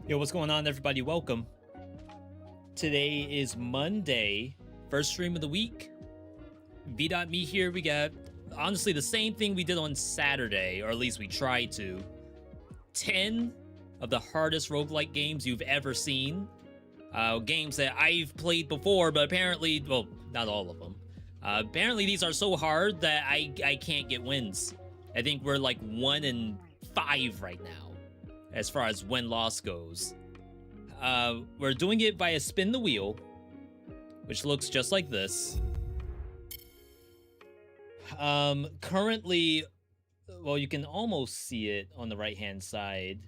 Yo, what's going on, everybody? Welcome. Today is Monday, first stream of the week. Veedotme here. We got, honestly, the same thing we did on Saturday, or at least we tried to. 10 of the hardest roguelike games you've ever seen. Games that I've played before, but apparently, well, not all of them. Apparently, these are so hard that I can't get wins. I think we're like 1 in 5 right now, as far as win-loss goes. We're doing it via spin the wheel, which looks just like this. Currently, well, you can almost see it on the right-hand side.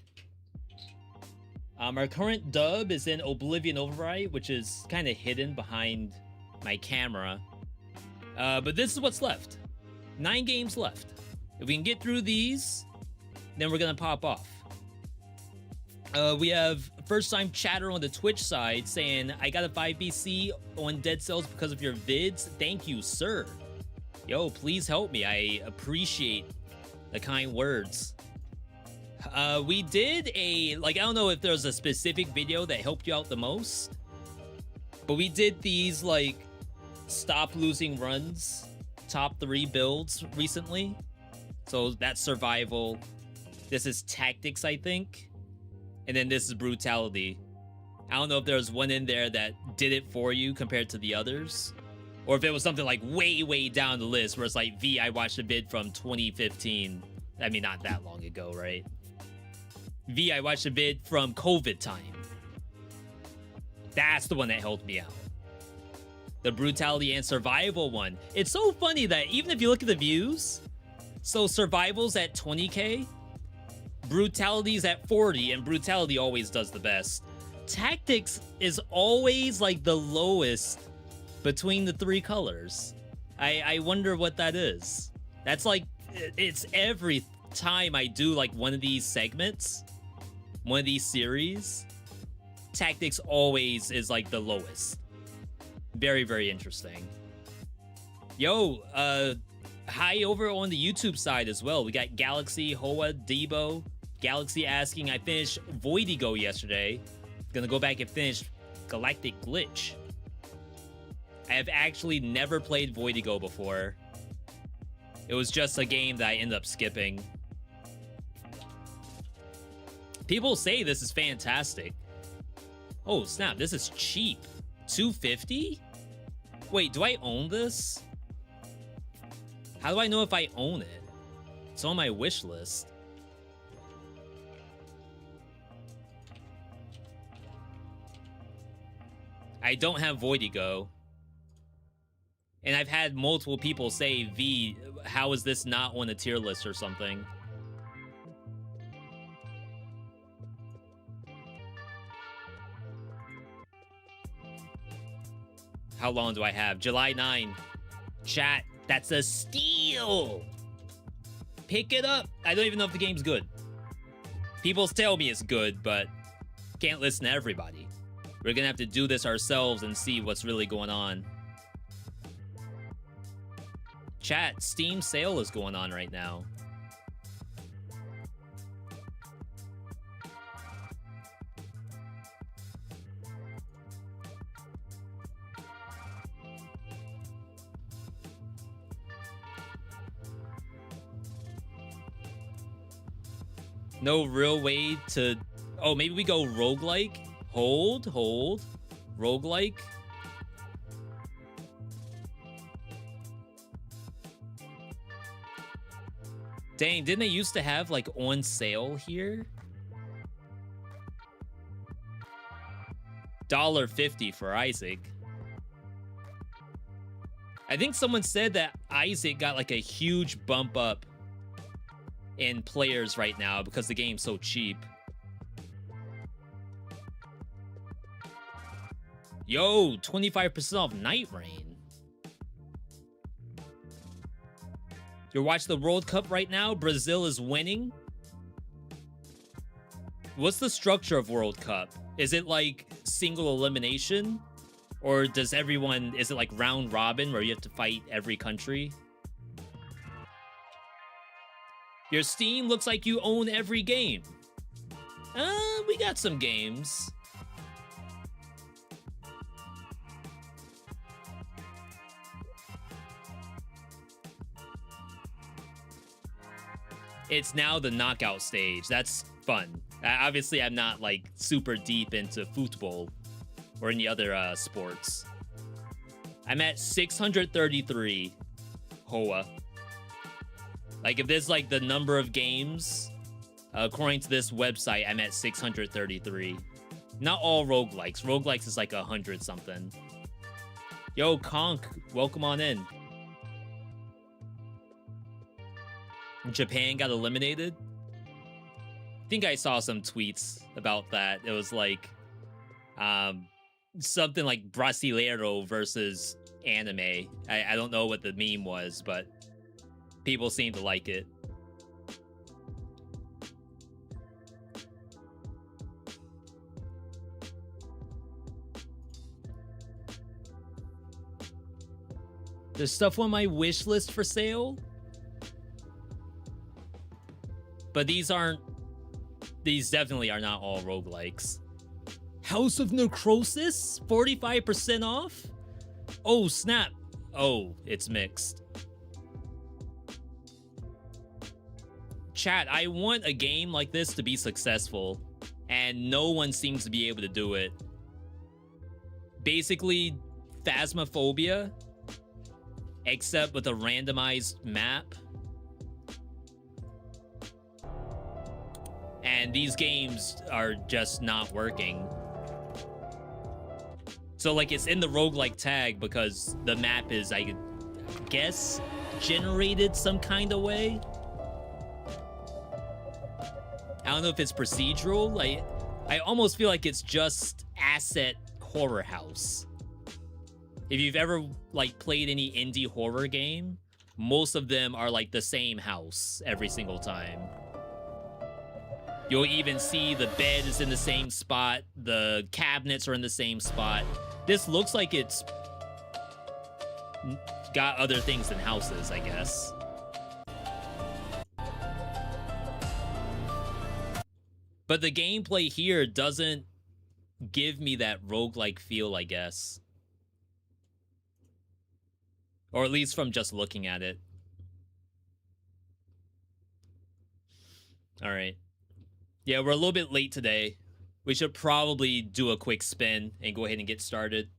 Our current dub is in Oblivion Override, which is kind of hidden behind my camera. But this is what's left. 9 games left. If we can get through these, then we're gonna pop off. We have first-time chatter on the Twitch side saying, I got a 5 BC on Dead Cells because of your vids. Thank you, sir. Yo, please help me. I appreciate the kind words. We did a, like, I don't know if there's a specific video that helped you out the most, but we did these, like, stop losing runs, top 3 builds recently. So that's survival. This is tactics, I think. And then this is brutality. I don't know if there's one in there that did it for you compared to the others, or if it was something like way down the list where it's like, V, I watched a vid from 2015. I mean, not that long ago, right? V, I watched a vid from COVID time. That's the one that helped me out. The brutality and survival one. It's so funny that even if you look at the views, so survival's at 20K, brutality's at 40, and brutality always does the best. Tactics is always like the lowest between the 3 colors. I wonder what that is. That's like, it's every time I do like one of these segments, one of these series, tactics always is like the lowest. Very interesting. Yo, hi over on the YouTube side as well. We got Galaxy, Hoa, Debo. Galaxy asking, I finished Voidigo yesterday. Gonna go back and finish Galactic Glitch. I have actually never played Voidigo before. It was just a game that I ended up skipping. People say this is fantastic. Oh snap, this is cheap. $250? Wait, do I own this? How do I know if I own it? It's on my wish list. I don't have Voidigo. And I've had multiple people say, V, how is this not on a tier list or something? How long do I have? July 9. Chat, that's a steal! Pick it up! I don't even know if the game's good. People tell me it's good, but can't listen to everybody. We're gonna have to do this ourselves and see what's really going on. Chat, Steam sale is going on right now. No real way to... Oh, maybe we go roguelike? Hold. Roguelike? Dang, didn't they used to have, like, on sale here? $1.50 for Isaac. I think someone said that Isaac got, like, a huge bump up in players right now because the game's so cheap. Yo, 25% off Night Rain. You're watching the World Cup right now? Brazil is winning? What's the structure of World Cup? Is it like single elimination? Or does everyone, is it like round robin where you have to fight every country? Your Steam looks like you own every game. We got some games. It's now the knockout stage. That's fun. Obviously, I'm not like super deep into football or any other sports. I'm at 633 Hoa. Like if there's like the number of games, according to this website, I'm at 633. Not all roguelikes. Roguelikes is like 100 something. Yo, Conk, welcome on in. Japan got eliminated. I think I saw some tweets about that. It was like something like Brasileiro versus anime. I don't know what the meme was, but people seem to like it. There's stuff on my wish list for sale, but these aren't these definitely are not all roguelikes. House of Necrosis, 45% off? Oh, snap. Oh, it's mixed. Chat, I want a game like this to be successful, and no one seems to be able to do it. Basically, Phasmophobia, except with a randomized map. And these games are just not working. So, like, it's in the roguelike tag because the map is, I guess, generated some kind of way. I don't know if it's procedural. Like, I almost feel like it's just asset horror house. If you've ever, like, played any indie horror game, most of them are, like, the same house every single time. You'll even see the bed is in the same spot. The cabinets are in the same spot. This looks like it's got other things than houses, I guess. But the gameplay here doesn't give me that roguelike feel, I guess. Or at least from just looking at it. All right. Yeah, we're a little bit late today. We should probably do a quick spin and go ahead and get started.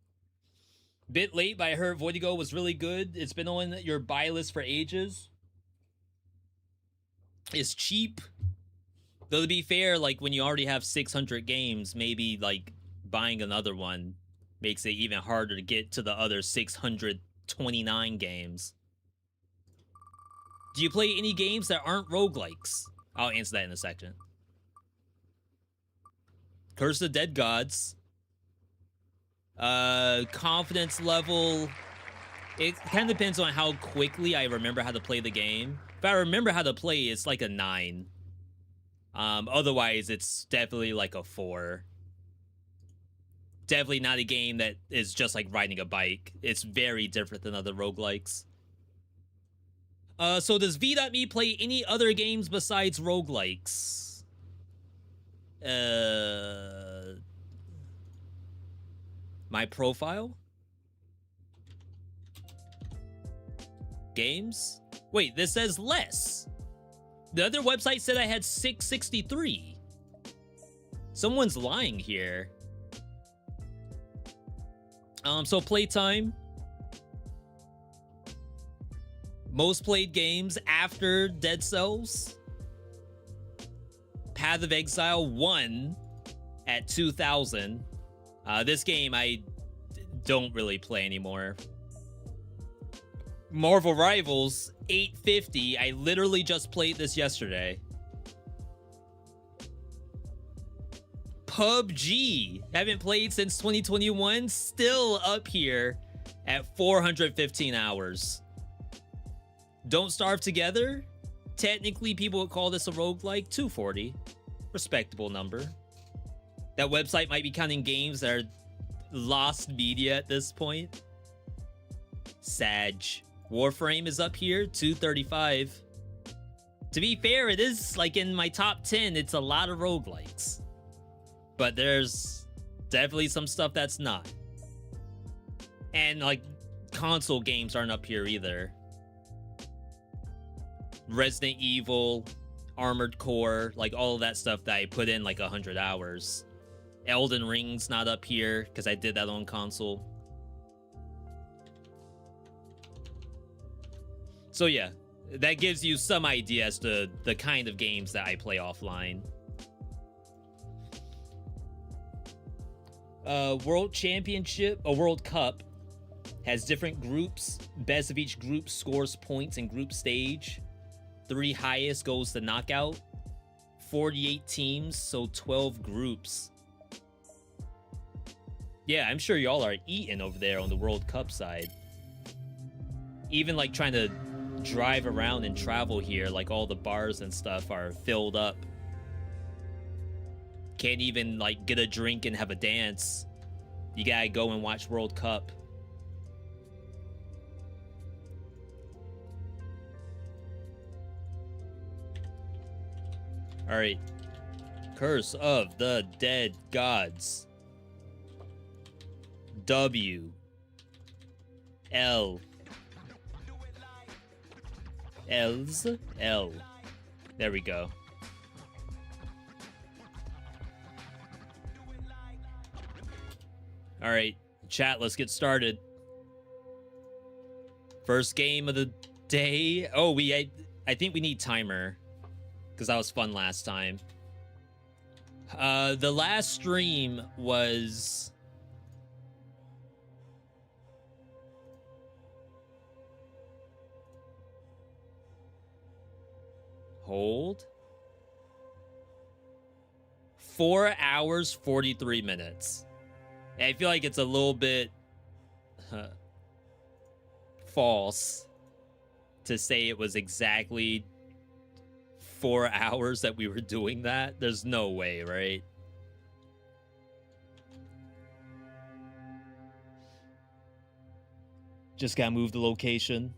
Bit late, but I heard Voidigo was really good. It's been on your buy list for ages. It's cheap. Though to be fair, like when you already have 600 games, maybe like buying another one makes it even harder to get to the other 629 games. Do you play any games that aren't roguelikes? I'll answer that in a second. Curse of the Dead Gods. Confidence level. It kind of depends on how quickly I remember how to play the game. If I remember how to play, it's like a 9. Otherwise, it's definitely like a 4. Definitely not a game that is just like riding a bike. It's very different than other roguelikes. So does Veedotme play any other games besides roguelikes? My profile? Games? Wait, this says less. The other website said I had 663. Someone's lying here. So playtime. Most played games after Dead Cells. Path of Exile 1 at 2,000. This game I don't really play anymore. Marvel Rivals 850. I literally just played this yesterday. PUBG. Haven't played since 2021. Still up here at 415 hours. Don't Starve Together. Technically, people would call this a roguelike. 240. Respectable number. That website might be counting games that are lost media at this point. Sag. Warframe is up here, 235. To be fair, it is like in my top 10, it's a lot of roguelikes. But there's definitely some stuff that's not. And like console games aren't up here either. Resident Evil, Armored Core, like all of that stuff that I put in like 100 hours. Elden Ring's not up here because I did that on console. So yeah, that gives you some idea as to the kind of games that I play offline. World Championship, a World Cup, has different groups. Best of each group scores points in group stage. 3 highest goes to knockout. 48 teams, so 12 groups. Yeah, I'm sure y'all are eating over there on the World Cup side. Even like trying to drive around and travel here, like all the bars and stuff are filled up. Can't even like get a drink and have a dance. You gotta go and watch World Cup. All right, Curse of the Dead Gods. W. L. L's. L. There we go. All right, chat, let's get started. First game of the day. Oh, I think we need timer because that was fun last time. The last stream was hold 4 hours 43 minutes. I feel like it's a little bit false to say it was exactly 4 hours that we were doing that. There's no way, right? Just gotta move the location.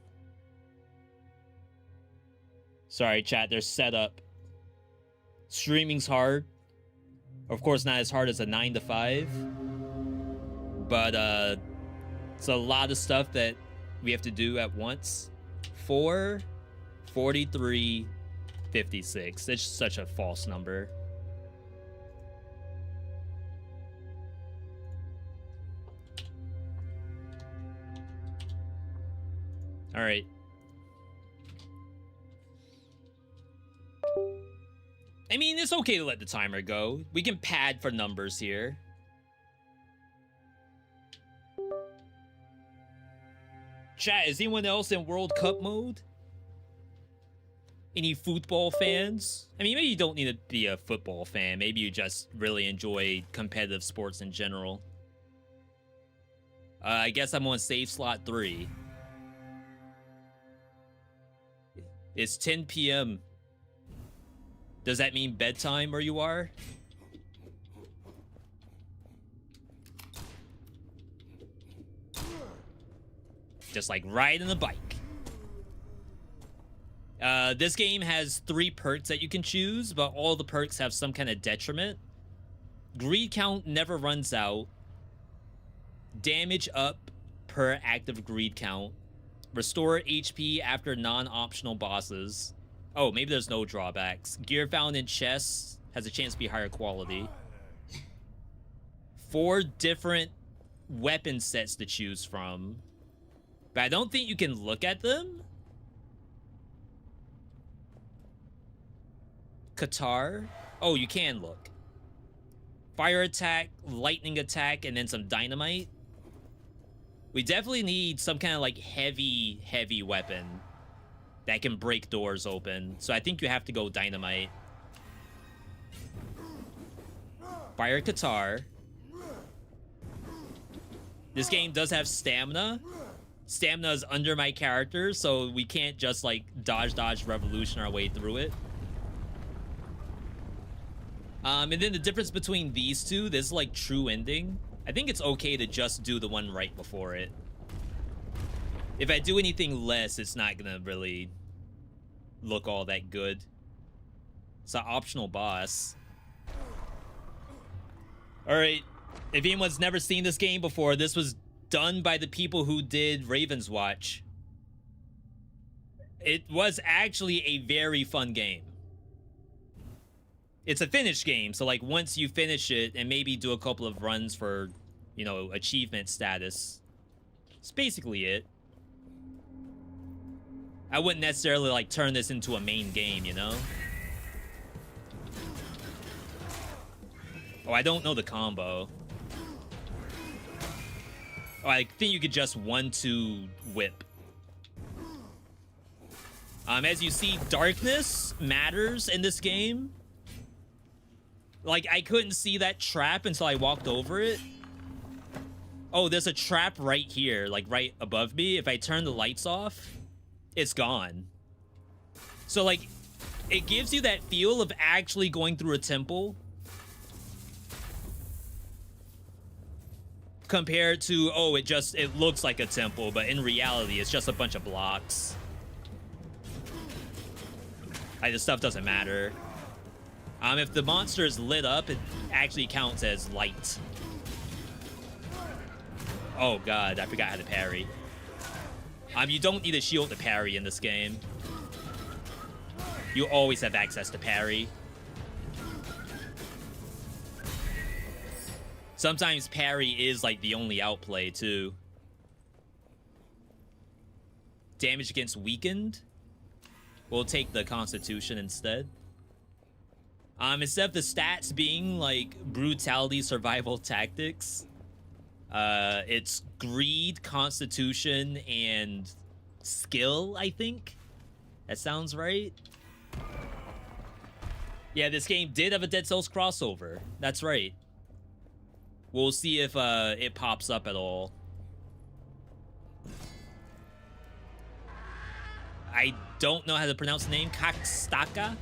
Sorry, chat, there's setup. Streaming's hard. Of course, not as hard as a 9 to 5. But it's a lot of stuff that we have to do at once. 4, 43, 56. It's such a false number. All right. I mean, it's okay to let the timer go. We can pad for numbers here. Chat, is anyone else in World Cup mode? Any football fans? I mean, maybe you don't need to be a football fan. Maybe you just really enjoy competitive sports in general. I guess I'm on save slot 3. It's 10 p.m. Does that mean bedtime where you are? Just like riding a bike. This game has 3 perks that you can choose, but all the perks have some kind of detriment. Greed count never runs out. Damage up per active greed count. Restore HP after non-optional bosses. Oh, maybe there's no drawbacks. Gear found in chests has a chance to be higher quality. 4 different weapon sets to choose from. But I don't think you can look at them. Qatar. Oh, you can look. Fire attack, lightning attack, and then some dynamite. We definitely need some kind of like heavy weapon that can break doors open. So I think you have to go dynamite. Fire Qatar. This game does have stamina. Stamina is under my character, so we can't just like dodge revolution our way through it. And then the difference between these two, this is like true ending. I think it's okay to just do the one right before it. If I do anything less, it's not gonna really look all that good. It's an optional boss. All right, if anyone's never seen this game before, this was done by the people who did Raven's Watch. It was actually a very fun game. It's a finished game, so like once you finish it and maybe do a couple of runs for, you know, achievement status, it's basically it. I wouldn't necessarily like turn this into a main game, you know? Oh, I don't know the combo. Oh, I think you could just 1-2 whip. As you see, darkness matters in this game. Like, I couldn't see that trap until I walked over it. Oh, there's a trap right here, like right above me. If I turn the lights off, it's gone. So, like, it gives you that feel of actually going through a temple. Compared to, oh, it looks like a temple, but in reality, it's just a bunch of blocks. Like, this stuff doesn't matter. If the monster is lit up, it actually counts as light. Oh god, I forgot how to parry. You don't need a shield to parry in this game. You always have access to parry. Sometimes parry is like the only outplay too. Damage against weakened. We'll take the Constitution instead. Instead of the stats being like brutality, survival tactics, it's greed, Constitution, and skill, I think. That sounds right. Yeah, this game did have a Dead Cells crossover. That's right. We'll see if it pops up at all. I don't know how to pronounce the name. Kakstaka?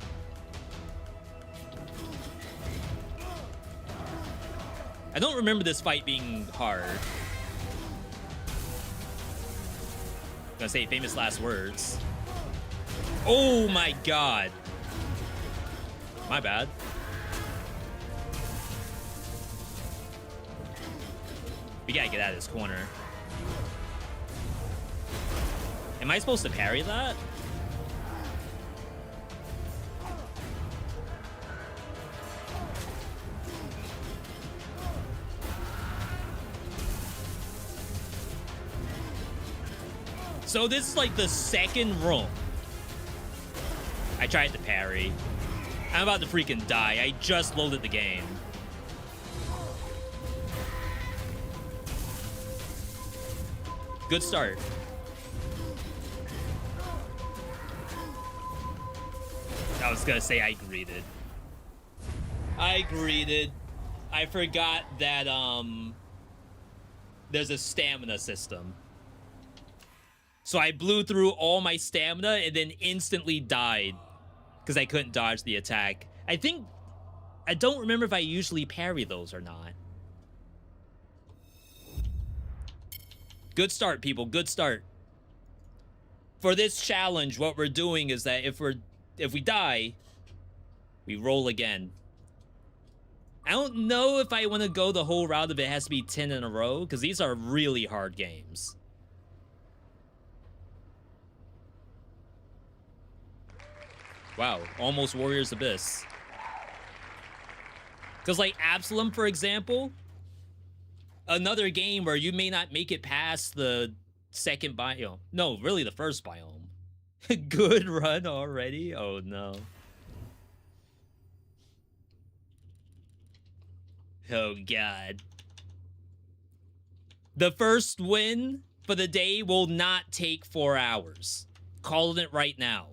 I don't remember this fight being hard. I'm gonna say famous last words. Oh my god. My bad. We gotta get out of this corner. Am I supposed to parry that? So this is like the second room. I tried to parry. I'm about to freaking die. I just loaded the game. Good start. I was gonna say I greeted. I greeted. I forgot that there's a stamina system. So I blew through all my stamina and then instantly died because I couldn't dodge the attack. I don't remember if I usually parry those or not. Good start, people. Good start. For this challenge, what we're doing is that if we die, we roll again. I don't know if I want to go the whole route if it has to be 10 in a row, because these are really hard games. Wow, almost Warrior's Abyss. Because like Absalom, for example, another game where you may not make it past the second biome. No, really the first biome. Good run already? Oh no. Oh god. The first win for the day will not take 4 hours. Calling it right now.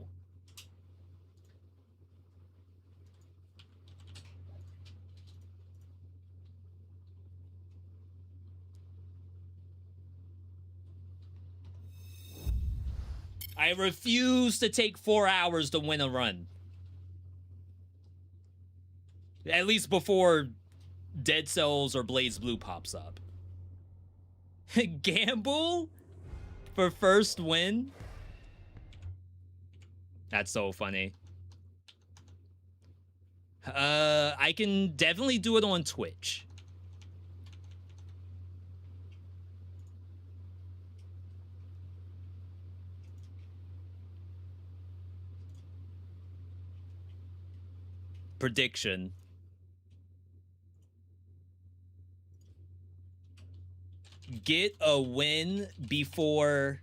I refuse to take 4 hours to win a run. At least before Dead Cells or Blaze Blue pops up. Gamble for first win? That's so funny. I can definitely do it on Twitch. Prediction. Get a win before,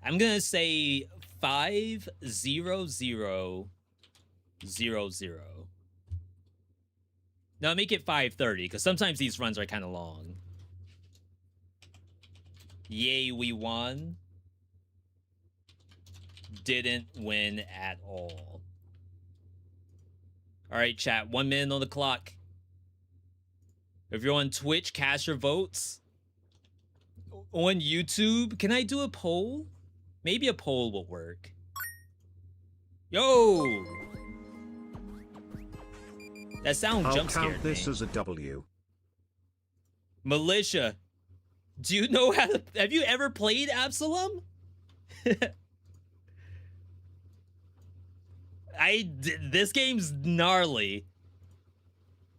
I'm gonna say 5:00:00. No, make it 5:30 because sometimes these runs are kind of long. Yay, we won. Didn't win at all. All right, chat. 1 minute on the clock. If you're on Twitch, cast your votes. On YouTube, can I do a poll? Maybe a poll will work. Yo! That sound jump scared me. I'll count this as a W. Militia. Do you know how to... Have you ever played Absalom? This game's gnarly.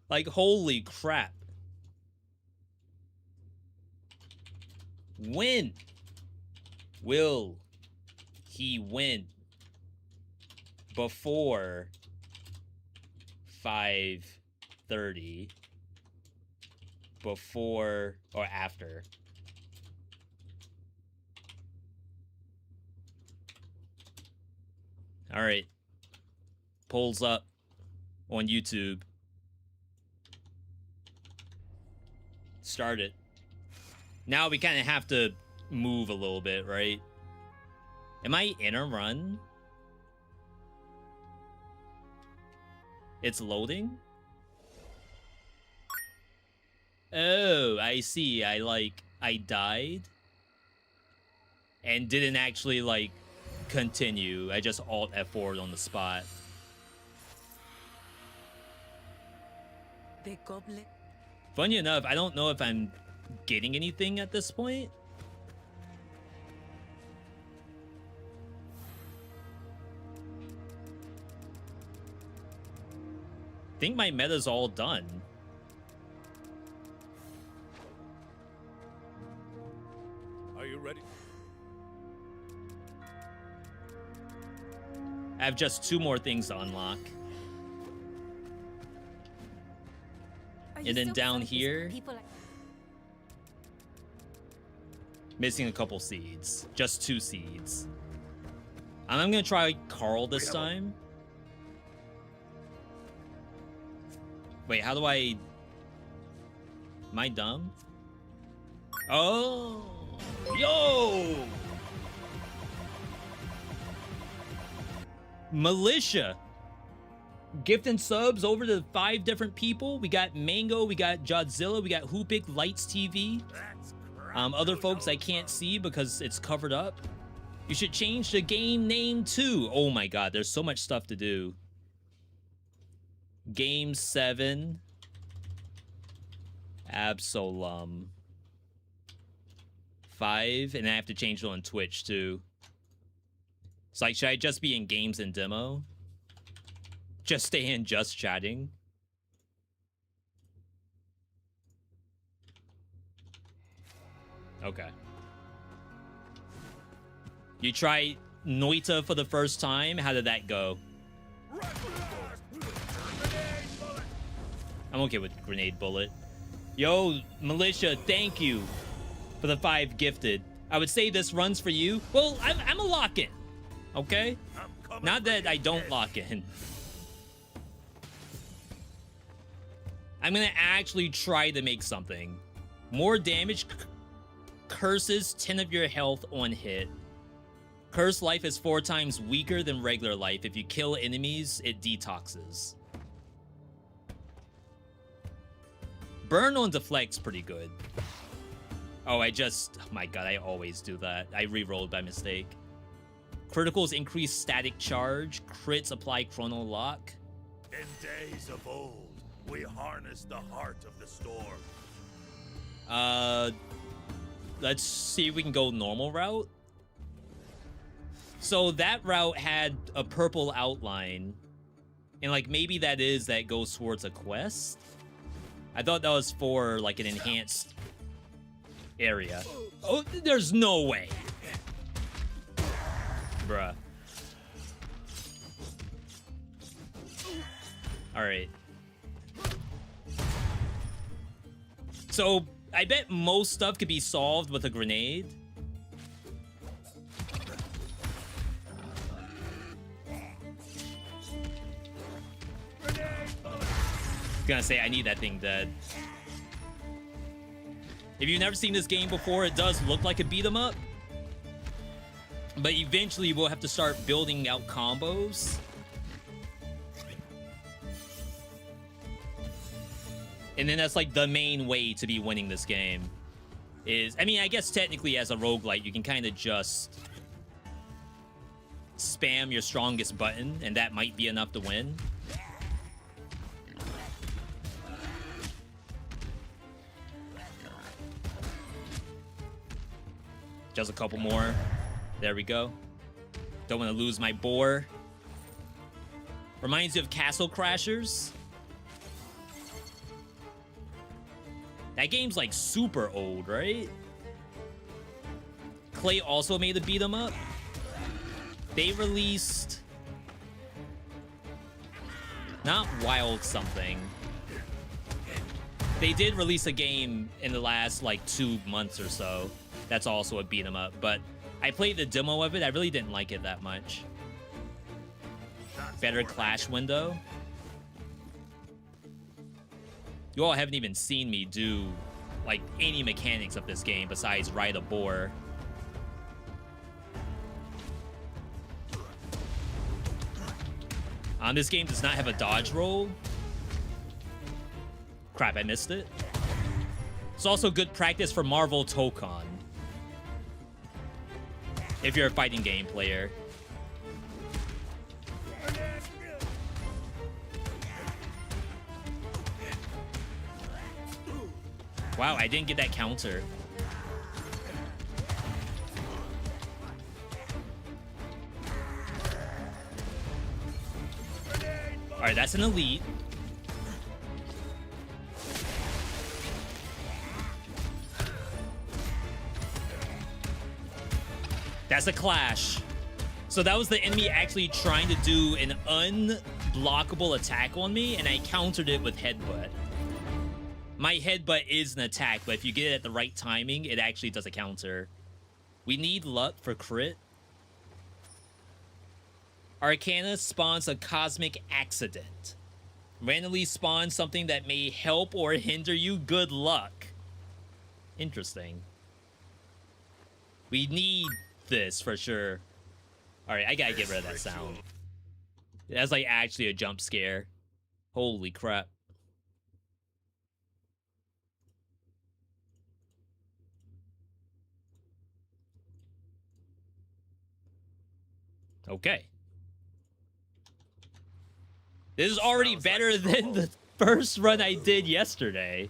Like, holy crap. When will he win before 5:30? Before or after? All right. Polls up on YouTube. Start it. Now we kind of have to move a little bit, right? Am I in a run? It's loading? Oh, I see. I died and didn't actually, like, continue. I just Alt F4'd on the spot. The goblet. Funny enough, I don't know if I'm getting anything at this point. I think my meta's all done. Are you ready? I have just 2 more things to unlock. And then down here, missing a couple seeds. Just 2 seeds. I'm gonna try Carl this time. Wait, how do I... Am I dumb? Oh! Yo! Militia! Gifting subs over to 5 different people. We got Mango, we got Jodzilla, we got Hoopik, Lights TV. Other folks I can't see because it's covered up. You should change the game name too. Oh my god, there's so much stuff to do. Game 7. Absolum. 5, and I have to change it on Twitch too. It's like, should I just be in games and demo? Just stay in just chatting? Okay. You try Noita for the first time? How did that go? I'm okay with Grenade Bullet. Yo, Militia, thank you for the 5 gifted. I would say this runs for you. Well, I'm a lock-in, okay? Not that I don't lock in. I'm gonna actually try to make something. More damage, curses 10 of your health on hit. Cursed life is 4 times weaker than regular life. If you kill enemies, it detoxes. Burn on deflect's pretty good. Oh, oh my god, I always do that. I re-rolled by mistake. Criticals increase static charge. Crits apply chrono lock. In days of old, we harnessed the heart of the storm. Let's see if we can go normal route. So that route had a purple outline. And like maybe that goes towards a quest. I thought that was for like an enhanced area. Oh, there's no way. Bruh. All right. So I bet most stuff could be solved with a grenade. Gonna say I need that thing dead. If you've never seen this game before, it does look like a beat 'em up. But eventually we'll have to start building out combos. And then that's like the main way to be winning this game. I mean, I guess technically as a roguelite, you can kind of just spam your strongest button, and that might be enough to win. Just a couple more. There we go. Don't want to lose my boar. Reminds you of Castle Crashers. That game's like super old, right? Clay also made a beat 'em up. They released not Wild something. They did release a game in the last like 2 months or so. That's also a beat 'em up, but I played the demo of it. I really didn't like it that much. Better Clash window. You all haven't even seen me do like any mechanics of this game besides ride a boar. This game does not have a dodge roll. Crap, I missed it. It's also good practice for Marvel Tokon. If you're a fighting game player. Wow, I didn't get that counter. All right, that's an elite. That's a clash. So that was the enemy actually trying to do an unblockable attack on me, and I countered it with headbutt. My headbutt is an attack, but if you get it at the right timing, it actually does a counter. We need luck for crit. Arcana spawns a cosmic accident. Randomly spawns something that may help or hinder you. Good luck. Interesting. We need this for sure. All right, I gotta get rid of that sound. That's like actually a jump scare. Holy crap. Okay. This is already better than the first run I did yesterday.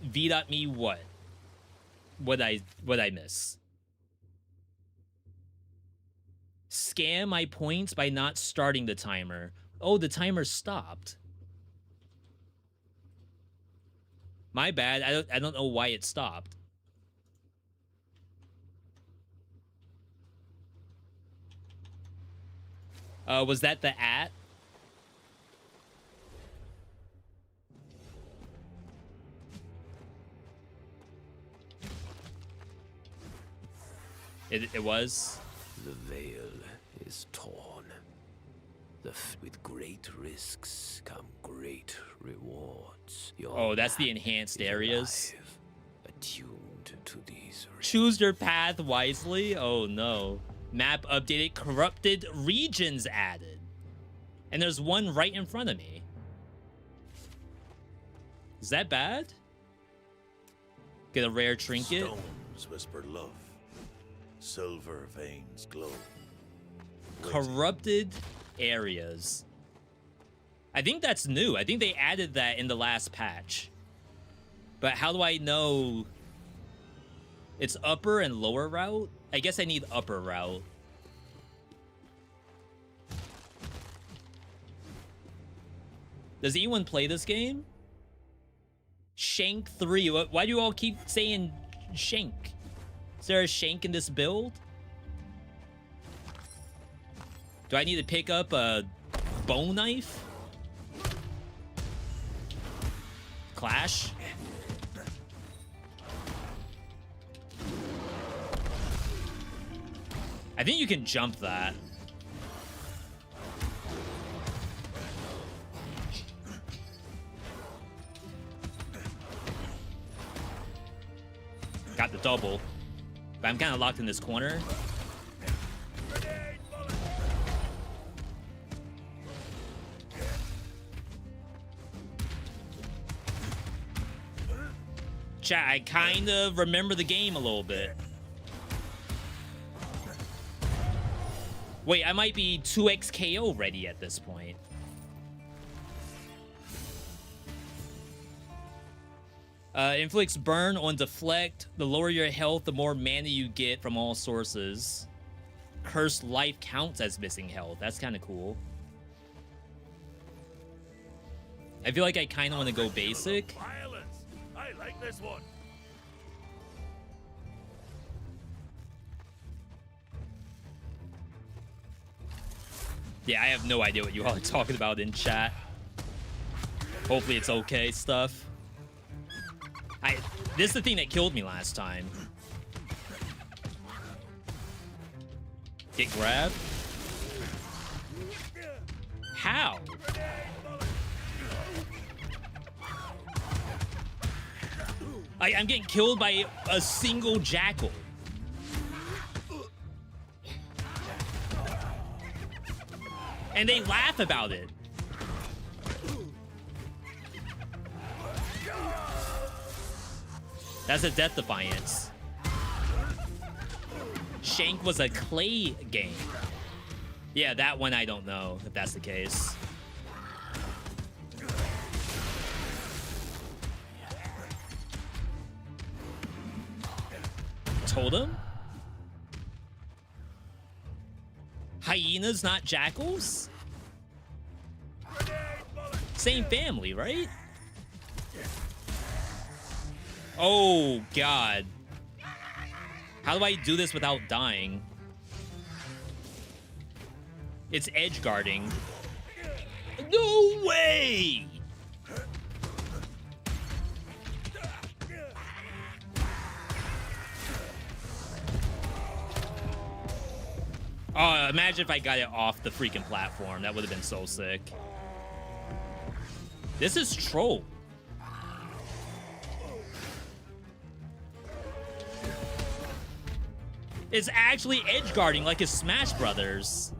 Veedotme what? What'd I miss? Scam my points by not starting the timer. Oh, the timer stopped. My bad. I don't know why it stopped. Was that the at? It was? The veil is torn. With great risks come great rewards. Oh, that's the enhanced areas. Alive, attuned to these risks. Choose your path wisely. Oh no. Map updated, corrupted regions added. And there's one right in front of me. Is that bad? Get a rare trinket. Stones whisper love. Silver veins glow. Corrupted areas. I think that's new. I think they added that in the last patch. But how do I know it's upper and lower route? I guess I need upper route. Does anyone play this game? Shank 3. Why do you all keep saying Shank? Is there a Shank in this build? Do I need to pick up a bone knife? Clash? I think you can jump that. Got the double. But I'm kind of locked in this corner. Chat, I kind of remember the game a little bit. Wait, I might be 2x KO ready at this point. Inflicts burn on deflect. The lower your health, the more mana you get from all sources. cursed life counts as missing health. That's kind of cool. I feel like I kind of want to go basic. Violence. I like this one. Yeah, I have no idea what you all are talking about in chat. Hopefully it's okay stuff. This is the thing that killed me last time. Get grabbed? How? I'm getting killed by a single jackal. And they laugh about it. That's a Death Defiance. Shank was a clay game. Yeah, that one I don't know if that's the case. Totem? Hyenas, not jackals? Same family, right? Oh, God. How do I do this without dying? It's edge guarding. No way! Oh, imagine if I got it off the freaking platform. That would have been so sick. This is troll. It's actually edge guarding like his Smash Brothers.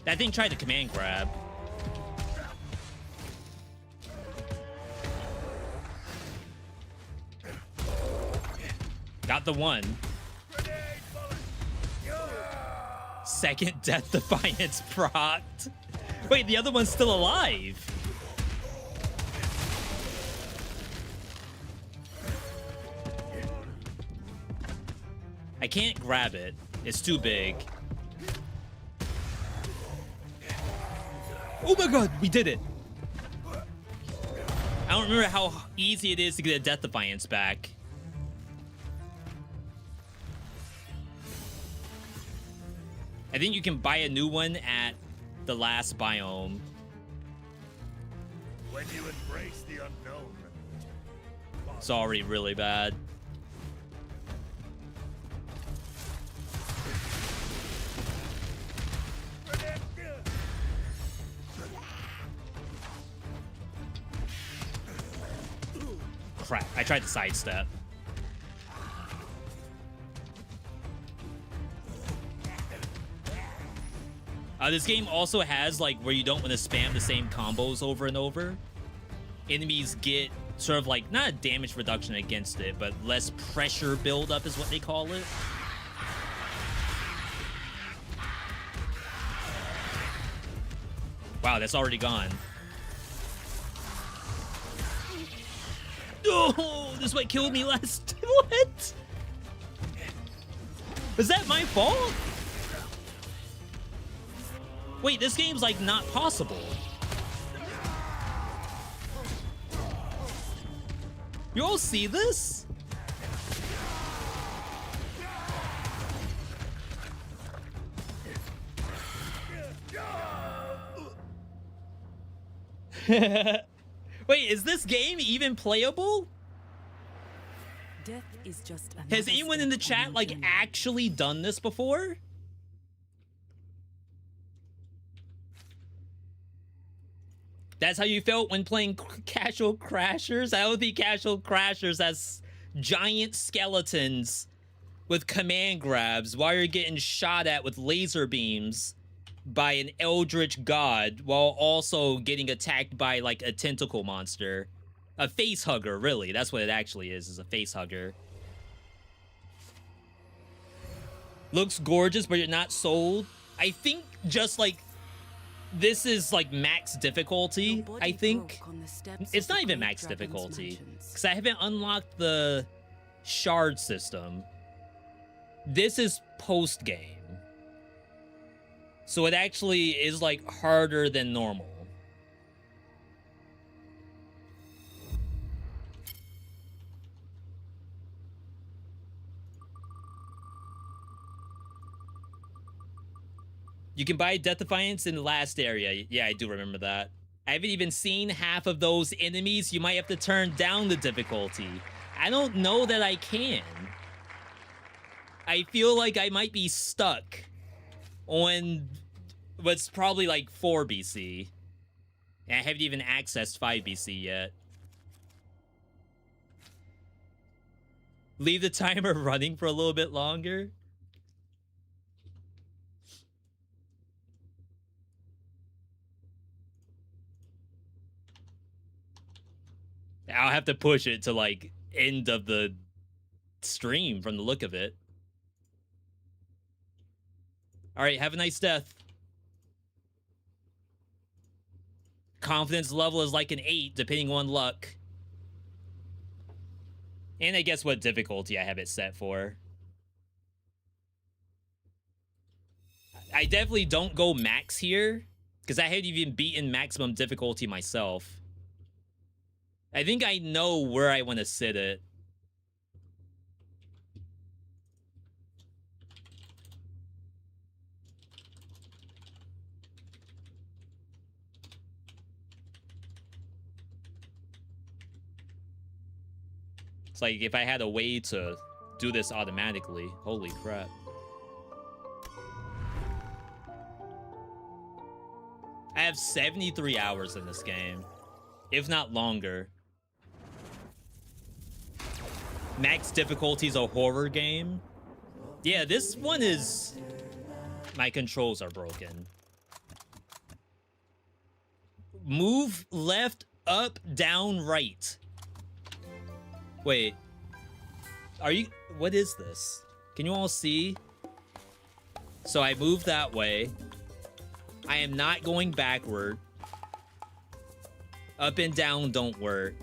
That thing tried to command grab. Got the one. Second Death Defiance procced. Wait, the other one's still alive. I can't grab it. It's too big. Oh my god, we did it. I don't remember how easy it is to get a Death Defiance back. I think you can buy a new one at the last biome. When you embrace the unknown. It's already really bad. Crap, I tried to sidestep. This game also has, like, where you don't want to spam the same combos over and over. Enemies get sort of, like, not a damage reduction against it, but less pressure buildup is what they call it. Wow, that's already gone. Oh, this might kill me last. What? Is that my fault? Wait, this game's like not possible. You all see this? Wait, is this game even playable? Death is just Has anyone in the chat like actually done this before? That's how you felt when playing Casual Crashers? I don't think Casual Crashers has giant skeletons with command grabs while you're getting shot at with laser beams by an eldritch god while also getting attacked by like a tentacle monster. A face hugger, really. That's what it actually is a face hugger. Looks gorgeous, but you're not sold. I think just like this is like max difficulty, I think. It's not even max difficulty because I haven't unlocked the shard system. This is post game. So it actually is like harder than normal. You can buy Death Defiance in the last area. Yeah, I do remember that. I haven't even seen half of those enemies. You might have to turn down the difficulty. I don't know that I can. I feel like I might be stuck on what's probably like 4 BC. And I haven't even accessed 5 BC yet. Leave the timer running for a little bit longer. I'll have to push it to like end of the stream from the look of it. All right, have a nice death. Confidence level is like an 8, depending on luck. And I guess what difficulty I have it set for. I definitely don't go max here, because I haven't even beaten maximum difficulty myself. I think I know where I want to sit it. It's like if I had a way to do this automatically. Holy crap. I have 73 hours in this game, if not longer. Max difficulty is a horror game. Yeah, this one is... My controls are broken. Move left, up, down, right. Wait. Are you... What is this? Can you all see? So I move that way. I am not going backward. Up and down don't work.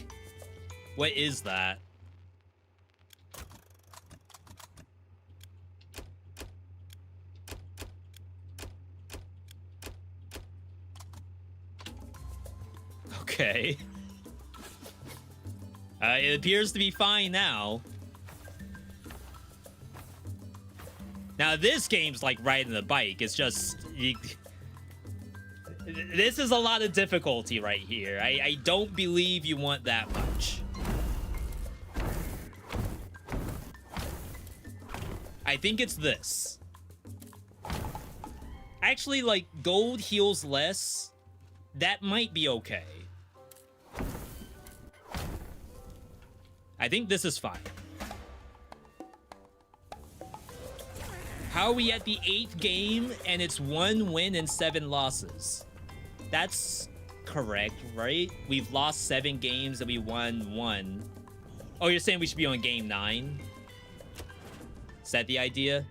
What is that? Okay. It appears to be fine now. Now this game's like riding a bike. It's just... This is a lot of difficulty right here. I don't believe you want that much. I think it's this. Actually, like, gold heals less. That might be okay. I think this is fine. How are we at the 8th game and it's 1 win and 7 losses? That's correct, right? We've lost 7 games and we won 1. Oh, you're saying we should be on game 9? Is that the idea?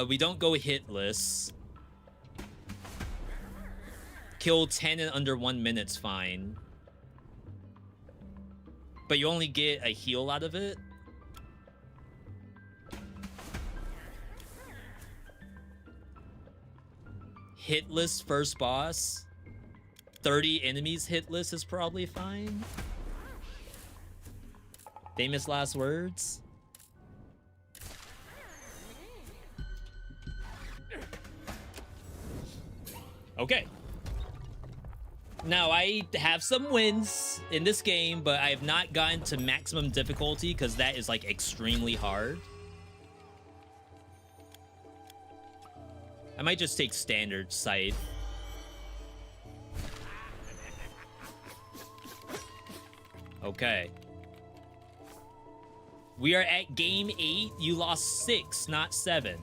We don't go hitless. Kill 10 in under 1 minute's fine. But you only get a heal out of it? Hitless first boss. 30 enemies hitless is probably fine. Famous last words. Okay. Now, I have some wins in this game, but I have not gotten to maximum difficulty because that is, like, extremely hard. I might just take standard scythe. Okay. We are at game 8. You lost 6, not 7.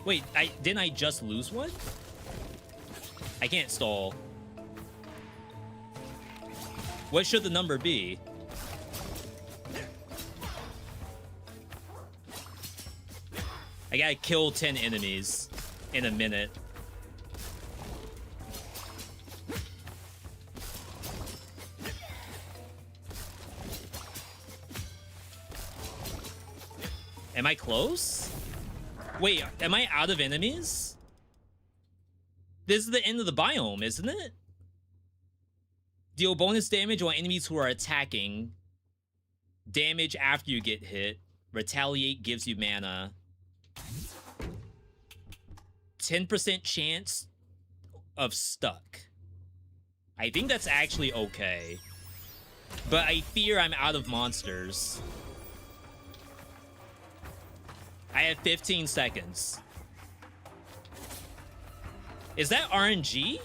Wait, didn't I just lose one? I can't stall. What should the number be? I gotta kill 10 enemies in a minute. Am I close? Wait, am I out of enemies? This is the end of the biome, isn't it? Deal bonus damage on enemies who are attacking. Damage after you get hit. Retaliate gives you mana. 10% chance of stuck. I think that's actually okay. But I fear I'm out of monsters. I have 15 seconds. Is that RNG?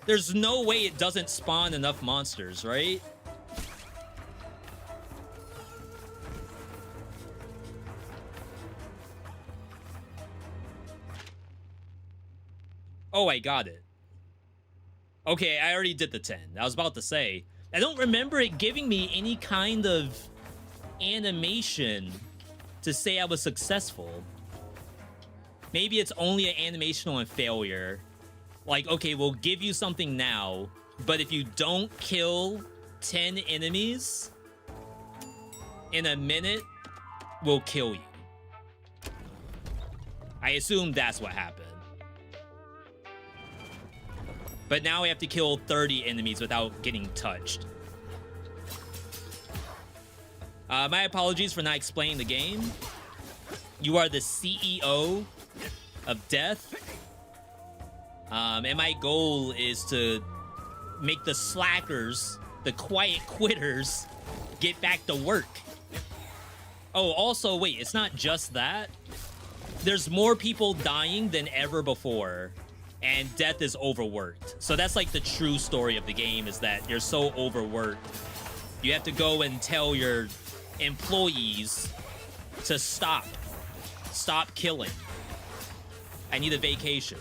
There's no way it doesn't spawn enough monsters, right? Oh, I got it. Okay, I already did the 10. I was about to say. I don't remember it giving me any kind of animation to say I was successful. Maybe it's only an animation on failure. Like, okay, we'll give you something now, but if you don't kill 10 enemies in a minute, we'll kill you. I assume that's what happened. But now we have to kill 30 enemies without getting touched. My apologies for not explaining the game. You are the CEO of death. And my goal is to make the slackers, the quiet quitters, get back to work. Oh, also, wait, it's not just that. There's more people dying than ever before. And death is overworked. So that's like the true story of the game, is that you're so overworked. You have to go and tell your employees to stop. Stop killing. I need a vacation.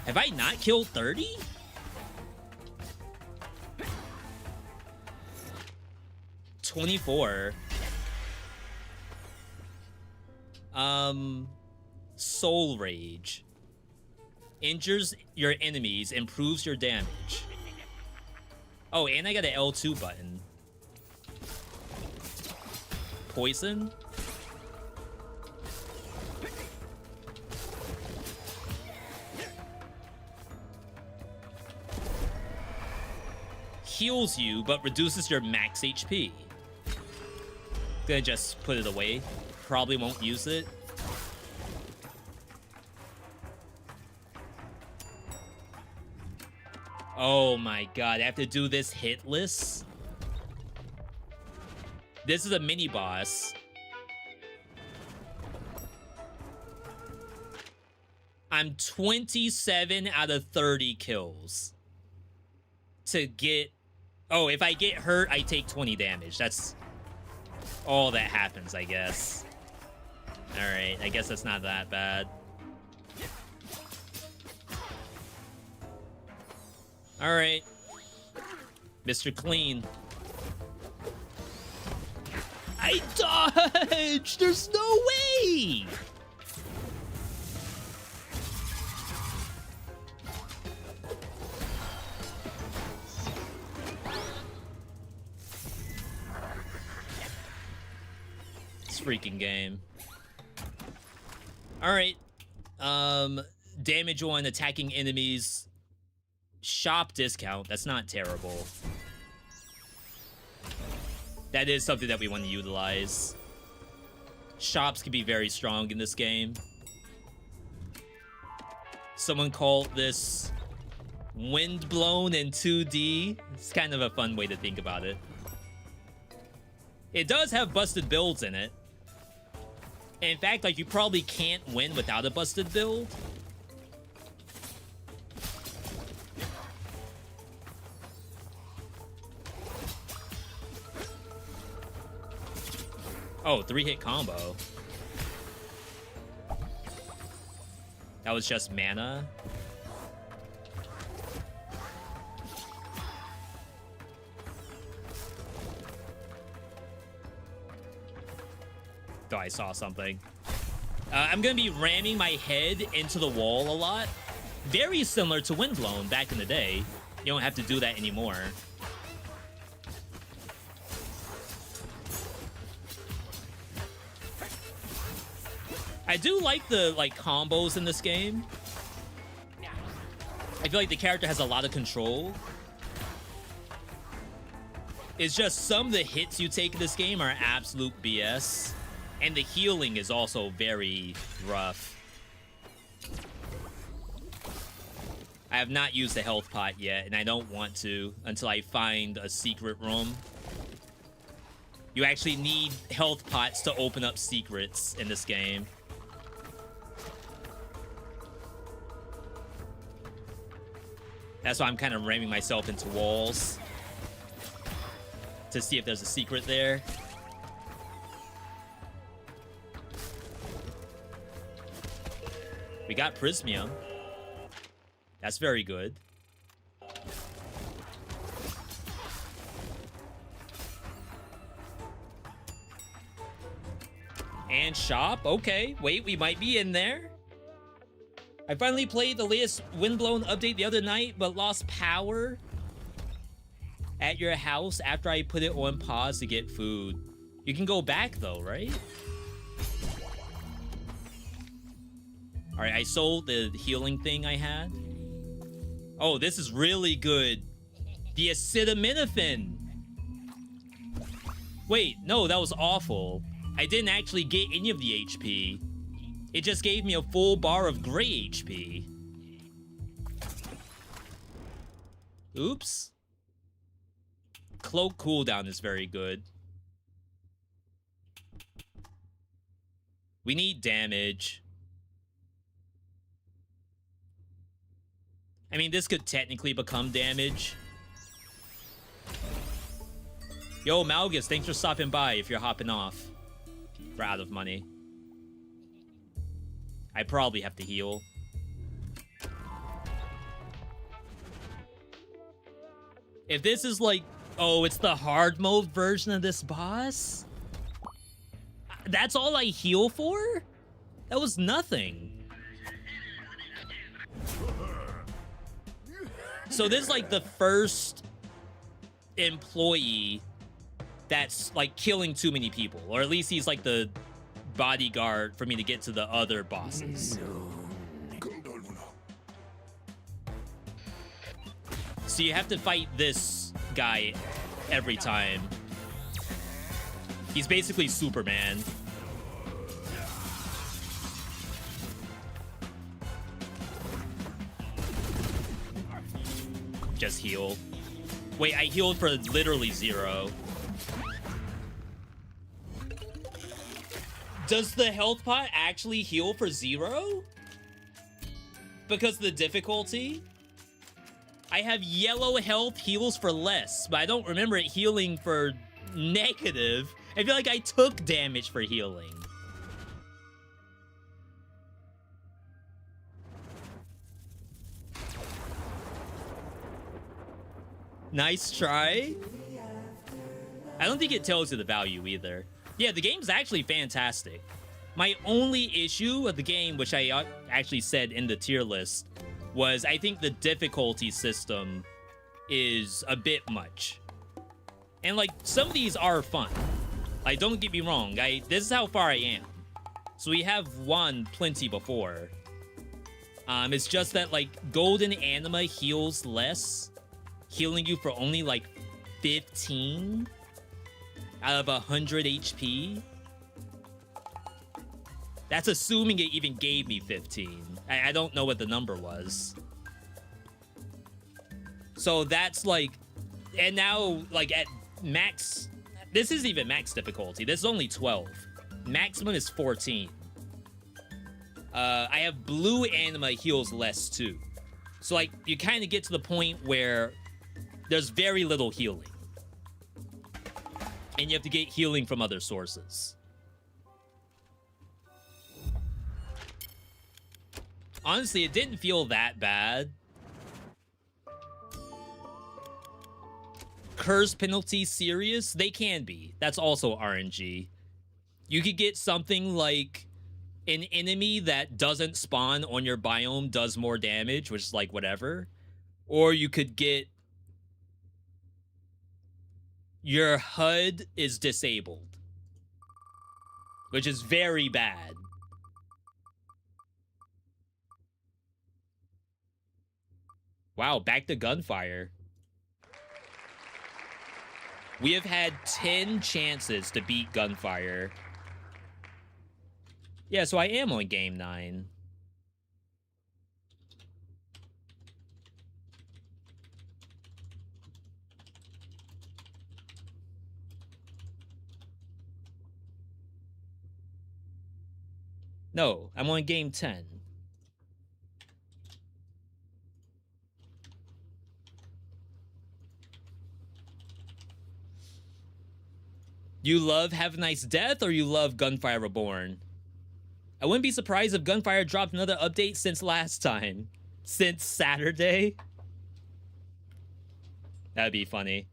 Have I not killed 30? $24. Soul Rage. Injures your enemies, improves your damage. Oh, and I got an L2 button. Poison? Heals you, but reduces your max HP. Gonna just put it away. Probably won't use it. Oh my god, I have to do this hitless? This is a mini boss. I'm 27 out of 30 kills. To get... Oh, if I get hurt, I take 20 damage. That's all that happens, I guess. Alright, I guess that's not that bad. Alright. Mr. Clean. I dodged! There's no way! This freaking game. Alright. Damage on attacking enemies. Shop discount. That's not terrible. That is something that we want to utilize. Shops can be very strong in this game. Someone called this windblown in 2D. It's kind of a fun way to think about it. It does have busted builds in it. In fact, like, you probably can't win without a busted build. Oh, 3-hit combo. That was just mana. Oh, I saw something. I'm gonna be ramming my head into the wall a lot. Very similar to Windblown back in the day. You don't have to do that anymore. I do like the combos in this game. I feel like the character has a lot of control. It's just some of the hits you take in this game are absolute BS. And the healing is also very rough. I have not used the health pot yet, and I don't want to until I find a secret room. You actually need health pots to open up secrets in this game. That's why I'm kind of ramming myself into walls to see if there's a secret there. We got Prismium. That's very good. And shop. Okay, wait, we might be in there. I finally played the latest Windblown update the other night, but lost power at your house after I put it on pause to get food. You can go back though, right? All right, I sold the healing thing I had. Oh, this is really good. The acetaminophen. Wait, no, that was awful. I didn't actually get any of the HP. It just gave me a full bar of gray HP. Oops. Cloak cooldown is very good. We need damage. I mean, this could technically become damage. Yo, Malgus, thanks for stopping by if you're hopping off. We're out of money. I probably have to heal. If this is like, oh, it's the hard mode version of this boss? That's all I heal for? That was nothing. So this is like the first employee that's like killing too many people, or at least he's like the bodyguard for me to get to the other bosses. So you have to fight this guy every time. He's basically Superman. Just heal. Wait, I healed for literally 0. Does the health pot actually heal for 0? Because of the difficulty? I have yellow health heals for less, but I don't remember it healing for negative. I feel like I took damage for healing. Nice try. I don't think it tells you the value either. Yeah, the game's actually fantastic. My only issue with the game, which I actually said in the tier list, was I think the difficulty system is a bit much. And like, some of these are fun. Like, don't get me wrong, this is how far I am. So we have won plenty before. It's just that like Golden Anima heals less, healing you for only like 15 out of 100 HP. That's assuming it even gave me 15. I don't know what the number was. So that's like, and now like at max, this isn't even max difficulty. This is only 12. Maximum is 14. I have blue anima heals less too. So like you kind of get to the point where there's very little healing. And you have to get healing from other sources. Honestly, it didn't feel that bad. Curse penalties serious? They can be. That's also RNG. You could get something like an enemy that doesn't spawn on your biome does more damage, which is like whatever. Or you could get your HUD is disabled, which is very bad. Wow, back to gunfire. We have had 10 chances to beat gunfire. Yeah, so I am on game 9. No, I'm on game 10. You love Have a Nice Death or you love Gunfire Reborn? I wouldn't be surprised if Gunfire dropped another update since last time. Since Saturday. That'd be funny.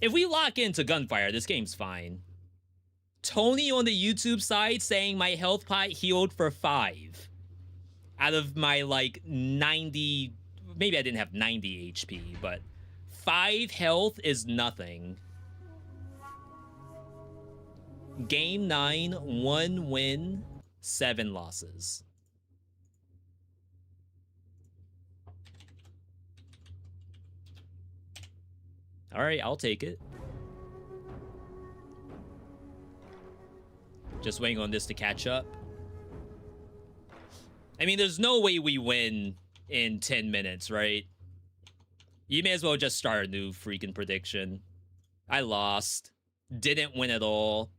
If we lock into Gunfire, this game's fine. Tony on the YouTube side saying my health pot healed for 5. Out of my, like, 90... Maybe I didn't have 90 HP, but 5 health is nothing. Game 9, 1 win, 7 losses. All right, I'll take it. Just waiting on this to catch up. I mean, there's no way we win in 10 minutes, right? You may as well just start a new freaking prediction. I lost. Didn't win at all.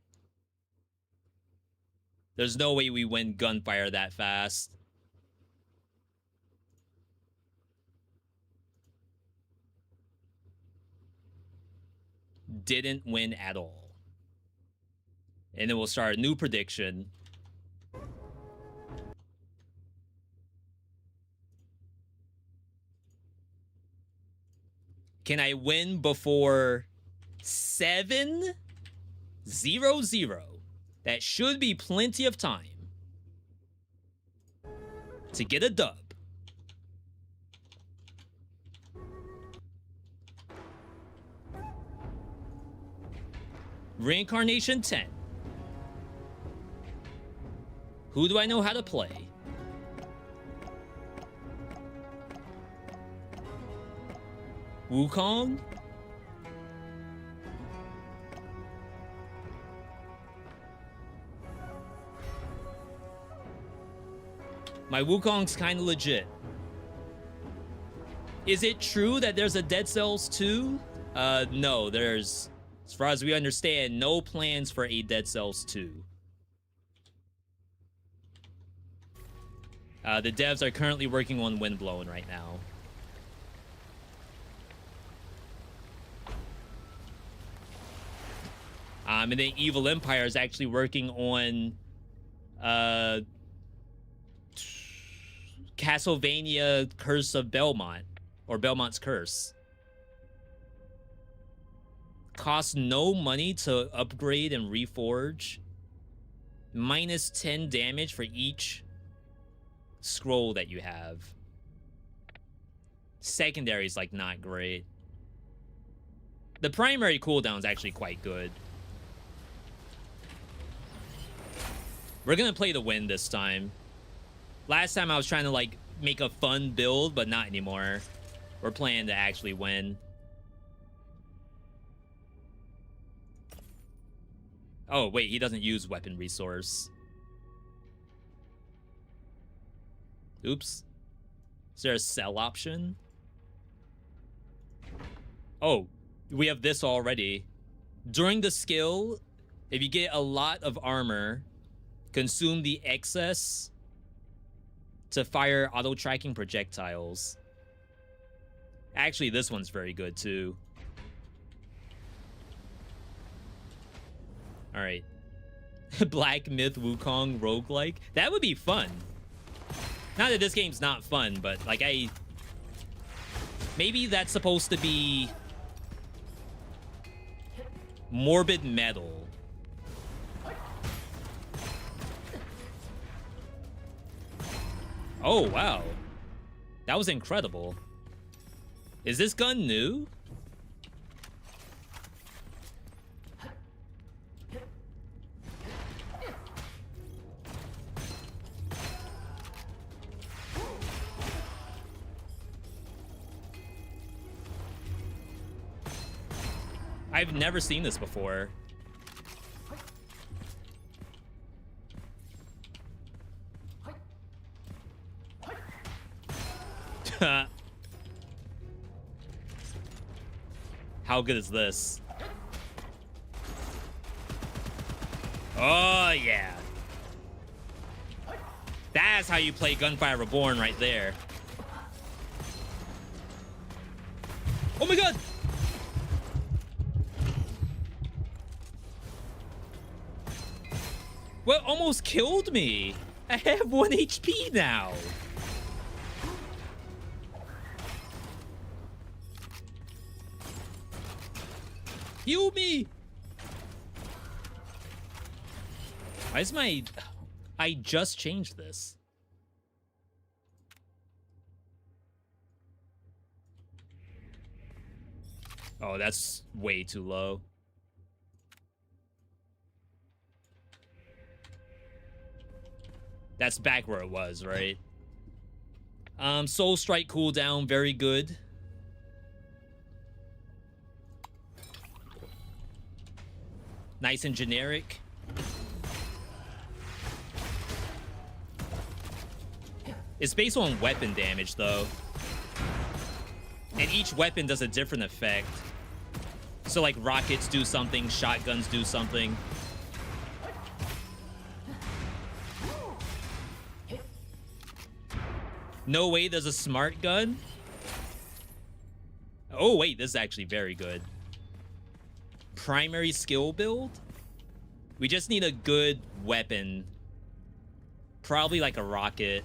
There's no way we win Gunfire that fast. Didn't win at all. And then we'll start a new prediction. Can I win before 7-0-0? That should be plenty of time to get a dub. Reincarnation 10. Who do I know how to play? Wukong? My Wukong's kind of legit. Is it true that there's a Dead Cells 2? No, there's, as far as we understand, no plans for a Dead Cells 2. The devs are currently working on Windblown right now. And then Evil Empire is actually working on Castlevania Curse of Belmont, or Belmont's Curse. Costs no money to upgrade and reforge. Minus 10 damage for each scroll that you have. Secondary is like not great. The primary cooldown is actually quite good. We're gonna play the win this time. Last time I was trying to like make a fun build, but not anymore. We're playing to actually win. Oh, wait, he doesn't use weapon resource. Oops. Is there a sell option? Oh, we have this already. During the skill, if you get a lot of armor, consume the excess to fire auto-tracking projectiles. Actually, this one's very good, too. Alright. Black Myth Wukong roguelike. That would be fun. Not that this game's not fun, but, like, maybe that's supposed to be morbid metal. Oh, wow. That was incredible. Is this gun new? I've never seen this before. How good is this? Oh, yeah. That's how you play Gunfire Reborn right there. Oh my god! Well, almost killed me. I have 1 HP now. Heal me. Why is my... I just changed this. Oh, that's way too low. That's back where it was, right? Soul Strike cooldown, very good. Nice and generic. It's based on weapon damage, though. And each weapon does a different effect. So, like, rockets do something, shotguns do something. No way there's a smart gun? Oh, wait, this is actually very good. Primary skill build? We just need a good weapon. Probably like a rocket.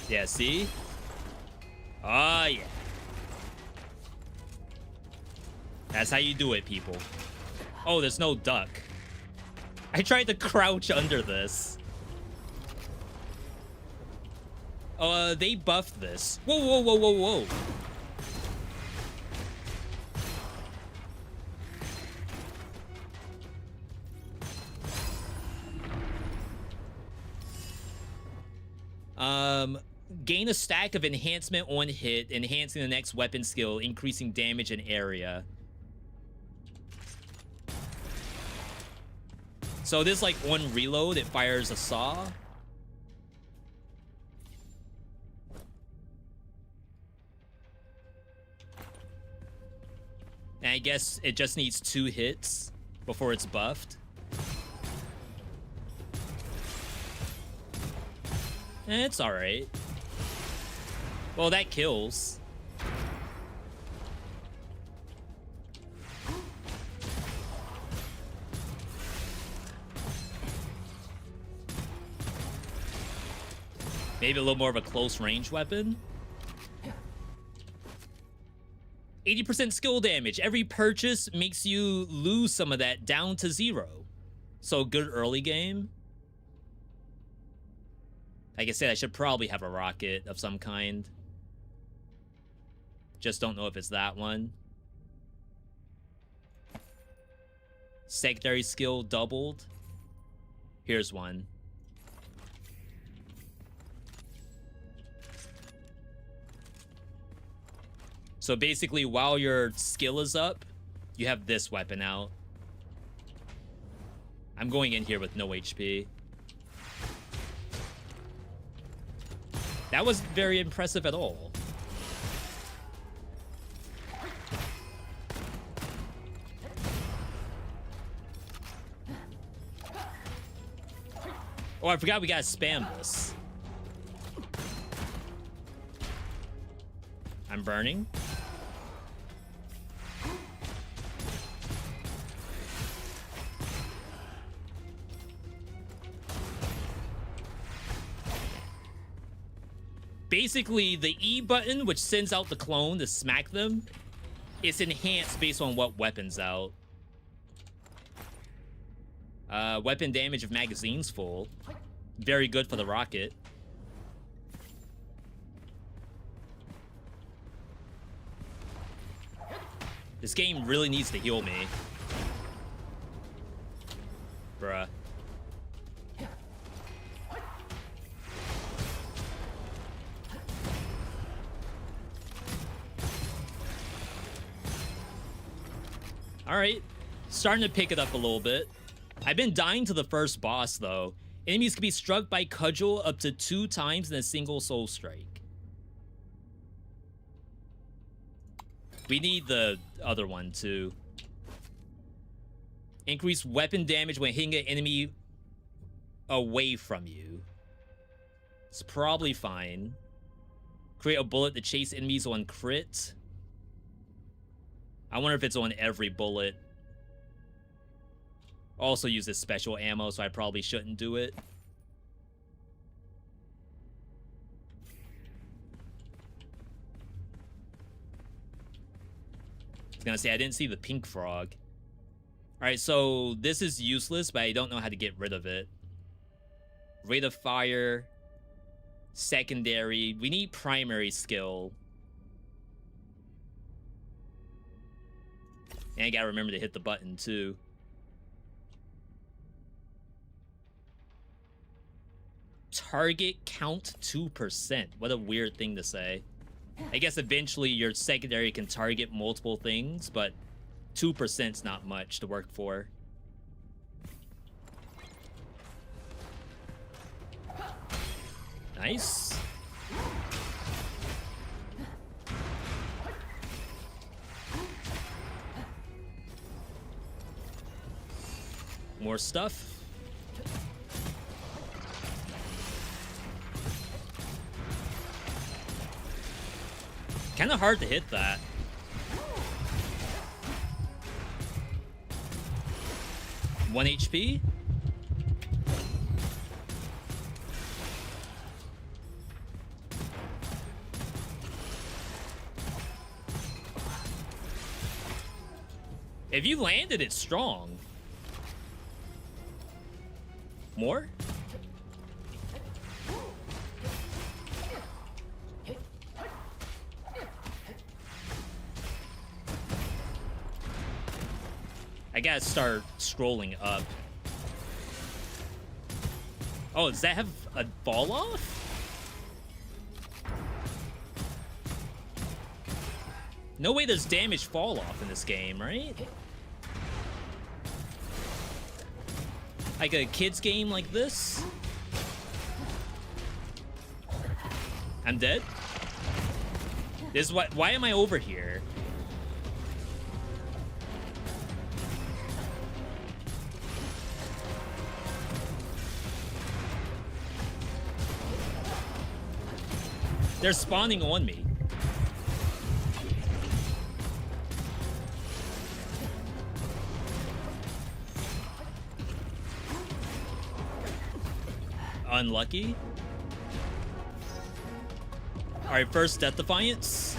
Yeah, see? Oh, yeah. That's how you do it, people. Oh, there's no duck. I tried to crouch under this. They buffed this. Whoa, whoa, whoa, whoa, whoa. Gain a stack of enhancement on hit, enhancing the next weapon skill, increasing damage and area. So this, like, on reload, it fires a saw. And I guess it just needs 2 hits before it's buffed. It's alright. Well, that kills. Maybe a little more of a close range weapon. 80% skill damage. Every purchase makes you lose some of that down to 0. So good early game. Like I said, I should probably have a rocket of some kind. Just don't know if it's that one. Secondary skill doubled. Here's one. So basically, while your skill is up, you have this weapon out. I'm going in here with no HP. That was very impressive at all. Oh, I forgot we gotta spam this. I'm burning. Basically, the E button, which sends out the clone to smack them, is enhanced based on what weapon's out. Weapon damage if magazine's full. Very good for the rocket. This game really needs to heal me. Bruh. Alright. Starting to pick it up a little bit. I've been dying to the first boss, though. Enemies can be struck by cudgel up to 2 times in a single soul strike. We need the other one, too. Increase weapon damage when hitting an enemy away from you. It's probably fine. Create a bullet to chase enemies on crit. I wonder if it's on every bullet. Also use this special ammo, so I probably shouldn't do it. I was gonna say, I didn't see the pink frog. Alright, so this is useless, but I don't know how to get rid of it. Rate of fire. Secondary. We need primary skill. And I gotta remember to hit the button, too. Target count 2%. What a weird thing to say. I guess eventually your secondary can target multiple things, but 2%'s not much to work for. Nice. More stuff. Kind of hard to hit that. One HP. If you landed it strong. More? I gotta start scrolling up. Oh, does that have a fall off? No way does damage fall off in this game, right? Like a kid's game like this? I'm dead? This is what, why am I over here? They're spawning on me. Unlucky. Alright, first Death Defiance.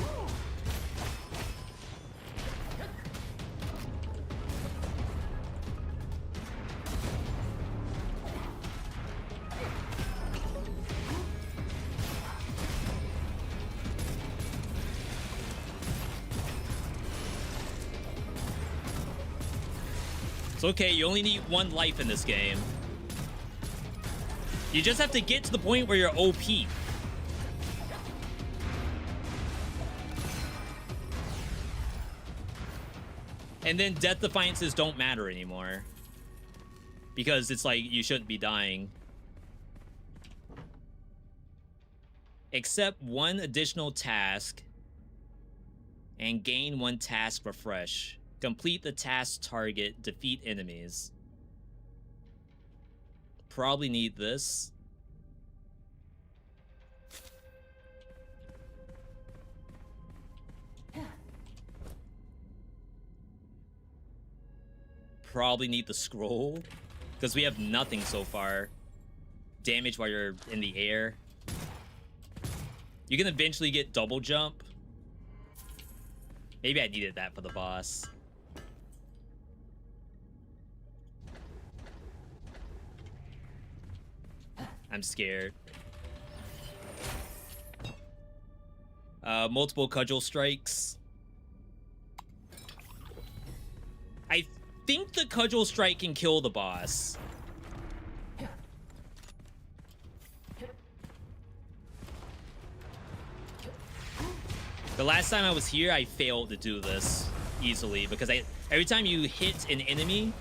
It's okay, you only need 1 life in this game. You just have to get to the point where you're OP. And then Death Defiances don't matter anymore. Because it's like, you shouldn't be dying. Accept 1 additional task. And gain 1 task refresh. Complete the task target, defeat enemies. Probably need this. Probably need the scroll. Because we have nothing so far. Damage while you're in the air. You can eventually get double jump. Maybe I needed that for the boss. I'm scared. Multiple cudgel strikes. I think the cudgel strike can kill the boss. The last time I was here, I failed to do this easily because every time you hit an enemy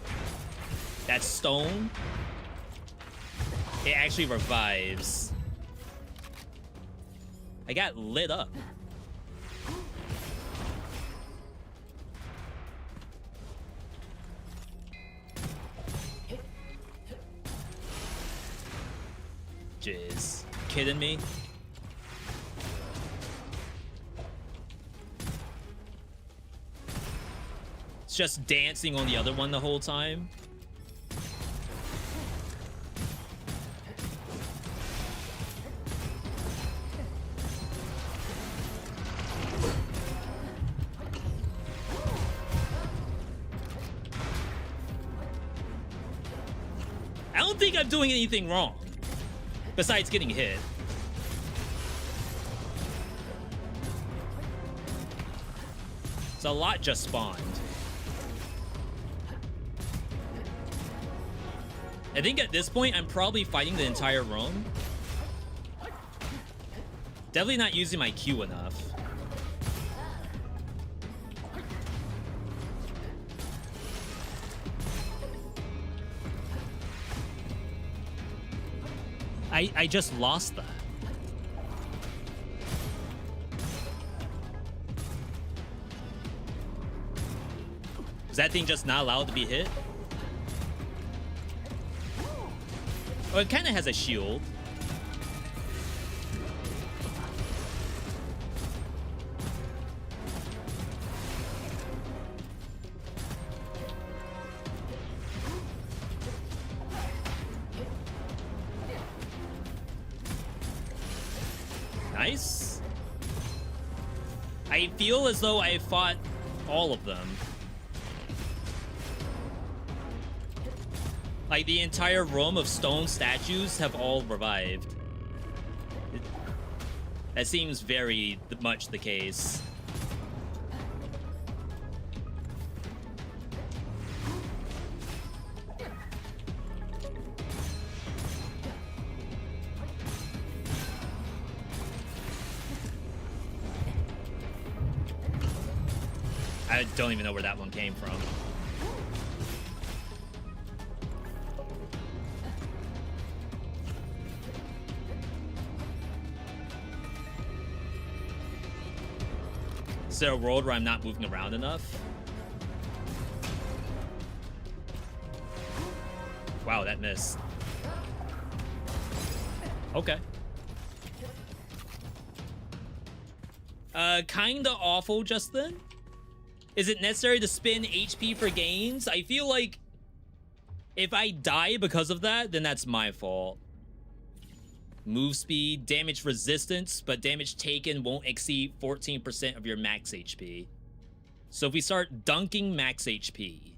that's stone, it actually revives. I got lit up. Jizz. Kidding me? It's just dancing on the other one the whole time. I don't think I'm doing anything wrong besides getting hit. So a lot just spawned. I think at this point, I'm probably fighting the entire room. Definitely not using my Q enough. I just lost that. Is that thing just not allowed to be hit? Oh, it kind of has a shield. Nice. I feel as though I fought all of them. Like, the entire room of stone statues have all revived. That seems very much the case. I don't even know where that one came from. Is there a world where I'm not moving around enough? Wow, that missed. Okay. Kinda awful just then. Is it necessary to spend HP for gains? I feel like if I die because of that, then that's my fault. Move speed, damage resistance, but damage taken won't exceed 14% of your max HP. So if we start dunking max HP,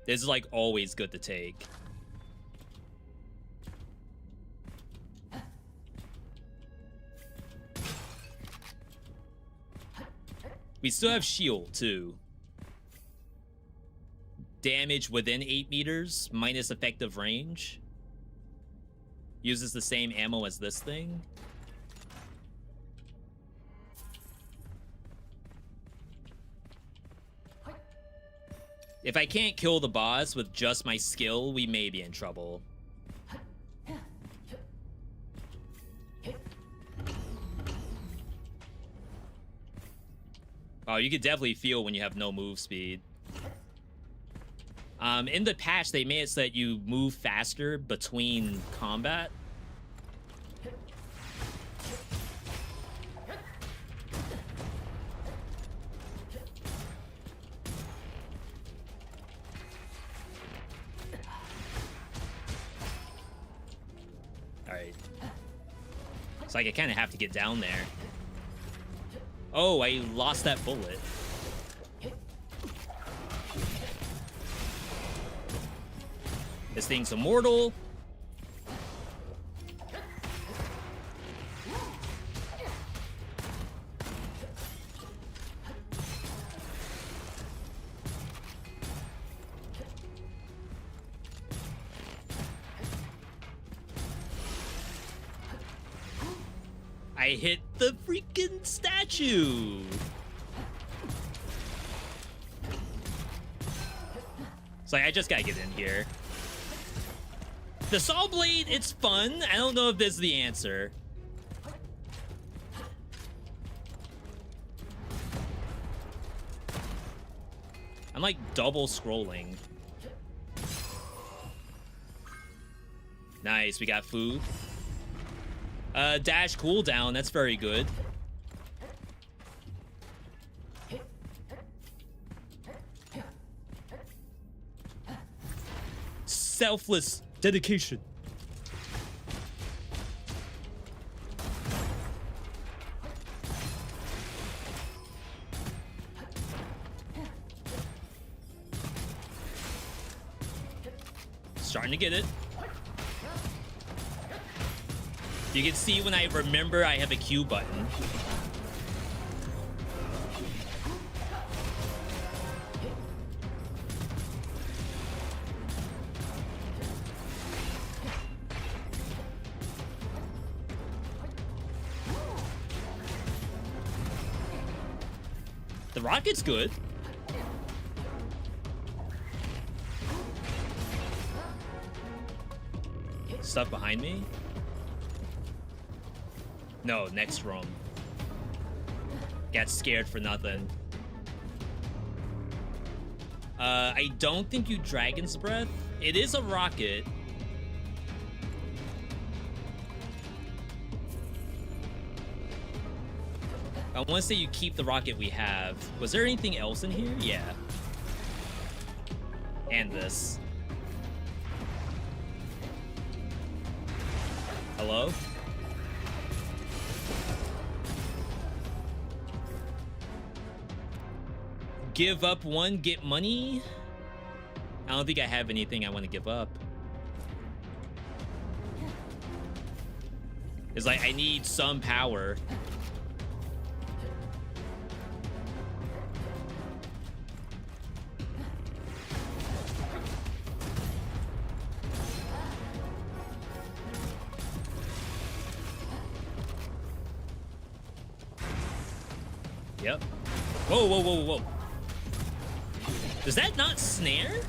this is like always good to take. We still have shield too. Damage within 8 meters minus effective range. Uses the same ammo as this thing. If I can't kill the boss with just my skill, we may be in trouble. Oh, you could definitely feel when you have no move speed. In the patch, they made it so that you move faster between combat. Alright. It's like I kind of have to get down there. Oh, I lost that bullet. This thing's immortal. I hit the freaking statue. It's like, I just gotta get in here. The saw blade, it's fun. I don't know if this is the answer. I'm like double scrolling. Nice, we got food. Dash cooldown, that's very good. Selfless dedication. Starting to get it. You can see when I remember I have a Q button. The rocket's good. Stuff behind me? No, next room. Got scared for nothing. I don't think you Dragon's Breath. It is a rocket. I want to say you keep the rocket we have. Was there anything else in here? Yeah. And this. Hello? Give up one, get money? I don't think I have anything I want to give up. It's like, I need some power. Yep. Whoa, whoa, whoa, whoa. Does that not snare?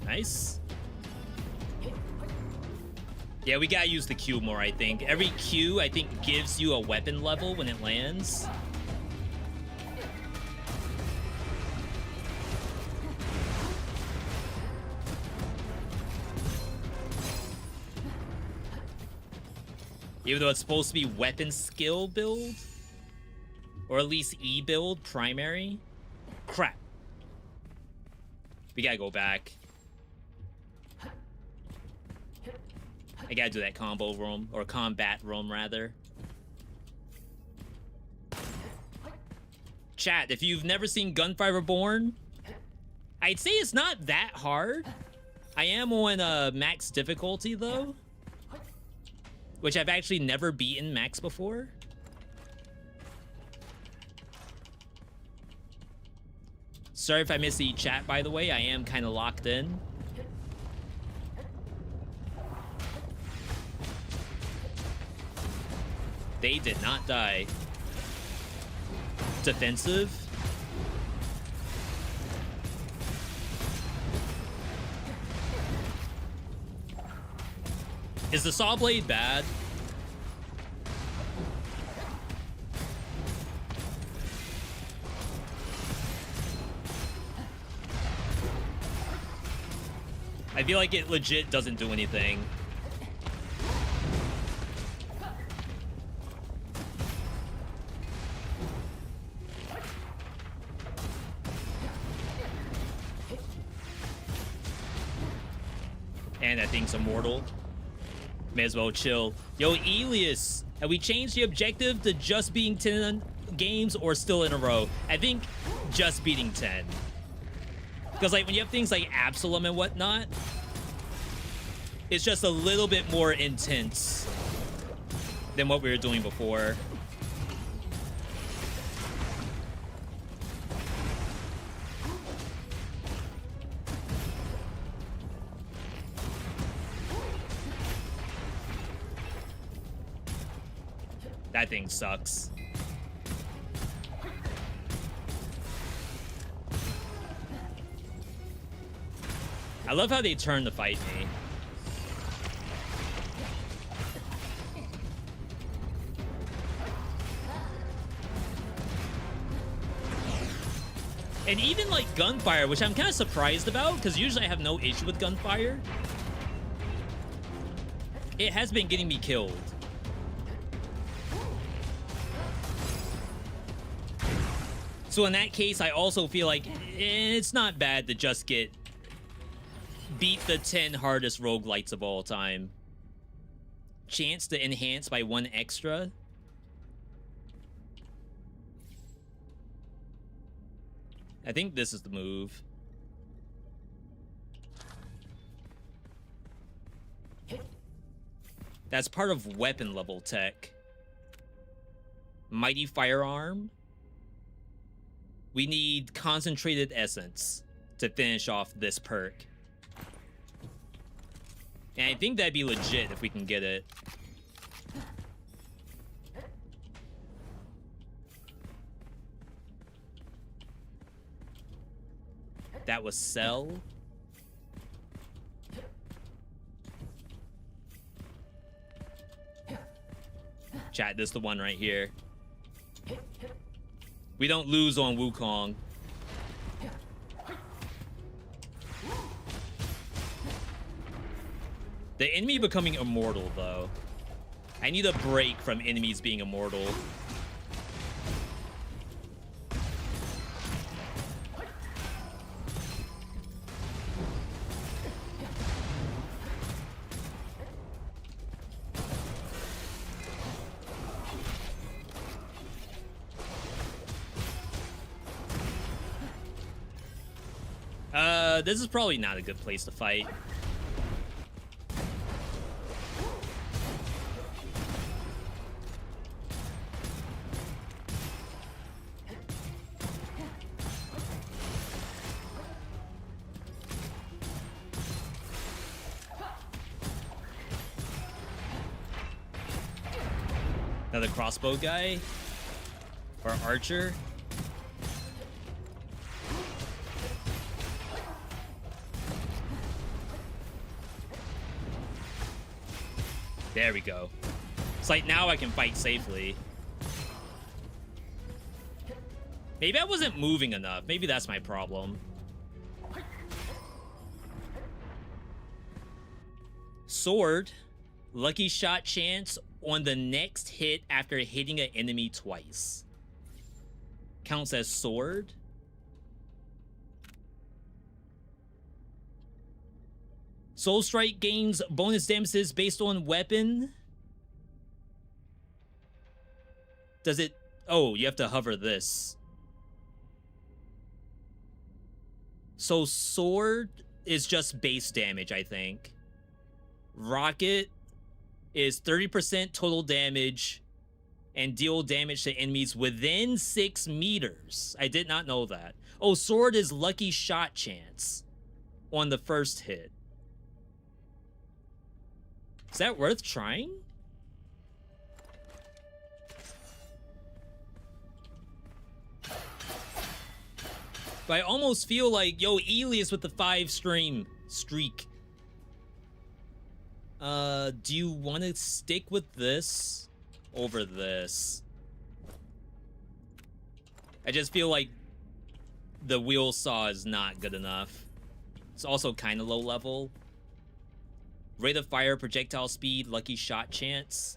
Nice. Yeah, we gotta use the Q more, I think. Every Q, I think, gives you a weapon level when it lands. Even though it's supposed to be weapon skill build? Or at least E build, primary? Crap. We gotta go back. I gotta do that combo room, or combat room, rather. Chat, if you've never seen Gunfire Reborn, I'd say it's not that hard. I am on max difficulty, though. Which I've actually never beaten max before. Sorry if I missed the chat, by the way. I am kind of locked in. They did not die. Defensive. Is the saw blade bad? I feel like it legit doesn't do anything. And that thing's immortal. May as well chill. Yo, Elias, have we changed the objective to just beating 10 games or still in a row? I think just beating 10. Because, like, when you have things like Absalom and whatnot, it's just a little bit more intense than what we were doing before. That thing sucks. I love how they turn to fight me. And even like gunfire, which I'm kind of surprised about, because usually I have no issue with gunfire. It has been getting me killed. So in that case, I also feel like it's not bad to just beat the 10 hardest roguelites of all time. Chance to enhance by 1 extra. I think this is the move. That's part of weapon level tech. Mighty firearm. We need concentrated essence to finish off this perk. And I think that'd be legit if we can get it. That was sell. Chat, this is the one right here. We don't lose on Wukong. The enemy becoming immortal, though. I need a break from enemies being immortal. This is probably not a good place to fight. Another crossbow guy? Or archer? There we go. It's like now I can fight safely. Maybe I wasn't moving enough. Maybe that's my problem. Sword. Lucky shot chance on the next hit after hitting an enemy twice. Counts as sword. Soul Strike gains bonus damages based on weapon. Does it... Oh, you have to hover this. So sword is just base damage, I think. Rocket is 30% total damage and deal damage to enemies within 6 meters. I did not know that. Oh, sword is lucky shot chance on the first hit. Is that worth trying? But I almost feel like, yo, Elias with the 5 streak. Do you want to stick with this over this? I just feel like the wheel saw is not good enough. It's also kind of low level. Rate of fire, projectile speed, lucky shot chance.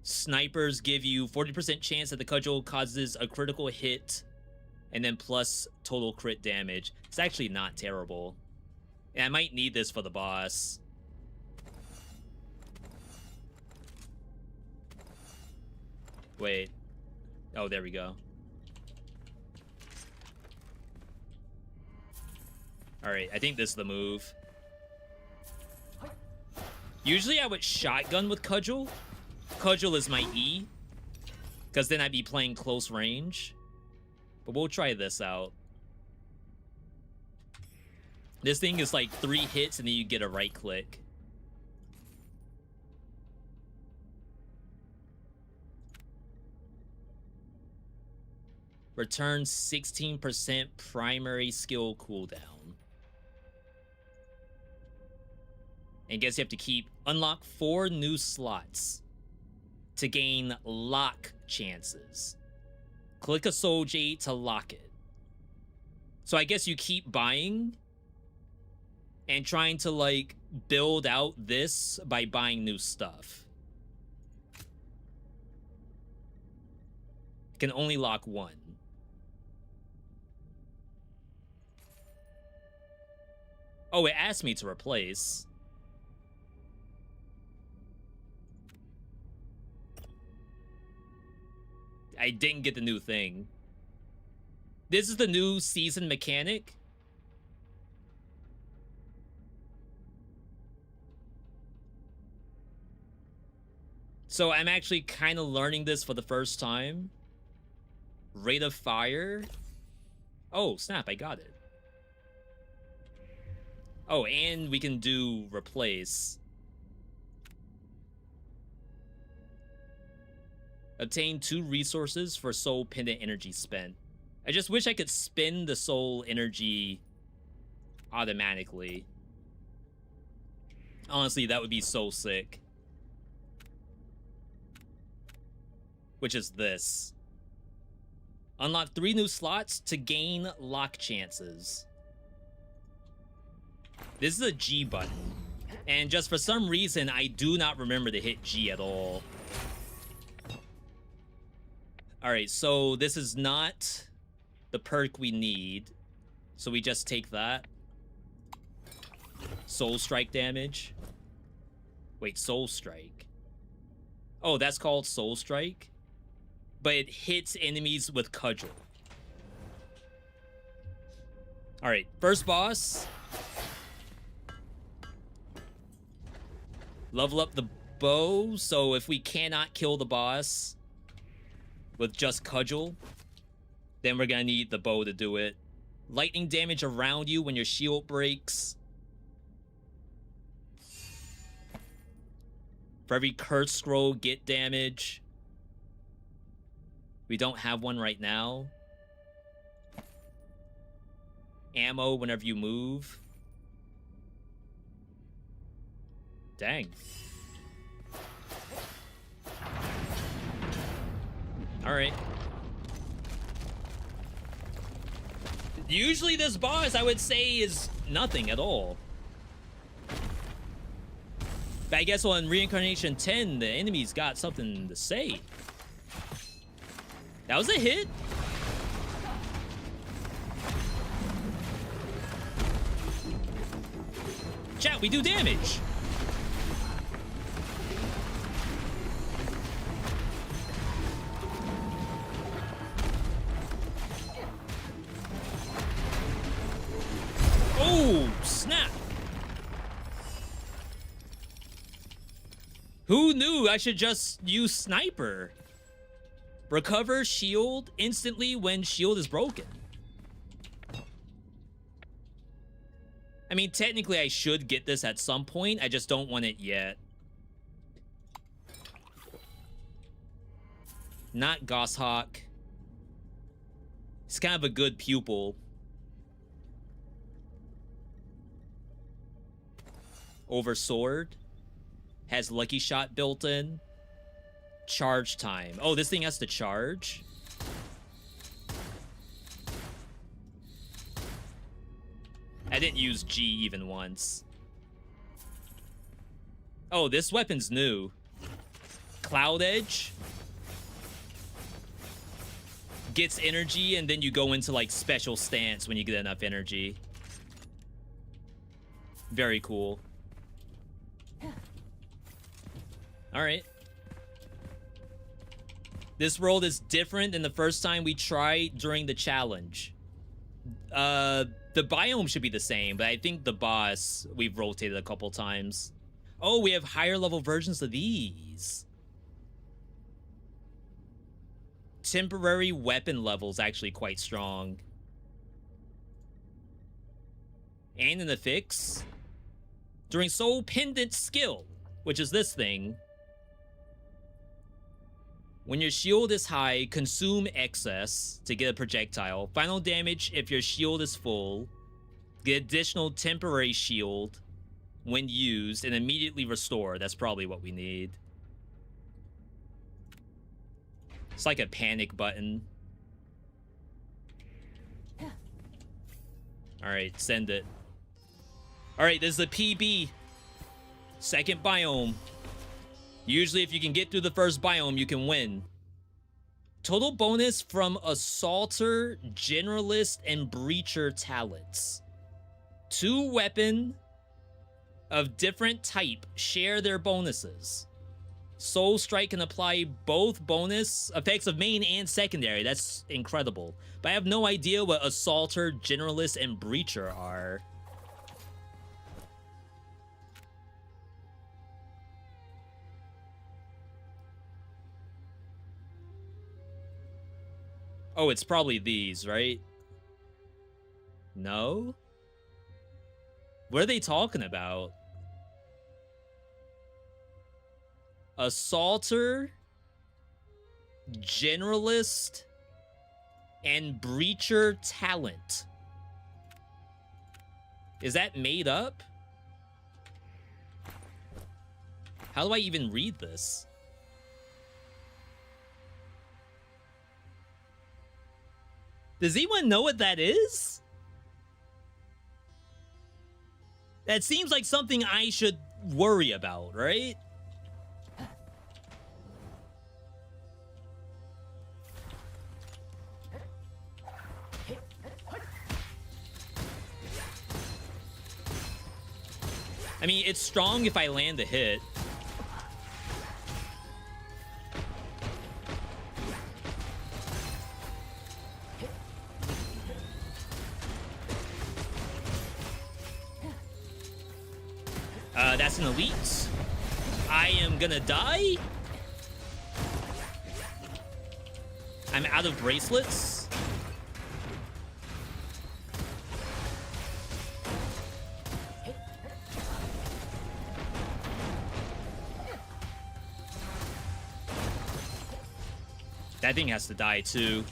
Snipers give you 40% chance that the cudgel causes a critical hit, and then plus total crit damage. It's actually not terrible. And I might need this for the boss. Wait. Oh, there we go. Alright, I think this is the move. Usually I would shotgun with Cudgel. Cudgel is my E. Because then I'd be playing close range. But we'll try this out. This thing is like 3 hits and then you get a right click. Return 16% primary skill cooldown. And guess you have to keep unlock 4 new slots to gain lock chances. Click a soul jade to lock it. So I guess you keep buying and trying to like build out this by buying new stuff. You can only lock 1. Oh, it asked me to replace. I didn't get the new thing. This is the new season mechanic. So I'm actually kind of learning this for the first time. Rate of fire. Oh, snap, I got it. Oh, and we can do replace. Obtain 2 resources for soul pendant energy spent. I just wish I could spend the soul energy automatically. Honestly, that would be so sick. Which is this. Unlock 3 new slots to gain lock chances. This is a G button. And just for some reason, I do not remember to hit G at all. Alright, so this is not the perk we need. So we just take that. Soul strike damage. Wait, soul strike. Oh, that's called soul strike? But it hits enemies with cudgel. Alright, first boss. Level up the bow, so if we cannot kill the boss with just cudgel, then we're gonna need the bow to do it. Lightning damage around you when your shield breaks. For every curse scroll, get damage. We don't have one right now. Ammo whenever you move. Dang. Alright. Usually this boss, I would say, is nothing at all. But I guess on Reincarnation 10, the enemy's got something to say. That was a hit. Chat, we do damage. Oh, snap. Who knew I should just use sniper? Recover shield instantly when shield is broken. I mean, technically I should get this at some point. I just don't want it yet. Not Goshawk. He's kind of a good pupil. Oversword. Has Lucky Shot built in. Charge time. Oh, this thing has to charge? I didn't use G even once. Oh, this weapon's new. Cloud Edge. Gets energy, and then you go into, like, special stance when you get enough energy. Very cool. Alright. This world is different than the first time we tried during the challenge. The biome should be the same, but I think the boss we've rotated a couple times. Oh, we have higher level versions of these. Temporary weapon level's actually quite strong. And in the fix, during Soul Pendant skill, which is this thing, when your shield is high, consume excess to get a projectile. Final damage if your shield is full. Get additional temporary shield when used and immediately restore. That's probably what we need. It's like a panic button. Alright, send it. Alright, this is a PB. Second biome. Usually if you can get through the first biome, you can win. Total bonus from Assaulter, Generalist, and Breacher talents. 2 weapon of different type share their bonuses. Soul Strike can apply both bonus effects of main and secondary. That's incredible. But I have no idea what Assaulter, Generalist, and Breacher are. Oh, it's probably these, right? No? What are they talking about? Assaulter, Generalist, and Breacher talent. Is that made up? How do I even read this? Does anyone know what that is? That seems like something I should worry about, right? I mean, it's strong if I land a hit. That's an elite. I am gonna die. I'm out of bracelets. That thing has to die too.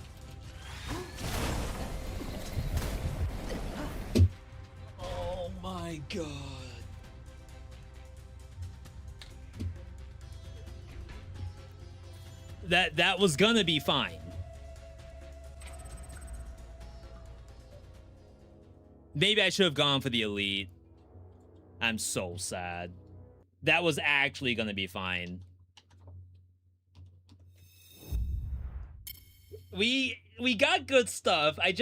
Oh my god. That was gonna be fine. Maybe I should have gone for the elite. I'm so sad. That was actually gonna be fine. We got good stuff. I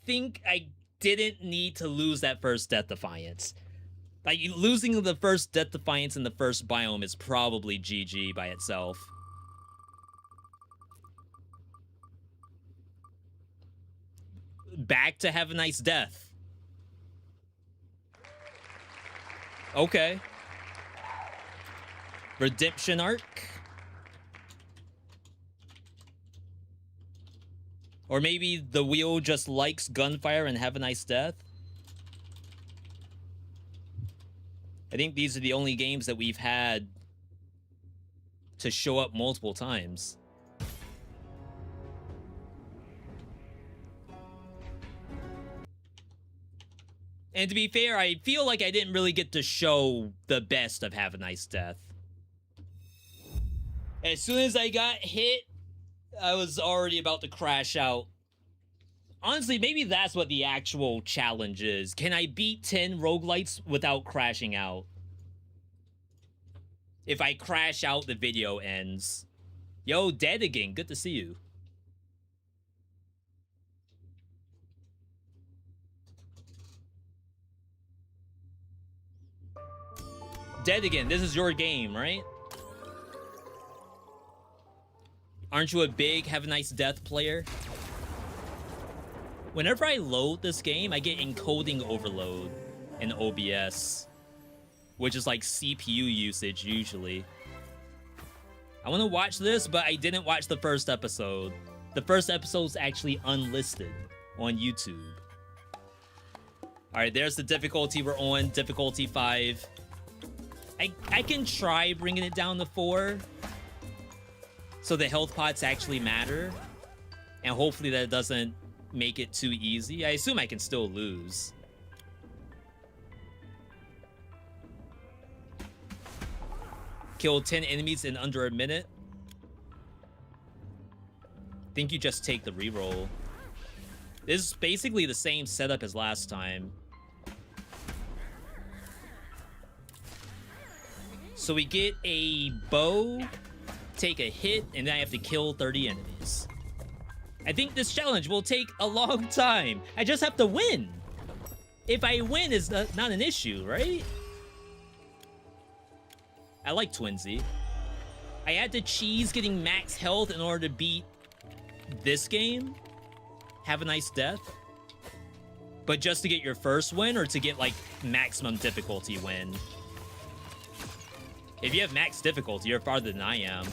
think I didn't need to lose that first Death Defiance. Like, losing the first Death Defiance in the first biome is probably GG by itself. Back to Have a Nice Death. Okay. Redemption arc. Or maybe the wheel just likes gunfire and Have a Nice Death. I think these are the only games that we've had to show up multiple times. And to be fair, I feel like I didn't really get to show the best of Have a Nice Death. As soon as I got hit, I was already about to crash out. Honestly, maybe that's what the actual challenge is. Can I beat 10 roguelites without crashing out? If I crash out, the video ends. Yo, Dead again. Good to see you. Dead again. This is your game, right? Aren't you a big Have a Nice Death player? Whenever I load this game, I get encoding overload in OBS, which is like CPU usage usually. I want to watch this, but I didn't watch the first episode. The first episode's actually unlisted on YouTube. All right, there's the difficulty we're on, difficulty 5. I can try bringing it down to 4 so the health pots actually matter, and hopefully that doesn't make it too easy. I assume I can still lose. Kill 10 enemies in under a minute. Think you just take the reroll. This is basically the same setup as last time. So we get a bow, take a hit, and then I have to kill 30 enemies. I think this challenge will take a long time. I just have to win. If I win, it's not an issue, right? I like Twinsy. I had to cheese getting max health in order to beat this game. Have a Nice Death. But just to get your first win, or to get like maximum difficulty win? If you have max difficulty, you're farther than I am.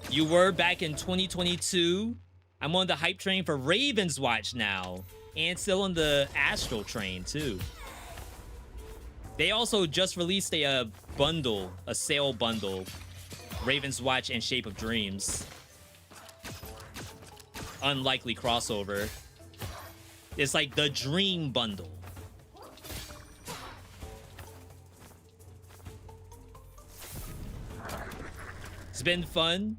You were back in 2022. I'm on the hype train for Raven's Watch now. And still on the Astral train, too. They also just released a bundle, a sale bundle. Raven's Watch and Shape of Dreams. Unlikely crossover. It's like the Dream Bundle. It's been fun.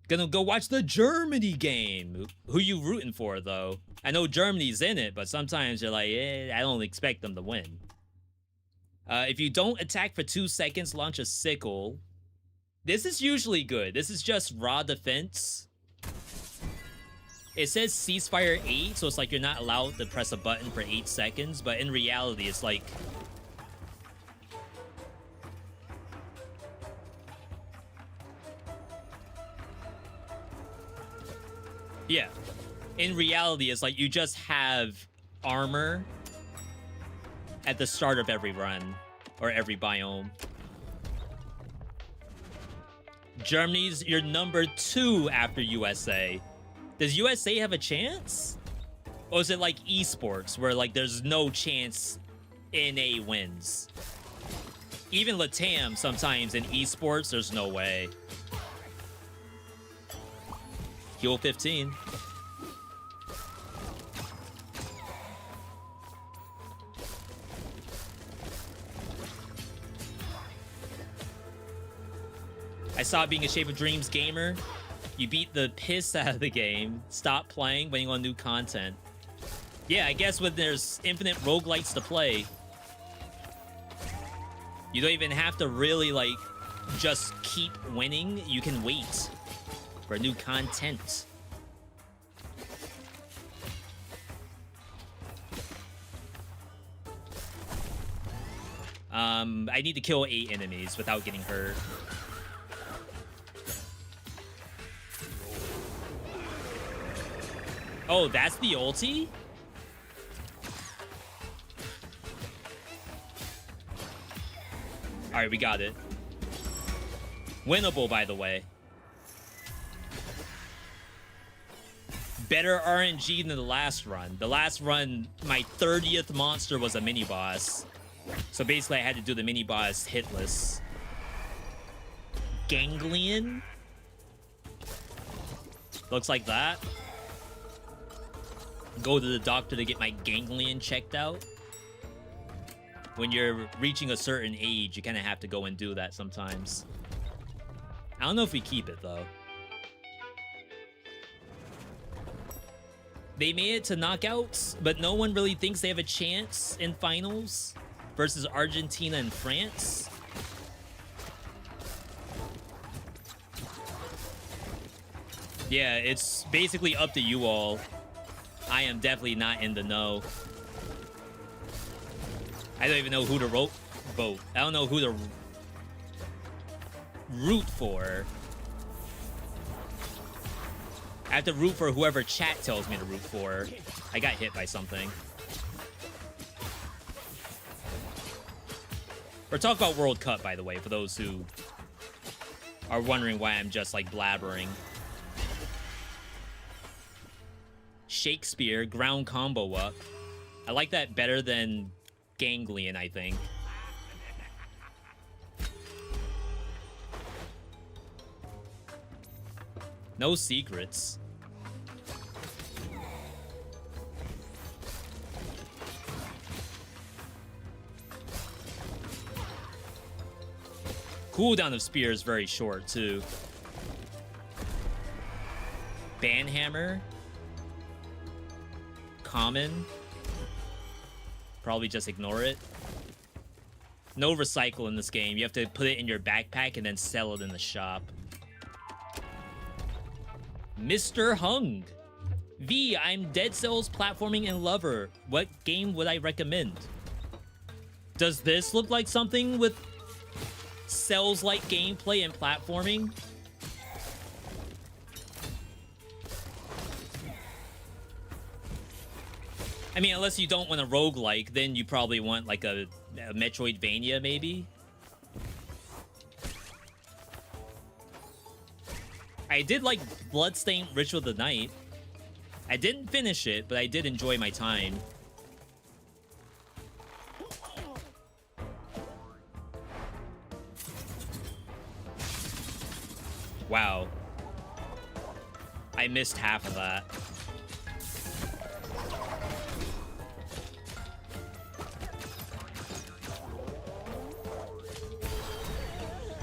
Gonna go watch the Germany game. Who you rooting for, though? I know Germany's in it, but sometimes you're like, I don't expect them to win. If you don't attack for 2 seconds, launch a sickle. This is usually good. This is just raw defense. It says ceasefire 8, so it's like you're not allowed to press a button for 8 seconds, but in reality, it's like... Yeah. In reality, it's like you just have armor at the start of every run, or every biome. Germany's your number 2 after USA. Does USA have a chance? Or is it like esports, where like there's no chance NA wins? Even Latam, sometimes in esports, there's no way. Heal 15. I saw being a Shape of Dreams gamer. You beat the piss out of the game, stop playing, waiting on new content. Yeah, I guess when there's infinite roguelites to play, you don't even have to really, like, just keep winning. You can wait for new content. I need to kill 8 enemies without getting hurt. Oh, that's the ulti? Alright, we got it. Winnable, by the way. Better RNG than the last run. The last run, my 30th monster was a mini-boss. So basically, I had to do the mini-boss hitless. Ganglion? Looks like that. Go to the doctor to get my ganglion checked out. When you're reaching a certain age, you kind of have to go and do that sometimes. I don't know if we keep it, though. They made it to knockouts, but no one really thinks they have a chance in finals versus Argentina and France. Yeah, it's basically up to you all. I am definitely not in the know. I don't even know who to vote. I don't know who to root for. I have to root for whoever chat tells me to root for. I got hit by something. We're talking about World Cup, by the way, for those who are wondering why I'm just, like, blabbering. Shakespeare, ground combo up. I like that better than Ganglion, I think. No secrets. Cooldown of Spear is very short, too. Banhammer. Common. Probably just ignore it. No recycle in this game. You have to put it in your backpack and then sell it in the shop. Mr. Hung. V, I'm Dead Cells platforming and lover. What game would I recommend? Does this look like something with Cells-like gameplay and platforming? I mean, unless you don't want a roguelike, then you probably want like a Metroidvania, maybe? I did like Bloodstained Ritual of the Night. I didn't finish it, but I did enjoy my time. Wow. I missed half of that.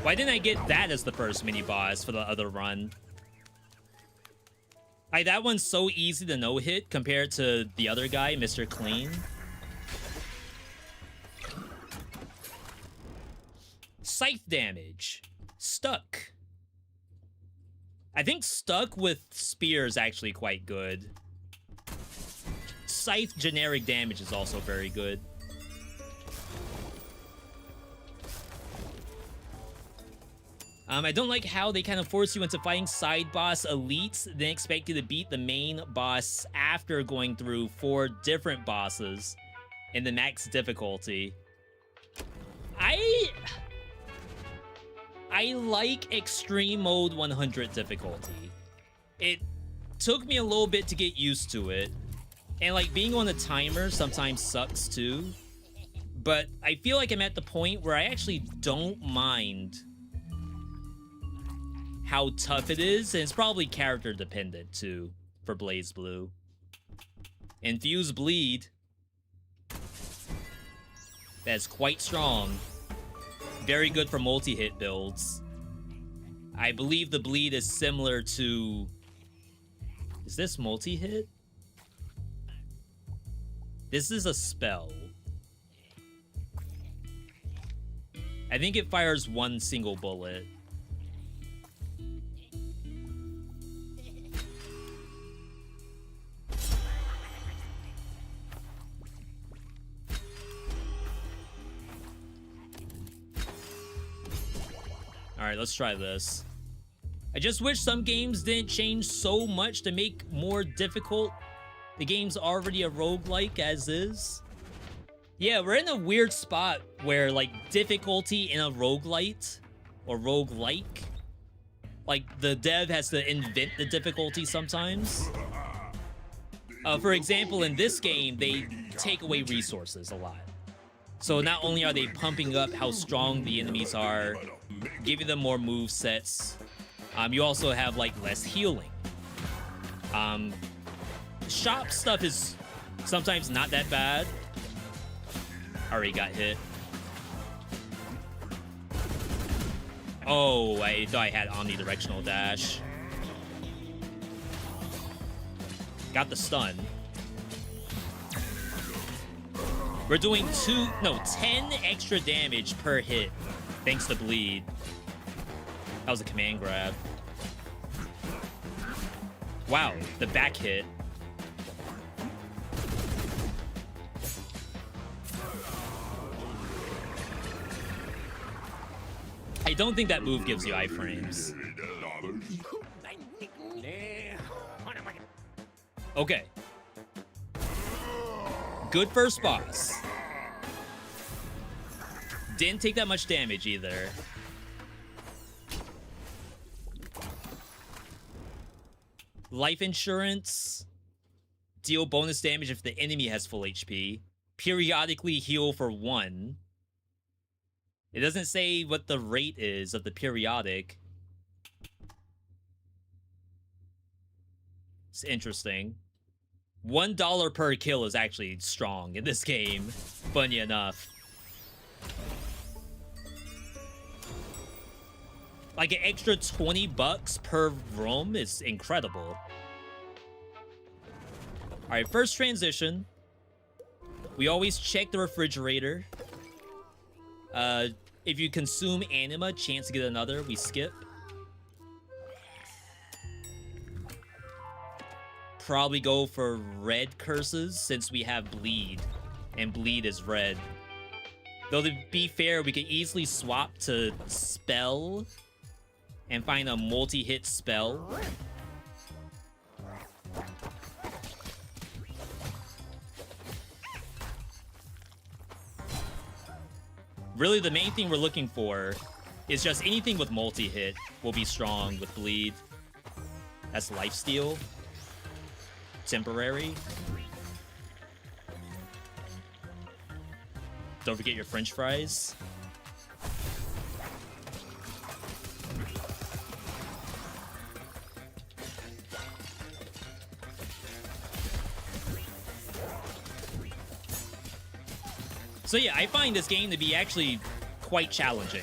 Why didn't I get that as the first mini-boss for the other run? That one's so easy to no-hit compared to the other guy, Mr. Clean. Scythe damage. Stuck. I think stuck with spear is actually quite good. Scythe generic damage is also very good. I don't like how they kind of force you into fighting side boss elites, then expect you to beat the main boss after going through 4 different bosses in the max difficulty. I like extreme mode 100 difficulty. It took me a little bit to get used to it. And like being on a timer sometimes sucks too. But I feel like I'm at the point where I actually don't mind how tough it is, and it's probably character dependent too for BlazBlue. Infuse Bleed. That's quite strong. Very good for multi-hit builds. I believe the bleed is similar to... Is this multi-hit? This is a spell. I think it fires 1 single bullet. Alright, let's try this. I just wish some games didn't change so much to make more difficult. The game's already a roguelike as is. Yeah, we're in a weird spot where, like, difficulty in a roguelite or roguelike, like, the dev has to invent the difficulty sometimes. For example, in this game, they take away resources a lot. So not only are they pumping up how strong the enemies are, giving them more move sets, you also have like less healing. Shop stuff is sometimes not that bad. Already got hit. Oh, I thought I had omnidirectional dash. Got the stun. We're doing 10 extra damage per hit, thanks to bleed. That was a command grab. Wow, the back hit. I don't think that move gives you iframes. Okay. Good first boss. Didn't take that much damage either. Life insurance. Deal bonus damage if the enemy has full HP. Periodically heal for 1. It doesn't say what the rate is of the periodic. It's interesting. $1 per kill is actually strong in this game, funny enough. Like an extra 20 bucks per room is incredible. All right, first transition. We always check the refrigerator. If you consume anima, chance to get another, we skip. Probably go for red curses since we have bleed, and bleed is red. Though to be fair, we could easily swap to spell and find a multi-hit spell. Really, the main thing we're looking for is just anything with multi-hit will be strong with bleed. That's lifesteal. Temporary. Don't forget your french fries. So yeah, I find this game to be actually quite challenging.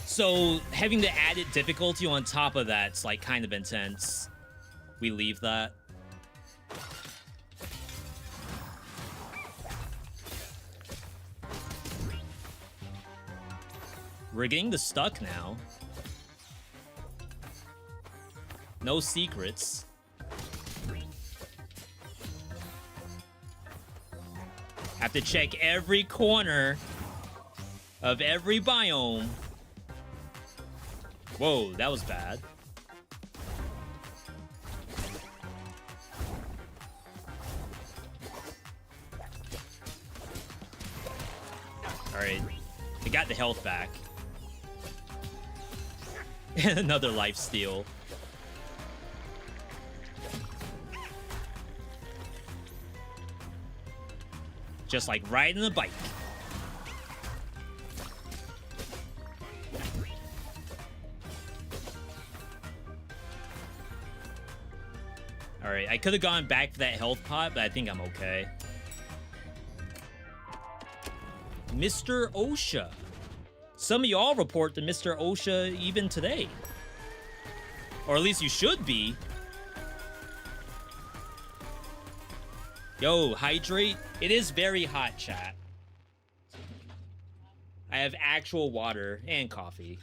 So having the added difficulty on top of that's like kind of intense. We leave that. We're getting the stuck now. No secrets. Have to check every corner of every biome. Whoa, that was bad. Alright. I got the health back. And another life steal. Just like riding a bike. Alright, I could have gone back for that health pot, but I think I'm okay. Mr. OSHA. Some of y'all report to Mr. OSHA even today. Or at least you should be. Yo, hydrate. It is very hot, chat. I have actual water and coffee.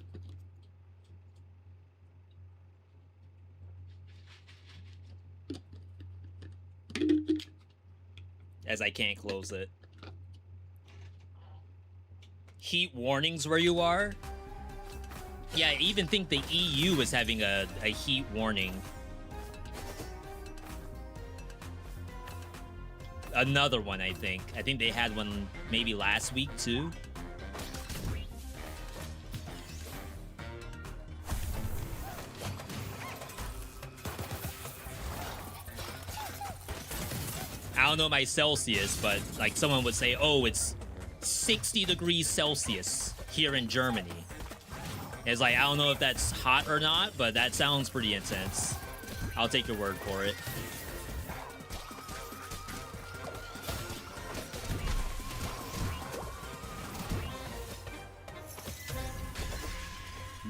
As I can't close it. Heat warnings where you are? Yeah, I even think the EU is having a heat warning. Another one, I think. I think they had one maybe last week, too. I don't know my Celsius, but like someone would say, oh, it's 60 degrees Celsius here in Germany. It's like, I don't know if that's hot or not, but that sounds pretty intense. I'll take your word for it.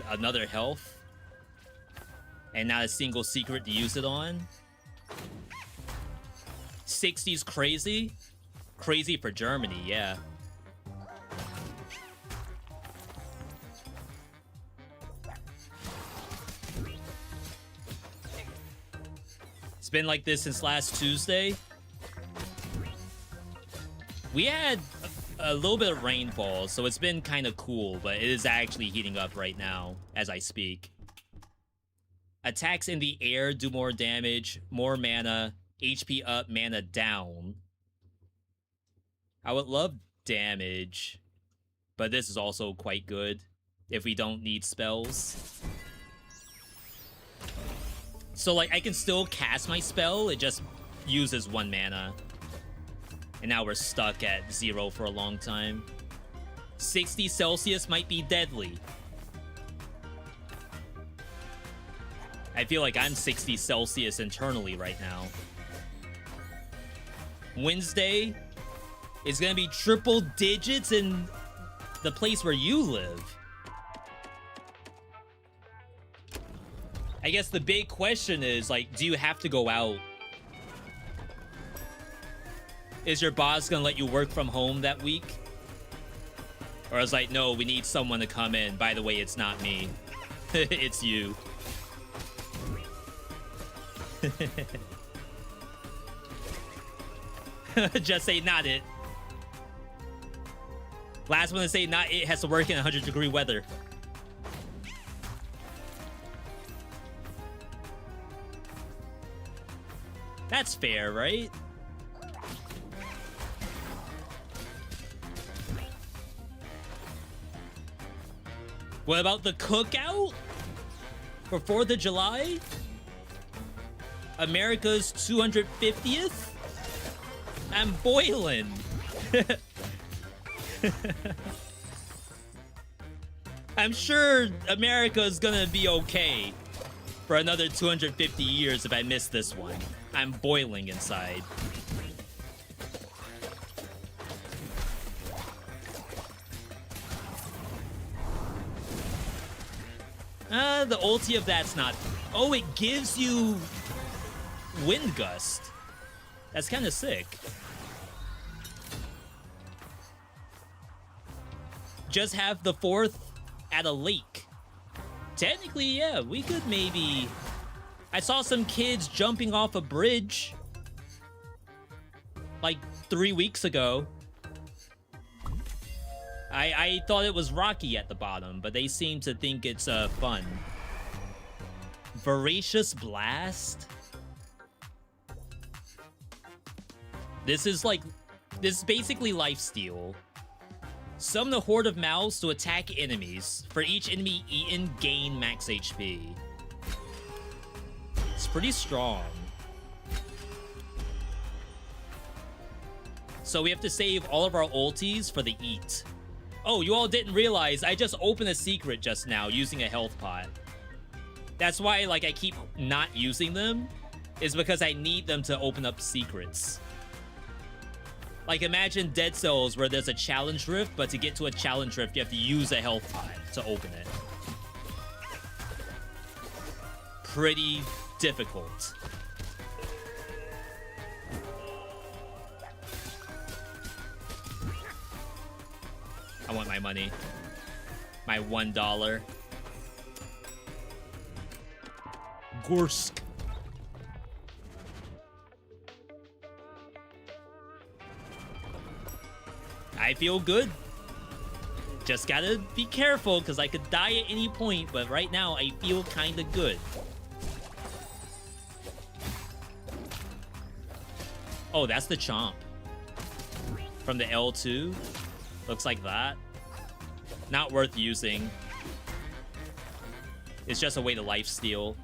Another health. And not a single secret to use it on. 60's crazy. Crazy for Germany, yeah. It's been like this since last Tuesday. We had a little bit of rainfall, so it's been kind of cool, but it is actually heating up right now as I speak. Attacks in the air do more damage, more mana, HP up, mana down. I would love damage, but this is also quite good if we don't need spells. So, like, I can still cast my spell, it just uses 1 mana. And now we're stuck at 0 for a long time. 60 Celsius might be deadly. I feel like I'm 60 Celsius internally right now. Wednesday is gonna be triple digits in the place where you live. I guess the big question is, like, do you have to go out? Is your boss gonna let you work from home that week? Or is like, no, we need someone to come in. By the way, it's not me. It's you. Just say not it. Last one to say not it has to work in 100-degree weather. That's fair, right? What about the cookout for 4th of July? America's 250th? I'm boiling. I'm sure America's gonna be okay for another 250 years if I miss this one. I'm boiling inside. The ulti of that's not... Oh, it gives you Wind Gust. That's kind of sick. Just have the 4th at a lake. Technically, yeah, we could maybe... I saw some kids jumping off a bridge like 3 weeks ago. I thought it was rocky at the bottom, but they seem to think it's fun. Voracious Blast? This is basically lifesteal. Summon a horde of mouths to attack enemies. For each enemy eaten, gain max HP. It's pretty strong. So we have to save all of our ultis for the eat. Oh, you all didn't realize I just opened a secret just now using a health pot. That's why, like, I keep not using them, is because I need them to open up secrets. Like, imagine Dead Cells where there's a challenge rift, but to get to a challenge rift, you have to use a health pot to open it. Pretty difficult. I want my money. My $1. Gorsk. I feel good. Just gotta be careful because I could die at any point, but right now I feel kinda good. Oh, that's the chomp. From the L2. Looks like that. Not worth using. It's just a way to lifesteal.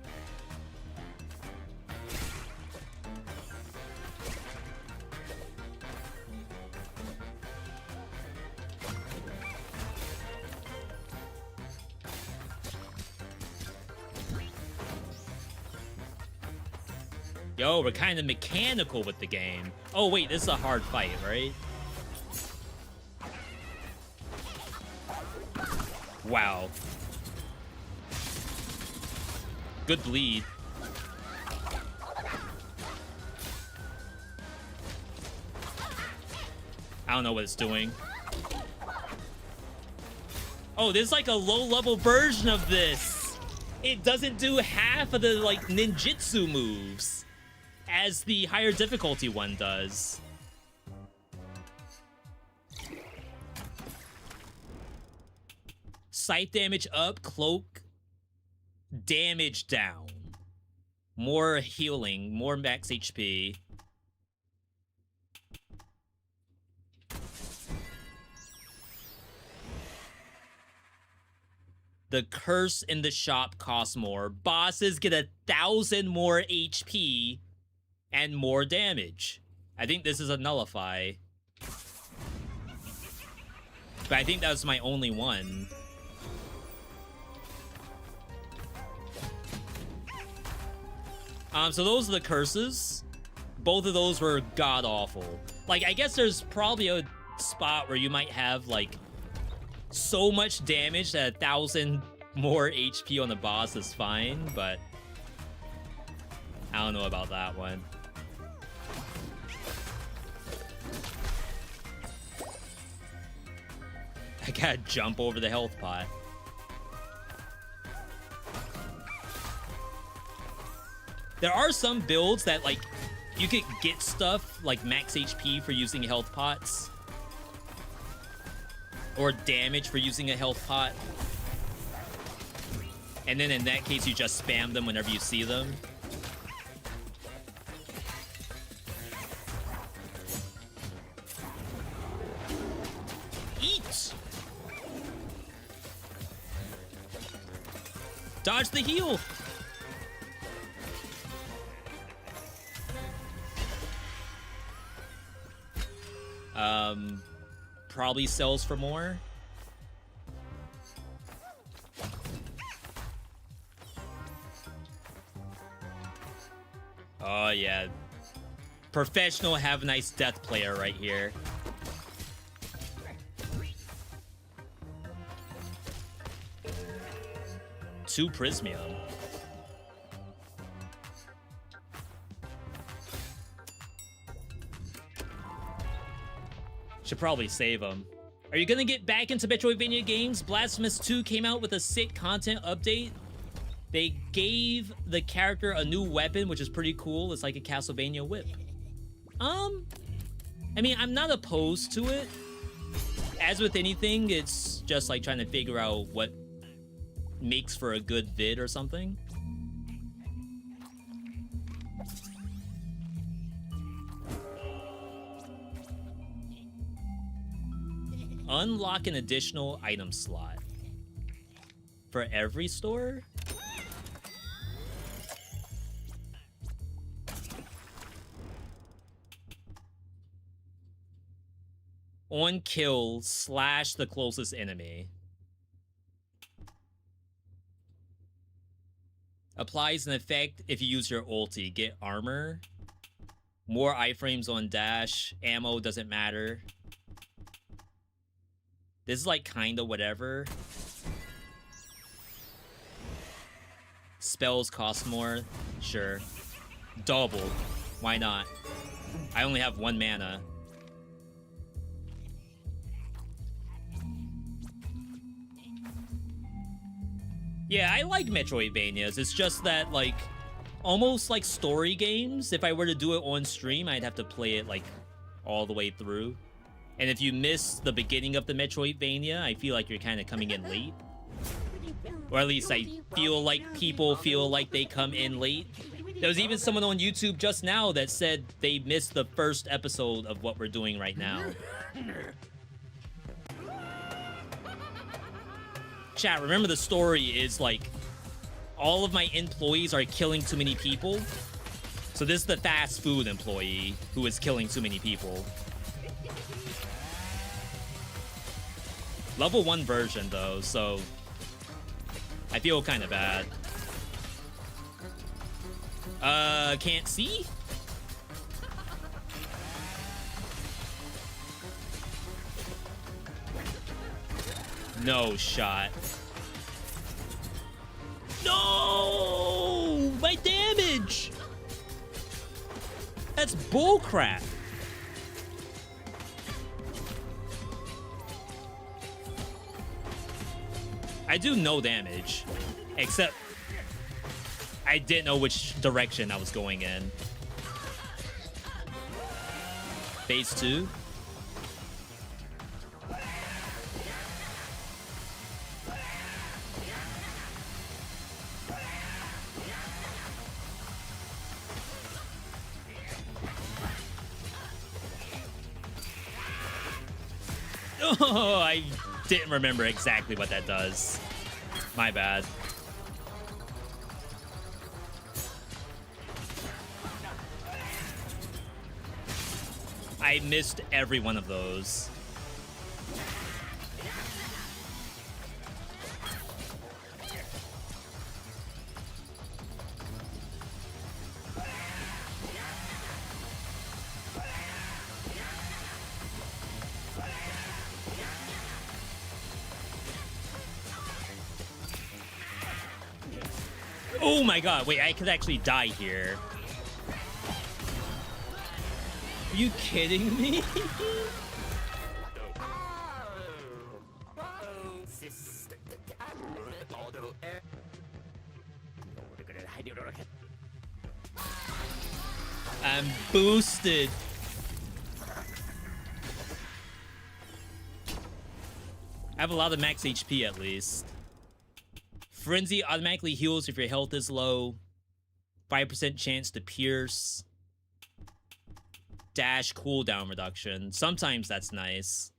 Yo, we're kind of mechanical with the game. Oh, wait, this is a hard fight, right? Wow. Good bleed. I don't know what it's doing. Oh, this is like a low-level version of this. It doesn't do half of the, like, ninjutsu moves as the higher difficulty one does. Scythe damage up, cloak damage down. More healing, more max HP. The curse in the shop costs more. Bosses get 1,000 more HP and more damage. I think this is a nullify. But I think that was my only one. So those are the curses. Both of those were god-awful. Like, I guess there's probably a spot where you might have, like, so much damage that 1,000 more HP on the boss is fine, but I don't know about that one. I gotta jump over the health pot. There are some builds that, like, you could get stuff like max HP for using health pots. Or damage for using a health pot. And then in that case, you just spam them whenever you see them. Eat! Dodge the heal! Probably sells for more. Oh, yeah. Professional have a nice death player right here. Two Prismium. Should probably save them. Are you gonna get back into Metroidvania games? Blasphemous 2 came out with a sick content update. They gave the character a new weapon, which is pretty cool. It's like a Castlevania whip. I mean, I'm not opposed to it. As with anything, it's just like trying to figure out what makes for a good vid or something. Unlock an additional item slot for every store. On kill, slash the closest enemy. Applies an effect if you use your ulti. Get armor. More iframes on dash. Ammo doesn't matter. This is like kinda whatever. Spells cost more. Sure. Double. Why not? I only have 1 mana. Yeah, I like Metroidvanias. It's just that, like, almost like story games, if I were to do it on stream, I'd have to play it, like, all the way through. And if you miss the beginning of the Metroidvania, I feel like you're kind of coming in late. Or at least I feel like people feel like they come in late. There was even someone on YouTube just now that said they missed the first episode of what we're doing right now. Chat, remember the story is like, all of my employees are killing too many people. So this is the fast food employee who is killing too many people. Level 1 version though, so I feel kind of bad. Can't see? No shot. No! My damage! That's bullcrap. I do no damage, except I didn't know which direction I was going in. Phase 2. Oh, I didn't remember exactly what that does. My bad. I missed every one of those. Oh my god, wait, I could actually die here. Are you kidding me? I'm boosted. I have a lot of max HP at least. Frenzy automatically heals if your health is low. 5% chance to pierce. Dash cooldown reduction. Sometimes that's nice.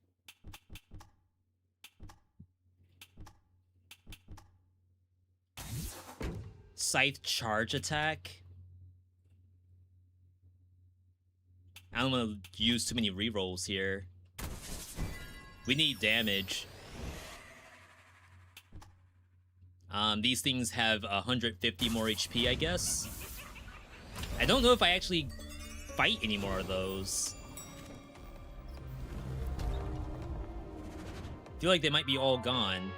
Scythe charge attack. I don't want to use too many rerolls here. We need damage. These things have 150 more HP, I guess. I don't know if I actually fight any more of those. I feel like they might be all gone.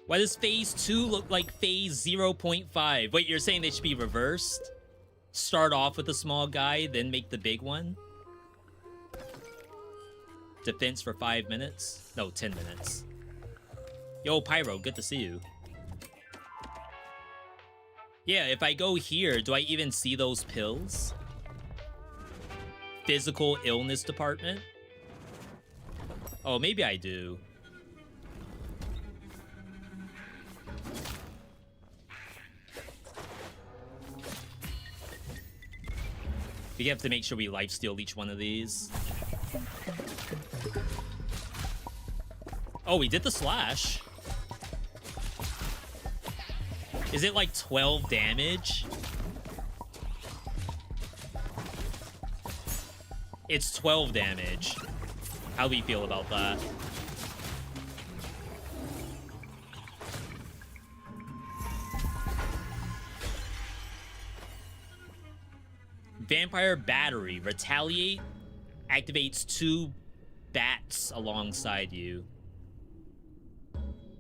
Why does phase 2 look like phase 0.5? Wait, you're saying they should be reversed? Start off with a small guy, then make the big one? Defense for 5 minutes? No, 10 minutes. Yo, Pyro, good to see you. Yeah, if I go here, do I even see those pills? Physical illness department? Oh, maybe I do. We have to make sure we lifesteal each one of these. Oh, we did the slash. Is it like 12 damage? It's 12 damage. How do we feel about that? Vampire Battery. Retaliate. Activates 2 bats alongside you.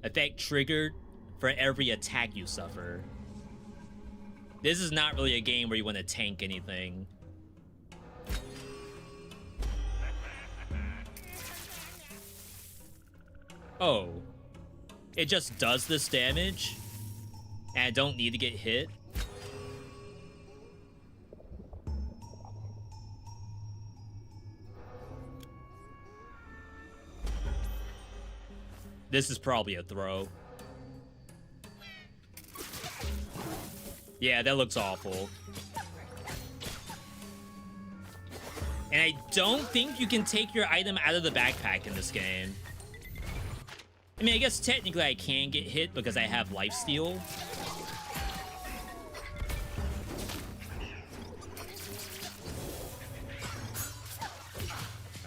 Effect triggered for every attack you suffer. This is not really a game where you want to tank anything. Oh. It just does this damage? And I don't need to get hit? This is probably a throw. Yeah, that looks awful. And I don't think you can take your item out of the backpack in this game. I mean, I guess technically I can get hit because I have lifesteal.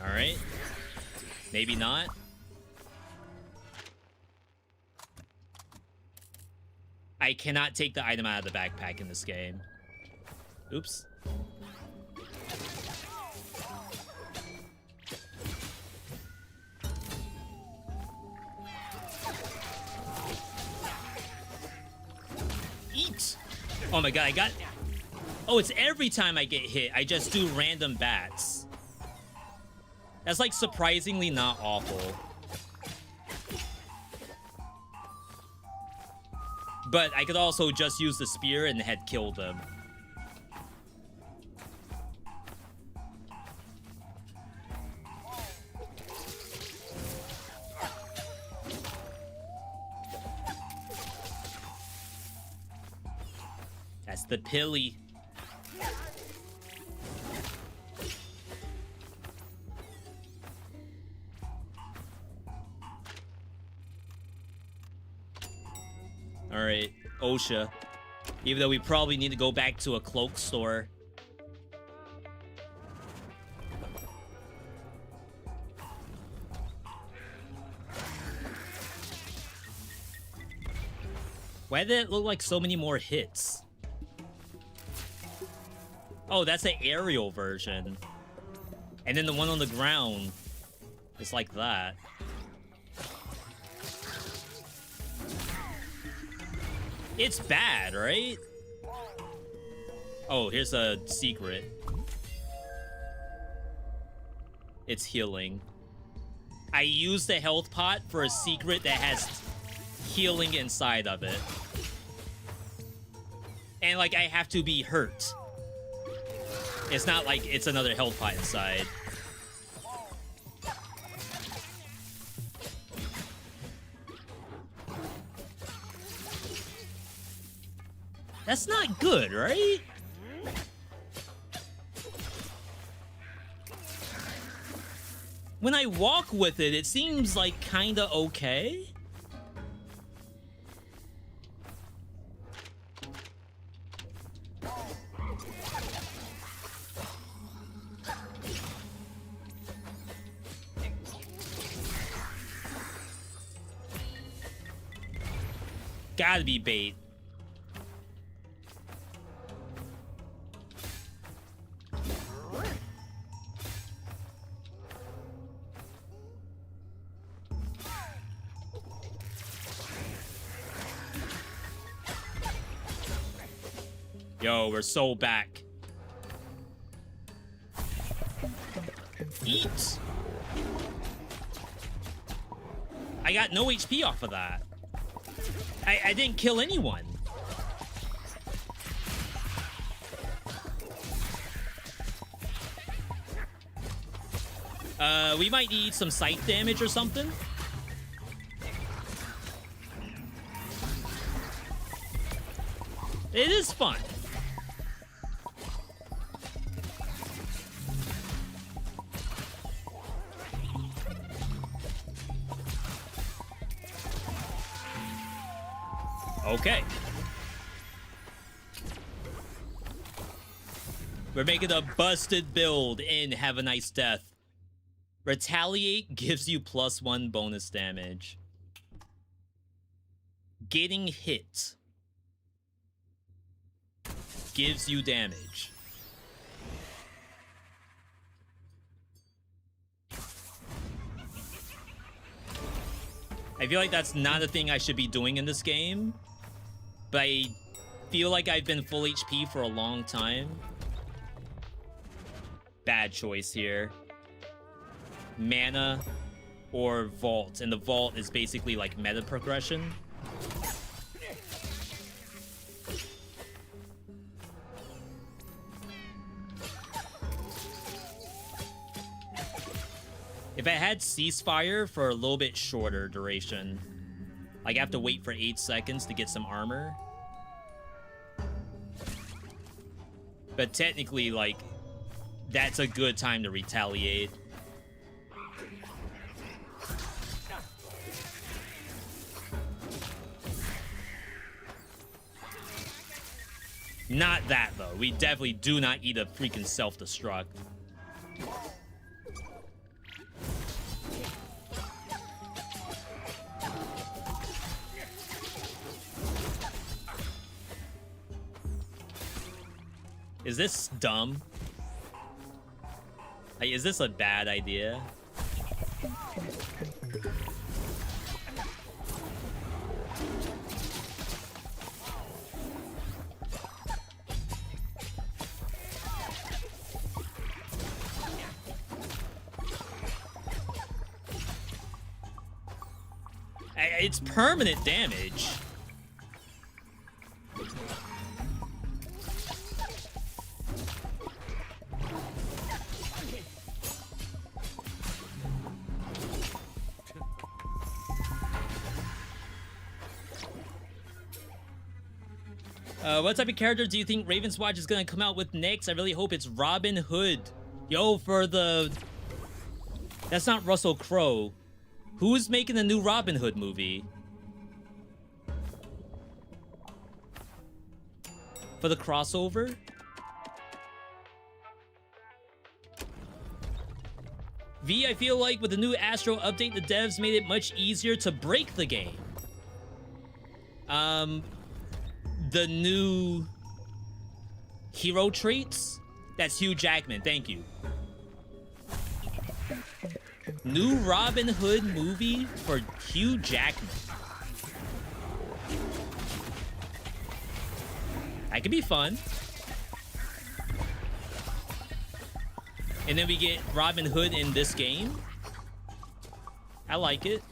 Alright. Maybe not. I cannot take the item out of the backpack in this game. Oops. Eat! Oh my god, I got... Oh, it's every time I get hit, I just do random bats. That's like surprisingly not awful. But I could also just use the spear and had killed them. That's the pilly. Alright, OSHA. Even though we probably need to go back to a cloak store. Why did it look like so many more hits? Oh, that's an aerial version. And then the one on the ground is like that. It's bad, right? Oh, here's a secret. It's healing. I used the health pot for a secret that has healing inside of it. And, like, I have to be hurt. It's not like it's another health pot inside. That's not good, right? When I walk with it, it seems like kinda okay. Gotta be bait. Yo, we're so back. Eat. I got no HP off of that. I didn't kill anyone. We might need some sight damage or something. It is fun. Okay. We're making a busted build in Have a Nice Death. Retaliate gives you +1 bonus damage. Getting hit gives you damage. I feel like that's not a thing I should be doing in this game. But I feel like I've been full HP for a long time. Bad choice here. Mana or Vault. And the Vault is basically like meta progression. If I had Ceasefire for a little bit shorter duration, like I have to wait for 8 seconds to get some armor. But technically, like, that's a good time to retaliate. Not that, though. We definitely do not eat a freaking self-destruct. Is this dumb? Like, is this a bad idea? It's permanent damage. What type of character do you think Ravenswatch is gonna come out with next? I really hope it's Robin Hood. Yo, for the... That's not Russell Crowe. Who's making a new Robin Hood movie? for the crossover. V, I feel like with the new Astro update, the devs made it much easier to break the game. The new hero traits? That's Hugh Jackman, thank you. New Robin Hood movie for Hugh Jackman. That could be fun. And then we get Robin Hood in this game. I like it.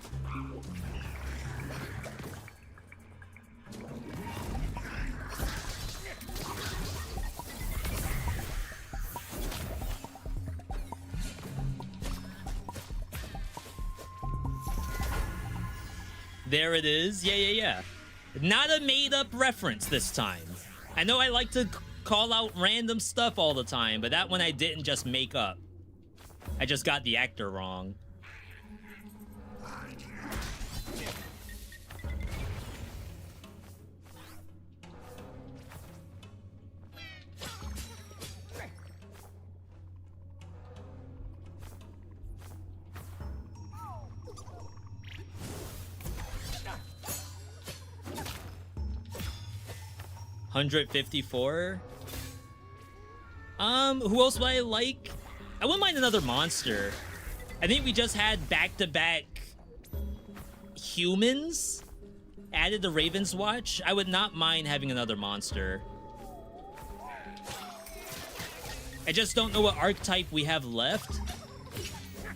There it is. Yeah. Not a made-up reference this time. I know I like to call out random stuff all the time, but that one I didn't just make up. I just got the actor wrong. $154. Who else would I like? I wouldn't mind another monster. I think we just had back-to-back humans added to Raven's Watch. I would not mind having another monster. I just don't know what archetype we have left.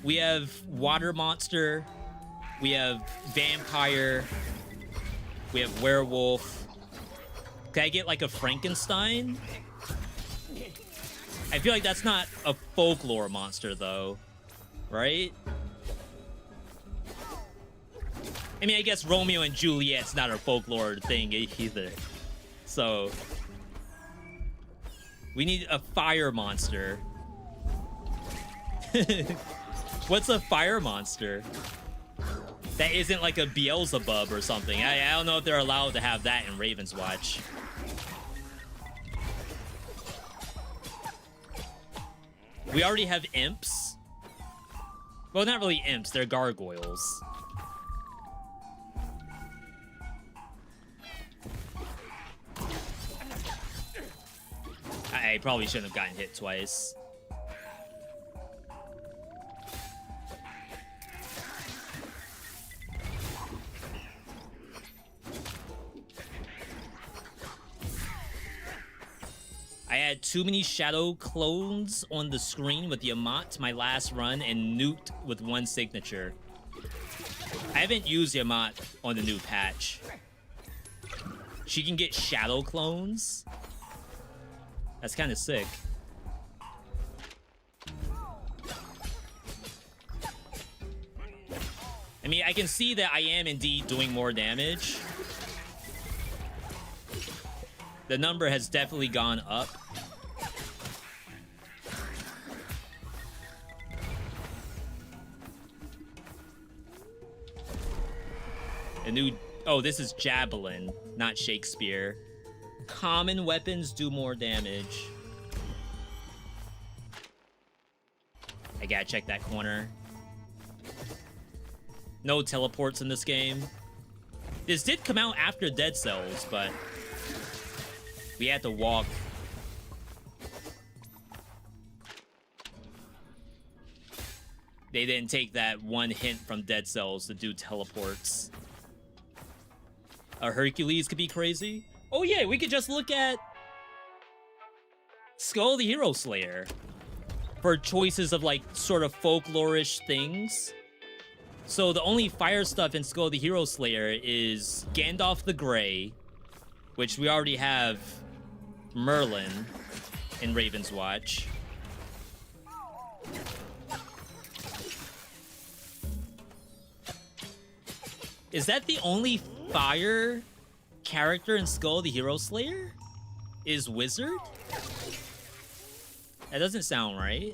We have water monster. We have vampire. We have werewolf. Can I get like a Frankenstein? I feel like that's not a folklore monster though, right? I mean, I guess Romeo and Juliet's not a folklore thing either. So we need a fire monster. What's a fire monster? That isn't like a Beelzebub or something. I don't know if they're allowed to have that in Raven's Watch. We already have imps. Well, not really imps, they're gargoyles. I probably shouldn't have gotten hit twice. I had too many shadow clones on the screen with Yamat my last run and nuked with one signature. I haven't used Yamat on the new patch. She can get shadow clones? That's kind of sick. I mean, I can see that I am indeed doing more damage. The number has definitely gone up. A new... Oh, this is Javelin, not Shakespeare. Common weapons do more damage. I gotta check that corner. No teleports in this game. This did come out after Dead Cells, but we had to walk. They didn't take that one hint from Dead Cells to do teleports. A Hercules could be crazy. Oh yeah, we could just look at Skull the Hero Slayer for choices of like sort of folklorish things. So the only fire stuff in Skull the Hero Slayer is Gandalf the Grey, which we already have Merlin in Raven's Watch. Is that the only fire character in Skull the Hero Slayer? Is Wizard? That doesn't sound right.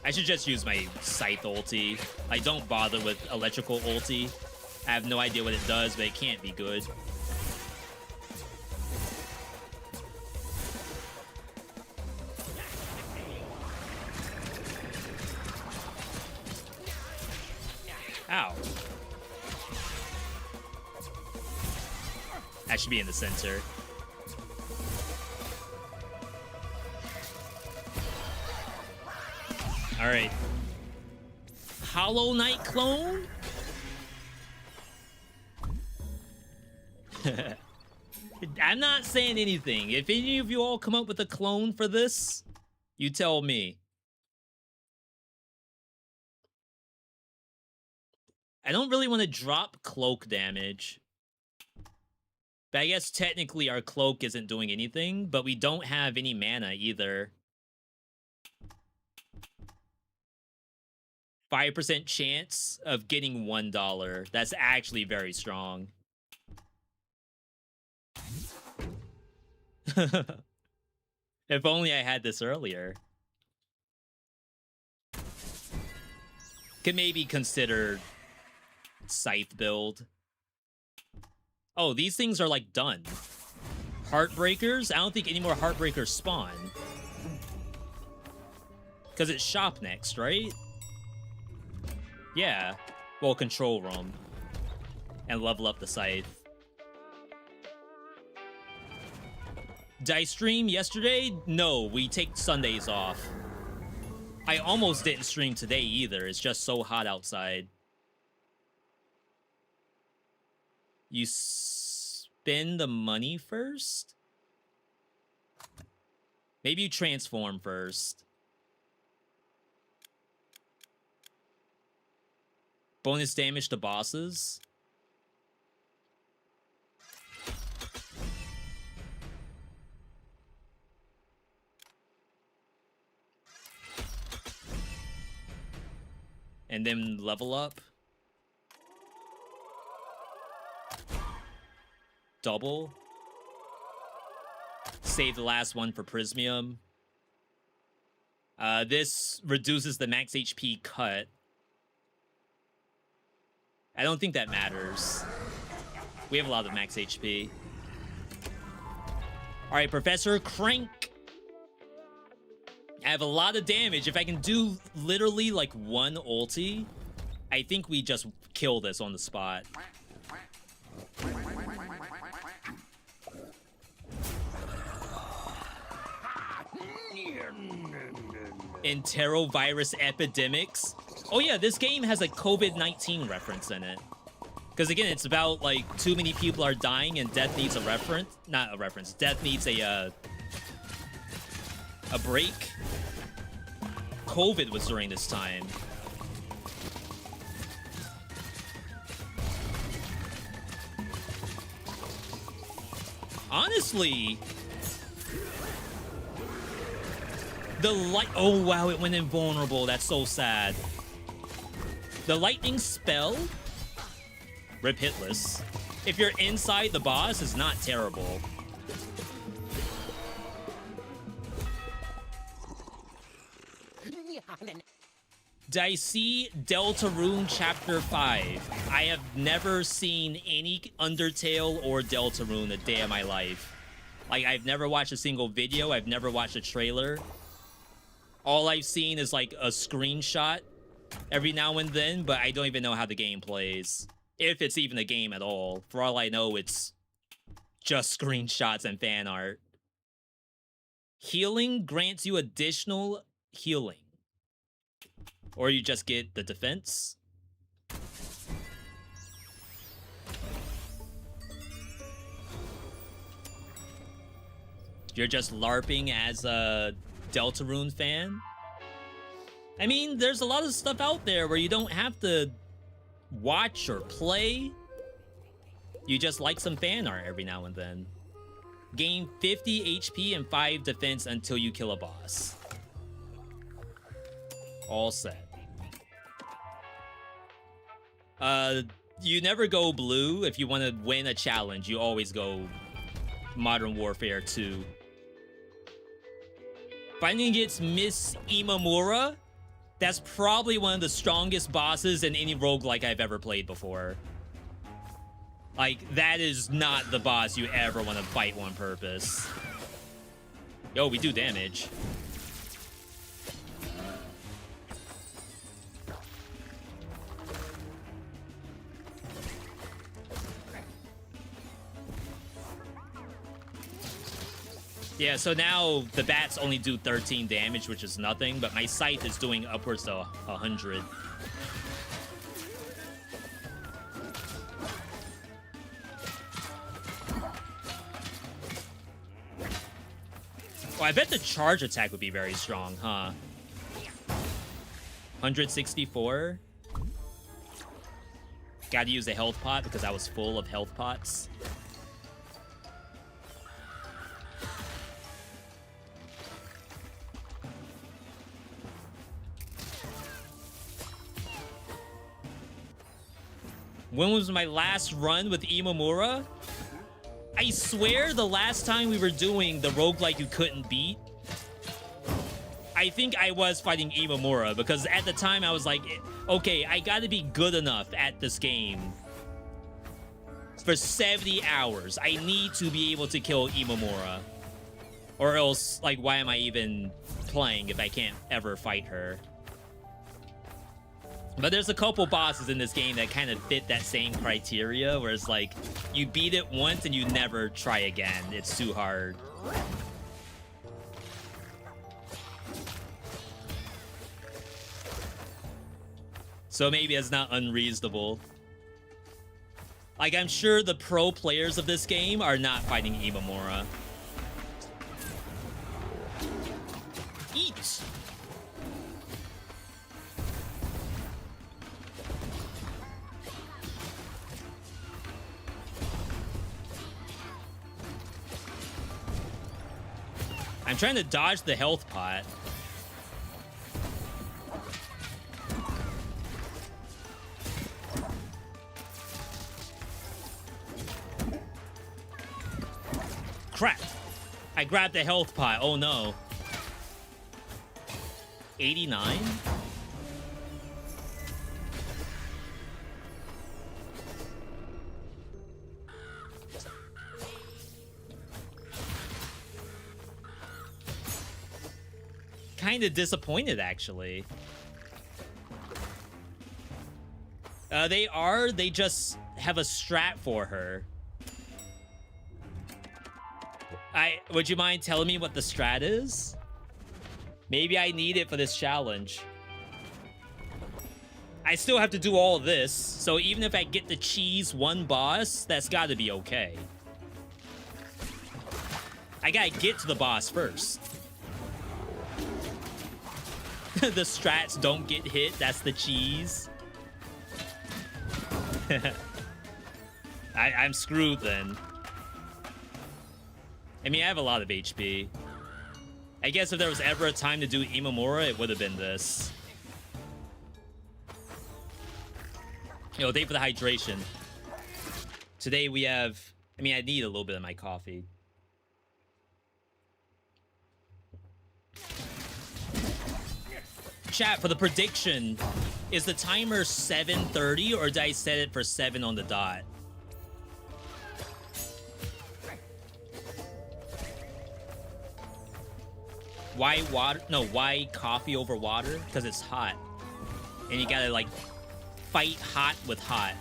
I should just use my Scythe ulti. I don't bother with electrical ulti. I have no idea what it does, but it can't be good. Ow. I should be in the center. All right. Hollow Knight clone? I'm not saying anything. If any of you all come up with a clone for this, you tell me. I don't really want to drop cloak damage. But I guess technically our cloak isn't doing anything, but we don't have any mana either. 5% chance of getting $1. That's actually very strong. If only I had this earlier. Could maybe consider Scythe build. Oh, these things are like done. Heartbreakers? I don't think any more Heartbreakers spawn. Because it's shop next, right? Yeah. Well, control room. And level up the Scythe. Did I stream yesterday? No, we take Sundays off. I almost didn't stream today either. It's just so hot outside. You spend the money first? Maybe you transform first. Bonus damage to bosses. And then level up. Double. Save the last one for Prismium. This reduces the max HP cut. I don't think that matters. We have a lot of max HP. Alright, Professor Crank. I have a lot of damage. If I can do literally like one ulti, I think we just kill this on the spot. Enterovirus epidemics. Oh yeah, this game has a COVID-19 reference in it. Because again, it's about like too many people are dying and death needs a reference. Not a reference. Death needs a break. COVID was during this time. Honestly, the light. Oh wow, it went invulnerable. That's so sad. The lightning spell, rip hitless. If you're inside the boss, is not terrible. Did I see Deltarune Chapter 5? I have never seen any Undertale or Deltarune a day of my life. Like, I've never watched a single video. I've never watched a trailer. All I've seen is, like, a screenshot every now and then, but I don't even know how the game plays. If it's even a game at all. For all I know, it's just screenshots and fan art. Healing grants you additional healing. Or you just get the defense. You're just LARPing as a Deltarune fan? I mean, there's a lot of stuff out there where you don't have to watch or play. You just like some fan art every now and then. Gain 50 HP and 5 defense until you kill a boss. All set. You never go blue. If you want to win a challenge, you always go Modern Warfare 2. Fighting against Miss Imamura? That's probably one of the strongest bosses in any roguelike I've ever played before. Like, that is not the boss you ever want to fight on purpose. Yo, we do damage. Yeah, so now the bats only do 13 damage, which is nothing, but my scythe is doing upwards of 100. Oh, I bet the charge attack would be very strong, huh? 164. Gotta use a health pot because I was full of health pots. When was my last run with Imamura? I swear the last time we were doing the roguelike you couldn't beat, I think I was fighting Imamura, because at the time I was like, okay, I gotta be good enough at this game for 70 hours. I need to be able to kill Imamura. Or else, like, why am I even playing if I can't ever fight her? But there's a couple bosses in this game that kind of fit that same criteria, where it's like, you beat it once and you never try again. It's too hard. So maybe it's not unreasonable. Like, I'm sure the pro players of this game are not fighting Imamura. Eat! I'm trying to dodge the health pot. Crap. I grabbed the health pot. Oh no. 89? Kind of disappointed, actually. They just have a strat for her. Would you mind telling me what the strat is? Maybe I need it for this challenge. I still have to do all this, so even if I get to cheese one boss, that's gotta be okay. I gotta get to the boss first. The strats don't get hit, that's the cheese. I'm screwed then. I mean, I have a lot of HP. I guess if there was ever a time to do Imamura, it would have been this. Yo, thank you for the hydration. Today we have... I mean, I need a little bit of my coffee. Chat, for the prediction, is the timer 7:30 or did I set it for 7 on the dot? Why water? No, why coffee over water? Because it's hot. And you gotta, like, fight hot with hot.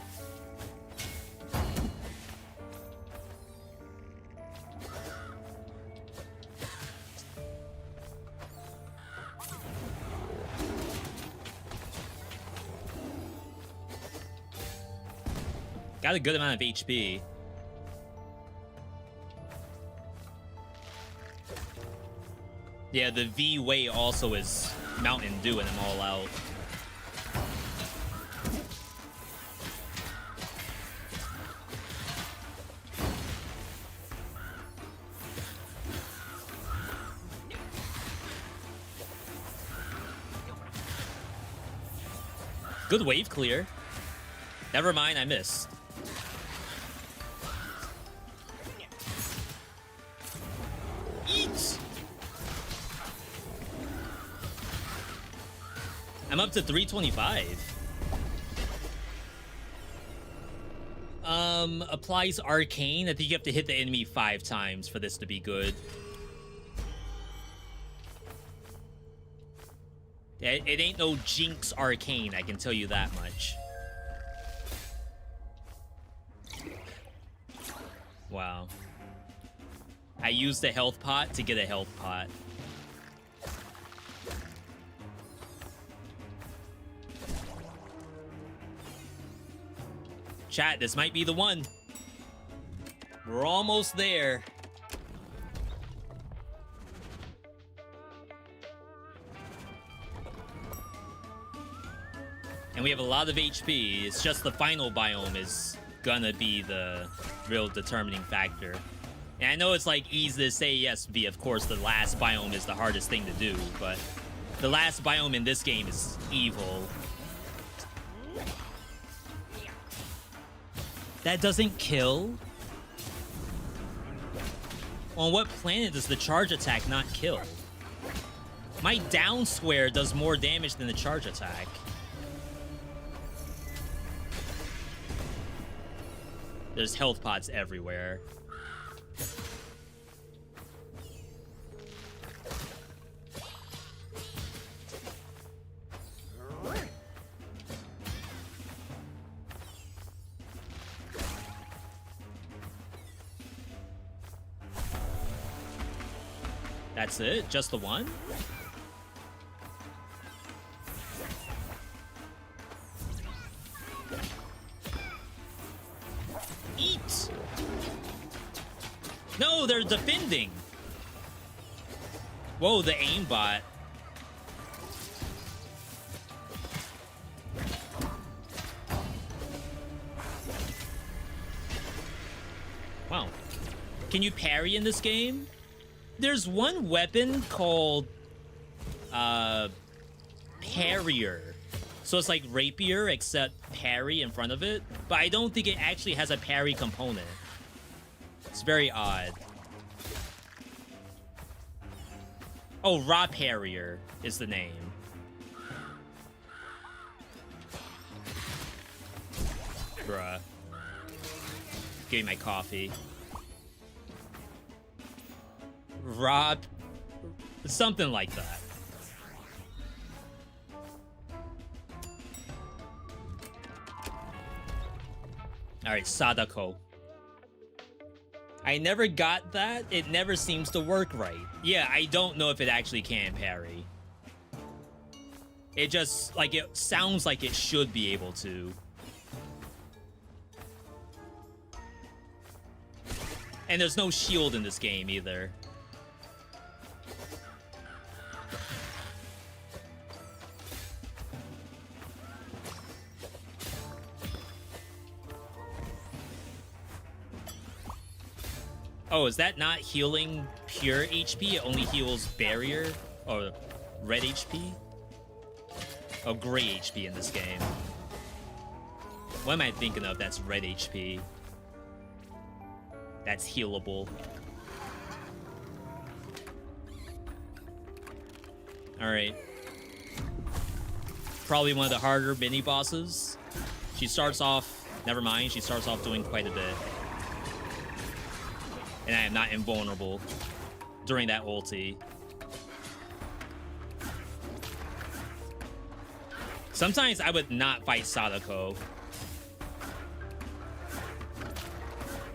Got a good amount of HP. Yeah, the V way also is Mountain Dew and I'm all out. Good wave clear. Never mind, I missed. Eat! I'm up to 325. Applies arcane. I think you have to hit the enemy 5 times for this to be good. It ain't no Jinx arcane, I can tell you that much. Wow. I used the health pot to get a health pot. Chat, this might be the one. We're almost there. And we have a lot of HP. It's just the final biome is gonna be the real determining factor. And I know it's like easy to say, yes, V, of course the last biome is the hardest thing to do, but the last biome in this game is evil. That doesn't kill? On what planet does the charge attack not kill? My down square does more damage than the charge attack. There's health pots everywhere. That's it? Just the one? Eat! No, they're defending! Whoa, the aimbot. Wow. Can you parry in this game? There's one weapon called Parrier. So it's like rapier except parry in front of it, but I don't think it actually has a parry component. It's very odd. Oh, Raw Parrier is the name. Bruh. Give me my coffee. Rob, something like that. All right, Sadako. I never got that. It never seems to work right. Yeah, I don't know if it actually can parry. It just, like, it sounds like it should be able to. And there's no shield in this game either. Oh, is that not healing pure HP? It only heals barrier or red HP? Oh, gray HP in this game. What am I thinking of that's red HP? That's healable. Alright. Probably one of the harder mini bosses. She starts off, never mind, she starts off doing quite a bit. And I am not invulnerable during that ulti. Sometimes I would not fight Sadako.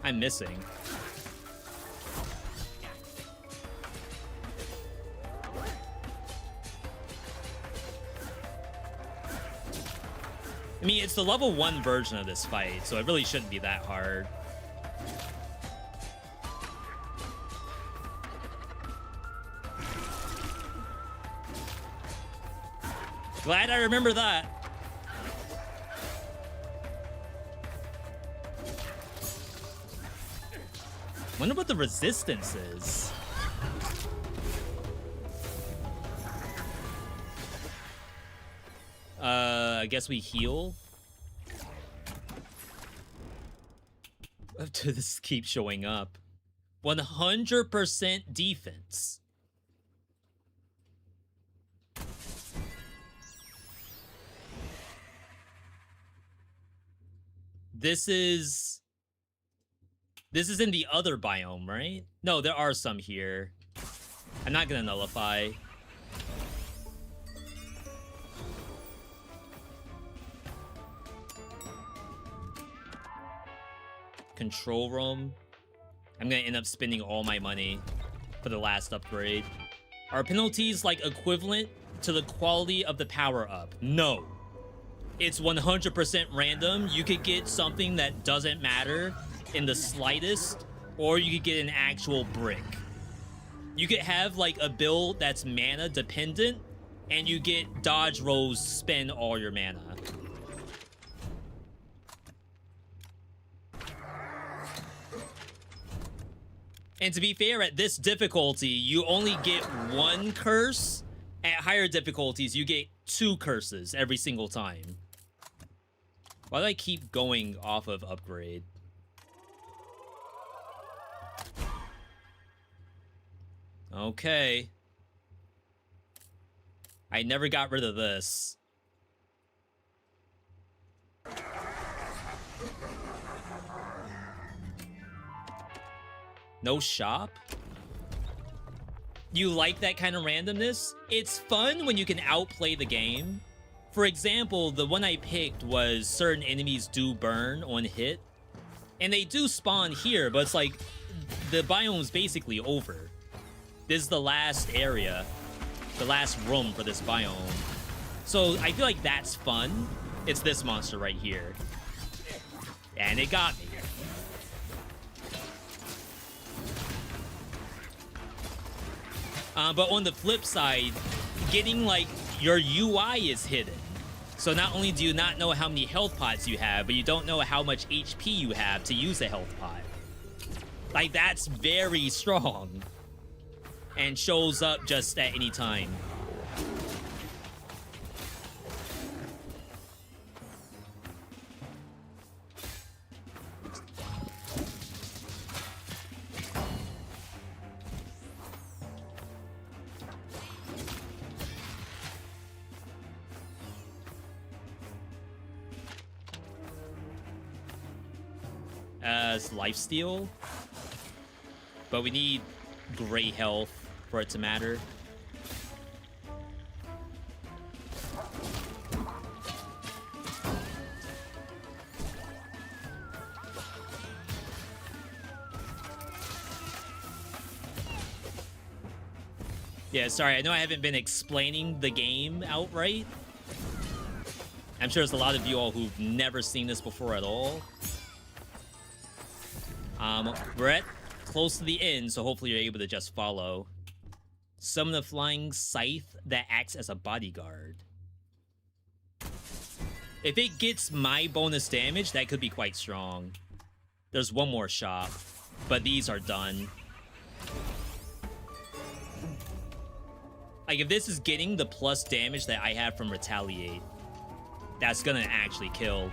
I'm missing. I mean, it's the level 1 version of this fight, so it really shouldn't be that hard. Glad I remember that. Wonder what the resistance is. I guess we heal. This keeps showing up. 100% defense. This is in the other biome, right? No, there are some here. I'm not gonna nullify. Control room. I'm gonna end up spending all my money for the last upgrade. Are penalties like equivalent to the quality of the power up? No. It's 100% random. You could get something that doesn't matter in the slightest, or you could get an actual brick. You could have like a build that's mana dependent, and you get dodge rolls spend all your mana. And to be fair, at this difficulty, you only get one curse. At higher difficulties, you get 2 curses every single time. Why do I keep going off of upgrade? Okay. I never got rid of this. No shop? You like that kind of randomness? It's fun when you can outplay the game. For example, the one I picked was certain enemies do burn on hit. And they do spawn here, but it's like the biome's basically over. This is the last area, the last room for this biome. So I feel like that's fun. It's this monster right here. And it got me. But on the flip side, getting like your UI is hidden. So not only do you not know how many health pots you have, but you don't know how much HP you have to use a health pot. Like, that's very strong. And shows up just at any time. Lifesteal, but we need gray health for it to matter. Yeah, sorry, I know I haven't been explaining the game outright. I'm sure there's a lot of you all who've never seen this before at all. We're at close to the end, so hopefully you're able to just follow. Summon a flying scythe that acts as a bodyguard. If it gets my bonus damage, that could be quite strong. There's one more shop, but these are done. Like, if this is getting the plus damage that I have from Retaliate, that's gonna actually kill.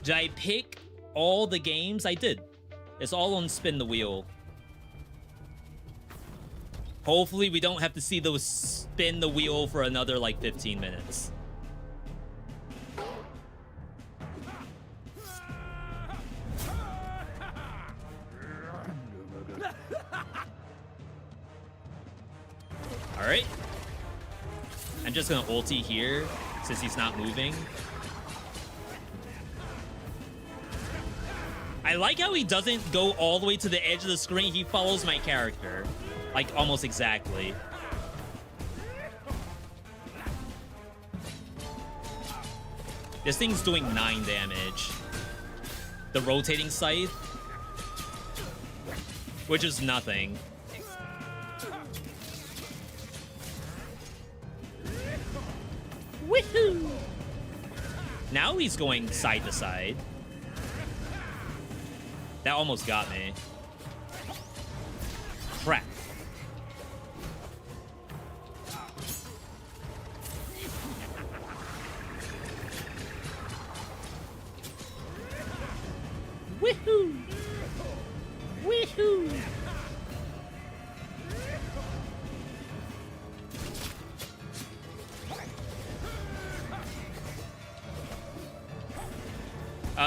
Did I pick all the games? I did. It's all on Spin the Wheel. Hopefully we don't have to see those spin the wheel for another, like, 15 minutes. Alright. I'm just gonna ulti here, since he's not moving. I like how he doesn't go all the way to the edge of the screen. He follows my character. Like, almost exactly. This thing's doing 9 damage. The rotating scythe, which is nothing. Woohoo! Now he's going side to side. That almost got me. Crap. Woohoo! Woohoo!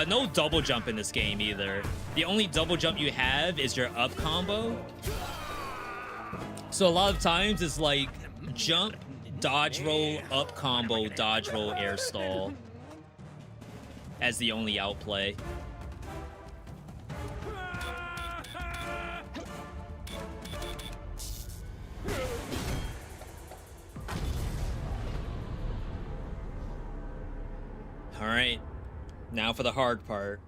No double jump in this game either. The only double jump you have is your up combo. So a lot of times it's like jump, dodge roll, up combo, dodge roll, air stall as the only outplay. All right, now for the hard part.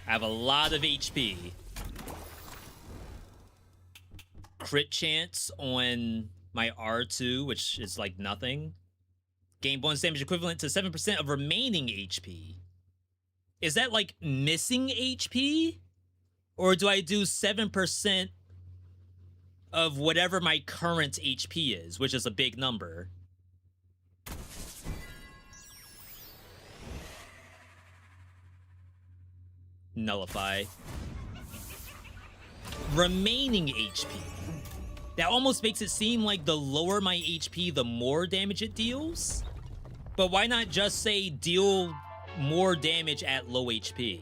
I have a lot of HP. Crit chance on my R2, which is like nothing. Gain bonus damage equivalent to 7% of remaining HP. Is that like missing HP? Or do I do 7% of whatever my current HP is, which is a big number? Nullify. Remaining HP. That almost makes it seem like the lower my HP, the more damage it deals. But why not just say deal more damage at low HP?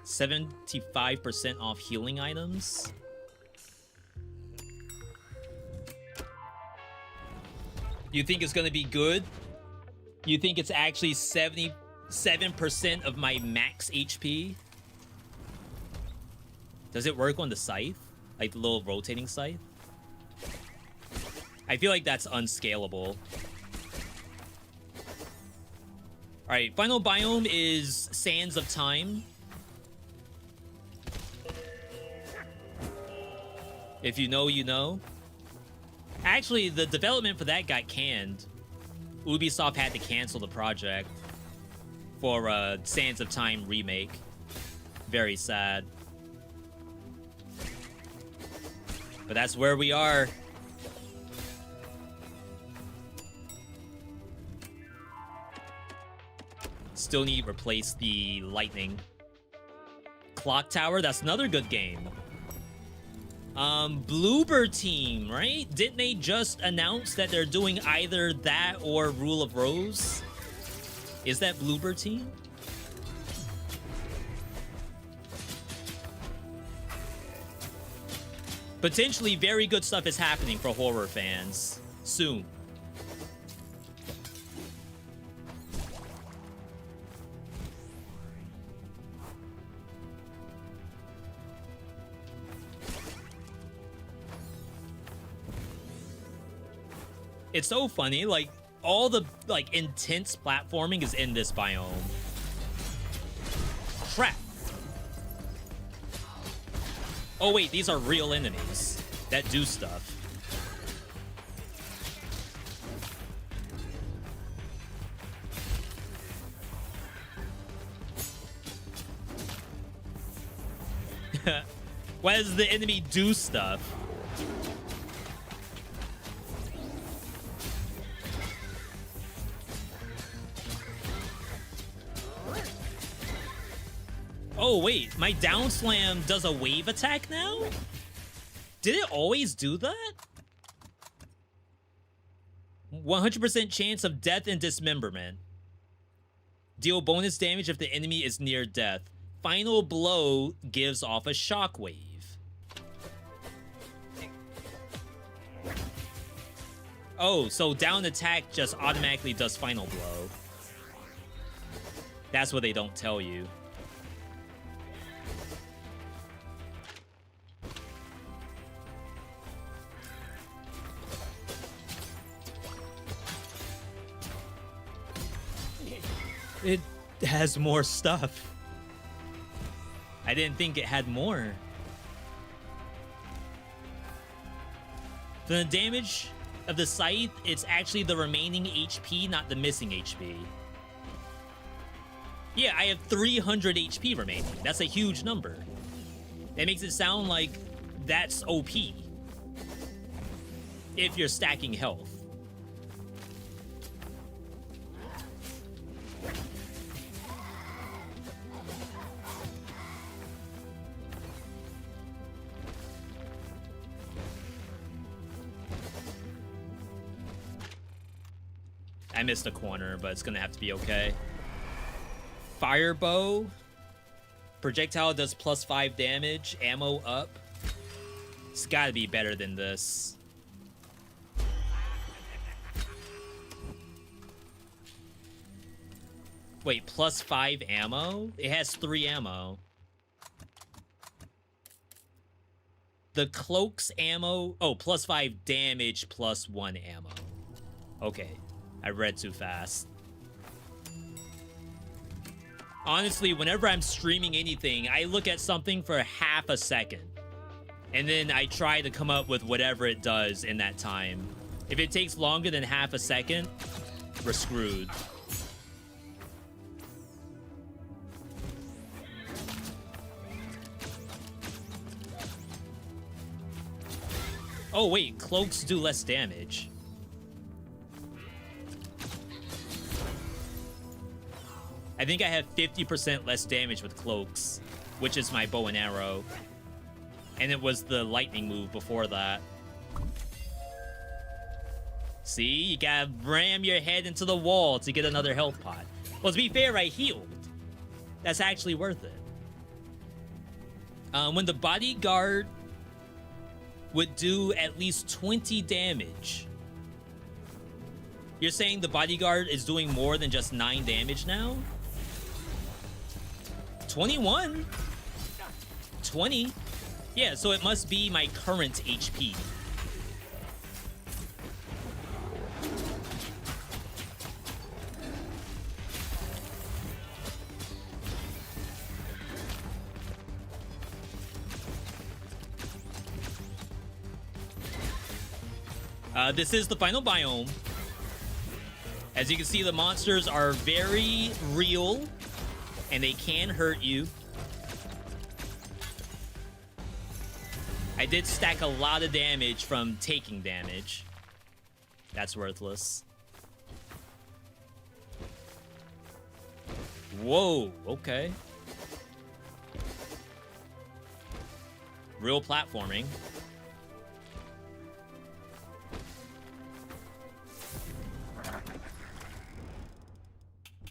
$75% off healing items. You think it's gonna be good? You think it's actually 77% of my max HP? Does it work on the scythe? Like the little rotating scythe? I feel like that's unscalable. Alright, final biome is Sands of Time. If you know, you know. Actually, the development for that got canned. Ubisoft had to cancel the project for Sands of Time remake. Very sad. But that's where we are. Still need to replace the lightning. Clock Tower, that's another good game. Bloober Team, right? Didn't they just announce that they're doing either that or Rule of Rose? Is that Bloober Team? Potentially very good stuff is happening for horror fans soon. It's so funny, like, all the, like, intense platforming is in this biome. Crap. Oh, wait, these are real enemies that do stuff. Why does the enemy do stuff? Oh, wait, my down slam does a wave attack now? Did it always do that? 100% chance of death and dismemberment. Deal bonus damage if the enemy is near death. Final blow gives off a shockwave. Oh, so down attack just automatically does final blow. That's what they don't tell you. It has more stuff. I didn't think it had more. For the damage of the scythe, it's actually the remaining HP, not the missing HP. Yeah, I have 300 HP remaining. That's a huge number. That makes it sound like that's OP. If you're stacking health. I missed a corner, but it's gonna have to be okay. Fire bow. Projectile does +5 damage. Ammo up. It's gotta be better than this. Wait, +5 ammo? It has 3 ammo. The cloak's ammo... Oh, +5 damage, +1 ammo. Okay. I read too fast. Honestly, whenever I'm streaming anything, I look at something for half a second. And then I try to come up with whatever it does in that time. If it takes longer than half a second, we're screwed. Oh, wait. Cloaks do less damage. I think I have 50% less damage with cloaks, which is my bow and arrow. And it was the lightning move before that. See? You gotta ram your head into the wall to get another health pot. Well, to be fair, I healed. That's actually worth it. When the bodyguard would do at least 20 damage. You're saying the bodyguard is doing more than just 9 damage now? 21? 20? Yeah, so it must be my current HP. This is the final biome. As you can see, the monsters are very real, and they can hurt you. I did stack a lot of damage from taking damage. That's worthless. Whoa, okay. Real platforming.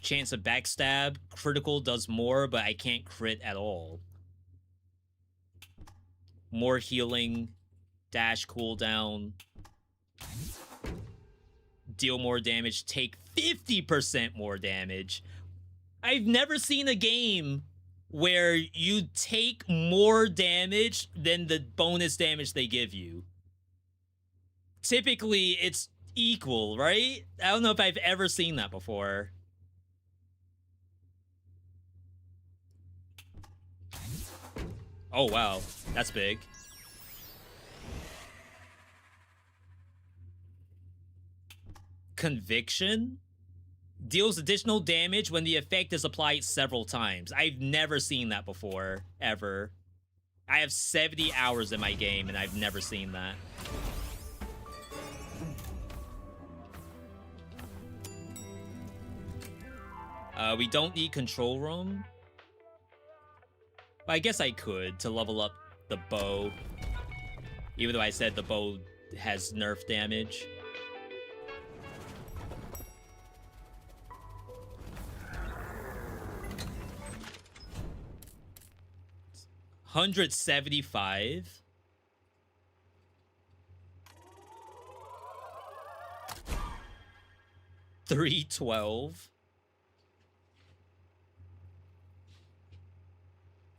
Chance of backstab. Critical does more, but I can't crit at all. More healing. Dash cooldown. Deal more damage. Take 50% more damage. I've never seen a game where you take more damage than the bonus damage they give you. Typically, it's equal, right? I don't know if I've ever seen that before. Oh, wow. That's big. Conviction? Deals additional damage when the effect is applied several times. I've never seen that before, ever. I have 70 hours in my game, and I've never seen that. We don't need control room. But I guess I could to level up the bow. Even though I said the bow has nerf damage. $175. $312.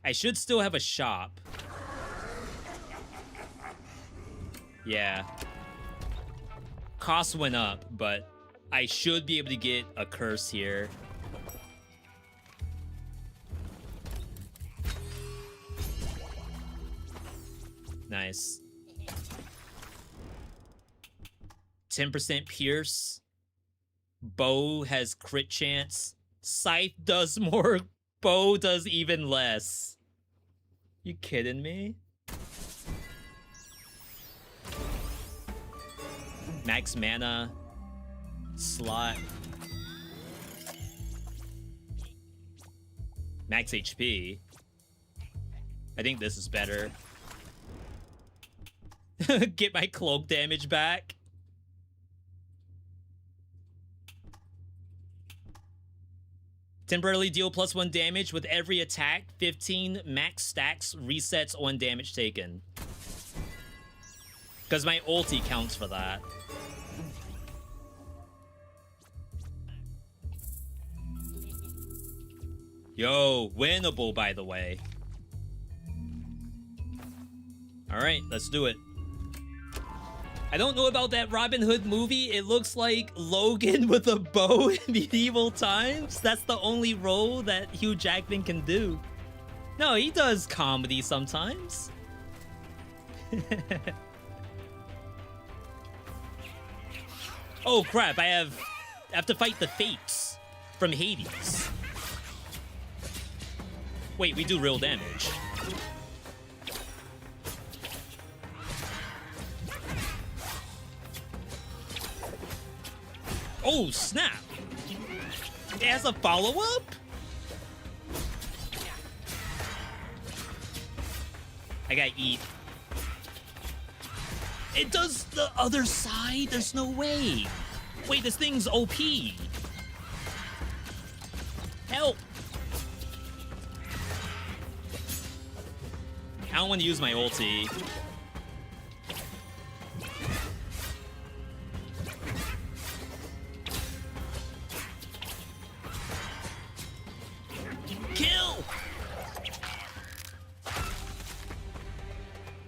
I should still have a shop. Yeah. Cost went up, but I should be able to get a curse here. Nice. 10% pierce. Bow has crit chance. Scythe does more. Bow does even less. You kidding me? Max mana. Slot. Max HP. I think this is better. Get my cloak damage back. Temporarily deal +1 damage with every attack. 15 max stacks resets on damage taken. Because my ulti counts for that. Yo, winnable, by the way. Alright, let's do it. I don't know about that Robin Hood movie. It looks like Logan with a bow in medieval times. That's the only role that Hugh Jackman can do. No, he does comedy sometimes. Oh crap, I have to fight the Fates from Hades. Wait, we do real damage. Oh, snap! It has a follow-up? I gotta eat. It does the other side? There's no way. Wait, this thing's OP. Help! I don't want to use my ulti. Kill!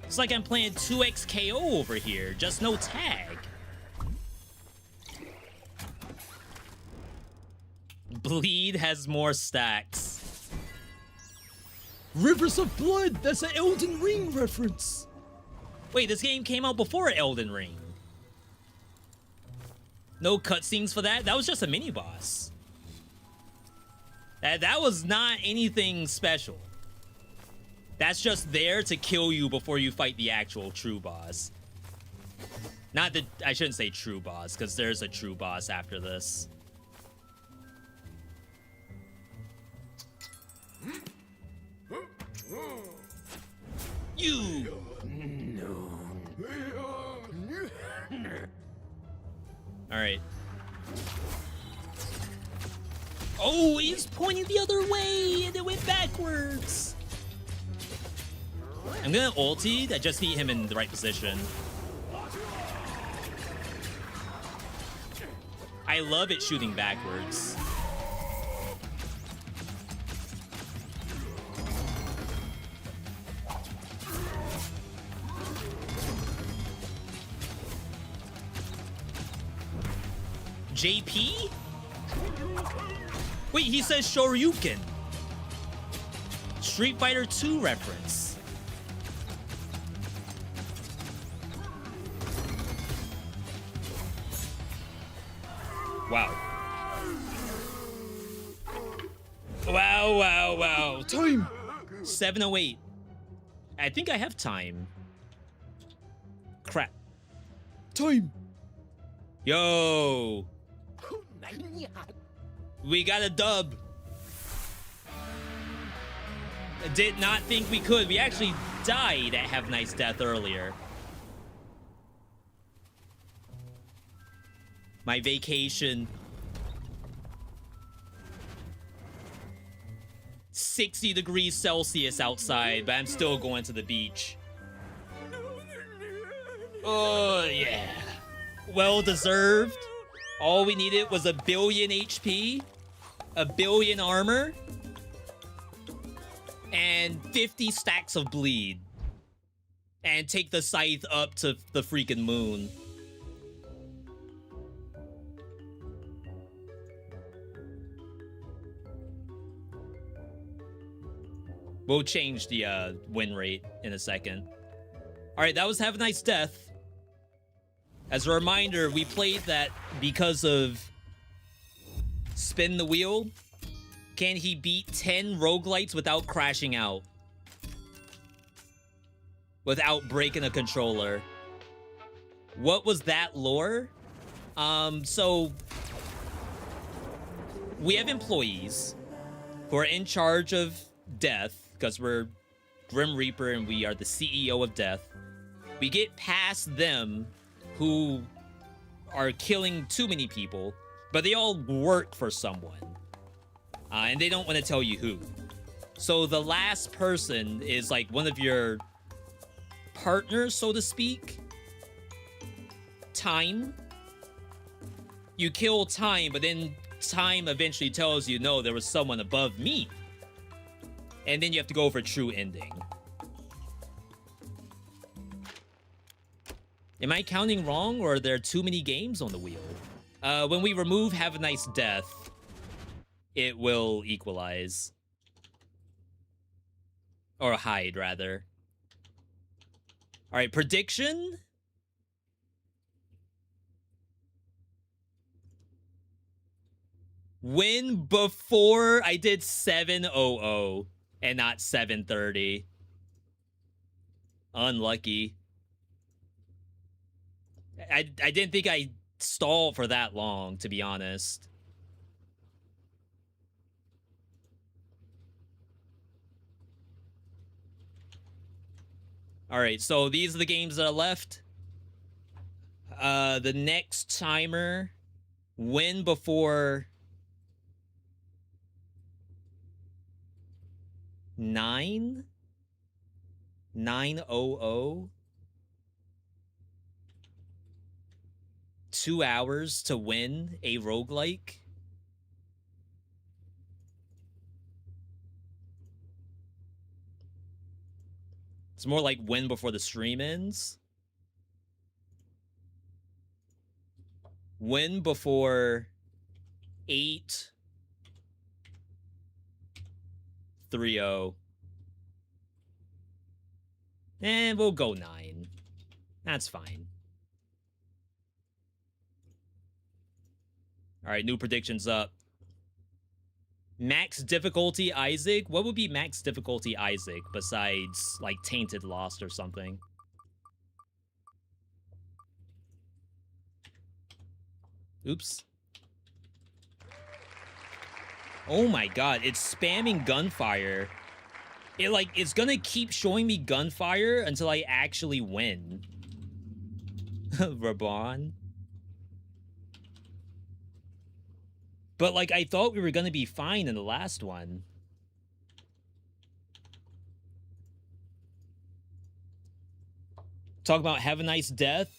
It's like I'm playing 2x KO over here, just no tag. Bleed has more stacks. Rivers of Blood, that's an Elden Ring reference. Wait, this game came out before Elden Ring. No cutscenes for that? That was just a mini-boss. That was not anything special. That's just there to kill you before you fight the actual true boss. Not that, I shouldn't say true boss, because there's a true boss after this. You! No. Alright. Oh, he's pointing the other way, and it went backwards. I'm gonna ulti. I just need him in the right position. I love it shooting backwards. JP? Wait, he says Shoryuken. Street Fighter 2 reference. Wow. Wow, wow, wow. Time! 7:08. I think I have time. Crap. Time! Yo! We got a dub. I did not think we could. We actually died at Have Nice Death earlier. My vacation. 60 degrees Celsius outside, but I'm still going to the beach. Oh, yeah. Well deserved. All we needed was 1 billion HP, 1 billion armor, and 50 stacks of bleed. And take the scythe up to the freaking moon. We'll change the win rate in a second. All right, that was Have a Nice Death. As a reminder, we played that because of Spin the Wheel. Can he beat 10 roguelites without crashing out? Without breaking a controller? What was that lore? So we have employees who are in charge of death, because we're Grim Reaper and we are the CEO of death. We get past them who are killing too many people, but they all work for someone. And they don't want to tell you who. So the last person is like one of your partners, so to speak. Time. You kill Time, but then Time eventually tells you, no, there was someone above me. And then you have to go for a true ending. Am I counting wrong, or are there too many games on the wheel? When we remove Have a Nice Death, it will equalize. Or hide, rather. Alright, prediction? Win before I did 7:00 and not 7:30. Unlucky. I didn't think I stalled for that long, to be honest. Alright, so these are the games that are left. The next timer, win before 9:00. 2 hours to win a roguelike. It's more like win before the stream ends. Win before 8:30. And we'll go 9. That's fine. Alright, new predictions up. Max difficulty Isaac? What would be max difficulty Isaac besides, like, Tainted Lost or something? Oops. Oh my god, it's spamming gunfire. It's gonna keep showing me gunfire until I actually win. Rabon. But, like, I thought we were gonna be fine in the last one. Talk about Have a Nice Death.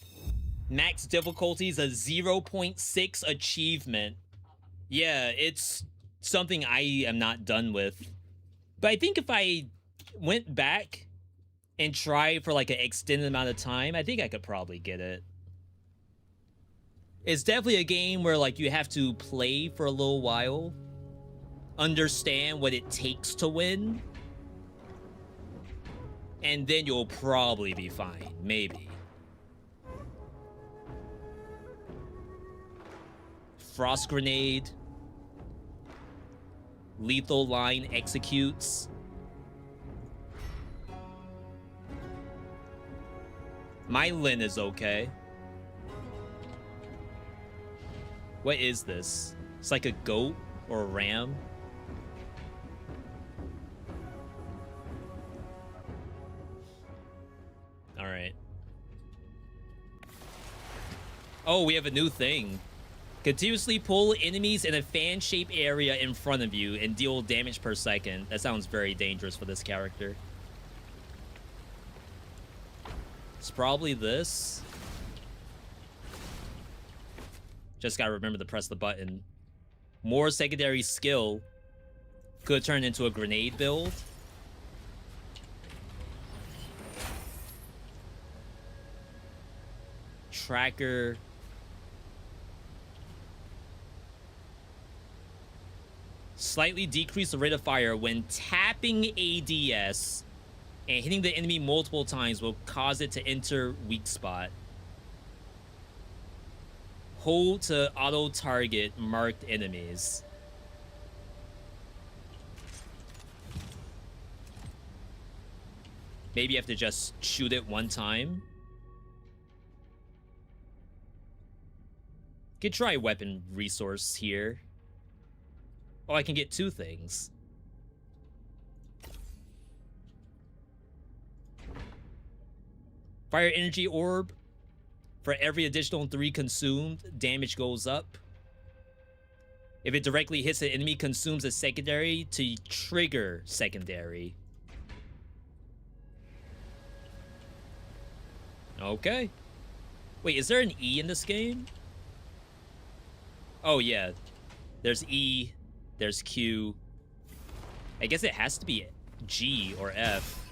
Max difficulty is a 0.6 achievement. Yeah, it's something I am not done with. But I think if I went back and tried for, like, an extended amount of time, I think I could probably get it. It's definitely a game where, like, you have to play for a little while, understand what it takes to win, and then you'll probably be fine, maybe. Frost Grenade. Lethal Line executes. My Lin is okay. What is this? It's like a goat or a ram. All right. Oh, we have a new thing. Continuously pull enemies in a fan-shaped area in front of you and deal damage per second. That sounds very dangerous for this character. It's probably this. Just gotta remember to press the button. More secondary skill. Could turn into a grenade build. Tracker. Slightly decrease the rate of fire when tapping ADS and hitting the enemy multiple times will cause it to enter weak spot. Hold to auto-target marked enemies. Maybe you have to just shoot it one time. Could try weapon resource here. Oh, I can get 2 things. Fire energy orb. For every additional 3 consumed, damage goes up. If it directly hits an enemy, consumes a secondary to trigger secondary. Okay. Wait, is there an E in this game? Oh, yeah. There's E. There's Q. I guess it has to be G or F.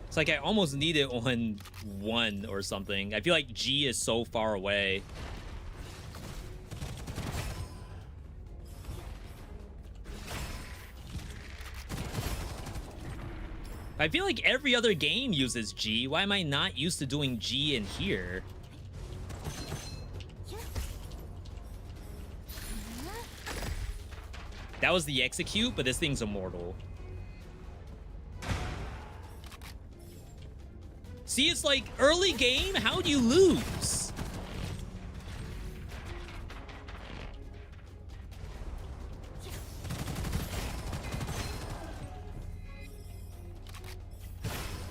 It's like I almost need it on 1 or something. I feel like G is so far away. I feel like every other game uses G. Why am I not used to doing G in here? That was the execute, but this thing's immortal. See, it's like early game, how do you lose?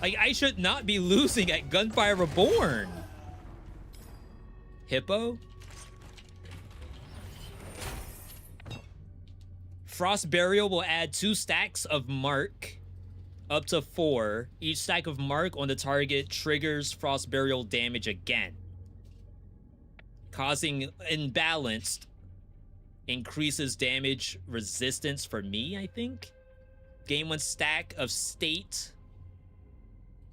Like, I should not be losing at Gunfire Reborn. Hippo? Frost Burial will add 2 stacks of Mark up to 4. Each stack of Mark on the target triggers Frost Burial damage again, causing imbalanced. Increases damage resistance for me, I think. Gain 1 stack of state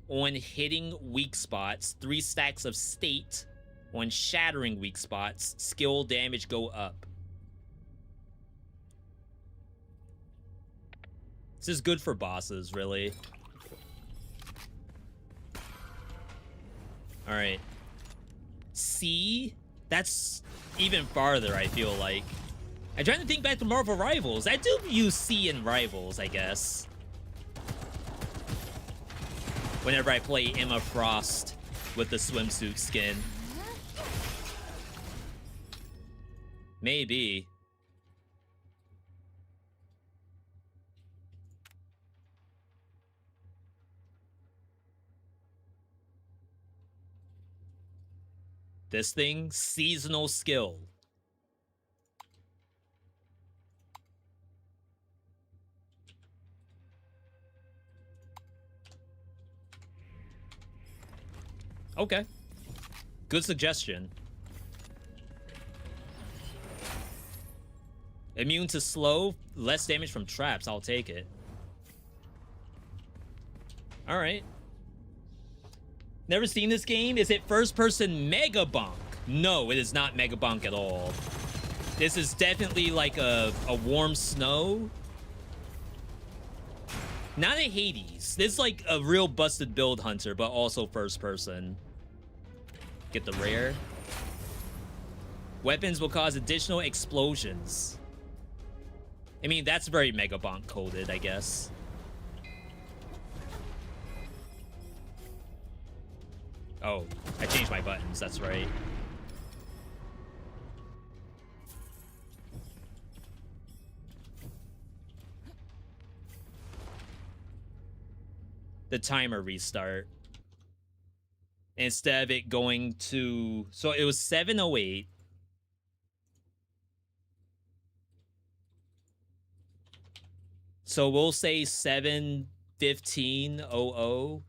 on hitting weak spots. 3 stacks of state on shattering weak spots. Skill damage go up. This is good for bosses, really. All right. C? That's even farther, I feel like. I'm trying to think back to Marvel Rivals. I do use C in Rivals, I guess. Whenever I play Emma Frost with the swimsuit skin. Maybe. This thing, seasonal skill. Okay. Good suggestion. Immune to slow, less damage from traps. I'll take it. All right. Never seen this game? Is it first-person Mega Bonk? No, it is not Mega Bonk at all. This is definitely like a warm snow. Not a Hades. This is like a real busted build hunter, but also first-person. Get the rare. Weapons will cause additional explosions. I mean, that's very Mega Bonk coded, I guess. Oh, I changed my buttons, that's right. The timer restart. Instead of it going to... So it was 7:08. So we'll say 7:15:00.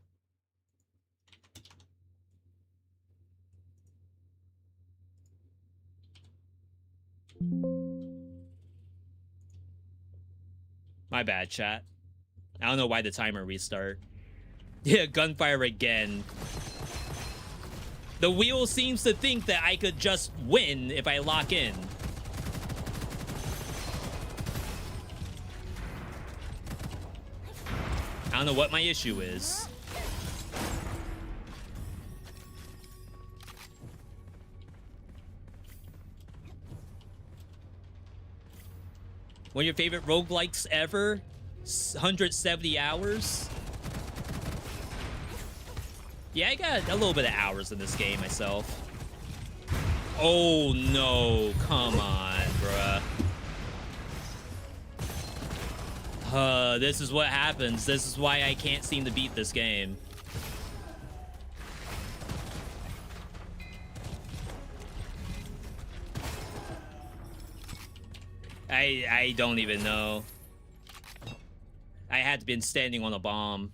My bad, chat. I don't know why the timer restart. Yeah, gunfire again. The wheel seems to think that I could just win if I lock in. I don't know what my issue is. One of your favorite roguelikes ever? 170 hours? Yeah, I got a little bit of hours in this game myself. Oh no, come on, bruh. This is what happens. This is why I can't seem to beat this game. I don't even know. I had been standing on a bomb.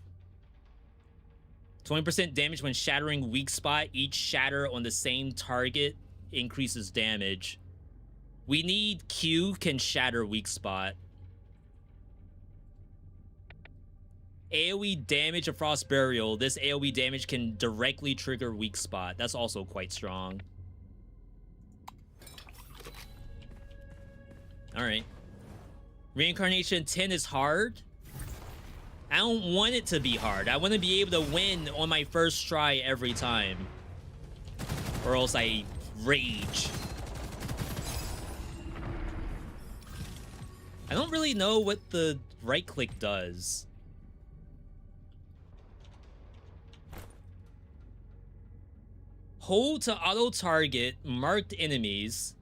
20% damage when shattering weak spot. Each shatter on the same target increases damage. We need Q can shatter weak spot. AoE damage of Frost Burial. This AoE damage can directly trigger weak spot. That's also quite strong. Alright. Reincarnation 10 is hard. I don't want it to be hard. I want to be able to win on my first try every time. Or else I rage. I don't really know what the right click does. Hold to auto target marked enemies.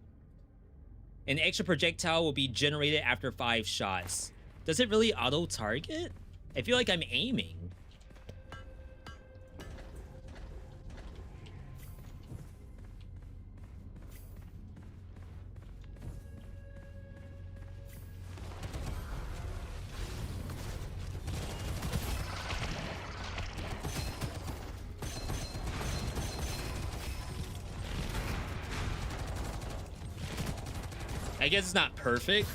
An extra projectile will be generated after 5 shots. Does it really auto target? I feel like I'm aiming. I guess it's not perfect.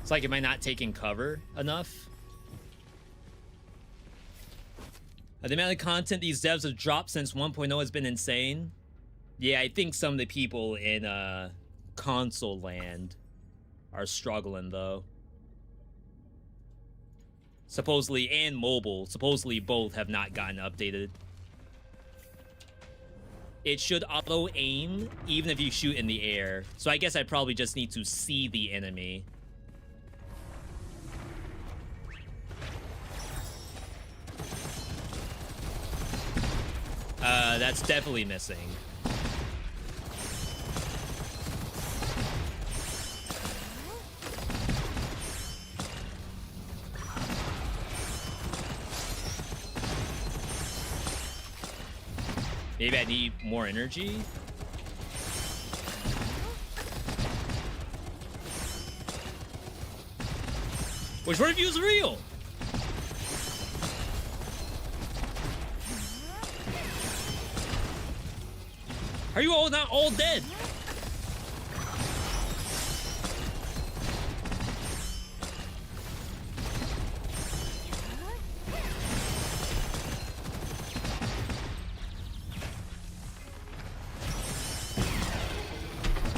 It's like, am I not taking cover enough? The amount of content these devs have dropped since 1.0 has been insane. Yeah, I think some of the people in console land are struggling, though. Supposedly, and mobile. Supposedly, both have not gotten updated. It should auto-aim, even if you shoot in the air. So I guess I probably just need to see the enemy. That's definitely missing. Maybe I need more energy? Which one of you is real? Are you all not all dead?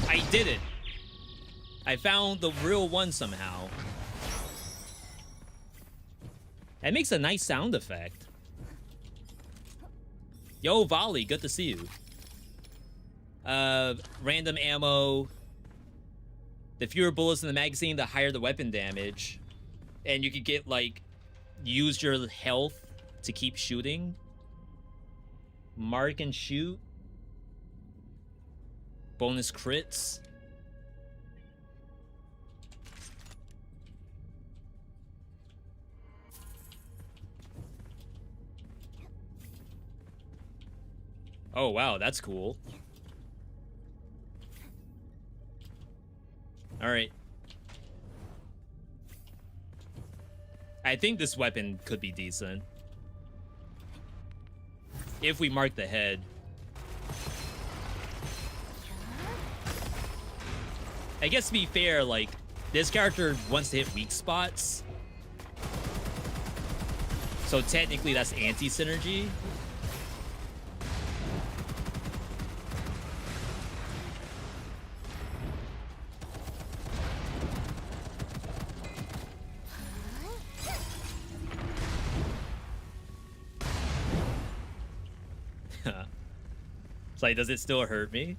I did it. I found the real one somehow. That makes a nice sound effect. Yo, Volley, good to see you. Random ammo. The fewer bullets in the magazine, the higher the weapon damage. And you could get, like, use your health to keep shooting. Mark and shoot. Bonus crits. Oh, wow, that's cool. All right. I think this weapon could be decent. If we mark the head. I guess to be fair, like, this character wants to hit weak spots. So technically that's anti-synergy. It's like, does it still hurt me?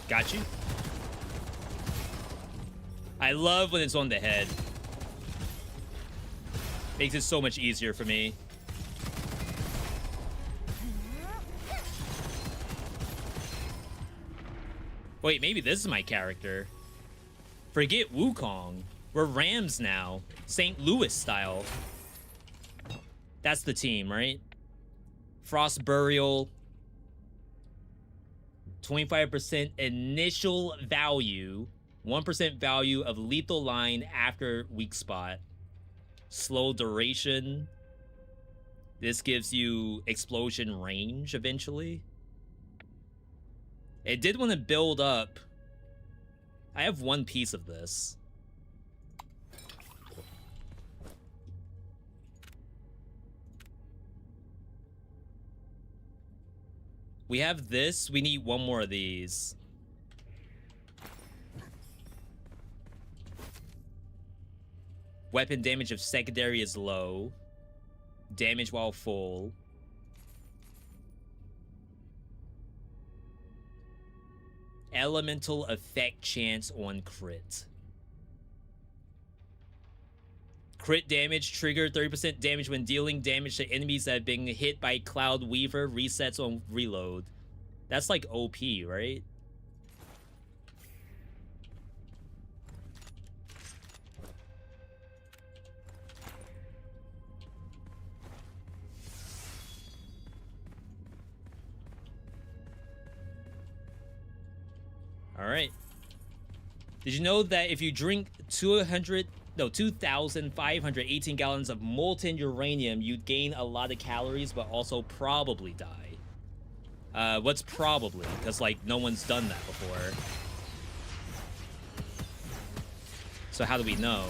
Got you. I love when it's on the head. Makes it so much easier for me. Wait, maybe this is my character. Forget Wukong. We're Rams now. St. Louis style. That's the team, right? Frost Burial. 25% initial value. 1% value of lethal line after weak spot. Slow duration. This gives you explosion range eventually. It did want to build up. I have one piece of this. We have this. We need one more of these. Weapon damage of secondary is low. Damage while full. Elemental effect chance on crit. Crit damage trigger 30% damage when dealing damage to enemies that have been hit by Cloud Weaver. Resets on reload. That's like OP, right? All right. Did you know that if you drink 2,518 gallons of molten uranium, you'd gain a lot of calories, but also probably die? What's probably? Because, like, no one's done that before. So how do we know?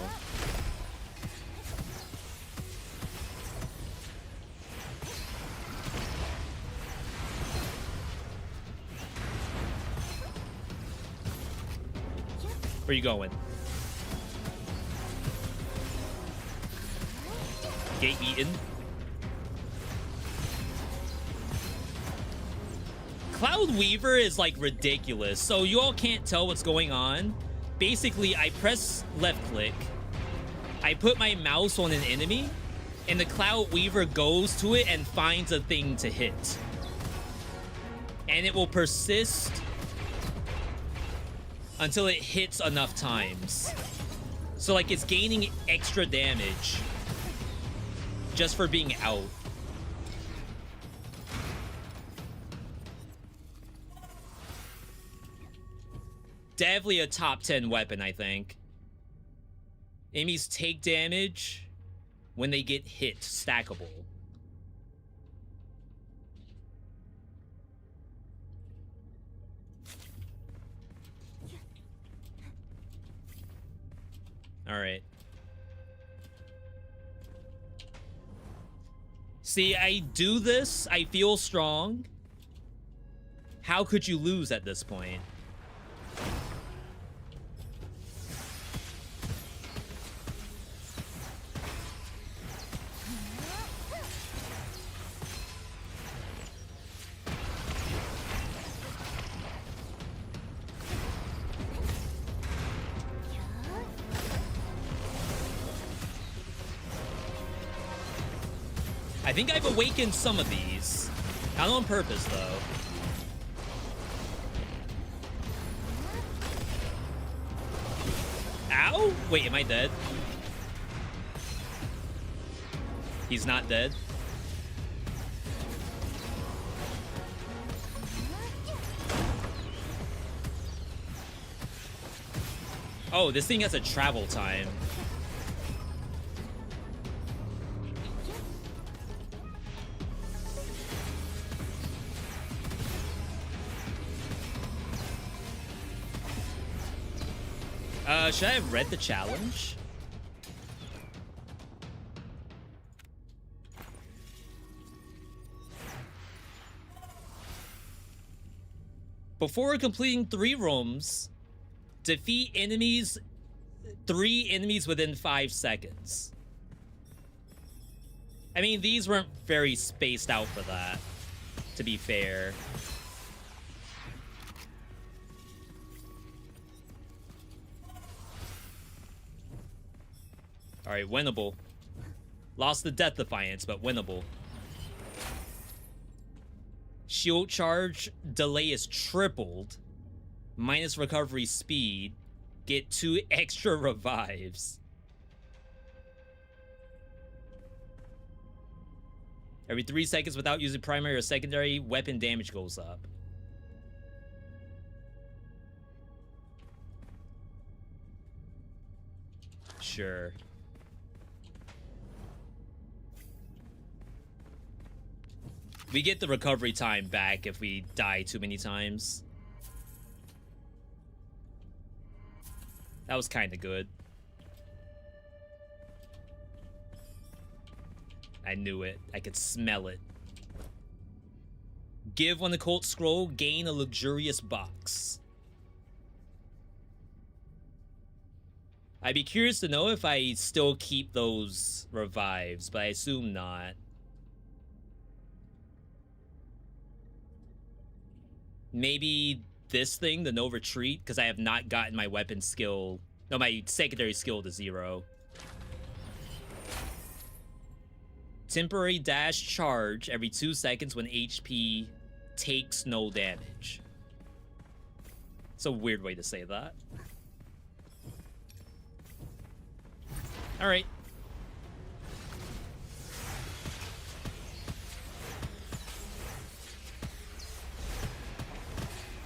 Where you going? Get eaten. Cloud Weaver is like ridiculous. So you all can't tell what's going on. Basically, I press left click. I put my mouse on an enemy, and the Cloud Weaver goes to it and finds a thing to hit. And it will persist until it hits enough times. So, like, it's gaining extra damage just for being out. Definitely a top 10 weapon, I think. Enemies take damage when they get hit. Stackable. All right. See, I do this. I feel strong. How could you lose at this point? I think I've awakened some of these. Not on purpose, though. Ow! Wait, am I dead? He's not dead. Oh, this thing has a travel time. Should I have read the challenge? Before completing 3 rooms, defeat enemies, 3 enemies within 5 seconds. I mean, these weren't very spaced out for that, to be fair. Alright, winnable. Lost the Death Defiance, but winnable. Shield charge delay is tripled. Minus recovery speed. Get 2 extra revives. Every 3 seconds without using primary or secondary, weapon damage goes up. Sure. We get the recovery time back if we die too many times. That was kind of good. I knew it. I could smell it. Give one occult scroll, gain a luxurious box. I'd be curious to know if I still keep those revives, but I assume not. Maybe this thing, the no retreat, because I have not gotten my weapon skill, no, my secondary skill to 0. Temporary dash charge every 2 seconds when HP takes no damage. It's a weird way to say that. Alright.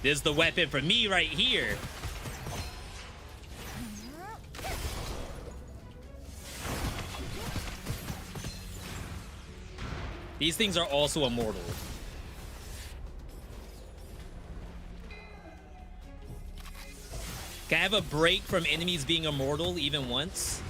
This is the weapon for me right here. These things are also immortal. Can I have a break from enemies being immortal even once?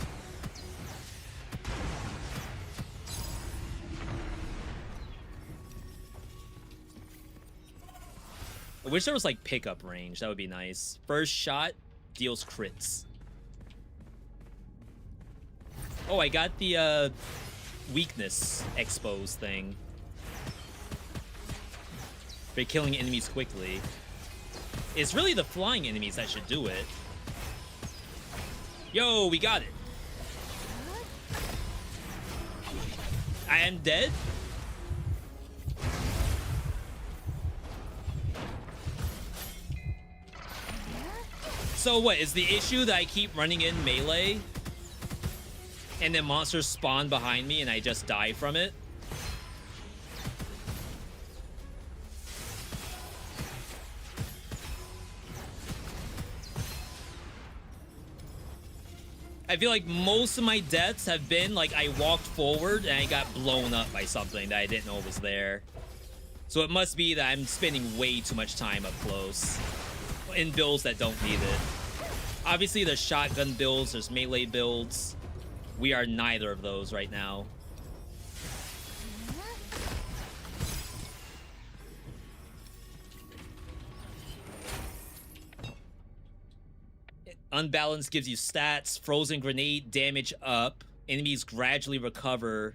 I wish there was like pickup range. That would be nice. First shot deals crits. Oh, I got the weakness expose thing for killing enemies quickly. It's really the flying enemies that should do it. Yo, we got it. I am dead. So what, is the issue that I keep running in melee and then monsters spawn behind me and I just die from it? I feel like most of my deaths have been like I walked forward and I got blown up by something that I didn't know was there. So it must be that I'm spending way too much time up close in builds that don't need it. Obviously there's shotgun builds, there's melee builds. We are neither of those right now. Unbalanced gives you stats. Frozen grenade damage up. Enemies gradually recover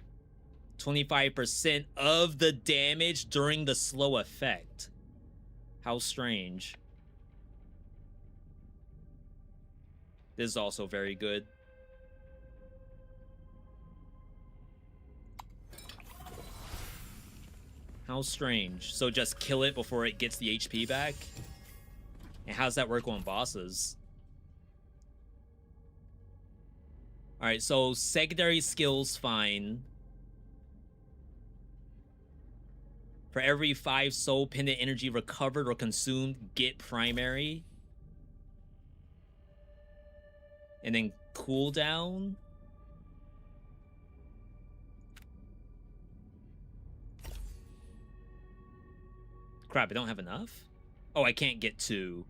25% of the damage during the slow effect. How strange. This is also very good. How strange. So just kill it before it gets the HP back? And how does that work on bosses? Alright, so secondary skills, fine. For every 5 soul pendant energy recovered or consumed, get primary. And then cooldown. Crap, I don't have enough? Oh, I can't get 2.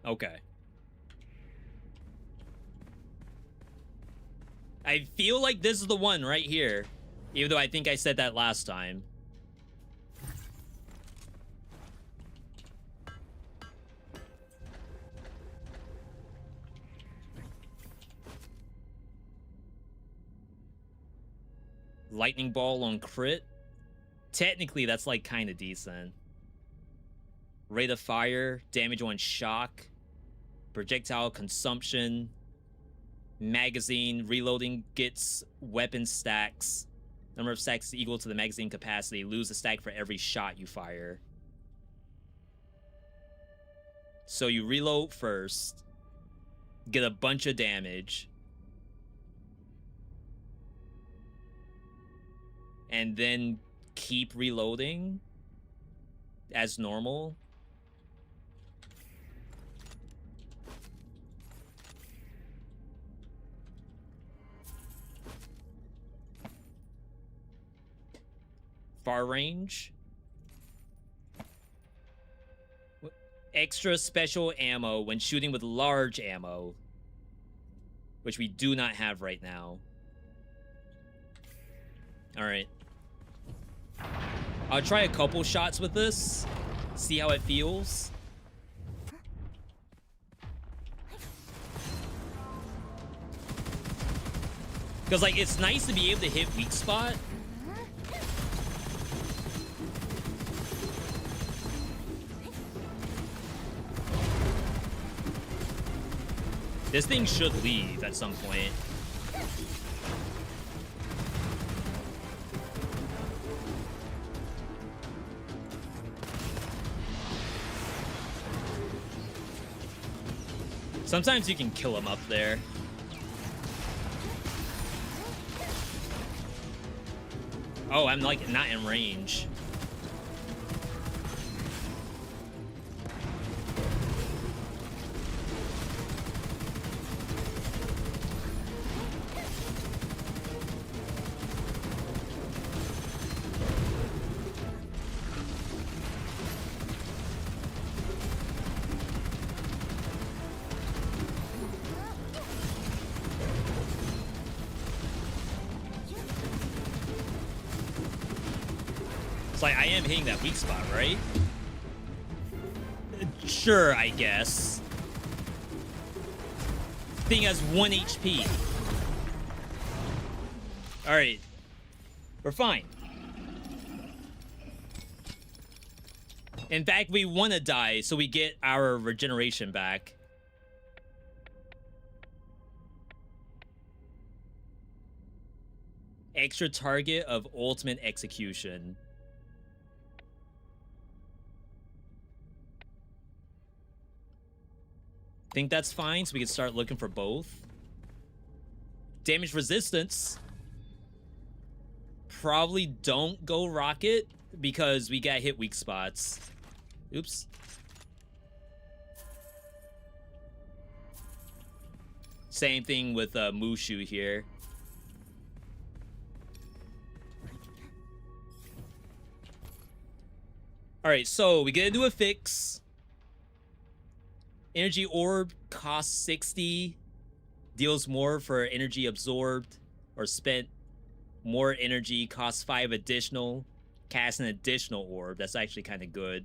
Okay. I feel like this is the one right here. Even though I think I said that last time. Lightning ball on crit. Technically, that's like kind of decent. Rate of fire, damage on shock, projectile consumption, magazine. Reloading gets weapon stacks. Number of stacks is equal to the magazine capacity. Lose a stack for every shot you fire. So you reload first. Get a bunch of damage. And then keep reloading as normal. Far range. Extra special ammo when shooting with large ammo, which we do not have right now. All right. I'll try a couple shots with this, see how it feels. Because, like, it's nice to be able to hit weak spot. This thing should leave at some point. Sometimes you can kill him up there. Oh, I'm like not in range. It's like, I am hitting that weak spot, right? Sure, I guess. Thing has 1 HP. Alright. We're fine. In fact, we want to die so we get our regeneration back. Extra target of ultimate execution. Think that's fine, so we can start looking for both. Damage resistance. Probably don't go rocket because we got hit weak spots. Oops. Same thing with Mushu here. Alright, so we get into a fix. Energy orb costs 60. Deals more for energy absorbed or spent. More energy costs 5 additional. Cast an additional orb. That's actually kind of good.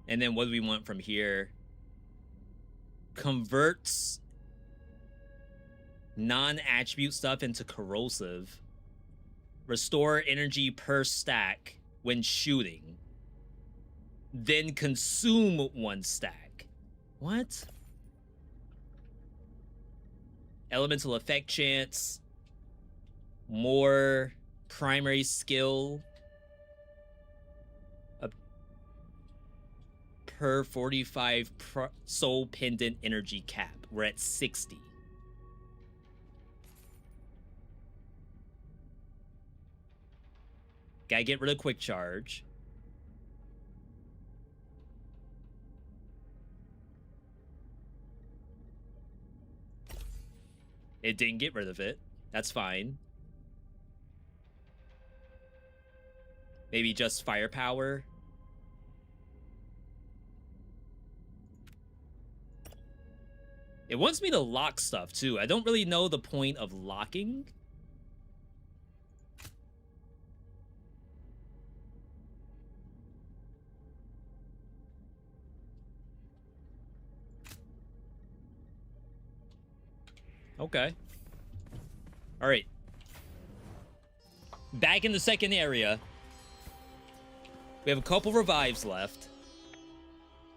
And then what do we want from here? Converts non-attribute stuff into corrosive. Restore energy per stack when shooting. Then consume 1 stack. What? Elemental effect chance. More primary skill. Per 45 soul pendant energy cap. We're at 60. Gotta get rid of quick charge. It didn't get rid of it. That's fine. Maybe just firepower. It wants me to lock stuff too. I don't really know the point of locking. Okay. All right. Back in the second area. We have a couple revives left.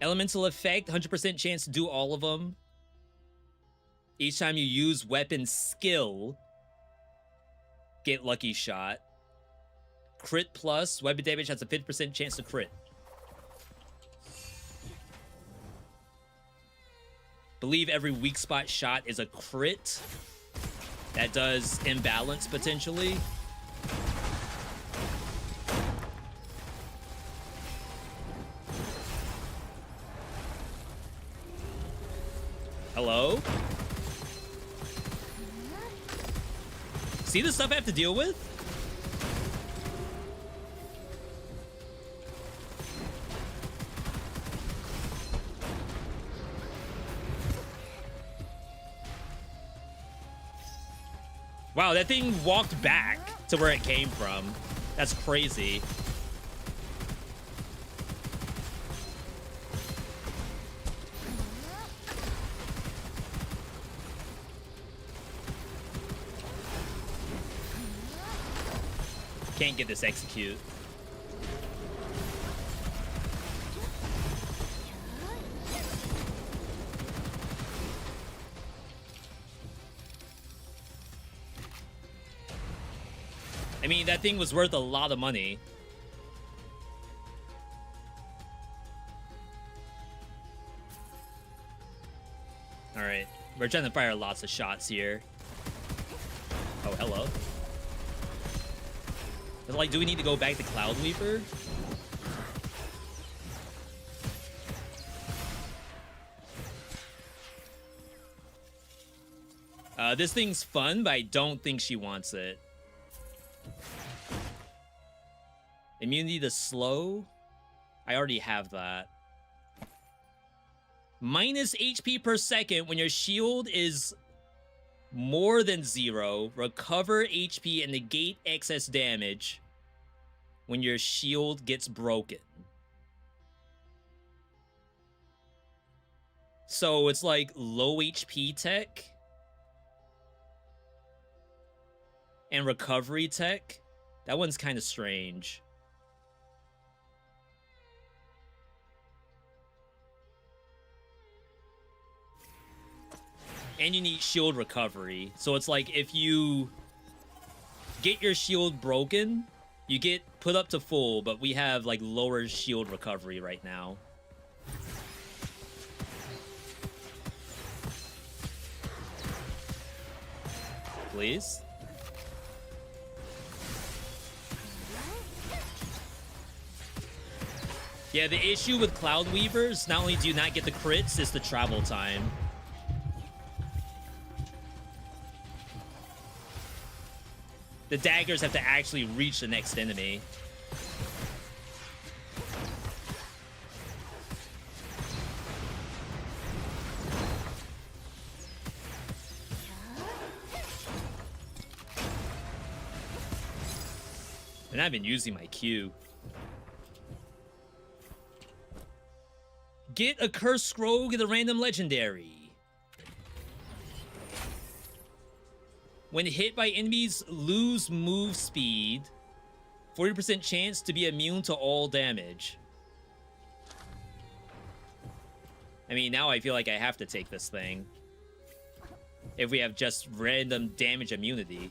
Elemental effect, 100% chance to do all of them. Each time you use weapon skill, get lucky shot. Crit plus, weapon damage has a 50% chance to crit. Believe every weak spot shot is a crit. That does imbalance potentially. Hello? See the stuff I have to deal with? Wow, that thing walked back to where it came from. That's crazy. Can't get this execute. I mean, that thing was worth a lot of money. All right, we're trying to fire lots of shots here. Oh, hello. But like, do we need to go back to Cloud Weaver? This thing's fun, but I don't think she wants it. Immunity to slow? I already have that. Minus HP per second when your shield is more than 0. Recover HP and negate excess damage when your shield gets broken. So it's like low HP tech and recovery tech. That one's kind of strange. And you need shield recovery. So it's like if you get your shield broken, you get put up to full, but we have like lower shield recovery right now. Please. Yeah, the issue with Cloud Weavers, not only do you not get the crits, it's the travel time. The daggers have to actually reach the next enemy. And I've been using my Q. Get a cursed scroll, get a random legendary. When hit by enemies, lose move speed. 40% chance to be immune to all damage. I mean, now I feel like I have to take this thing. If we have just random damage immunity.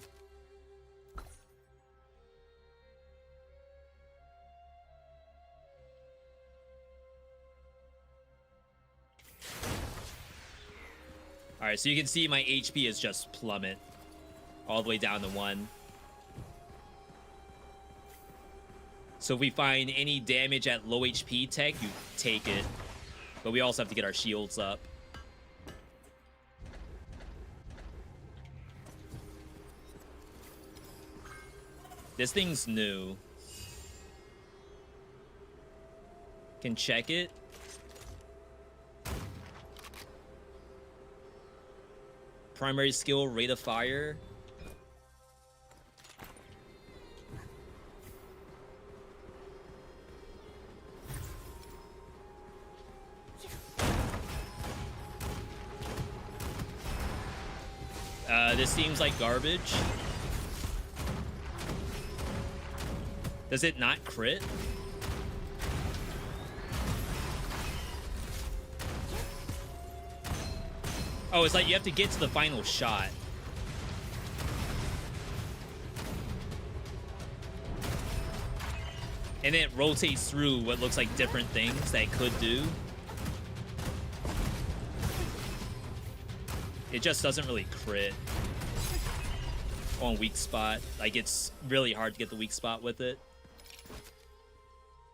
Alright, so you can see my HP is just plummet. All the way down to 1. So if we find any damage at low HP tech, you take it. But we also have to get our shields up. This thing's new. Can check it. Primary skill, rate of fire. This seems like garbage. Does it not crit? Oh, it's like you have to get to the final shot. And then it rotates through what looks like different things that it could do. It just doesn't really crit on weak spot. Like, it's really hard to get the weak spot with it.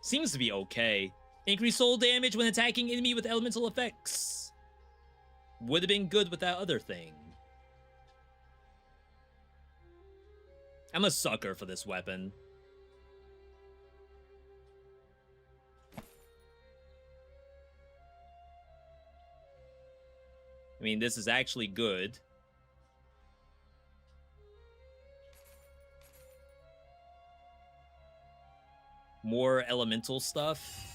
Seems to be okay. Increase soul damage when attacking enemy with elemental effects. Would have been good with that other thing. I'm a sucker for this weapon. I mean, this is actually good. More elemental stuff.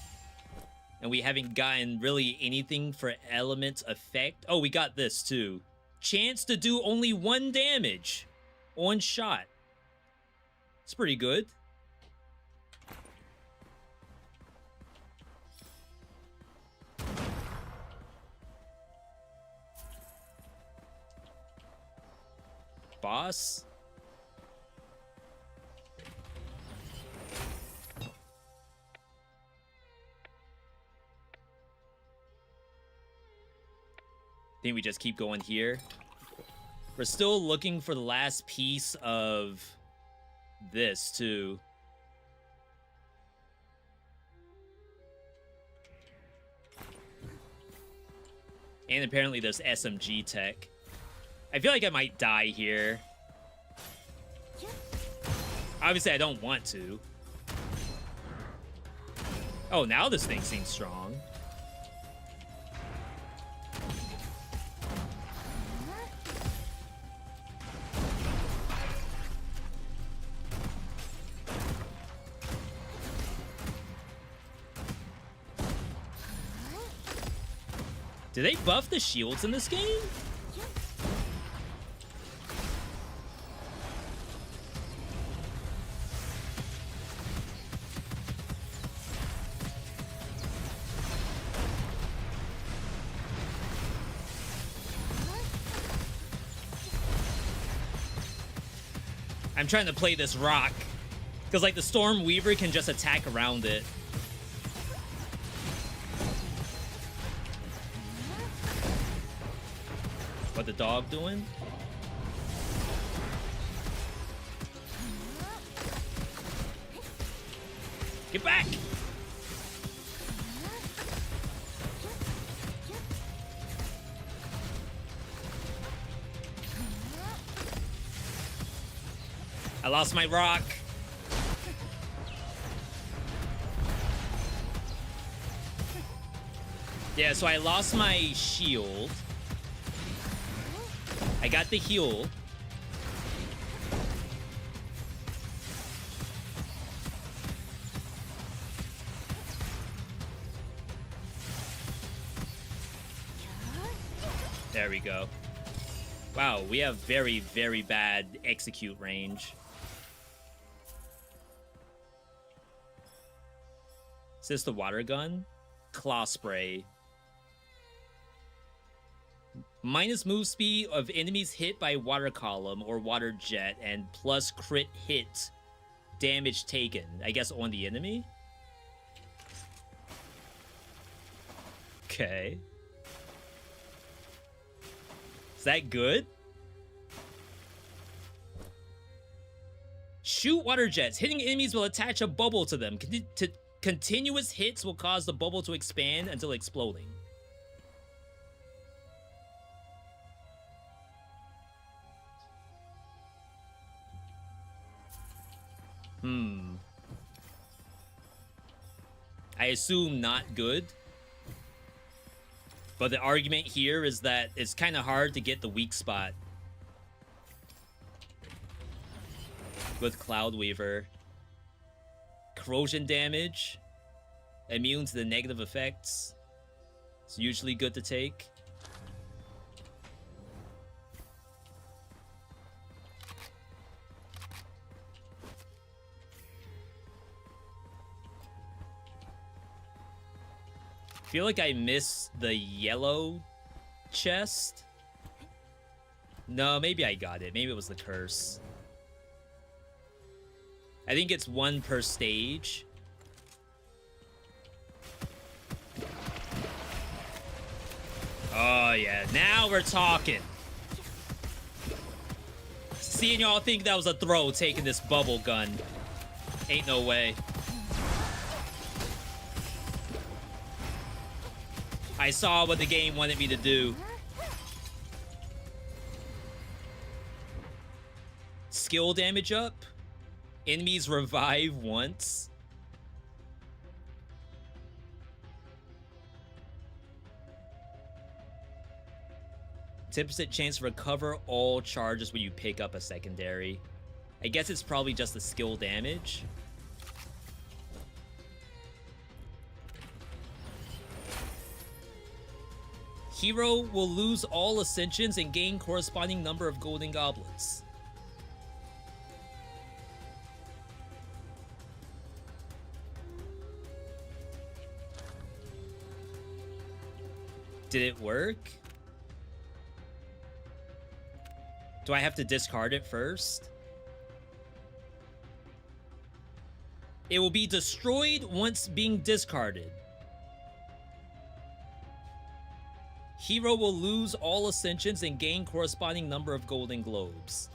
And we haven't gotten really anything for element effect. Oh, we got this too. Chance to do only 1 damage on shot. It's pretty good. Boss. I think we just keep going here. We're still looking for the last piece of this too. And apparently there's SMG tech. I feel like I might die here. Obviously, I don't want to. Oh, now this thing seems strong. Did they buff the shields in this game? I'm trying to play this rock. Because, like, the Storm Weaver can just attack around it. What the dog doing? Get back! I lost my rock. Yeah, so I lost my shield. I got the heal. There we go. Wow, we have very, very bad execute range. Is this the water gun? Claw spray. Minus move speed of enemies hit by water column or water jet, and plus crit hit damage taken. I guess on the enemy? Okay. Is that good? Shoot water jets. Hitting enemies will attach a bubble to them. Continuous hits will cause the bubble to expand until exploding. I assume not good. But the argument here is that it's kind of hard to get the weak spot with Cloud Weaver. Corrosion damage. Immune to the negative effects. It's usually good to take. I feel like I missed the yellow chest. No, maybe I got it. Maybe it was the curse. I think it's 1 per stage. Oh, yeah. Now we're talking. Seeing y'all think that was a throw taking this bubble gun. Ain't no way. I saw what the game wanted me to do. Skill damage up. Enemies revive once. 10% chance to recover all charges when you pick up a secondary. I guess it's probably just the skill damage. Hero will lose all ascensions and gain corresponding number of golden goblets. Did it work? Do I have to discard it first? It will be destroyed once being discarded. Hero will lose all ascensions and gain corresponding number of golden globes.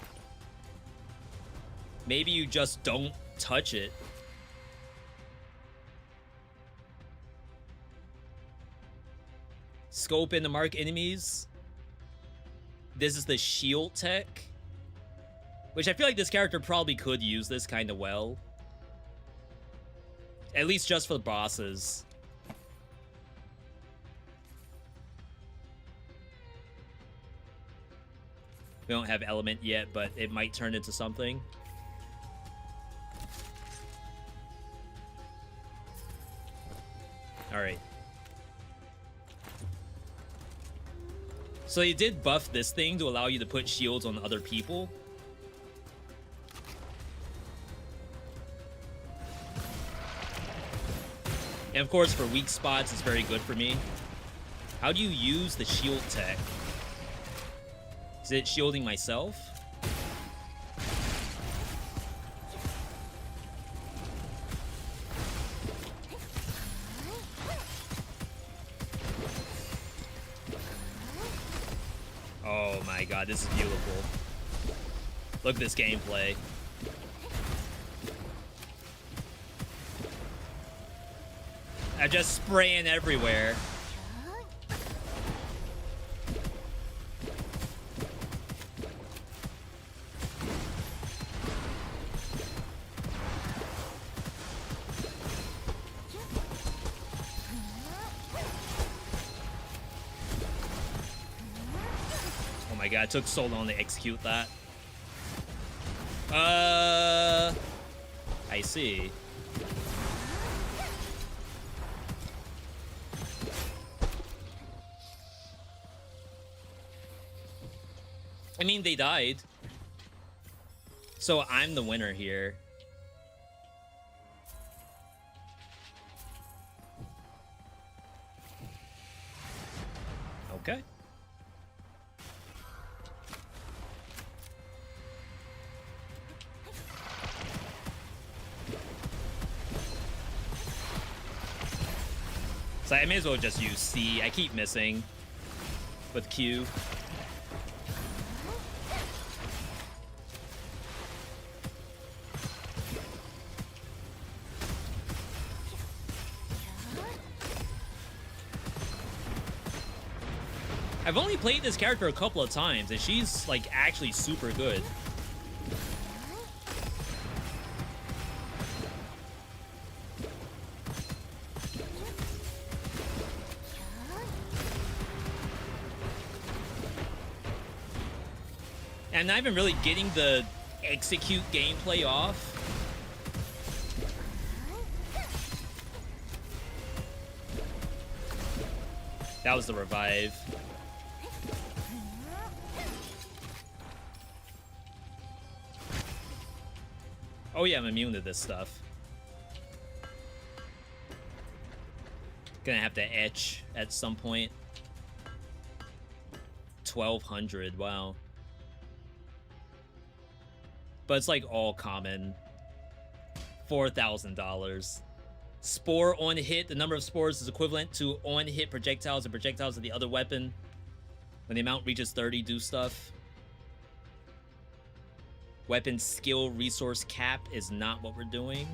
Maybe you just don't touch it. Scope in to mark enemies. This is the shield tech, which I feel like this character probably could use this kind of well. At least just for the bosses. We don't have element yet, but it might turn into something. Alright. So they did buff this thing to allow you to put shields on other people. And of course, for weak spots, it's very good for me. How do you use the shield tech? Is it shielding myself? Oh my god, this is beautiful. Look at this gameplay. I'm just spraying everywhere. Oh my god, it took so long to execute that. I see. I mean, they died. So I'm the winner here. Okay. So I may as well just use C. I keep missing with Q. I've only played this character a couple of times, and she's, like, actually super good. And I'm not even really getting the execute gameplay off. That was the revive. Oh yeah, I'm immune to this stuff. Gonna have to etch at some point. 1200, wow. but it's like all common. $4,000. Spore on hit. The number of spores is equivalent to on hit projectiles and projectiles of the other weapon. When the amount reaches 30, do stuff. Weapon skill resource cap is not what we're doing.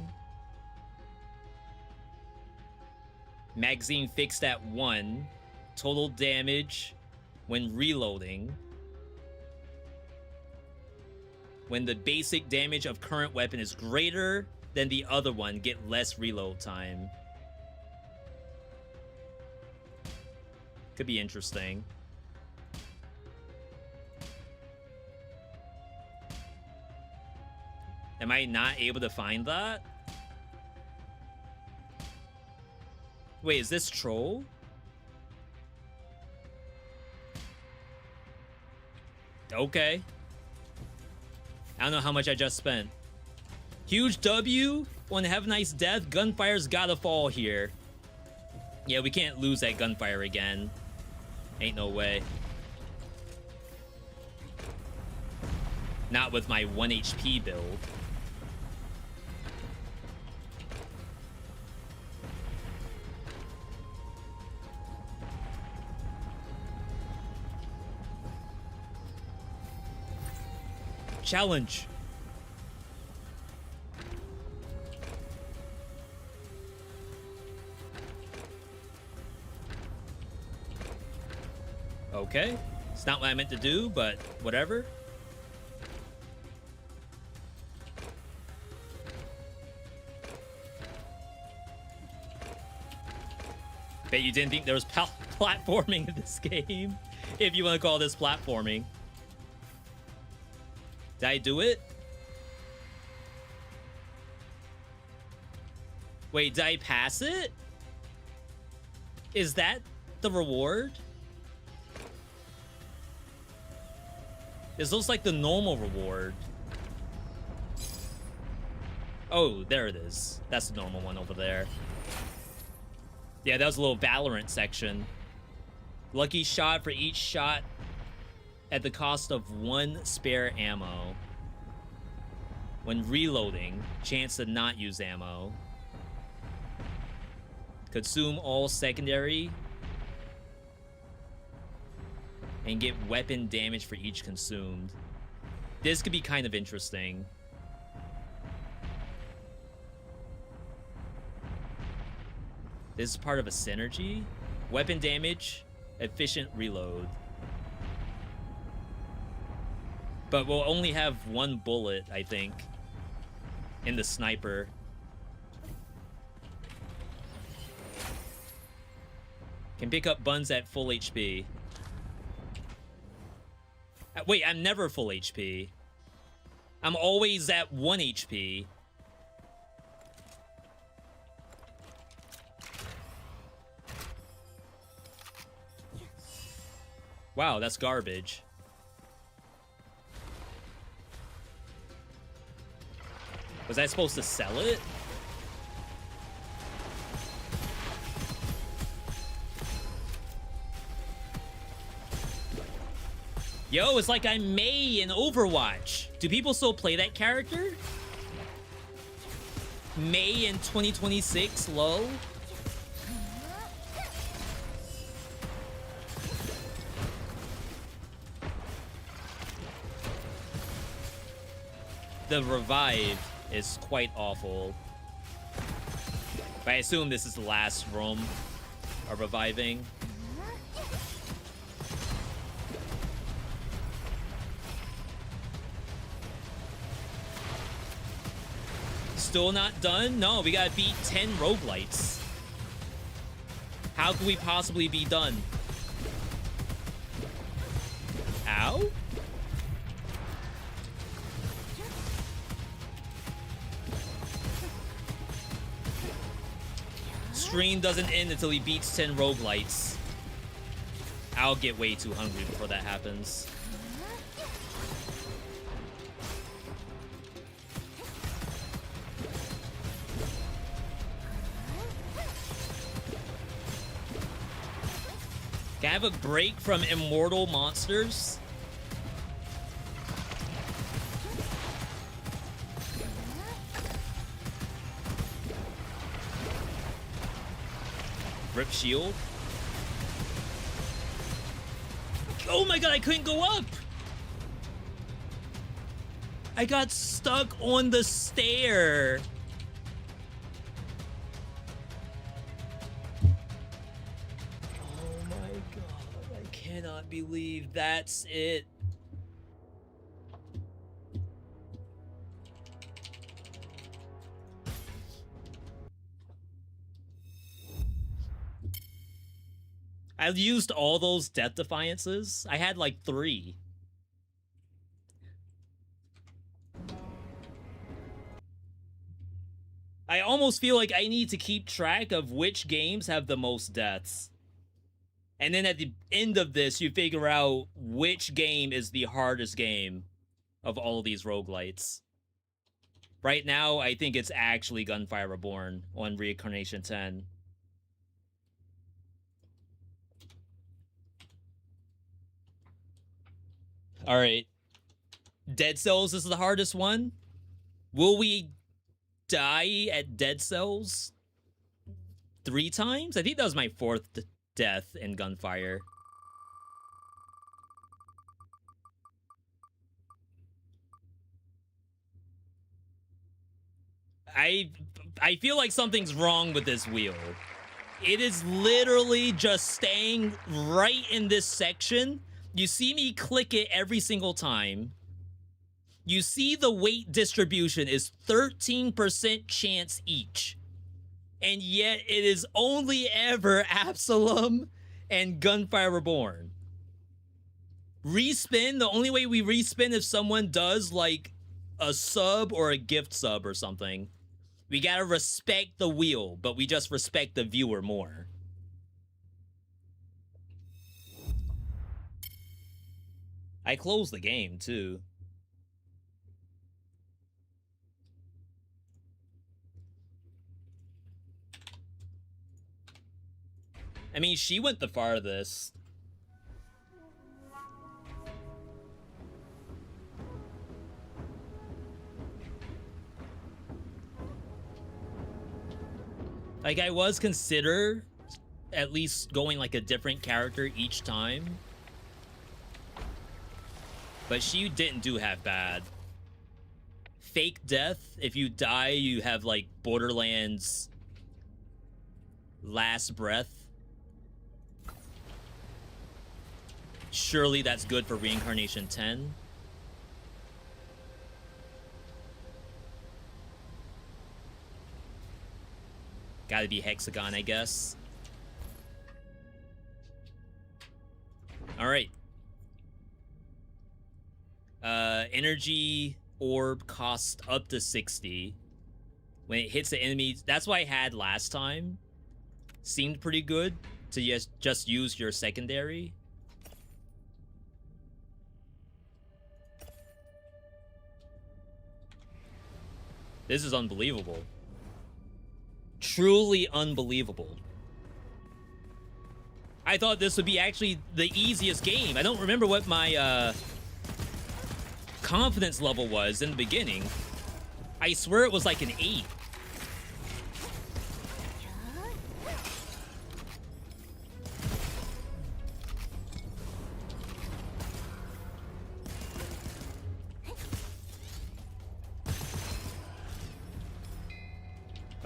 Magazine fixed at 1. Total damage when reloading. When the basic damage of current weapon is greater than the other one, get less reload time. Could be interesting. Am I not able to find that? Wait, is this troll? Okay. I don't know how much I just spent. Huge W. Want to have a nice death? Gunfire's gotta fall here. Yeah, we can't lose that gunfire again. Ain't no way. Not with my 1 HP build. Challenge. Okay. It's not what I meant to do, but whatever. Bet you didn't think there was platforming in this game. If you want to call this platforming. Did I do it? Wait, did I pass it? Is that the reward? This looks like the normal reward. Oh, there it is. That's the normal one over there. Yeah, that was a little Valorant section. Lucky shot for each shot at the cost of 1 spare ammo. When reloading, chance to not use ammo. Consume all secondary. And get weapon damage for each consumed. This could be kind of interesting. This is part of a synergy. Weapon damage, efficient reload. But we'll only have 1 bullet, I think, in the sniper. Can pick up buns at full HP. Wait, I'm never full HP. I'm always at 1 HP. Wow, that's garbage. Was I supposed to sell it? Yo, it's like I'm Mei in Overwatch. Do people still play that character? Mei in 2026, lol. The revive is quite awful. But I assume this is the last room of reviving. Still not done? No, we gotta beat 10 roguelites. How could we possibly be done? Ow? Stream doesn't end until he beats 10 roguelites. I'll get way too hungry before that happens. Can I have a break from immortal monsters? Rip shield. Oh my god, I couldn't go up! I got stuck on the stair. Oh my god, I cannot believe that's it. I used all those death defiances. I had like 3. I almost feel like I need to keep track of which games have the most deaths. And then at the end of this, you figure out which game is the hardest game of all these roguelites. Right now, I think it's actually Gunfire Reborn on Reincarnation 10. Alright. Dead Cells is the hardest one. Will we die at Dead Cells 3 times? I think that was my 4th death in Gunfire. I feel like something's wrong with this wheel. It is literally just staying right in this section. You see me click it every single time. You see the weight distribution is 13% chance each. And yet it is only ever Absalom and Gunfire Reborn. Respin, the only way we respin if someone does like a sub or a gift sub or something. We gotta respect the wheel, but we just respect the viewer more. I closed the game, too. I mean, she went the farthest. Like, I was consider at least going like a different character each time. But she didn't do half bad. Fake death. If you die, you have like Borderlands last breath. Surely that's good for Reincarnation 10. Gotta be Hexagon, I guess. Alright. Energy orb costs up to 60. When it hits the enemy, that's what I had last time. Seemed pretty good to just use your secondary. This is unbelievable. Truly unbelievable. I thought this would be actually the easiest game. I don't remember what my confidence level was in the beginning. I swear it was like an 8.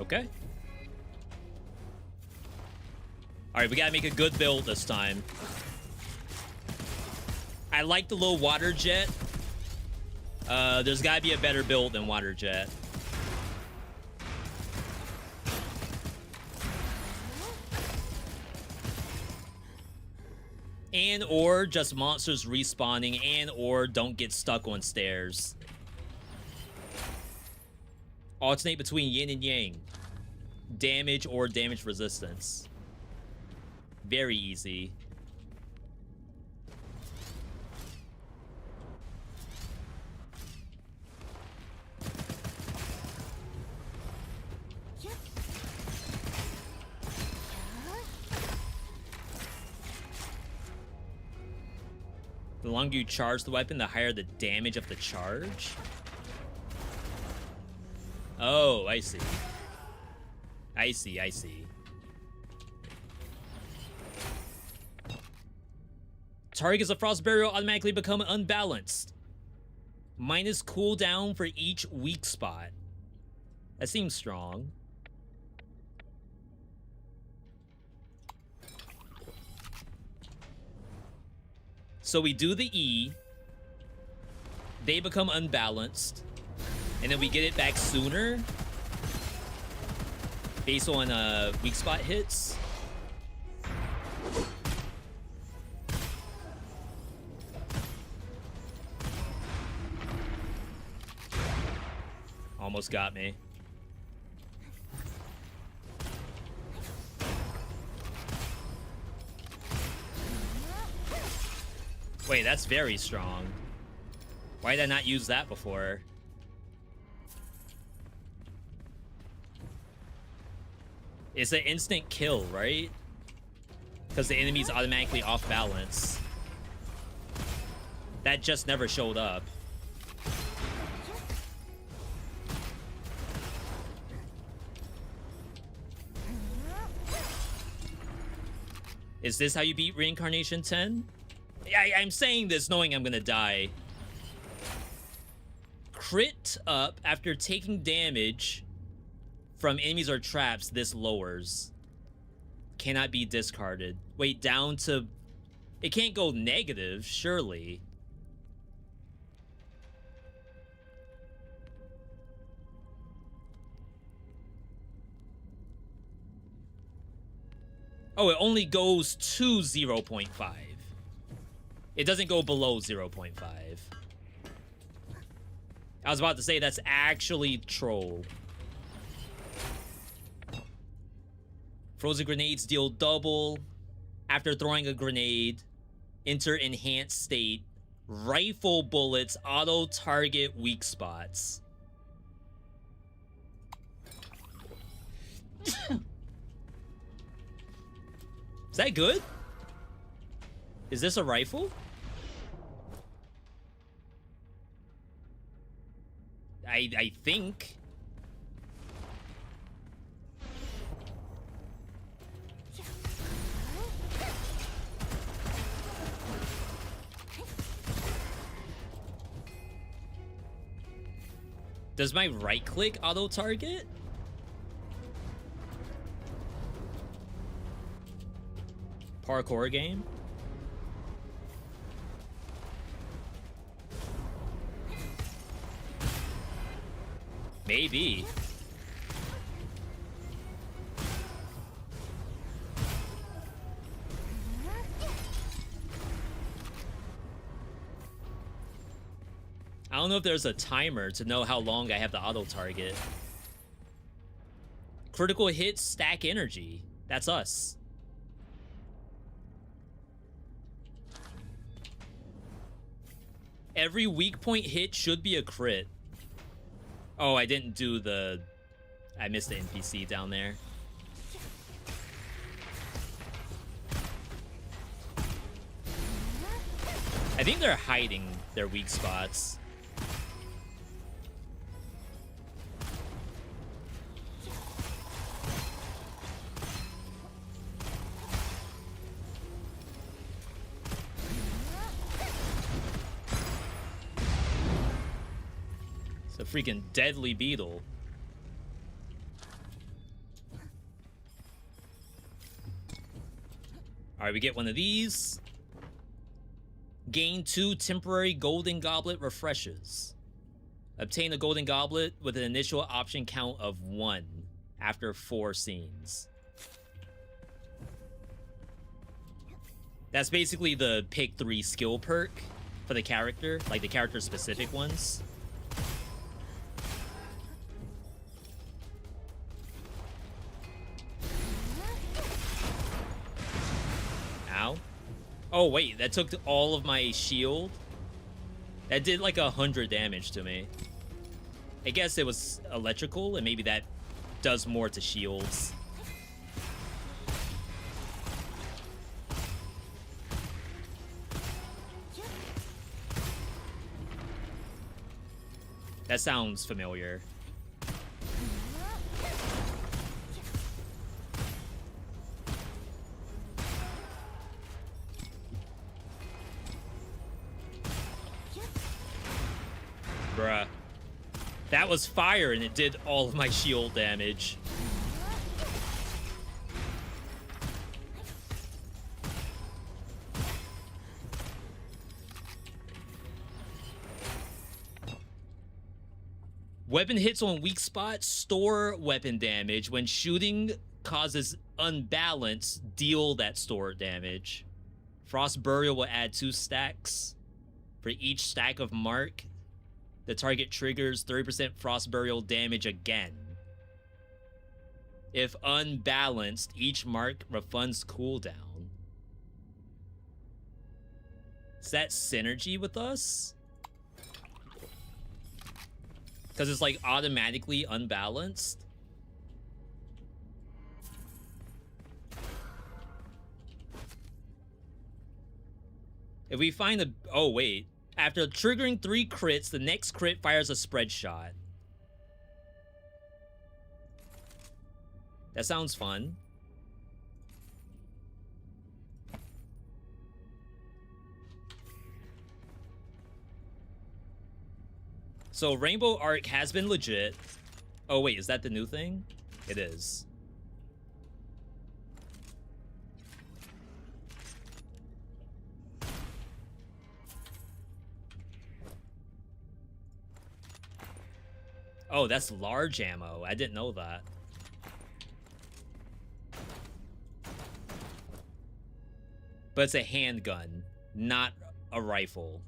Okay. Alright, we gotta make a good build this time. I like the little water jet. There's gotta be a better build than water jet. And or just monsters respawning, and or don't get stuck on stairs. Alternate between yin and yang. Damage or damage resistance. Very easy. The longer you charge the weapon, the higher the damage of the charge. Oh, I see. I see. Targets of Frost Burial automatically become unbalanced. Minus cooldown for each weak spot. That seems strong. So we do the E. They become unbalanced. And then we get it back sooner. Based on weak spot hits. Almost got me. Wait, that's very strong. Why did I not use that before? It's an instant kill, right? Because the enemy's automatically off balance. That just never showed up. Is this how you beat Reincarnation 10? I'm saying this knowing I'm gonna die. Crit up after taking damage from enemies or traps, this lowers. Cannot be discarded. Wait, down to... It can't go negative, surely. Oh, it only goes to 0.5. It doesn't go below 0.5. I was about to say that's actually troll. Frozen grenades deal double. After throwing a grenade, enter enhanced state. Rifle bullets auto target weak spots. Is that good? Is this a rifle? I think. Does my right click auto target? Parkour game? Maybe. I don't know if there's a timer to know how long I have to auto target. Critical hits stack energy. That's us. Every weak point hit should be a crit. Oh, I didn't do the... I missed the NPC down there. I think they're hiding their weak spots. Freaking deadly beetle. Alright, we get one of these. Gain 2 temporary golden goblet refreshes. Obtain a golden goblet with an initial option count of 1 after 4 scenes. That's basically the pick 3 skill perk for the character, like the character specific ones. Oh, wait, that took all of my shield? That did like 100 damage to me. I guess it was electrical, and maybe that does more to shields. That sounds familiar. was fire and it did all of my shield damage. Weapon hits on weak spots store weapon damage. When shooting causes unbalance, deal that store damage. Frost Burial will add 2 stacks. For each stack of mark, the target triggers 30% Frost Burial damage again. If unbalanced, each mark refunds cooldown. Is that synergy with us? Because it's like automatically unbalanced. If we find a... Oh, wait. After triggering 3 crits, the next crit fires a spread shot. That sounds fun. So Rainbow Arc has been legit. Oh wait, is that the new thing? It is. Oh, that's large ammo. I didn't know that. But it's a handgun, not a rifle.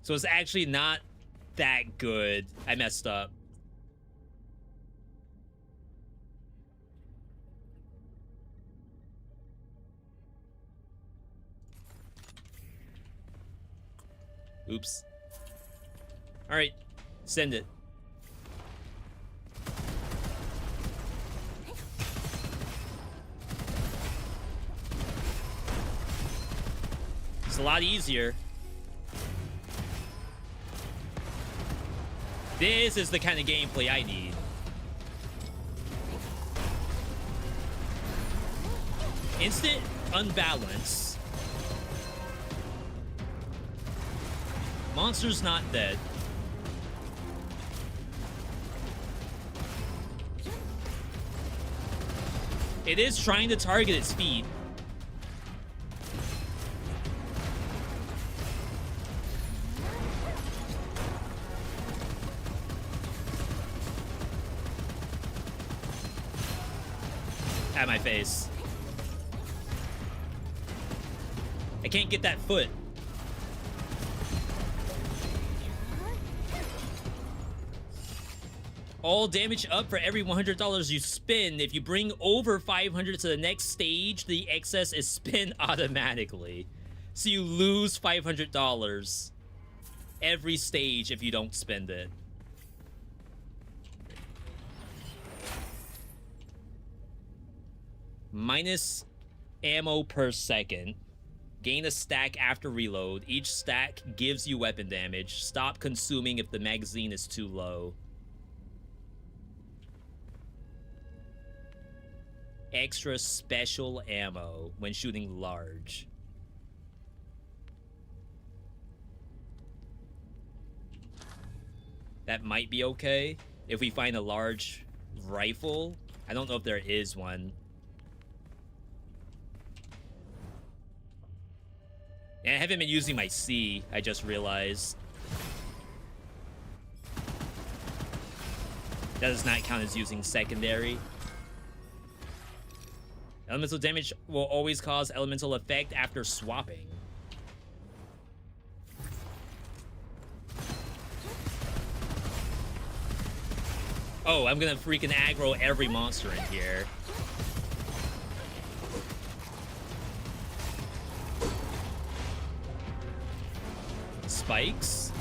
So it's actually not that good. I messed up. Oops. All right, send it. It's a lot easier. This is the kind of gameplay I need. Instant unbalance. Monster's not dead. It is trying to target its feet. At my face. I can't get that foot. All damage up for every $100 you spend. If you bring over 500 to the next stage, the excess is spent automatically. So you lose $500 every stage if you don't spend it. Minus ammo per second. Gain a stack after reload. Each stack gives you weapon damage. Stop consuming if the magazine is too low. Extra special ammo when shooting large. That might be okay if we find a large rifle. I don't know if there is one. And I haven't been using my C, I just realized. That does not count as using secondary. Elemental damage will always cause elemental effect after swapping. Oh, I'm gonna freaking aggro every monster in here. Spikes.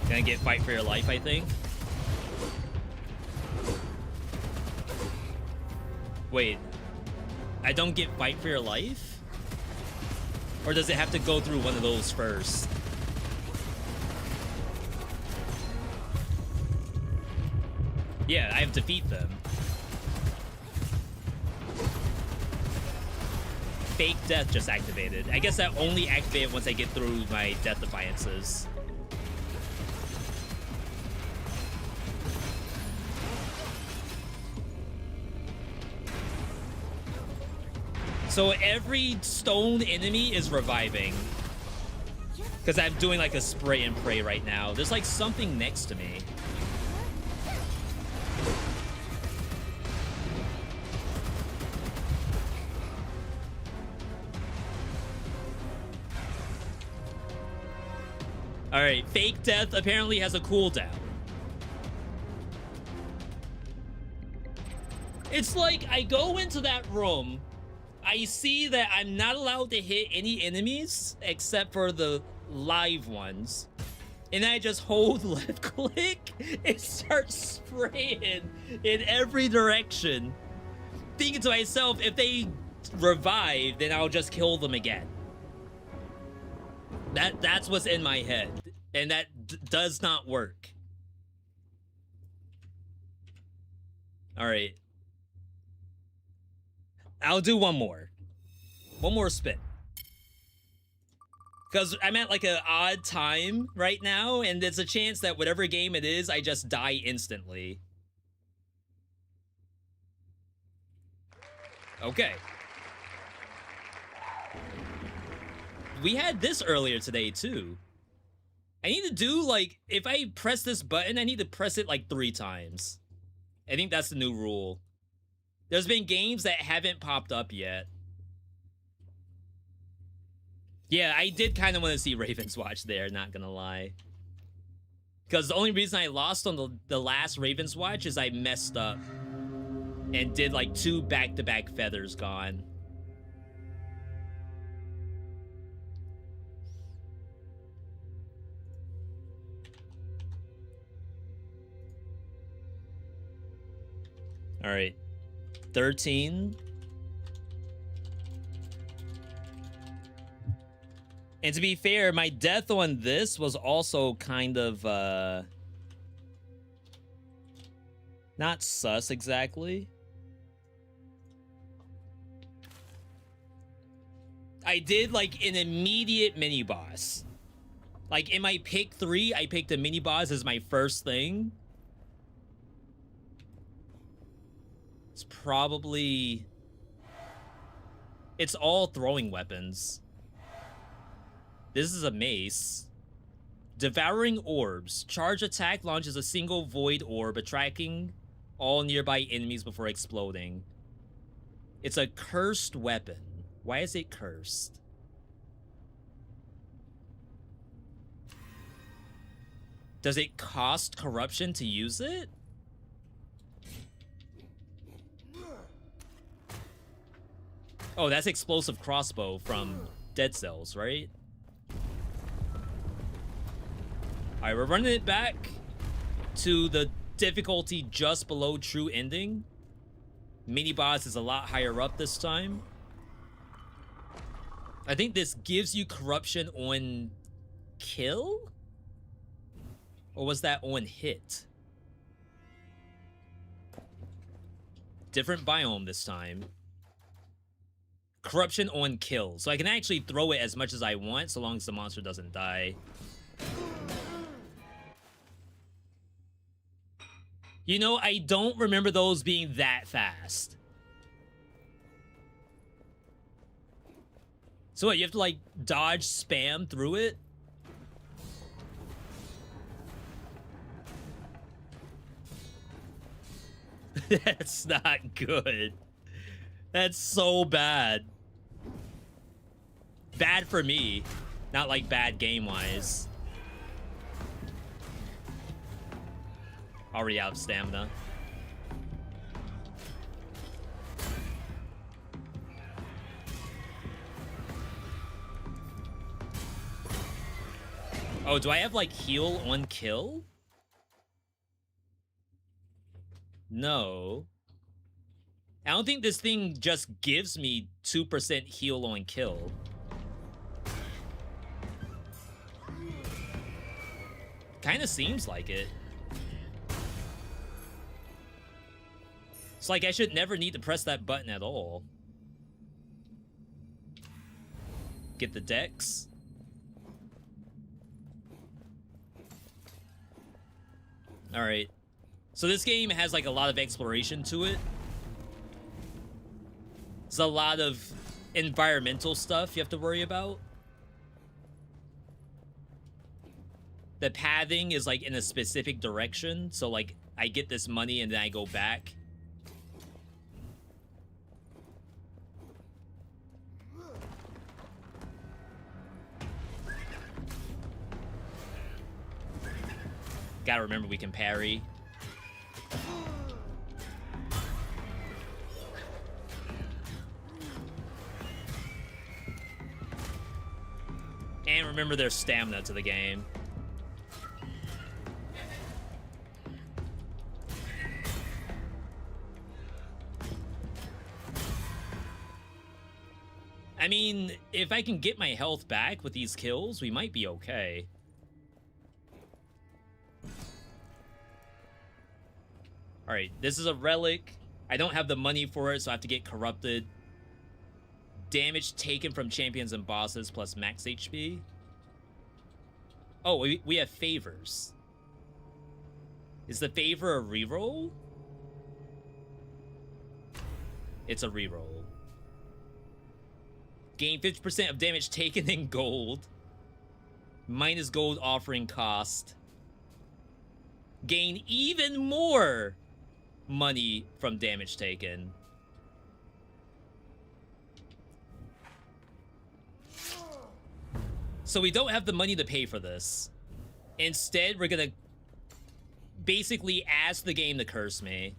Gonna get fight for your life, I think. Wait, I don't get fight for your life? Or does it have to go through one of those first? Yeah, I have to defeat them. fake death just activated. I guess that only activated once I get through my death defiances. So every stone enemy is reviving. Because I'm doing like a spray and pray right now. There's like something next to me. Alright, fake death apparently has a cooldown. It's like I go into that room, I see that I'm not allowed to hit any enemies except for the live ones. And then I just hold left click and start spraying in every direction. Thinking to myself, if they revive, then I'll just kill them again. That's what's in my head. And that does not work. Alright. I'll do one more. One more spin. Because I'm at like an odd time right now, and there's a chance that whatever game it is, I just die instantly. Okay. We had this earlier today, too. I need to do, like, if I press this button, I need to press it, like, 3 times. I think that's the new rule. There's been games that haven't popped up yet. Yeah, I did kind of want to see Raven's Watch there, not gonna lie. Because the only reason I lost on the last Raven's Watch is I messed up. And did, like, 2 back-to-back feathers gone. All right, 13. And to be fair, my death on this was also kind of, not sus exactly. I did, like, an immediate mini-boss. Like, in my pick 3, I picked a mini-boss as my first thing. It's probably... It's all throwing weapons. This is a mace. Devouring orbs. Charge attack launches a single void orb, attracting all nearby enemies before exploding. It's a cursed weapon. Why is it cursed? Does it cost corruption to use it? Oh, that's explosive crossbow from Dead Cells, right? Alright, we're running it back to the difficulty just below true ending. Mini-boss is a lot higher up this time. I think this gives you corruption on kill? Or was that on hit? Different biome this time. Corruption on kill. So I can actually throw it as much as I want, so long as the monster doesn't die. You know, I don't remember those being that fast. So what, you have to, like, dodge spam through it? That's not good. That's so bad. Bad for me. Not, like, bad game-wise. Already out of stamina. Oh, do I have, like, heal on kill? No. I don't think this thing just gives me 2% heal on kill. Kinda seems like it. It's like I should never need to press that button at all. Get the dex. Alright. So this game has like a lot of exploration to it. There's a lot of environmental stuff you have to worry about. The pathing is like in a specific direction. So like I get this money and then I go back. Gotta remember we can parry. And remember there's stamina to the game. I mean, if I can get my health back with these kills, we might be okay. Alright, this is a relic. I don't have the money for it, so I have to get corrupted. Damage taken from champions and bosses plus max HP. Oh, we have favors. Is the favor a reroll? It's a reroll. Gain 50% of damage taken in gold. Minus gold offering cost. Gain even more money from damage taken. So we don't have the money to pay for this. Instead, we're gonna basically ask the game to curse me.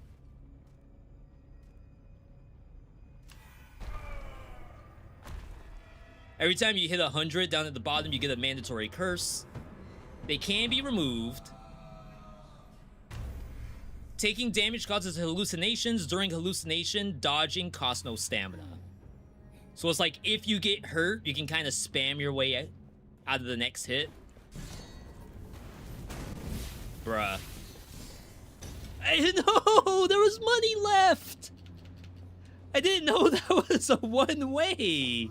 Every time you hit 100 down at the bottom, you get a mandatory curse. They can be removed. Taking damage causes hallucinations. During hallucination, dodging costs no stamina. So it's like, if you get hurt, you can kind of spam your way out of the next hit. Bruh. I didn't know there was money left. I didn't know that was a one-way.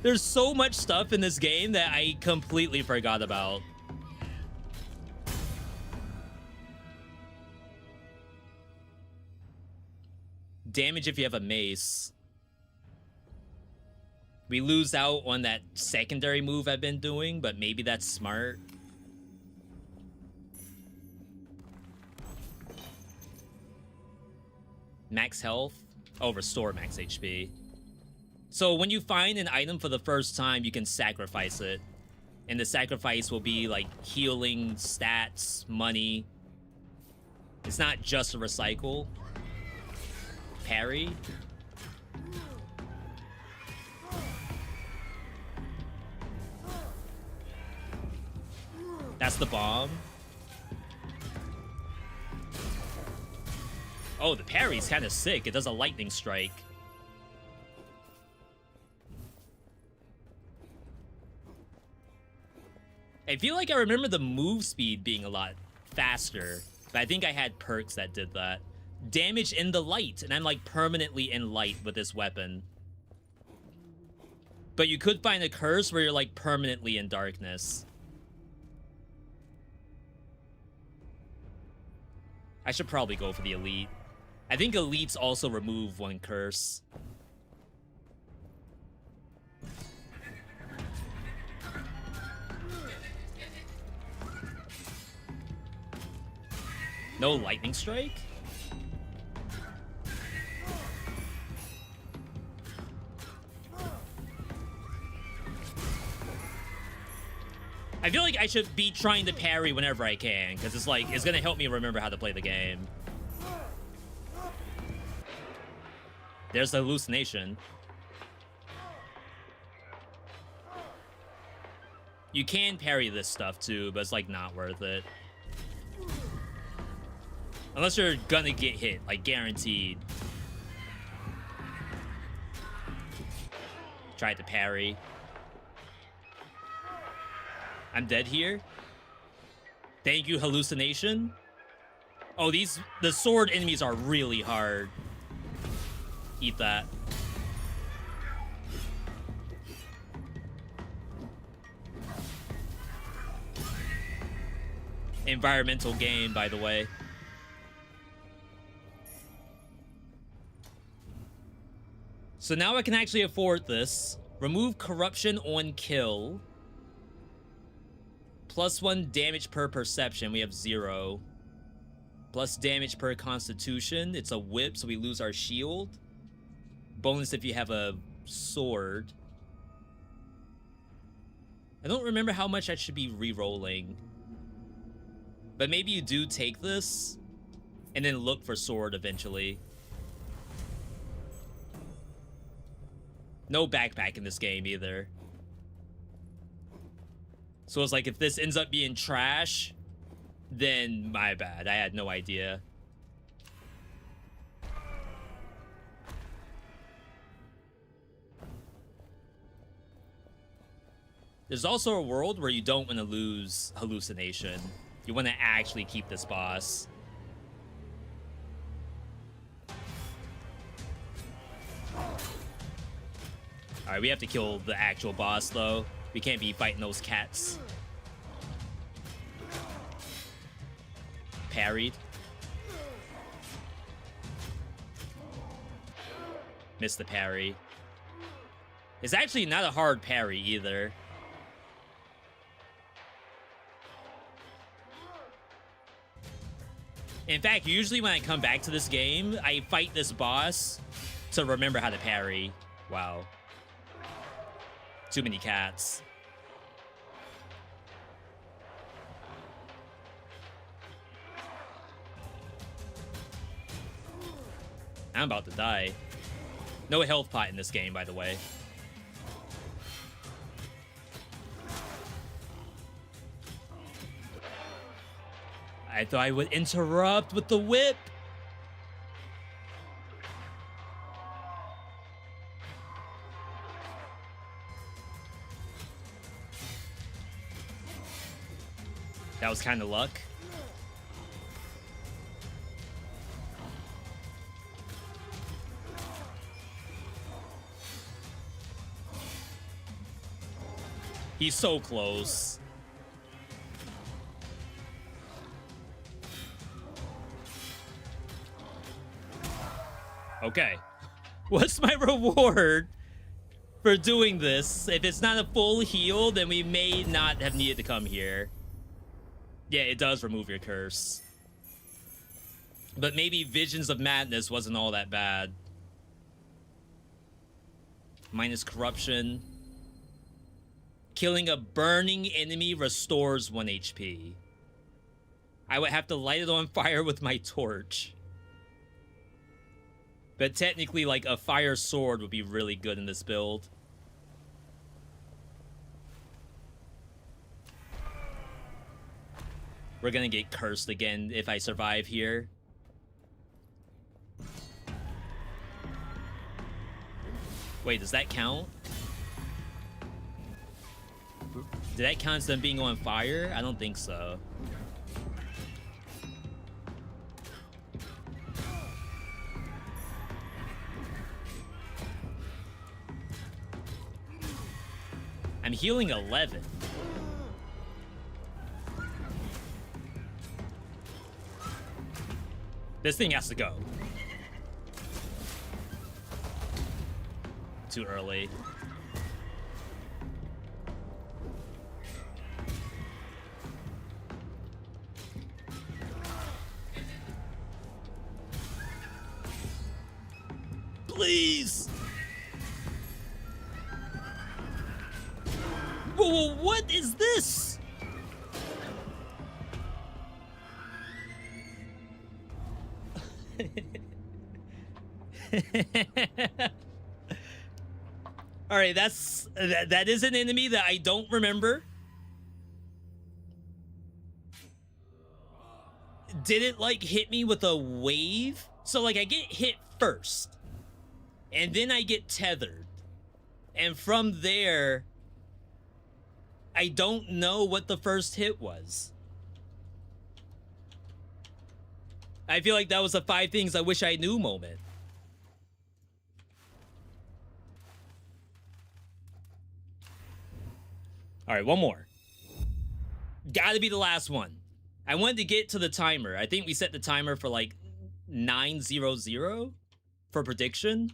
There's so much stuff in this game that I completely forgot about. Damage if you have a mace. We lose out on that secondary move I've been doing, but maybe that's smart. Max health? Oh, restore max HP. So when you find an item for the first time, you can sacrifice it. And the sacrifice will be like healing, stats, money. It's not just a recycle. Parry. That's the bomb. Oh, the parry's kind of sick. It does a lightning strike. I feel like I remember the move speed being a lot faster, but I think I had perks that did that. Damage in the light, and I'm like permanently in light with this weapon. But you could find a curse where you're like permanently in darkness. I should probably go for the elite. I think elites also remove one curse. No lightning strike? I feel like I should be trying to parry whenever I can, because it's like, it's gonna help me remember how to play the game. There's the hallucination. You can parry this stuff too, but it's like not worth it. Unless you're gonna get hit, like guaranteed. Try to parry. I'm dead here. Thank you, hallucination. Oh, the sword enemies are really hard. Eat that. Environmental game, by the way. So now I can actually afford this. Remove corruption on kill. +1 damage per perception. We have 0. Plus damage per constitution. It's a whip, so we lose our shield. Bonus if you have a sword. I don't remember how much I should be re-rolling. But maybe you do take this and then look for sword eventually. No backpack in this game either. So it's like if this ends up being trash, then my bad. I had no idea. There's also a world where you don't want to lose hallucination. You want to actually keep this boss. Alright, we have to kill the actual boss, though. We can't be fighting those cats. Parried. Missed the parry. It's actually not a hard parry, either. In fact, usually when I come back to this game, I fight this boss to remember how to parry. Wow. Too many cats. I'm about to die. No health pot in this game, by the way. I thought I would interrupt with the whip. That was kind of luck. He's so close. Okay. What's my reward for doing this? If it's not a full heal, then we may not have needed to come here. Yeah, it does remove your curse. But maybe Visions of Madness wasn't all that bad. Minus corruption. Killing a burning enemy restores 1 HP. I would have to light it on fire with my torch. But technically, like, a fire sword would be really good in this build. We're gonna get cursed again if I survive here. Wait, does that count? Did that count as them being on fire? I don't think so. I'm healing 11. This thing has to go. Too early. Please! Whoa, what is this? All right, that is an enemy that I don't remember. Did it like hit me with a wave? So like I get hit first, and then I get tethered, and from there I don't know what the first hit was. I feel like that was a 5 things I wish I knew moment. All right, one more. Gotta be the last one. I wanted to get to the timer. I think we set the timer for like 900 for prediction.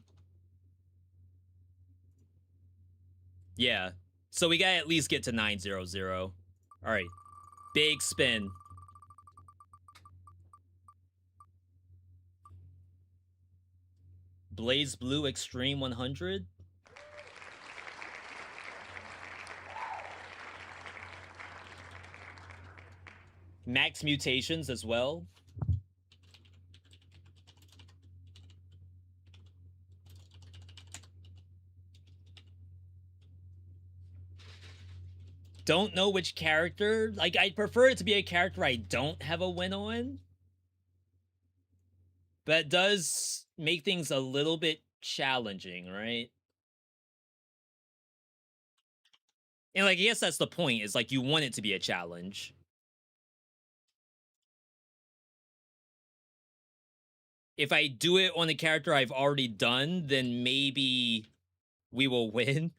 Yeah. So we gotta at least get to 900. All right. Big spin. Blaze Blue Extreme 100. Max Mutations as well. Don't know which character. Like, I'd prefer it to be a character I don't have a win on. But it does make things a little bit challenging, right? And, like, I guess that's the point, is, like, you want it to be a challenge. If I do it on a character I've already done, then maybe we will win.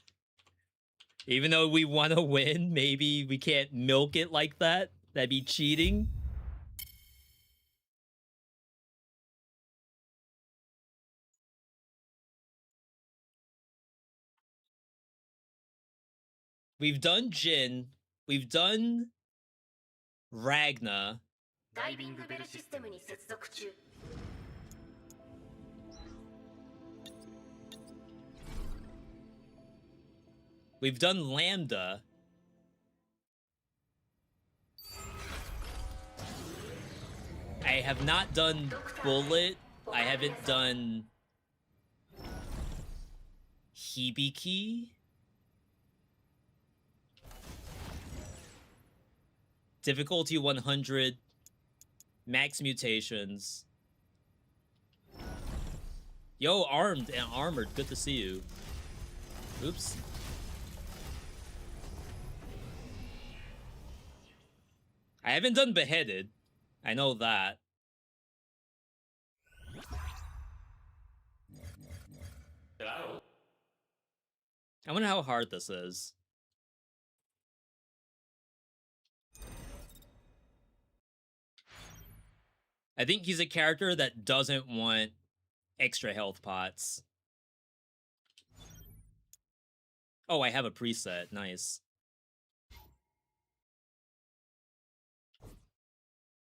Even though we want to win, maybe we can't milk it like that. That'd be cheating. We've done Jin. We've done Ragna. We've done Lambda. I have not done Bullet. I haven't done Hibiki. Difficulty 100. Max Mutations. Yo, Armed and Armored. Good to see you. Oops. I haven't done Beheaded. I know that. I wonder how hard this is. I think he's a character that doesn't want extra health pots. Oh, I have a preset. Nice.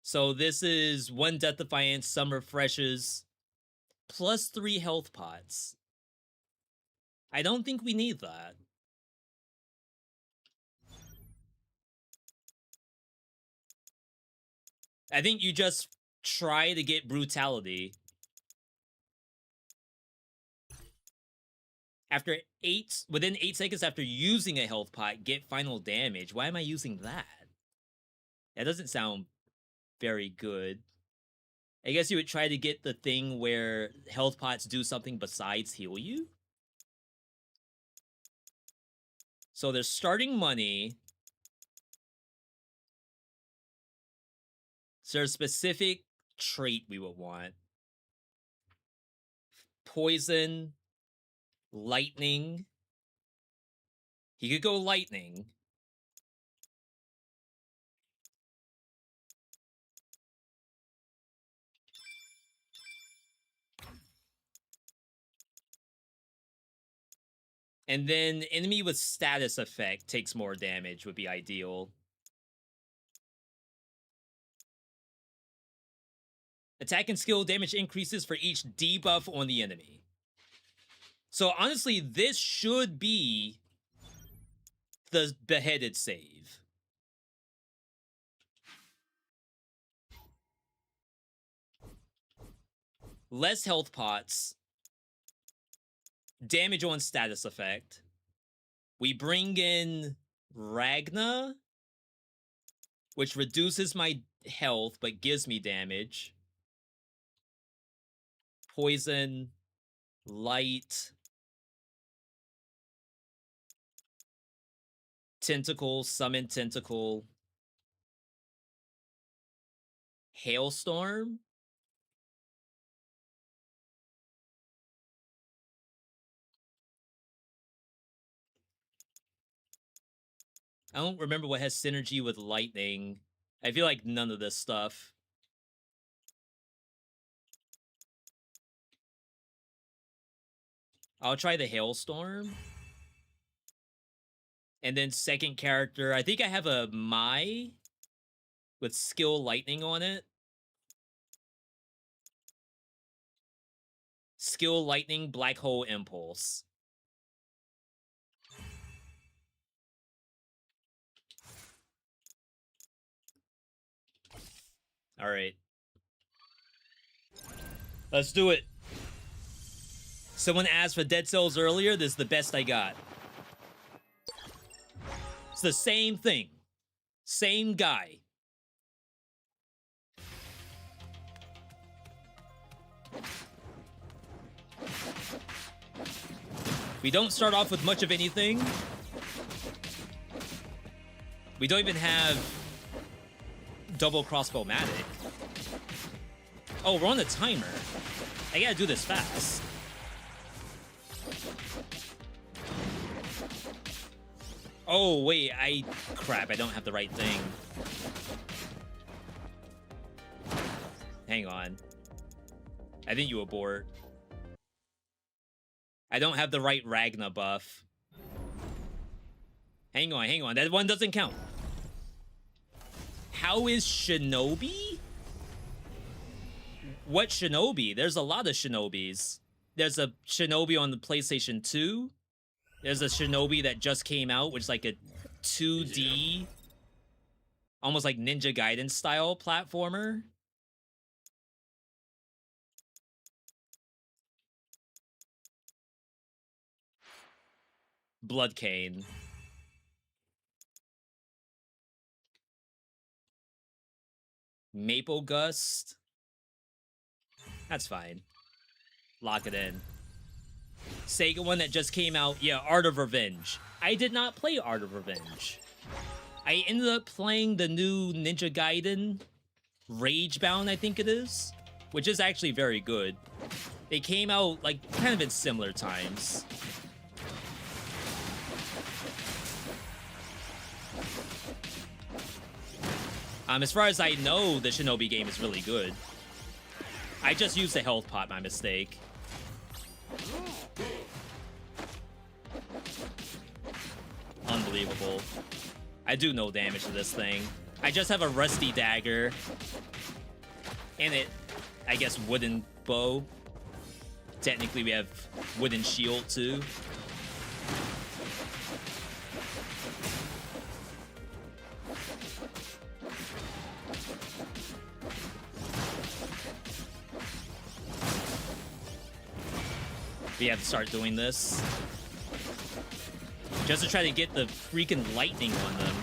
So this is 1 Death Defiance, some refreshes, plus 3 health pots. I don't think we need that. I think you just try to get Brutality. Within 8 seconds after using a health pot, get final damage. Why am I using that? That doesn't sound very good. I guess you would try to get the thing where health pots do something besides heal you. So there's starting money. Is there a specific trait we would want? Poison, lightning. He could go lightning. And then enemy with status effect takes more damage would be ideal. Attack and skill damage increases for each debuff on the enemy. So honestly, this should be the Beheaded save. Less health pots. Damage on status effect. We bring in Ragna, which reduces my health but gives me damage. Poison, light, tentacle, summon tentacle, hailstorm. I don't remember what has synergy with lightning. I feel like none of this stuff. I'll try the Hailstorm. And then second character, I think I have a Mai with skill lightning on it. Skill lightning, black hole impulse. All right. Let's do it. Someone asked for Dead Cells earlier. This is the best I got. It's the same thing. Same guy. We don't start off with much of anything. We don't even have double crossbow-matic. Oh, we're on the timer. I gotta do this fast. Oh, wait, crap, I don't have the right thing. Hang on. I think you abort. I don't have the right Ragna buff. Hang on, that one doesn't count. How is Shinobi? What Shinobi? There's a lot of Shinobis. There's a Shinobi on the PlayStation 2. There's a Shinobi that just came out, which is like a 2D, almost like Ninja Gaiden style platformer. Bloodcane. Maple Gust. That's fine. Lock it in. Sega one that just came out. Yeah, Art of Revenge. I did not play Art of Revenge. I ended up playing the new Ninja Gaiden Ragebound, I think it is, which is actually very good. They came out like kind of in similar times. As far as I know, the Shinobi game is really good. I just used the health pot, my mistake. Unbelievable. I do no damage to this thing. I just have a rusty dagger. And it, I guess, wooden bow. Technically, we have wooden shield, too. We have to start doing this. Just to try to get the freaking lightning on them.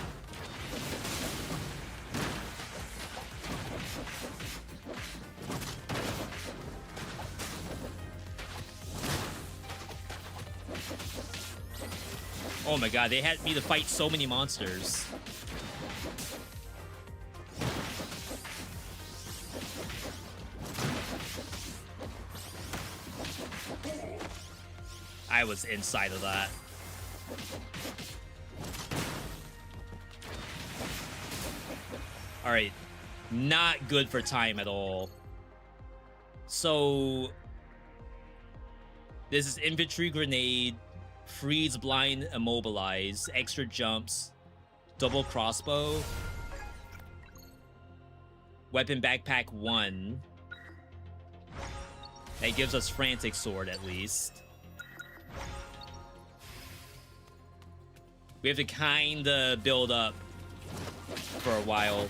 Oh my god, they had me to fight so many monsters. I was inside of that. Alright. Not good for time at all. So this is infantry grenade, freeze, blind, immobilize, extra jumps, double crossbow, weapon backpack 1. That gives us frantic sword at least. We have to kinda build up for a while.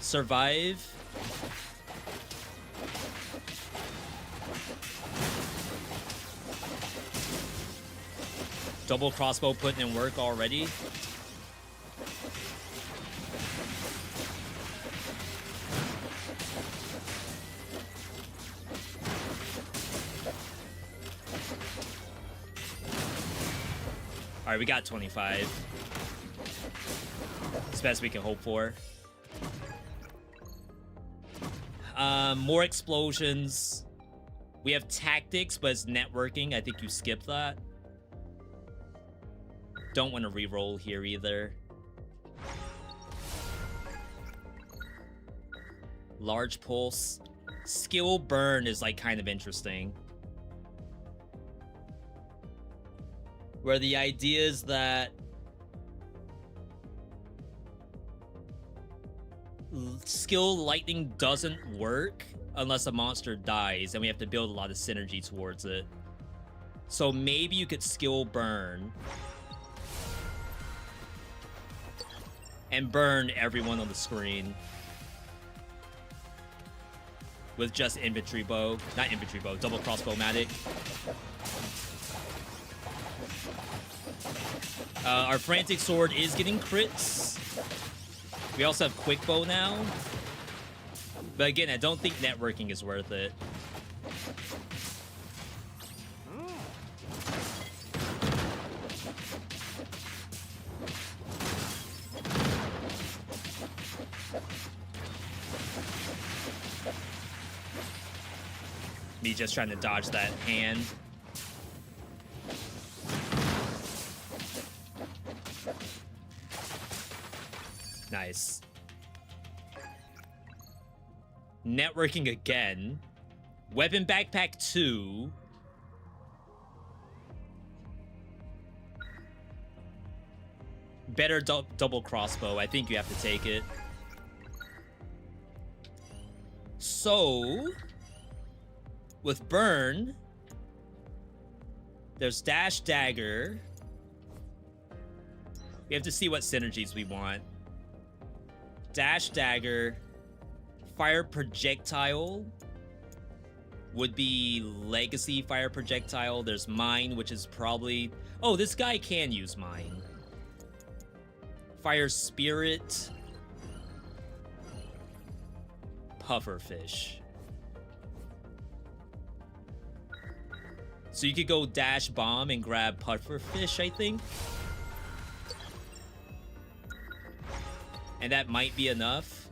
Survive. Double crossbow putting in work already. All right, we got 25. It's best we can hope for. More explosions. We have tactics, but it's networking. I think you skipped that. don't want to reroll here either. Large pulse. Skill burn is like kind of interesting. Where the idea is that skill lightning doesn't work unless a monster dies, and we have to build a lot of synergy towards it. So maybe you could skill burn and burn everyone on the screen with just infantry bow. Not infantry bow, double crossbow-matic. Our frantic sword is getting crits. We also have quick bow now. But again, I don't think networking is worth it. Me just trying to dodge that hand. Nice. Networking again. Weapon backpack 2. Better double crossbow. I think you have to take it. So, with burn, there's dash dagger. We have to see what synergies we want. Dash dagger, fire projectile would be legacy fire projectile. There's mine, which is probably... Oh, this guy can use mine. Fire spirit. Pufferfish. So you could go dash bomb and grab pufferfish, I think. And that might be enough.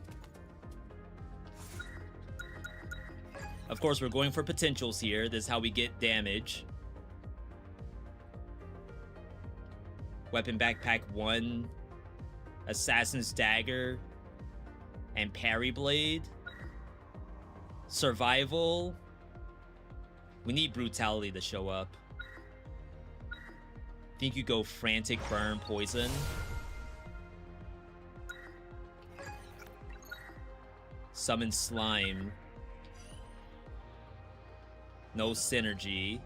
Of course, we're going for potentials here. This is how we get damage. Weapon backpack 1. Assassin's dagger. And parry blade. Survival. We need brutality to show up. Think you go frantic burn poison. Summon slime. No synergy.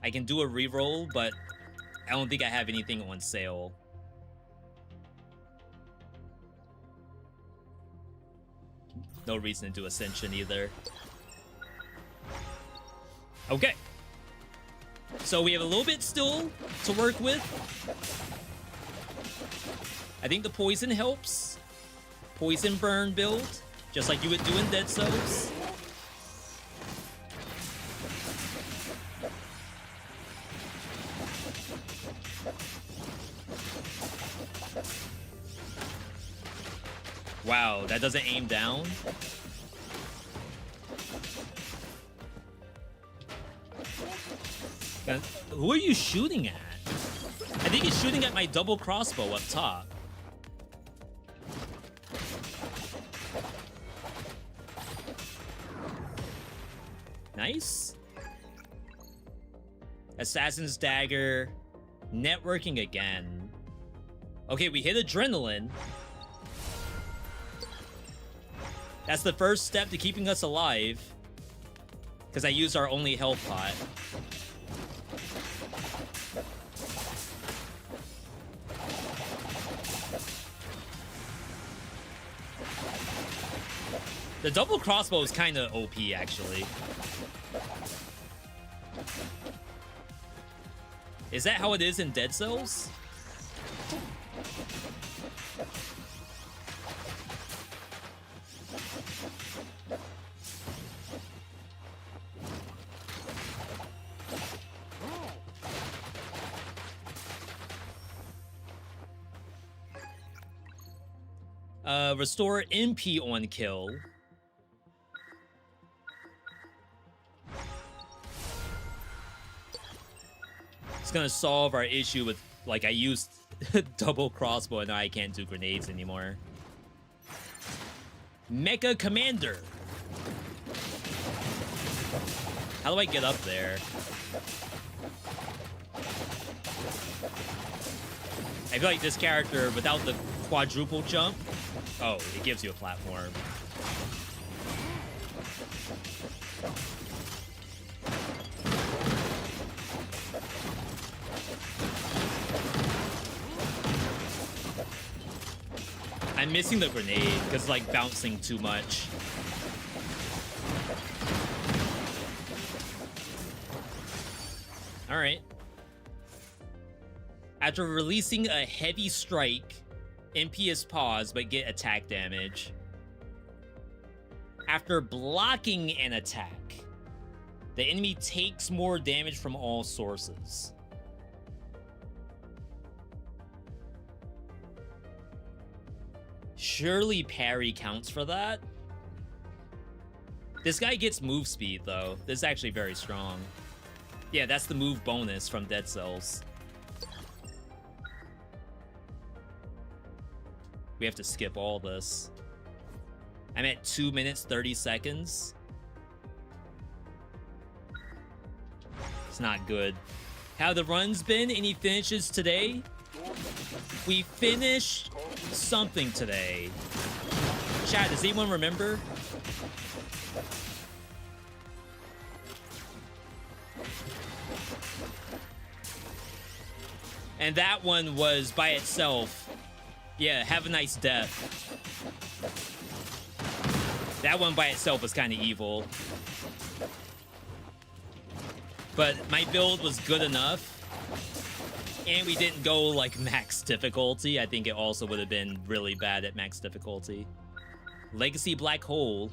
I can do a reroll, but I don't think I have anything on sale. No reason to do Ascension either. Okay. So we have a little bit still to work with. I think the poison helps. Poison burn build, just like you would do in Dead Cells. Wow, that doesn't aim down. Who are you shooting at? I think he's shooting at my double crossbow up top. Nice. Assassin's dagger. Networking again. Okay, we hit adrenaline. That's the first step to keeping us alive. Because I used our only health pot. The double crossbow is kind of OP, actually. Is that how it is in Dead Cells? Restore MP on kill. gonna solve our issue with, like, I used double crossbow and now I can't do grenades anymore. Mecha Commander. How do I get up there? I feel like this character, without the quadruple jump... Oh, it gives you a platform. I'm missing the grenade because it's like bouncing too much. All right. After releasing a heavy strike, MP is paused but get attack damage. After blocking an attack, the enemy takes more damage from all sources. Surely parry counts for that. This guy gets move speed, though. This is actually very strong. Yeah, that's the move bonus from Dead Cells. We have to skip all this. I'm at 2 minutes, 30 seconds. It's not good. How the run's been? Any finishes today? We finished something today. Chat, does anyone remember? And that one was by itself. Yeah, have a nice death. That one by itself was kind of evil. But my build was good enough. And we didn't go, like, max difficulty. I think it also would have been really bad at max difficulty. Legacy Black Hole.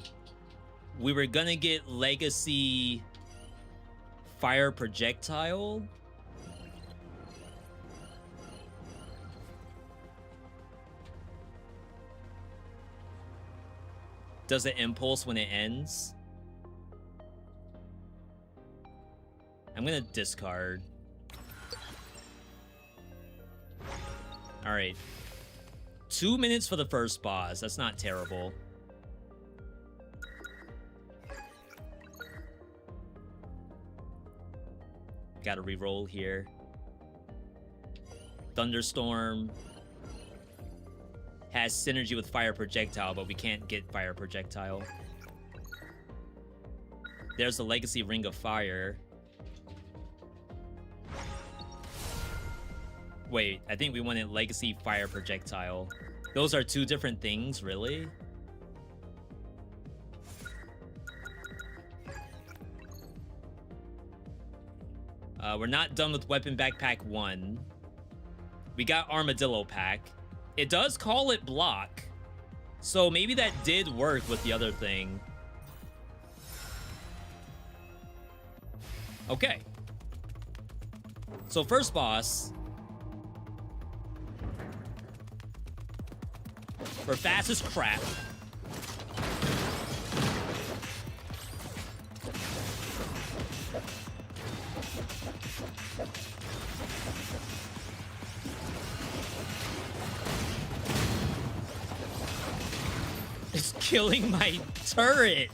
We were gonna get Legacy Fire Projectile. Does it impulse when it ends? I'm gonna discard. Alright. 2 minutes for the first boss. That's not terrible. Gotta reroll here. Thunderstorm. Has synergy with Fire Projectile, but we can't get Fire Projectile. There's the Legacy Ring of Fire. Wait, I think we wanted Legacy Fire Projectile. Those are two different things, really? We're not done with Weapon Backpack 1. We got Armadillo Pack. It does call it block. So maybe that did work with the other thing. Okay. So first boss. We're fast as crap. It's killing my turret.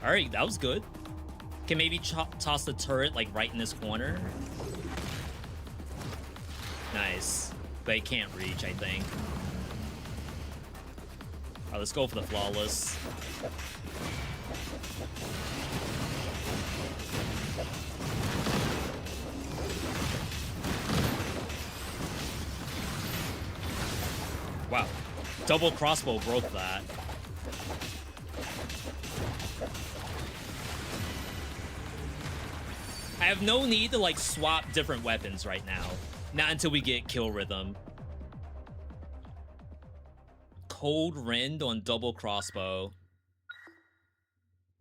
All right, that was good. Can maybe toss the turret like right in this corner. Nice. But it can't reach, I think. All right, let's go for the flawless. Wow. Double crossbow broke that. I have no need to, like, swap different weapons right now. Not until we get kill rhythm. Cold Rend on double crossbow.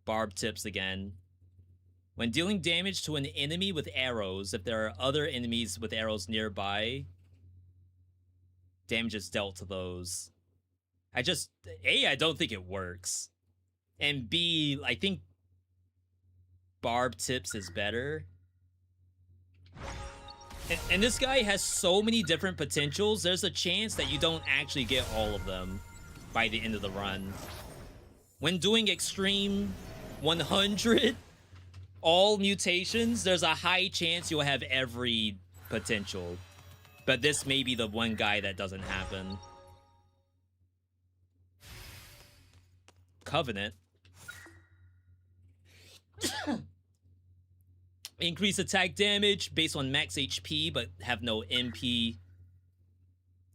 Barb tips again. When dealing damage to an enemy with arrows, if there are other enemies with arrows nearby, damage is dealt to those. I don't think it works. And B, I think Barb Tips is better. And this guy has so many different potentials, there's a chance that you don't actually get all of them by the end of the run. When doing Extreme 100, all mutations, there's a high chance you'll have every potential. But this may be the one guy that doesn't happen. Covenant. Increase attack damage based on max HP, but have no MP.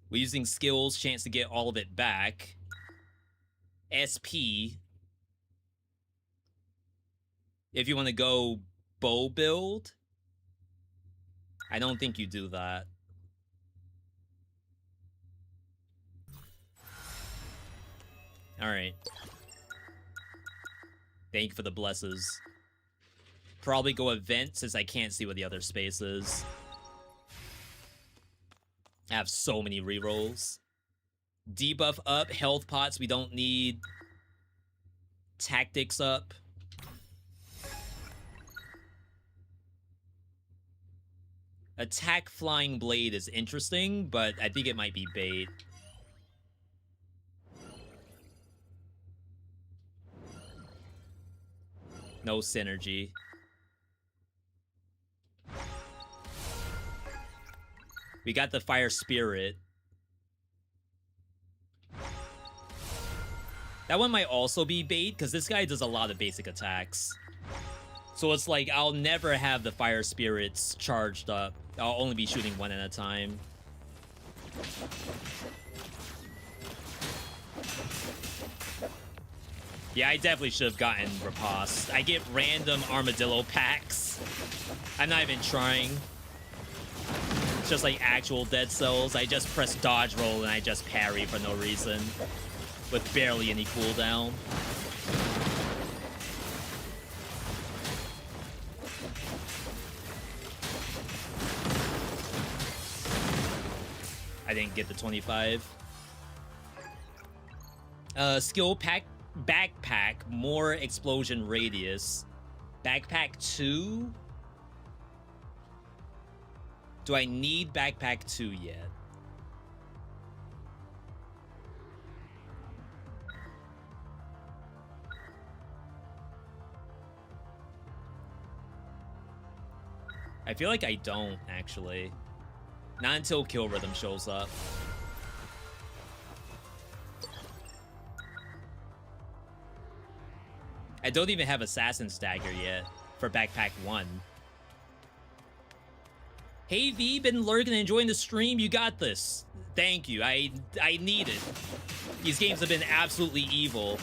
We're using skills, chance to get all of it back. SP. If you want to go bow build, I don't think you do that. Alright. Thank you for the blesses. Probably go event since I can't see what the other space is. I have so many rerolls. Debuff up, health pots we don't need. Tactics up. Attack Flying Blade is interesting, but I think it might be bait. No synergy. We got the Fire Spirit. That one might also be bait, because this guy does a lot of basic attacks. So it's like, I'll never have the Fire Spirits charged up. I'll only be shooting one at a time. Yeah, I definitely should have gotten Riposte. I get random armadillo packs. I'm not even trying. It's just like actual Dead Cells. I just press dodge roll and I just parry for no reason. With barely any cooldown. I didn't get the 25. Skill pack. Backpack, more explosion radius. Backpack 2? Do I need Backpack 2 yet? I feel like I don't, actually. Not until Kill Rhythm shows up. I don't even have Assassin's Dagger yet for Backpack 1. Hey V, been lurking and enjoying the stream. You got this. Thank you. I need it. These games have been absolutely evil.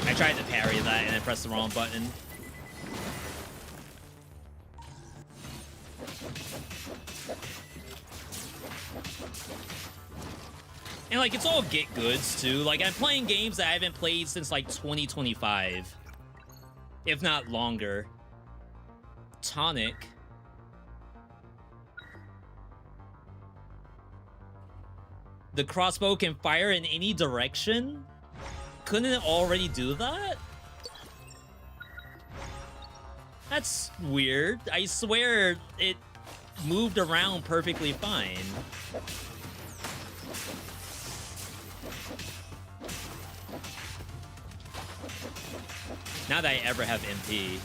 I tried to parry that and I pressed the wrong button. And, like, it's all get goods, too. Like, I'm playing games that I haven't played since, like, 2025. If not longer. Tonic. The crossbow can fire in any direction? Couldn't it already do that? That's weird. I swear it moved around perfectly fine. Not that I ever have MP.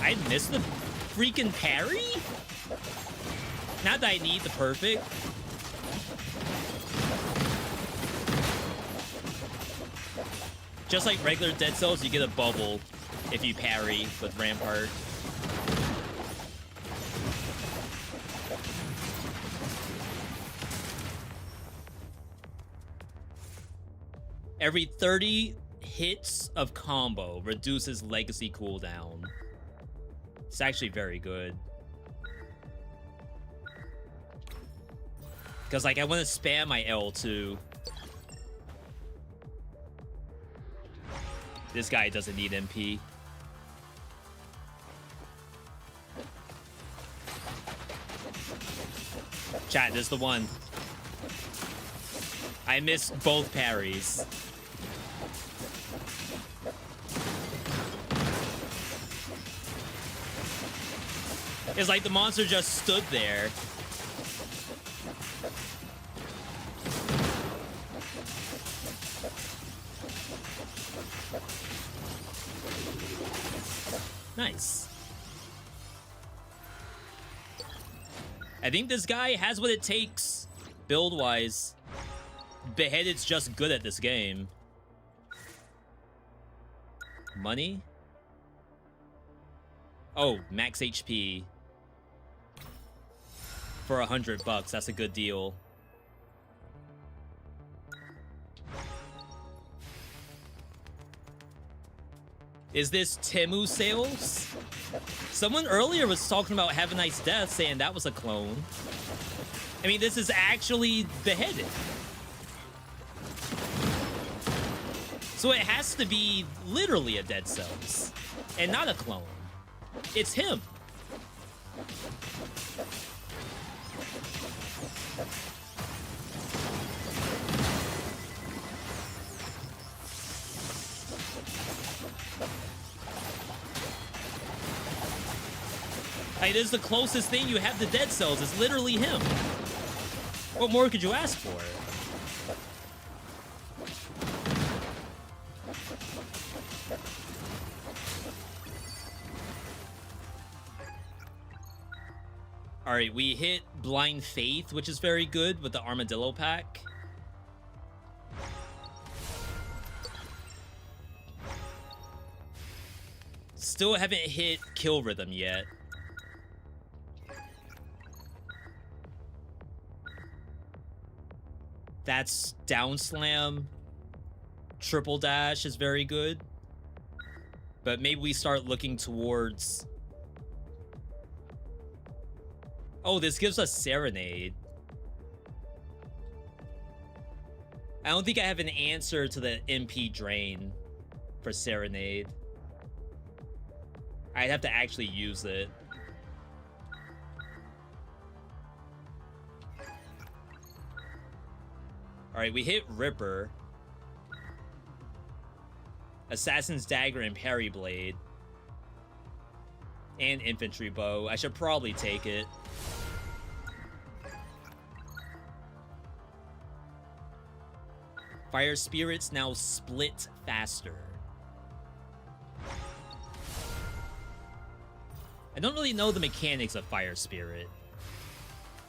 I missed the freaking parry? Not that I need the perfect. Just like regular Dead Cells, you get a bubble if you parry with Rampart. Every 30 hits of combo reduces legacy cooldown. It's actually very good. Because, like, I want to spam my L2. This guy doesn't need MP. Chat, this is the one. I missed both parries. It's like the monster just stood there. Nice. I think this guy has what it takes, build-wise. Beheaded's just good at this game. Money? Oh, max HP. For $100, that's a good deal. Is this Temu sales? Someone earlier was talking about Have a Nice Death, saying that was a clone. I mean, this is actually Beheaded. So it has to be literally a Dead Cells, and not a clone. It's him. It is the closest thing you have to Dead Cells. It's literally him. What more could you ask for? All right, we hit Blind Faith, which is very good with the Armadillo pack. Still haven't hit Kill Rhythm yet. That's Down Slam. Triple Dash is very good. But maybe we start looking towards... Oh, this gives us Serenade. I don't think I have an answer to the MP drain for Serenade. I'd have to actually use it. Alright, we hit Ripper. Assassin's Dagger and Parry Blade. And Infantry Bow. I should probably take it. Fire Spirits now split faster. I don't really know the mechanics of Fire Spirit.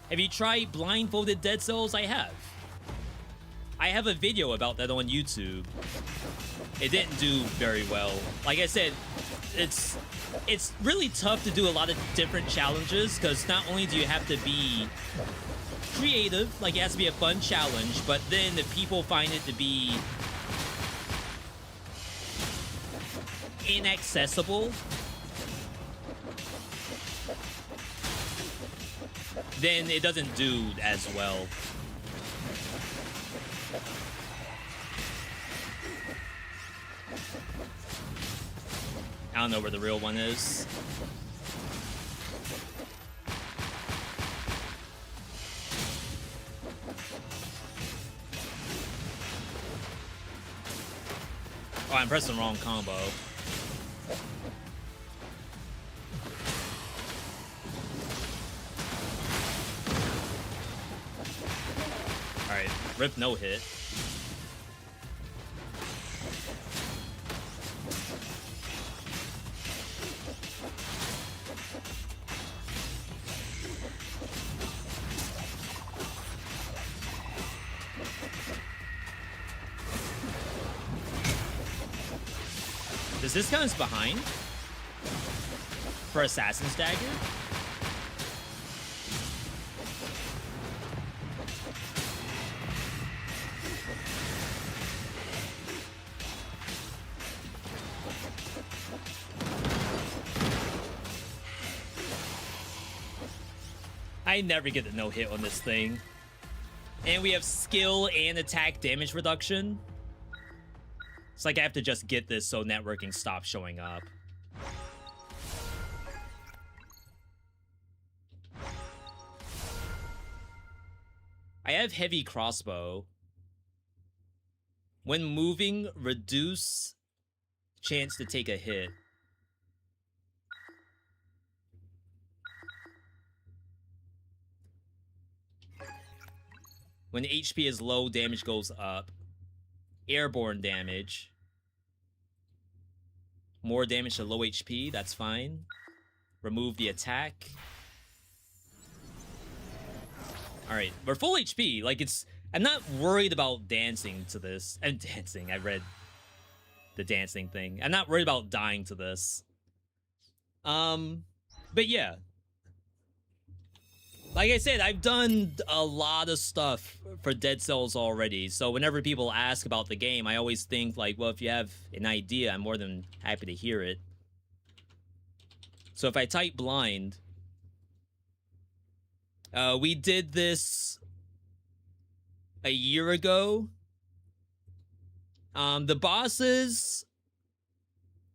Have you tried blindfolded Dead Cells? I have. I have a video about that on YouTube. It didn't do very well. Like I said, it's really tough to do a lot of different challenges, because not only do you have to be creative, like it has to be a fun challenge, but then the people find it to be inaccessible, then it doesn't do as well. I don't know where the real one is. Oh, I'm pressing the wrong combo. Alright, rip no hit. Does this count as behind? For Assassin's Dagger? I never get a no-hit on this thing. And we have skill and attack damage reduction. It's like I have to just get this so networking stops showing up. I have heavy crossbow. When moving, reduce chance to take a hit. When HP is low, damage goes up. Airborne damage. More damage to low HP, that's fine. Remove the attack. Alright, we're full HP. Like, it's... I'm not worried about dancing to this. And dancing, I read the dancing thing. I'm not worried about dying to this. But yeah. Like I said, I've done a lot of stuff for Dead Cells already. So whenever people ask about the game, I always think, like, well, if you have an idea, I'm more than happy to hear it. So if I type blind... we did this a year ago. The bosses,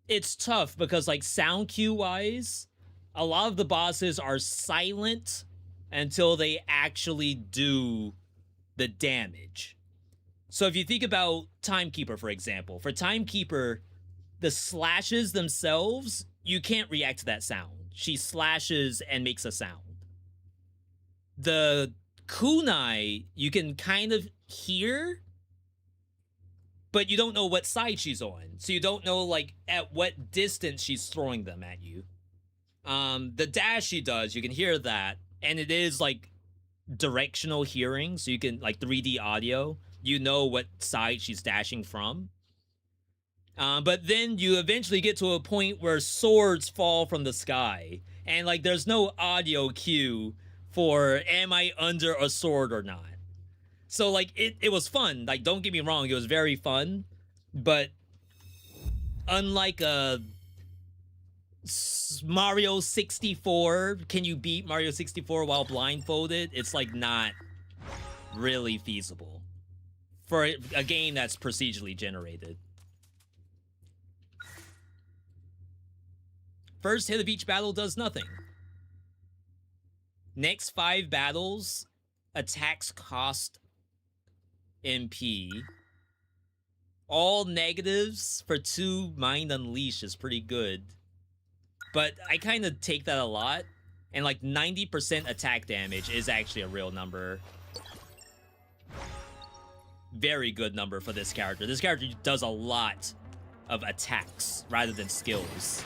it's tough because, like, sound cue wise, a lot of the bosses are silent until they actually do the damage. So if you think about Timekeeper, for example, for Timekeeper, the slashes themselves, you can't react to that sound. She slashes and makes a sound. The kunai, you can kind of hear, but you don't know what side she's on. So you don't know, like, at what distance she's throwing them at you. The dash she does, you can hear that. And it is, like, directional hearing. So you can, like, 3D audio. You know what side she's dashing from. But then you eventually get to a point where swords fall from the sky. And, like, there's no audio cue for am I under a sword or not. So, like, it was fun. Like, don't get me wrong, it was very fun. But unlike Mario 64, can you beat Mario 64 while blindfolded? It's, like, not really feasible for a game that's procedurally generated. First hit of each battle does nothing. Next 5 battles, attacks cost MP. All negatives for 2 Mind Unleash is pretty good. But I kind of take that a lot. And like 90% attack damage is actually a real number. Very good number for this character. This character does a lot of attacks rather than skills.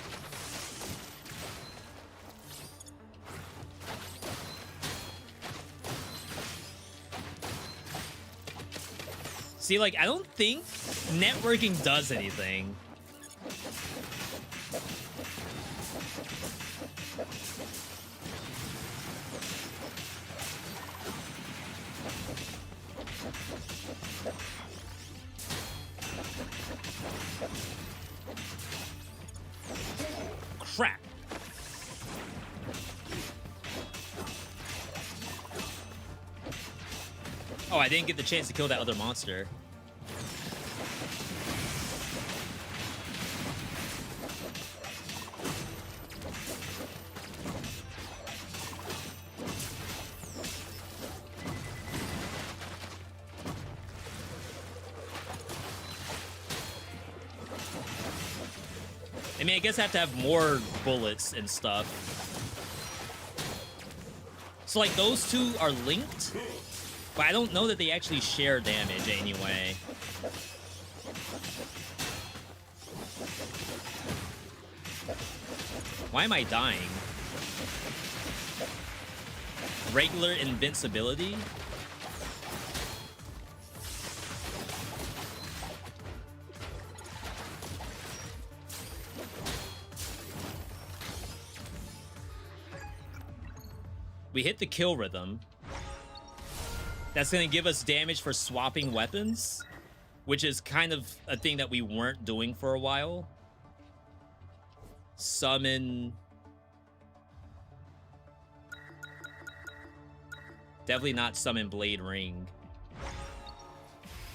See, like, I don't think networking does anything. Crap. Oh, I didn't get the chance to kill that other monster. I mean, I guess I have to have more bullets and stuff. So, like, those two are linked? But I don't know that they actually share damage anyway. Why am I dying? Regular invincibility? We hit the kill rhythm. That's going to give us damage for swapping weapons, which is kind of a thing that we weren't doing for a while. Summon. Definitely not summon Blade Ring.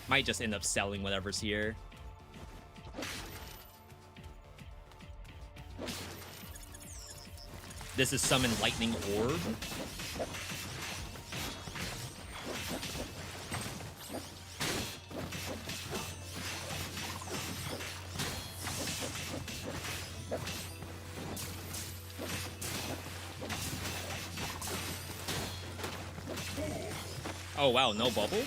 Might just end up selling whatever's here. This is summon lightning orb. Oh wow, no bubble?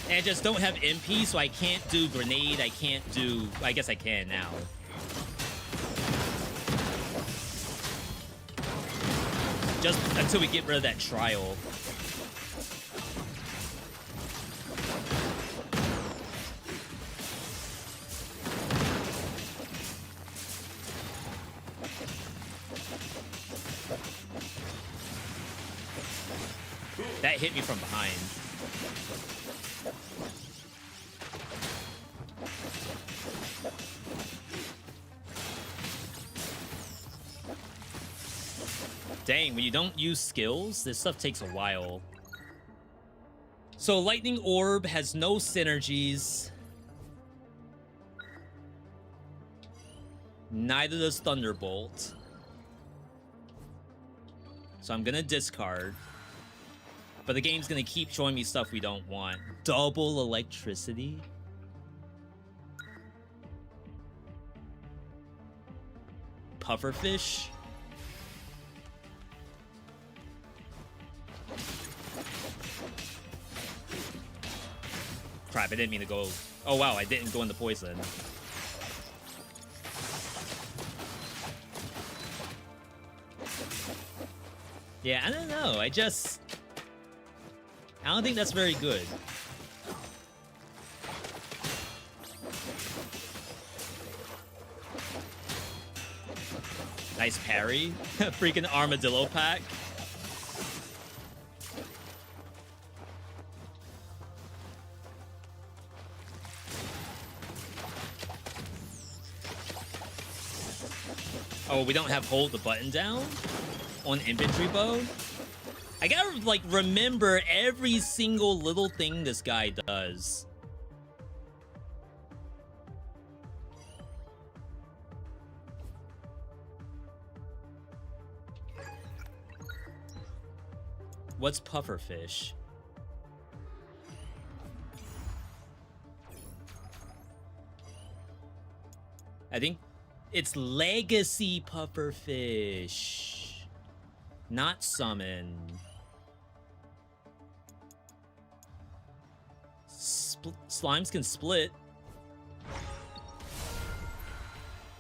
And I just don't have MP, so I can't do grenade, I can't do... I guess I can now. Just until we get rid of that trial. That hit me from behind. Dang, when you don't use skills, this stuff takes a while. So Lightning Orb has no synergies. Neither does Thunderbolt. So I'm gonna discard. But the game's gonna keep showing me stuff we don't want. Double electricity? Pufferfish? Crap, I didn't mean to go... Oh wow, I didn't go into poison. Yeah, I don't know, I don't think that's very good. Nice parry. Freaking armadillo pack. Oh, we don't have hold the button down on infantry bow? I gotta, like, remember every single little thing this guy does. What's pufferfish? I think it's legacy pufferfish, not summon. Slimes can split.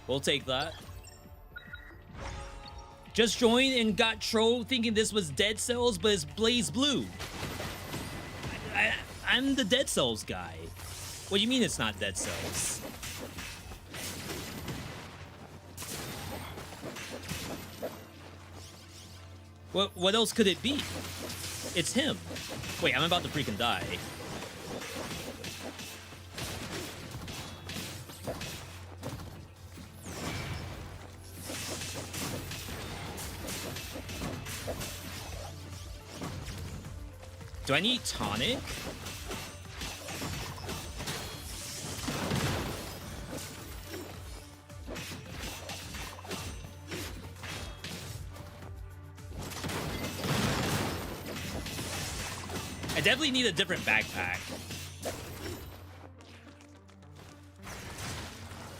We'll take that. Just joined and got trolled thinking this was Dead Cells, but it's Blaze Blue. I'm the Dead Cells guy. What do you mean it's not Dead Cells? What else could it be? It's him. Wait, I'm about to freaking die. Do I need tonic? I definitely need a different backpack.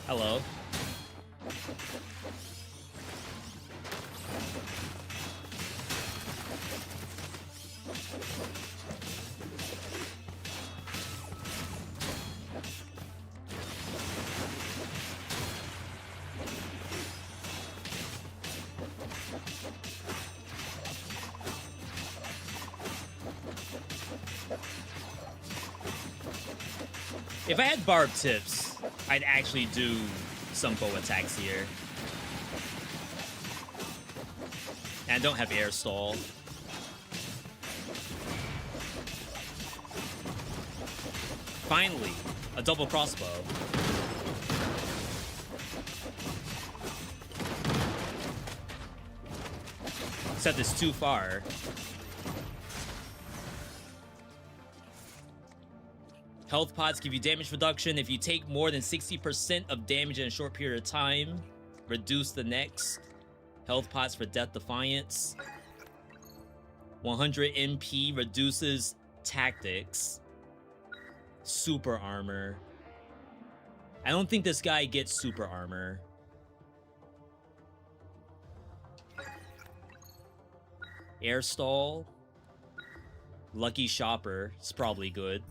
Hello. If I had barb tips, I'd actually do some bow attacks here. And I don't have air stall. Finally, a double crossbow. Except it's too far. Health pots give you damage reduction if you take more than 60% of damage in a short period of time. Reduce the next. Health pots for Death Defiance. 100 MP reduces tactics. Super armor. I don't think this guy gets super armor. Air stall. Lucky shopper. It's probably good.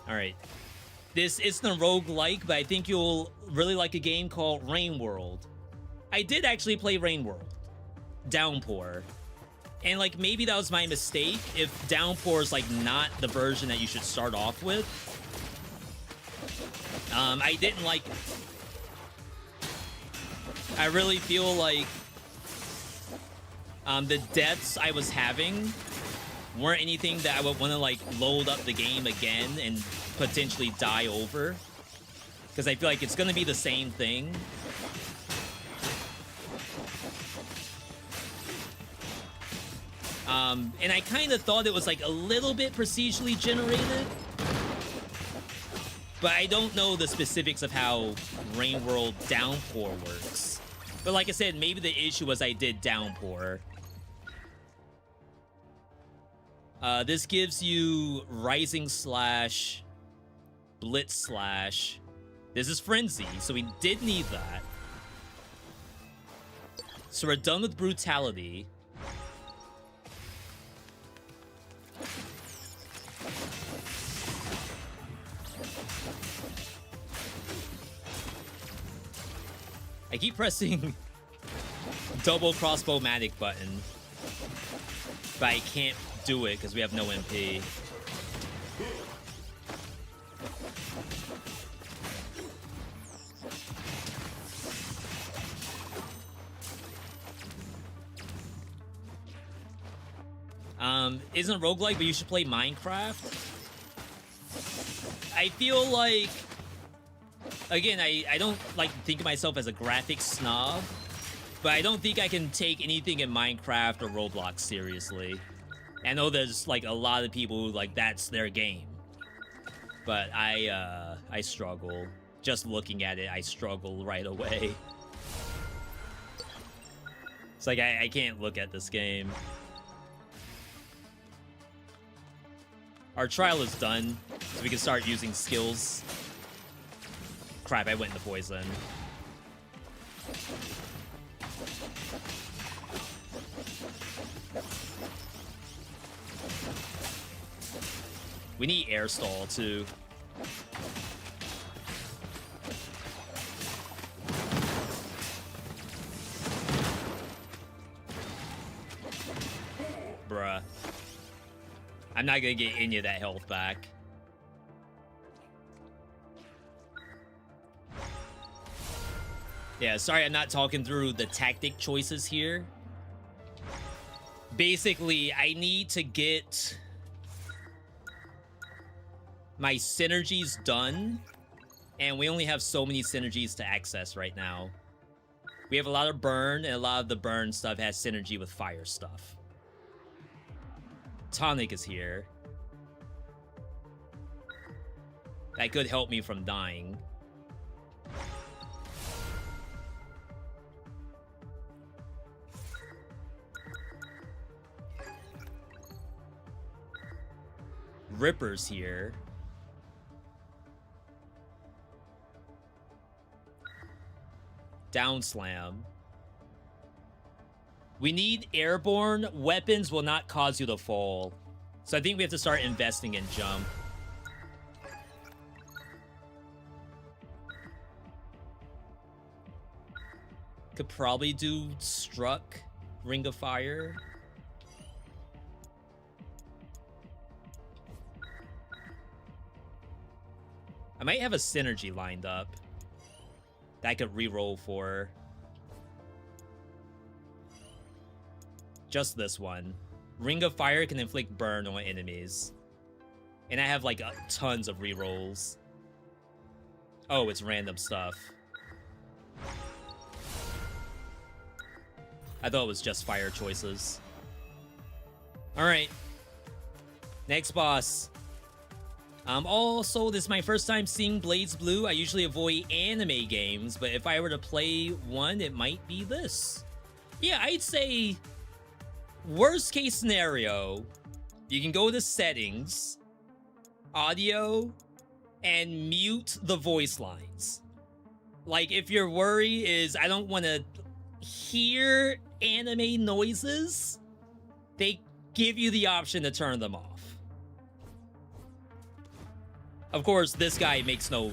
Alright. This isn't a roguelike, but I think you'll really like a game called Rain World. I did actually play Rain World. Downpour. And like maybe that was my mistake if Downpour is like not the version that you should start off with. I didn't like it. I really feel like the deaths I was having weren't anything that I would want to like load up the game again and potentially die over, because I feel like it's going to be the same thing. And I kind of thought it was like a little bit procedurally generated, but I don't know the specifics of how Rain World Downpour works. But like I said, maybe the issue was I did Downpour. This gives you Rising Slash, Blitz Slash. This is Frenzy, so we did need that. So we're done with Brutality. I keep pressing double crossbow-matic button, but I can't do it because we have no MP. Isn't roguelike, but you should play Minecraft. I feel like, again, I don't like to think of myself as a graphics snob, but I don't think I can take anything in Minecraft or Roblox seriously. I know there's like a lot of people who like that's their game, but I struggle. Just looking at it, I struggle right away. It's like I can't look at this game. Our trial is done, so we can start using skills. Crap, I went into poison. We need air stall too. Bruh. I'm not gonna get any of that health back. Yeah, sorry I'm not talking through the tactic choices here. Basically, I need to get my synergies done, and we only have so many synergies to access right now. We have a lot of burn, and a lot of the burn stuff has synergy with fire stuff. Tonic is here. That could help me from dying. Ripper's here. Down slam. We need airborne. Weapons will not cause you to fall. So I think we have to start investing in jump. Could probably do struck, ring of fire. I might have a synergy lined up that I could reroll for. Just this one. Ring of Fire can inflict burn on enemies. And I have like tons of rerolls. Oh, it's random stuff. I thought it was just fire choices. Alright. Next boss. Also, this is my first time seeing Blades Blue. I usually avoid anime games, but if I were to play one, it might be this. Yeah, I'd say worst case scenario, you can go to settings, audio, and mute the voice lines. Like, if your worry is, I don't want to hear anime noises, they give you the option to turn them off. Of course, this guy makes no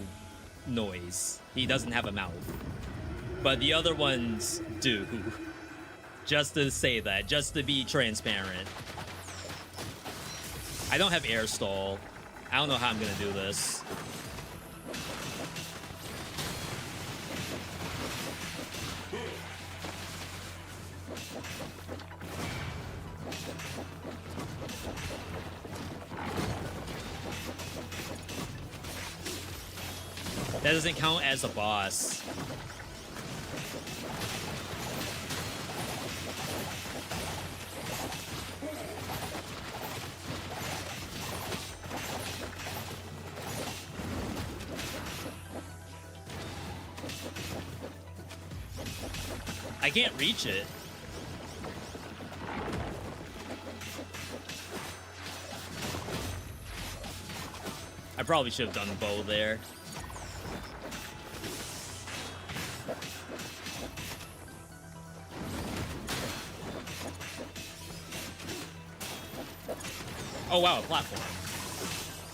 noise. He doesn't have a mouth. But the other ones do. Just to say that, just to be transparent. I don't have air stall. I don't know how I'm gonna do this. That doesn't count as a boss. I can't reach it. I probably should have done bow there. Oh wow, a platform.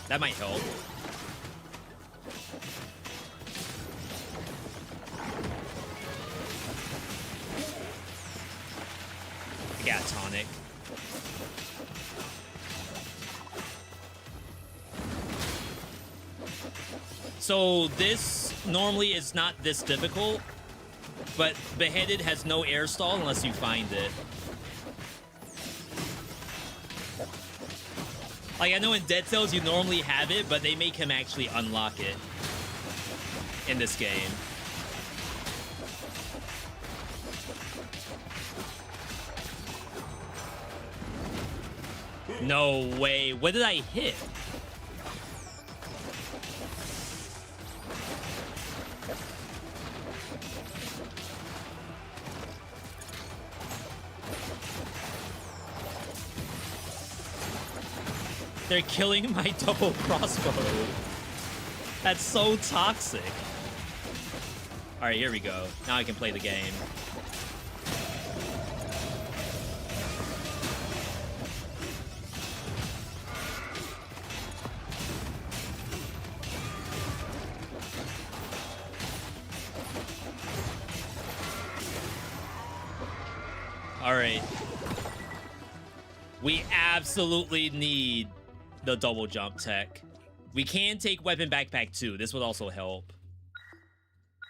That might help. I got a tonic. So this normally is not this difficult, but Beheaded has no air stall unless you find it. Like, I know in Dead Cells you normally have it, but they make him actually unlock it in this game. No way. What did I hit? They're killing my double crossbow. That's so toxic. All right, here we go. Now I can play the game. All right. We absolutely need the double jump tech. We can take weapon backpack too. This would also help.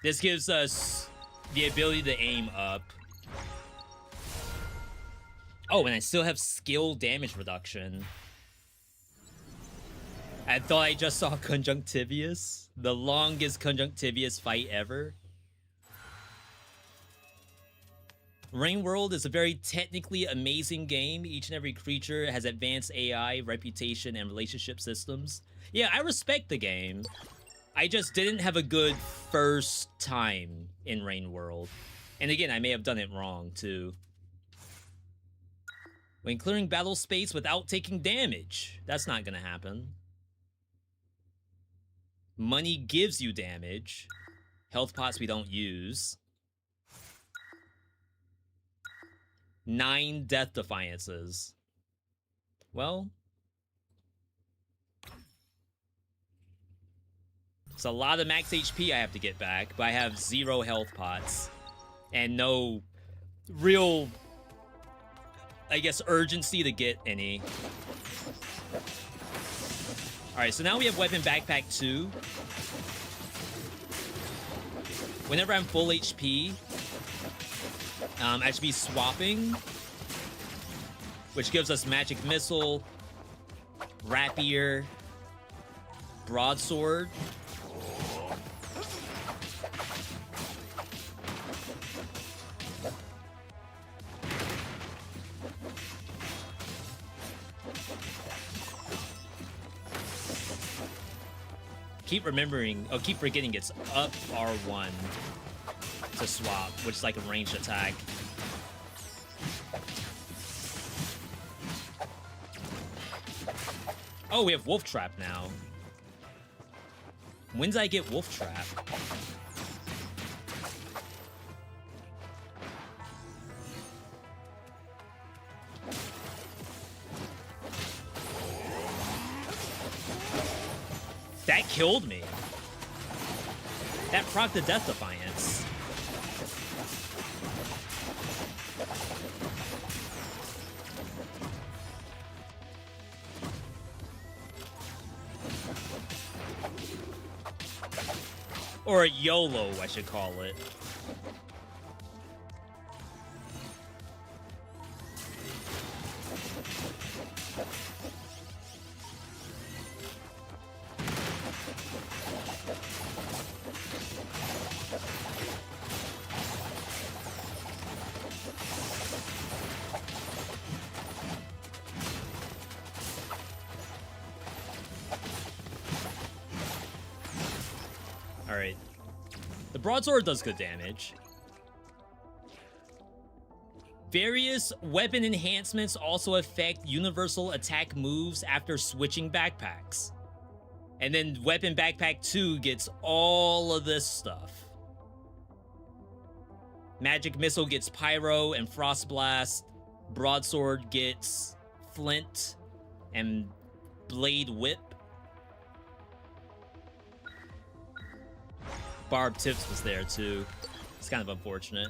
This gives us the ability to aim up. Oh, and I still have skill damage reduction. I thought I just saw Conjunctivius. The longest Conjunctivius fight ever. Rain World is a very technically amazing game. Each and every creature has advanced AI, reputation, and relationship systems. Yeah, I respect the game. I just didn't have a good first time in Rain World. And again, I may have done it wrong, too. When clearing battle space without taking damage. That's not gonna happen. Money gives you damage. Health pots we don't use. 9 death defiances. Well, it's a lot of max HP I have to get back, but I have 0 health pots and no real, I guess, urgency to get any. Alright, so now we have weapon backpack 2. Whenever I'm full HP, I should be swapping, which gives us magic missile, rapier, broadsword. keep forgetting it's up R1 to swap, which is like a ranged attack. Oh, we have Wolf Trap now. When did I get Wolf Trap? That killed me. That proc the Death Defiance. Or a YOLO, I should call it. Alright. The broadsword does good damage. Various weapon enhancements also affect universal attack moves after switching backpacks. And then weapon backpack 2 gets all of this stuff. Magic missile gets pyro and frost blast. Broadsword gets flint and blade whip. Barb tips was there too. It's kind of unfortunate.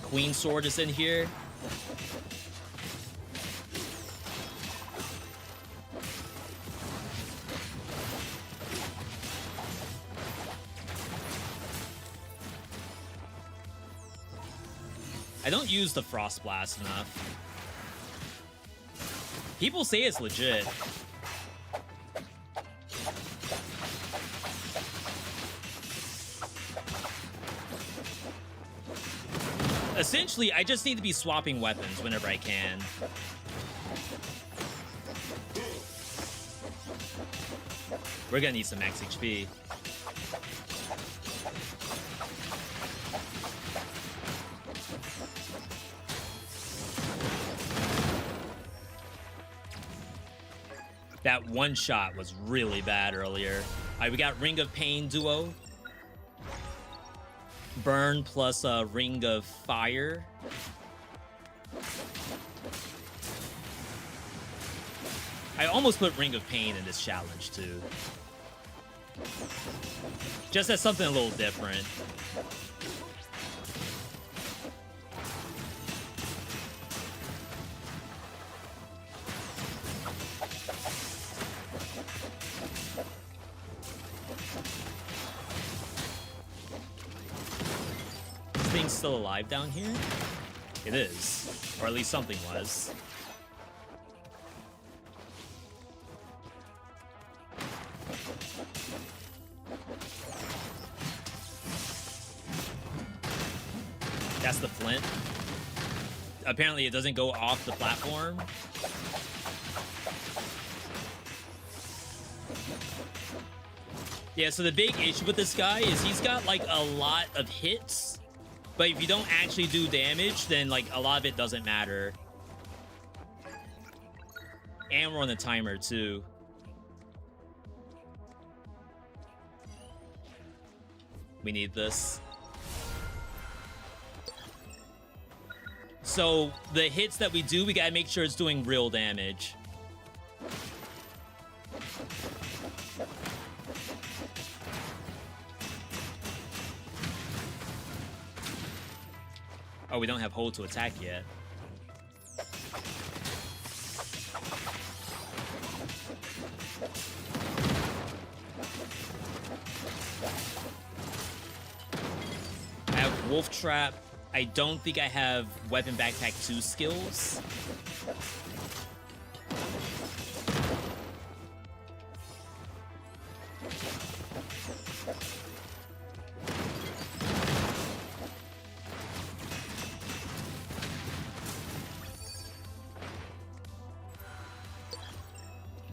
Queen sword is in here. I don't use the frost blast enough. People say it's legit. Essentially, I just need to be swapping weapons whenever I can. We're gonna need some max HP. That one shot was really bad earlier. All right, we got Ring of Pain duo. Burn plus a Ring of Fire. I almost put Ring of Pain in this challenge too. Just as something a little different. Still alive down here? It is. Or at least something was. That's the flint. Apparently it doesn't go off the platform. Yeah, so the big issue with this guy is he's got like a lot of hits. But if you don't actually do damage, then like a lot of it doesn't matter. And we're on the timer too. We need this. So the hits that we do, we gotta make sure it's doing real damage. Oh, we don't have hold to attack yet. I have Wolf Trap. I don't think I have Weapon Backpack 2 skills.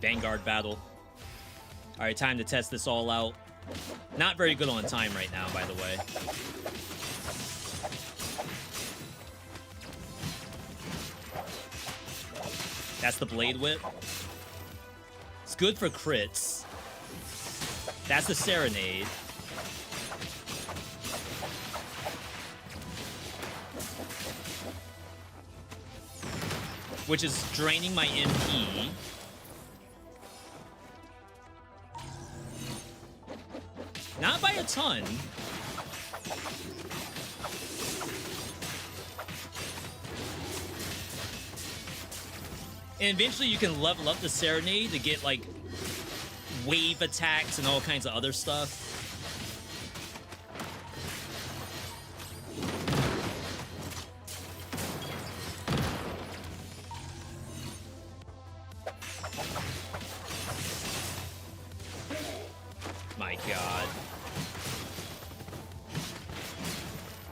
Vanguard battle. All right, time to test this all out. Not very good on time right now, by the way. That's the Blade Whip. It's good for crits. That's the Serenade. Which is draining my MP. Not by a ton. And eventually you can level up the Serenade to get, like, wave attacks and all kinds of other stuff. My god.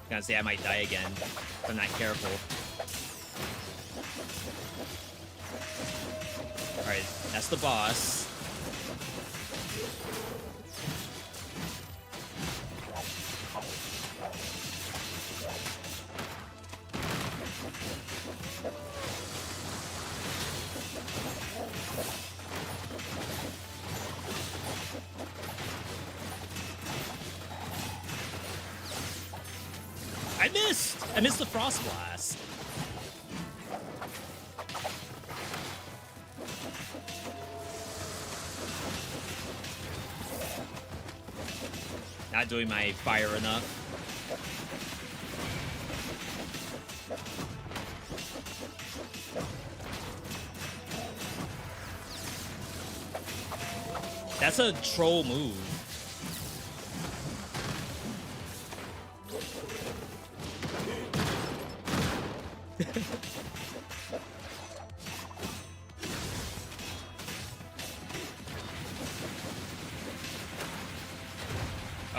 Gotta say, I might die again if I'm not careful. Alright, that's the boss. I missed! I missed the Frost Blast. Not doing my fire enough. That's a troll move.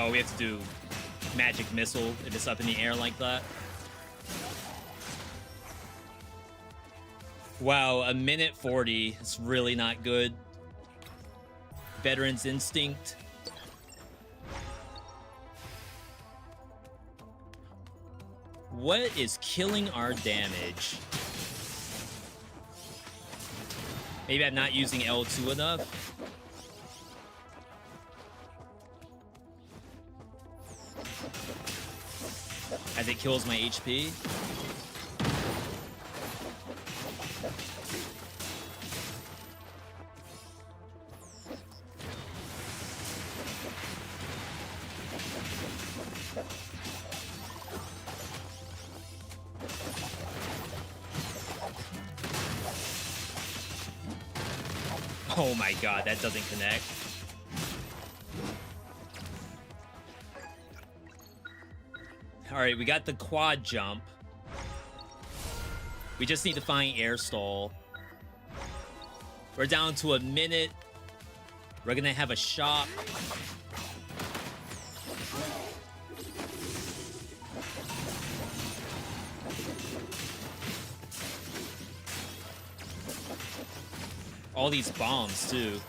Oh, we have to do magic missile if it's up in the air like that. Wow, a minute 40. It's really not good. Veteran's Instinct. What is killing our damage? Maybe I'm not using L2 enough. As it kills my HP. Oh my god, that doesn't connect. Alright, we got the quad jump. We just need to find air stall. We're down to a minute. We're gonna have a shop. All these bombs, too.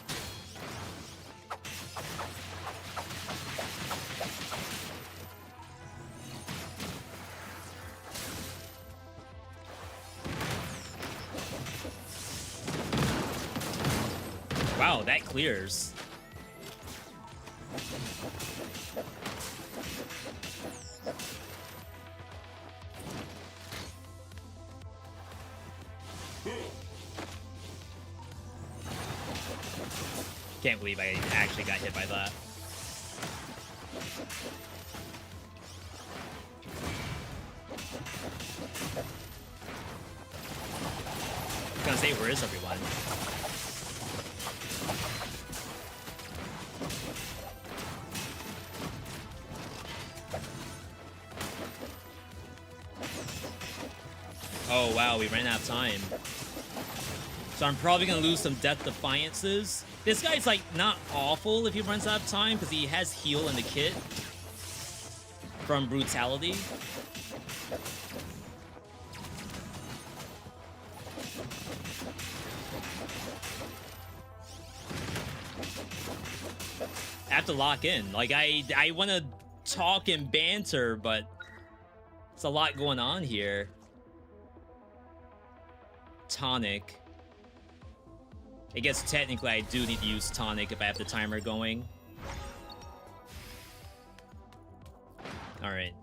Wow, that clears. Can't believe I actually got hit by that. I was gonna say, where is everyone? Oh wow, we ran out of time. So I'm probably gonna lose some Death Defiances. This guy's like not awful if he runs out of time because he has heal in the kit from Brutality. have to lock in. Like, I want to talk and banter, but it's a lot going on here. Tonic. I guess technically I do need to use tonic if I have the timer going. Alright.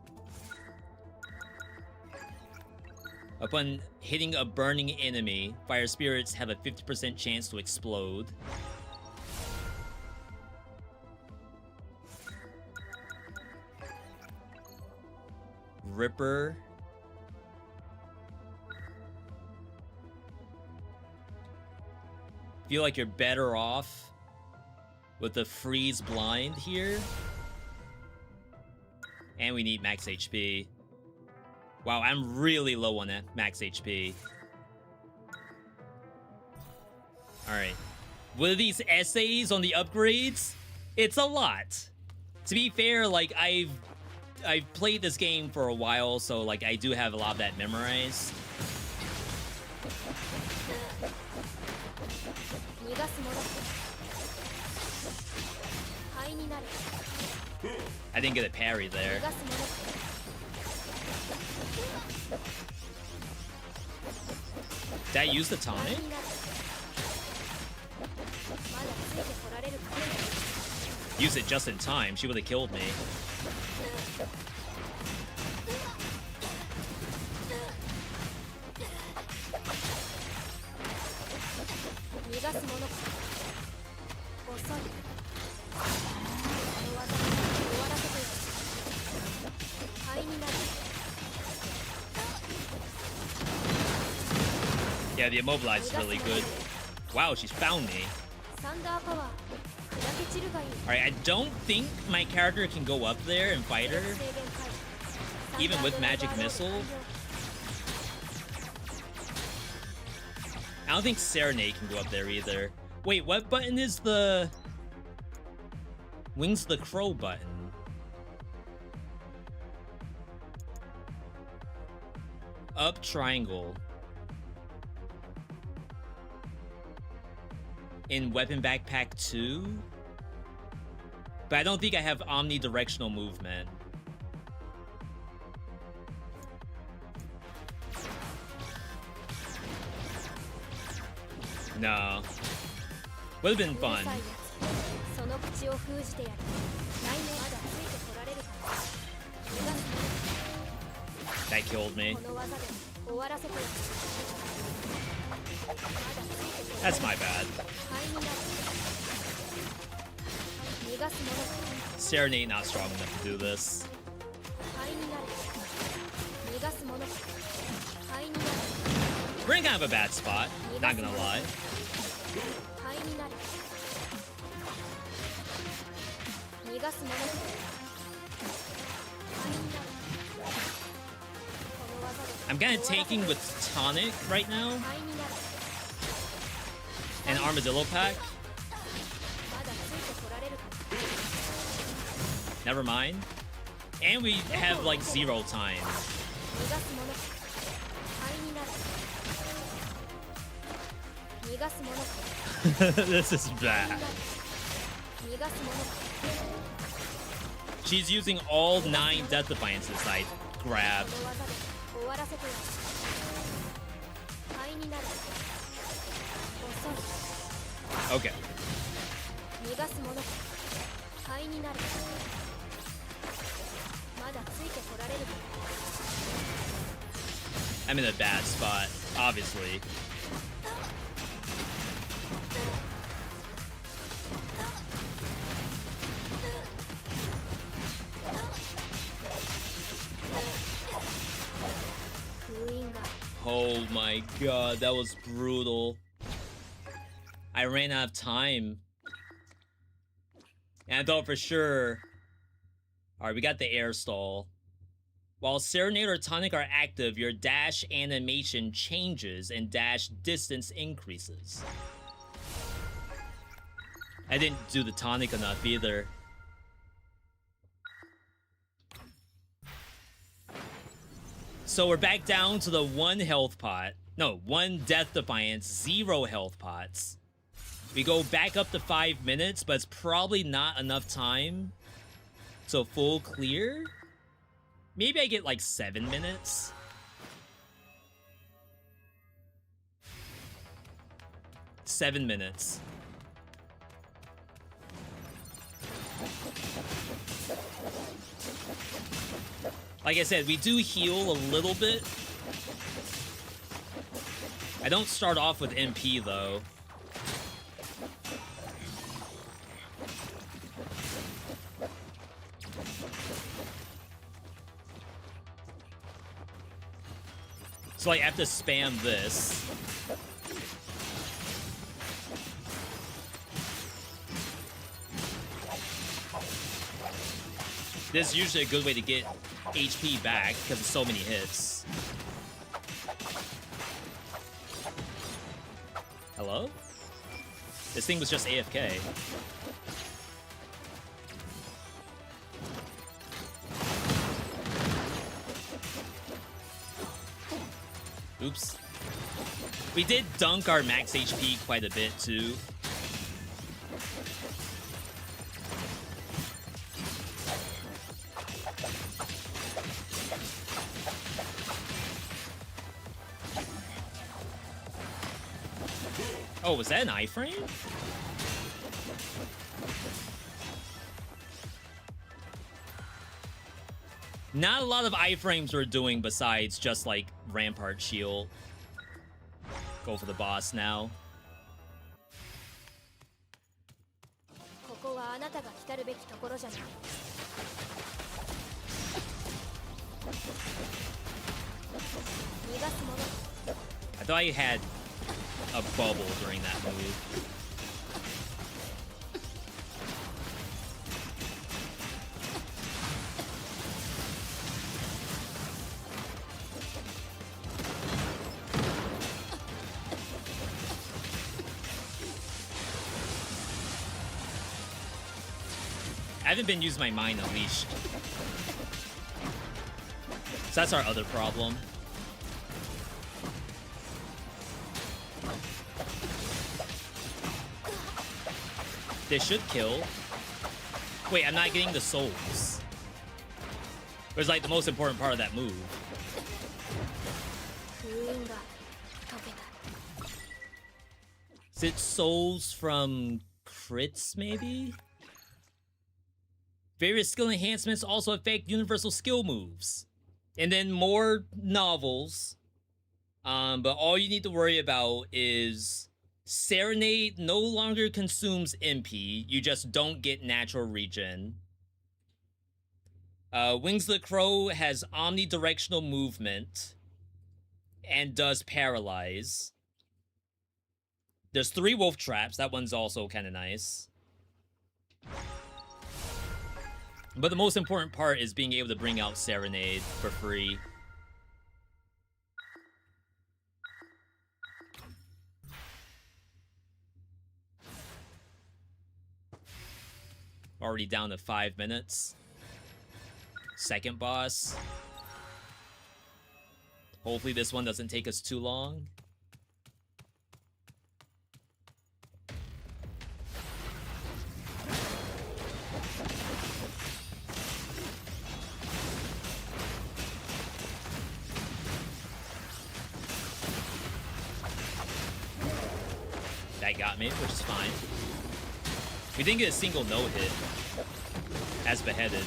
Upon hitting a burning enemy, fire spirits have a 50% chance to explode. Ripper. Feel like you're better off with the freeze blind here. And we need max HP. Wow, I'm really low on that max HP. Alright. With these essays on the upgrades, it's a lot. To be fair, like, I've played this game for a while, so, like, I do have a lot of that memorized. I didn't get a parry there. Did I use the tonic? Use it just in time. She would have killed me. Yeah, the immobilize is really good. Wow, she's found me. Alright, I don't think my character can go up there and fight her. Even with magic missile. I don't think Serenade can go up there either. Wait, what button is the... Wings the Crow button? Up triangle. In Weapon Backpack 2? But I don't think I have omnidirectional movement. No. Would have been fun. That killed me. That's my bad. Serenade not strong enough to do this. We're in kind of a bad spot, not gonna lie. I'm kind of taking with tonic right now. And armadillo pack. Never mind. And we have like 0 time. This is bad. She's using all 9 Death Defiances I grabbed. Okay. I'm in a bad spot, obviously. Oh my god, that was brutal. I ran out of time. And I thought for sure... Alright, we got the air stall. While Serenade or Tonic are active, your dash animation changes and dash distance increases. I didn't do the Tonic enough either. So we're back down to the 1 health pot. No, 1 Death Defiance, 0 health pots. We go back up to 5 minutes, but it's probably not enough time. So full clear? Maybe I get like 7 minutes. Seven minutes. Like I said, we do heal a little bit. I don't start off with MP though. So like, I have to spam this. This is usually a good way to get HP back because of so many hits. Hello? This thing was just AFK. Oops. We did dunk our max HP quite a bit too. Oh, was that an iframe? Not a lot of iframes we're doing besides just like Rampart Shield. Go for the boss now. I thought I had a bubble during that move. I haven't been using my Mind Unleashed. So that's our other problem. This should kill. Wait, I'm not getting the souls. It was like the most important part of that move. Is it souls from crits, maybe? Various skill enhancements also affect universal skill moves. And then more novels. But all you need to worry about is Serenade no longer consumes MP. You just don't get natural regen. Wings of the Crow has omnidirectional movement and does paralyze. There's 3 wolf traps. That one's also kind of nice. But the most important part is being able to bring out Serenade for free. Already down to 5 minutes. Second boss. Hopefully this one doesn't take us too long. That got me, which is fine. We didn't get a single no-hit as beheaded.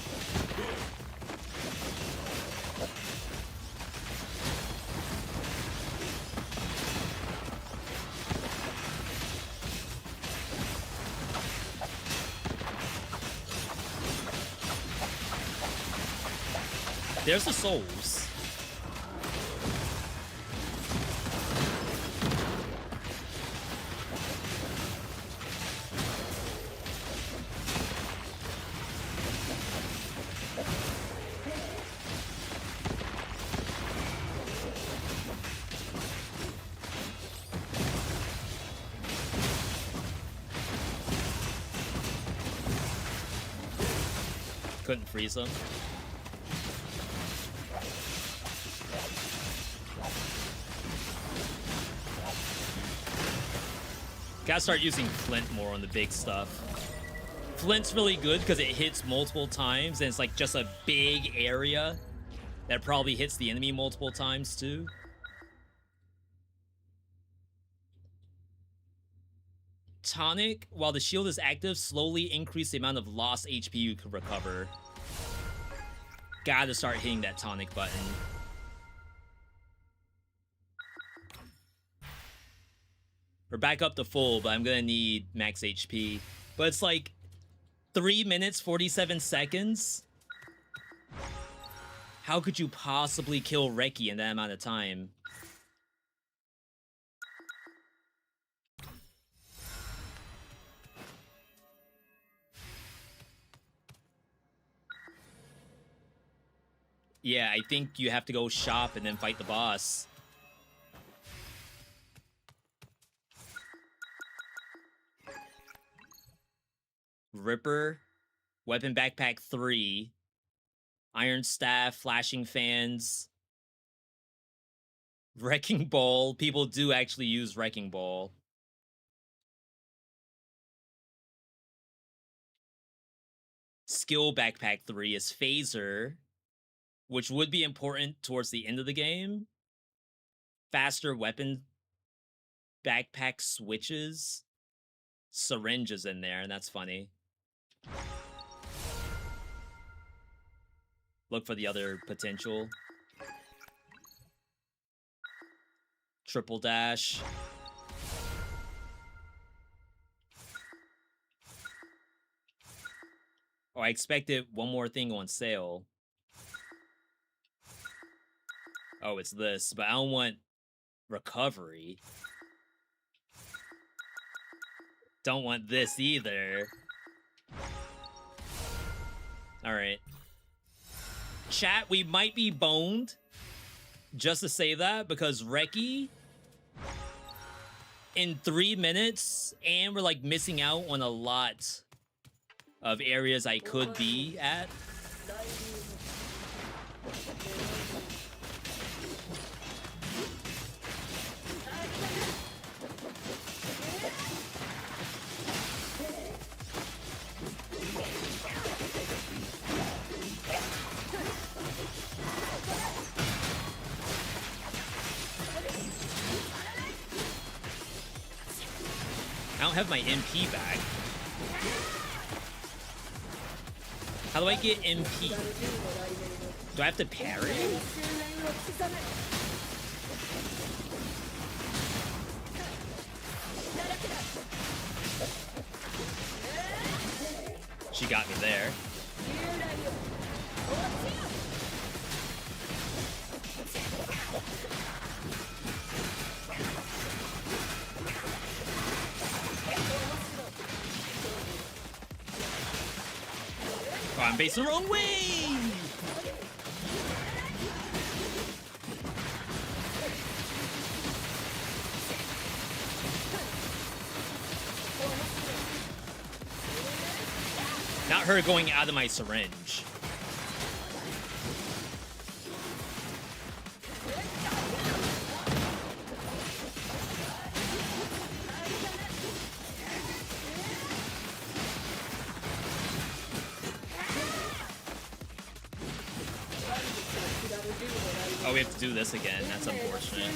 There's the souls. Couldn't freeze them. Gotta start using Flint more on the big stuff. Flint's really good because it hits multiple times, and it's like just a big area that probably hits the enemy multiple times too. Tonic, while the shield is active, slowly increase the amount of lost HP you can recover. Gotta start hitting that tonic button. We're back up to full, but I'm gonna need max HP. But it's like 3 minutes, 47 seconds? How could you possibly kill Reki in that amount of time? Yeah, I think you have to go shop and then fight the boss. Ripper, Weapon Backpack 3, Iron Staff, Flashing Fans, Wrecking Ball. People do actually use Wrecking Ball. Skill Backpack 3 is Phaser, which would be important towards the end of the game. Faster Weapon Backpack switches. Syringes in there, and that's funny. Look for the other potential. Triple dash. Oh, I expected one more thing on sale. Oh, it's this, but I don't want recovery. Don't want this either. Alright. Chat, we might be boned. Just to say that, because Reki in 3 minutes, and we're like missing out on a lot of areas I could be at. I don't have my MP back. How do I get MP? Do I have to parry? She got me there. Oh, I'm facing the wrong way! Not her going out of my syringe. Oh, we have to do this again. That's unfortunate.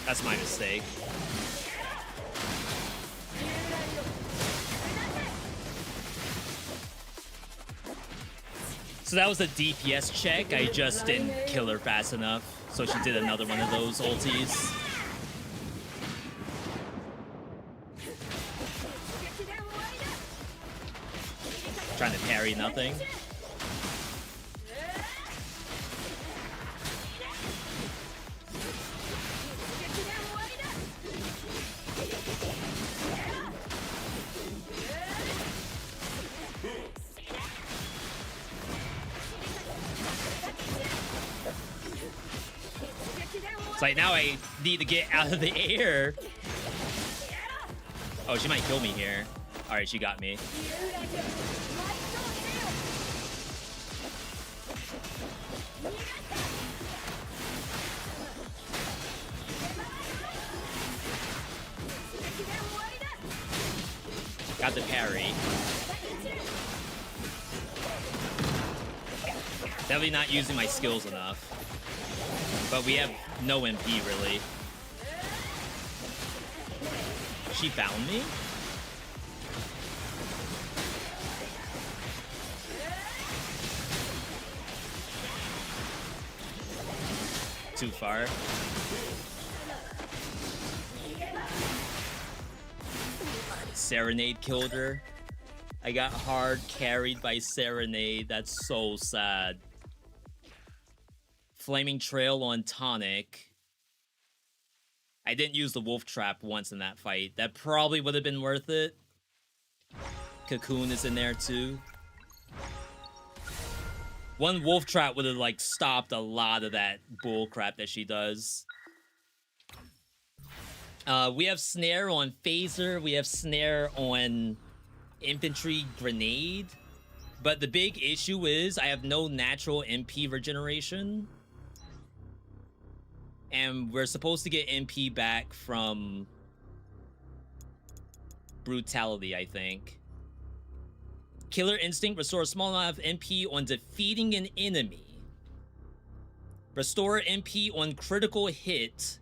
That's my mistake. So that was a DPS check. I just didn't kill her fast enough. So she did another one of those ulties. Trying to parry nothing. It's like now I need to get out of the air. Oh, she might kill me here. All right, she got me. Got the parry. Definitely not using my skills enough. But we have no MP, really. She found me? Too far. Serenade killed her. I got hard carried by Serenade. That's so sad. Flaming Trail on Tonic. I didn't use the Wolf Trap once in that fight. That probably would have been worth it. Cocoon is in there too. One Wolf Trap would have like stopped a lot of that bull crap that she does. We have Snare on Phaser. We have Snare on Infantry Grenade. But the big issue is I have no natural MP regeneration. And we're supposed to get MP back from Brutality, I think. Killer Instinct restores small amount of MP on defeating an enemy. Restore MP on critical hit.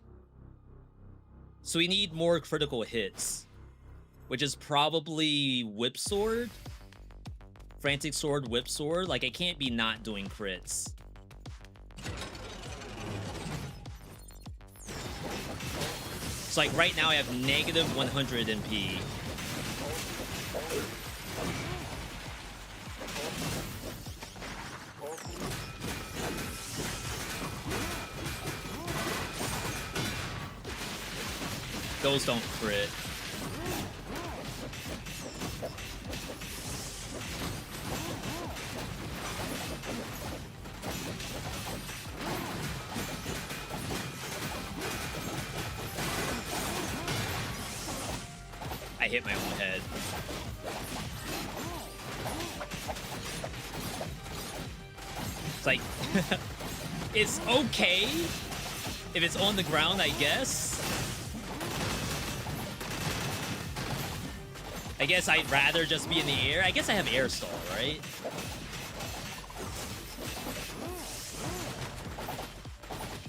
So we need more critical hits. Which is probably Whip Sword. Frantic Sword, Whip Sword. Like, I can't be not doing crits. So, like, right now I have negative 100 MP. Those don't crit. I hit my own head. It's like, it's okay if it's on the ground, I guess. I guess I'd rather just be in the air. I guess I have air stall, right?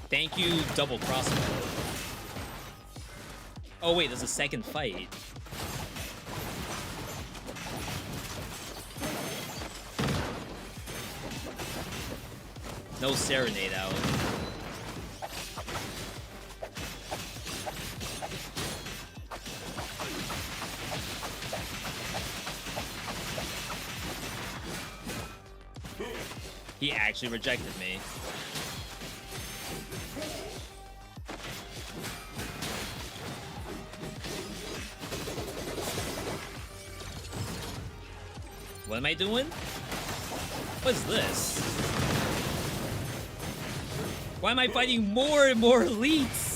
Thank you, double crossbow. Oh wait, there's a second fight. No Serenade out. He actually rejected me. What am I doing? What is this? Why am I fighting more and more elites?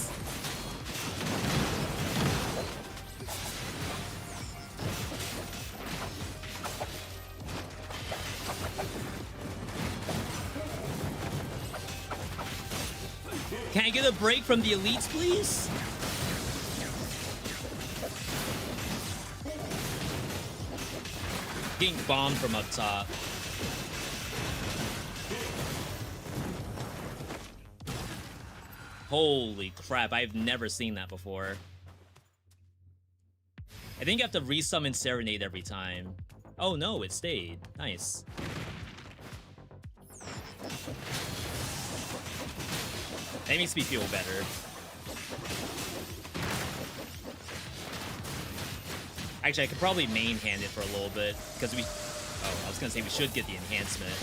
Can I get a break from the elites, please? Getting bombed from up top. Holy crap, I've never seen that before. I think you have to resummon Serenade every time. Oh no, it stayed. Nice. That makes me feel better. Actually, I could probably main hand it for a little bit, because we... Oh, I was gonna say we should get the enhancement.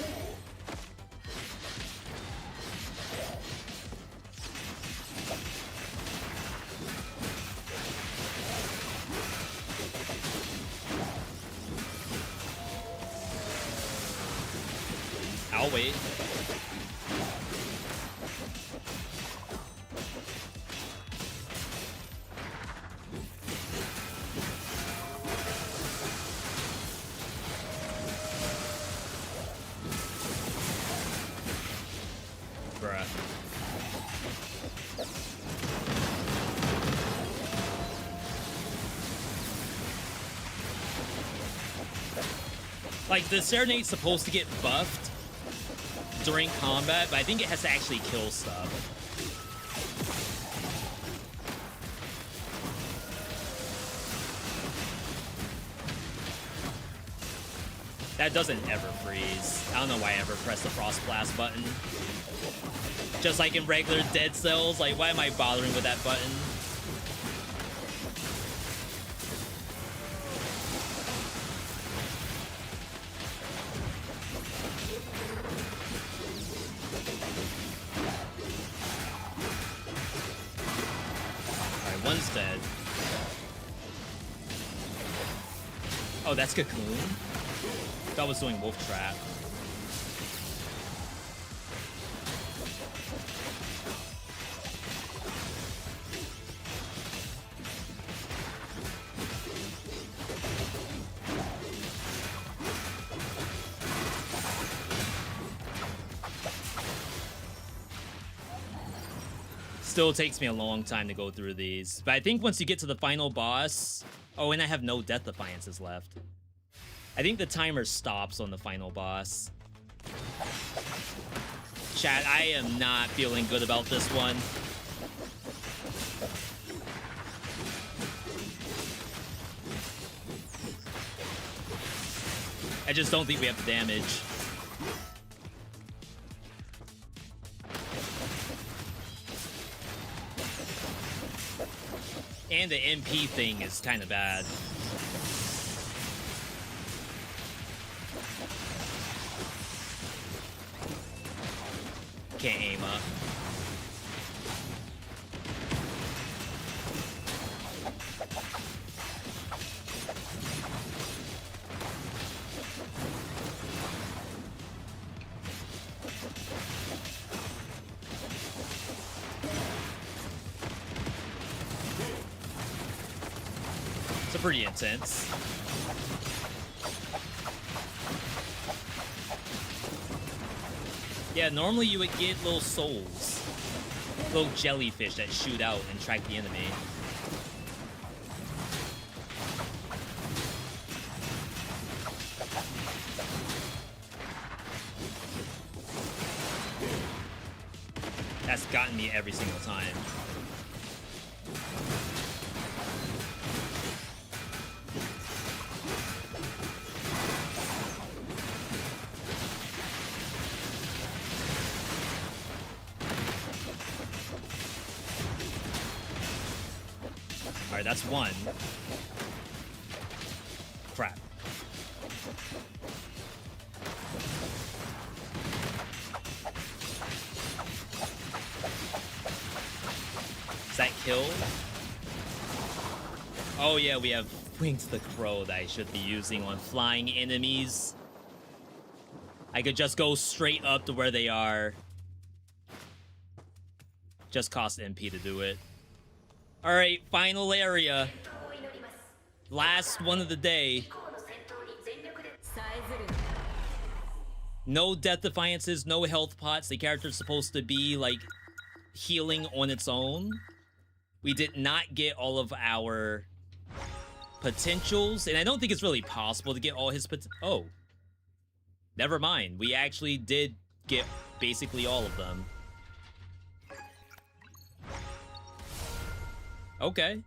I'll wait. Bruh. Like, the Serenade's supposed to get buffed during combat, but I think it has to actually kill stuff. That doesn't ever freeze. I don't know why I ever press the Frost Blast button. Just like in regular Dead Cells, like, why am I bothering with that button? Alright, one's dead. Oh, that's Cocoon? I was doing Wolf Trap. Still takes me a long time to go through these, but I think once you get to the final boss... Oh, and I have no Death Defiances left. I think the timer stops on the final boss. Chat, I am not feeling good about this one. I just don't think we have the damage. And the MP thing is kind of bad. Can't aim up. It's pretty intense. Yeah, normally you would get little souls. Little jellyfish that shoot out and track the enemy. That's gotten me every single time. Alright, that's one. Crap. Is that kill? Oh yeah, we have Wings the Crow that I should be using on flying enemies. I could just go straight up to where they are. Just cost MP to do it. Alright, final area. Last one of the day. No Death Defiances, no health pots. The character's supposed to be, like, healing on its own. We did not get all of our potentials, and I don't think it's really possible to get all his oh. Never mind. We actually did get basically all of them. Okay.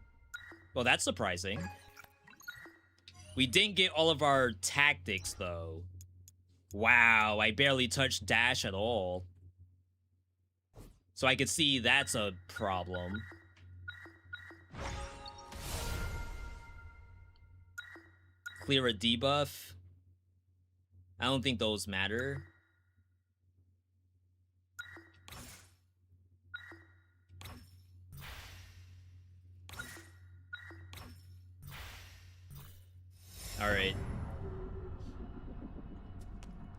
Well, that's surprising. We didn't get all of our tactics, though. Wow, I barely touched dash at all. So I could see that's a problem. Clear a debuff. I don't think those matter. Alright.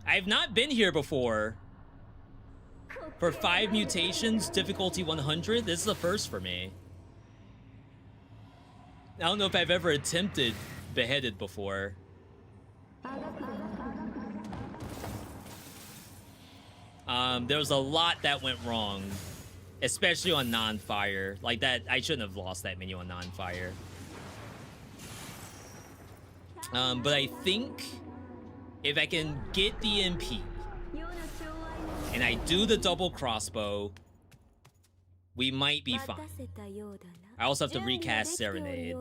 I've not been here before. For 5 mutations, difficulty 100, this is a first for me. I don't know if I've ever attempted beheaded before. There was a lot that went wrong. Especially on non-fire. Like that, I shouldn't have lost that many on non-fire. But I think if I can get the MP and I do the double crossbow, we might be fine. I also have to recast Serenade.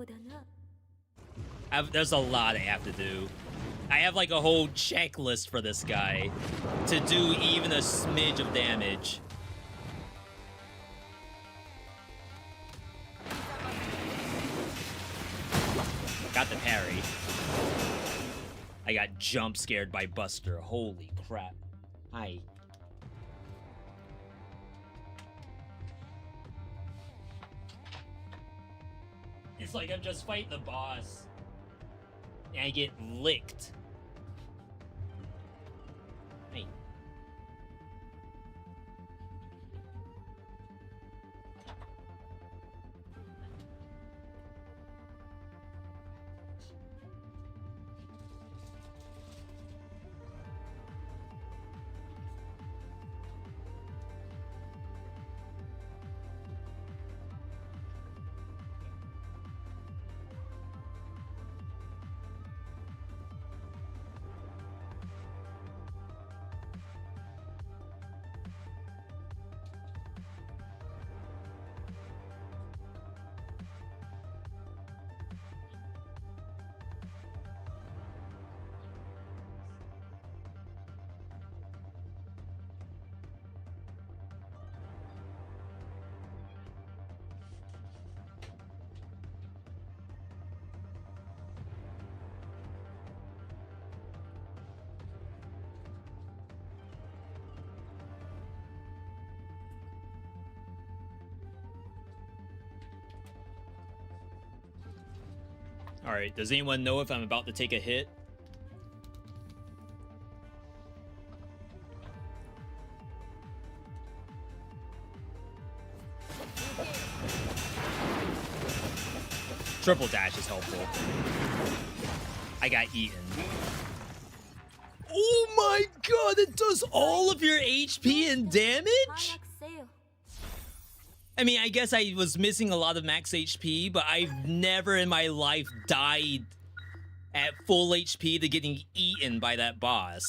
There's a lot I have to do. I have like a whole checklist for this guy to do even a smidge of damage. Got the parry. I got jump scared by Buster. Holy crap. Hi. It's like I'm just fighting the boss. And I get licked. Hey. All right, does anyone know if I'm about to take a hit? Triple dash is helpful. I got eaten. Oh my god, it does all of your HP and damage? I mean, I guess I was missing a lot of max HP, but I've never in my life died at full HP to getting eaten by that boss.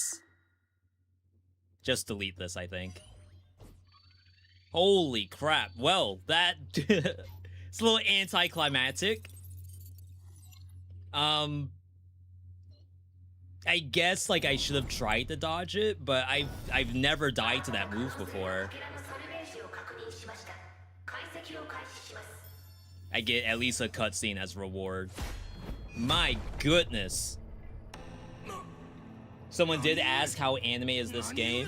Just delete this, I think. Holy crap. Well, that... it's a little anticlimactic. I guess, like, I should have tried to dodge it, but I've never died to that move before. I get at least a cutscene as reward. My goodness. Someone did ask how anime is this game.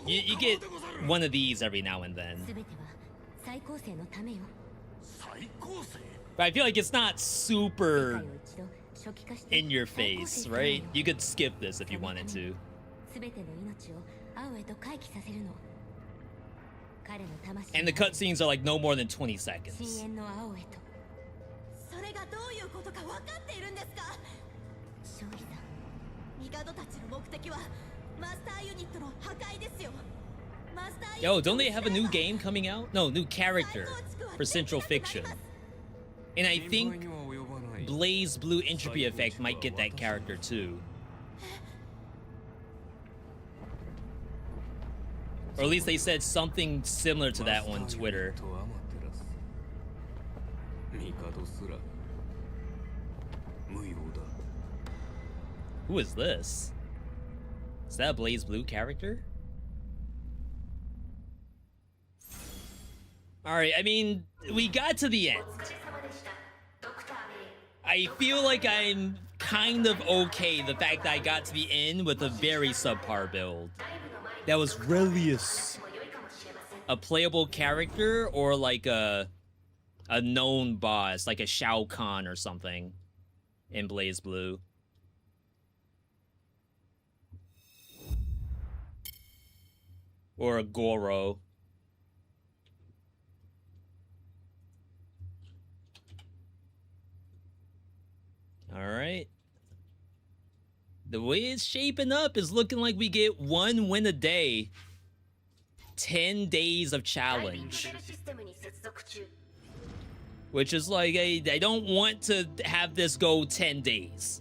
You get one of these every now and then. But I feel like it's not super in your face, right? You could skip this if you wanted to. And the cutscenes are like no more than 20 seconds. Yo, don't they have a new game coming out? No, new character for Central Fiction. And I think Blaze Blue Entropy Effect might get that character too. Or at least they said something similar to that on Twitter. Who is this? Is that a Blaze Blue character? Alright, I mean, we got to the end. I feel like I'm kind of okay the fact that I got to the end with a very subpar build. That was Relius. A playable character or like a known boss, like a Shao Kahn or something in Blaze Blue. Or a Goro. Alright. The way it's shaping up is looking like we get 1 win a day. 10 days of challenge. Which is like, I don't want to have this go 10 days.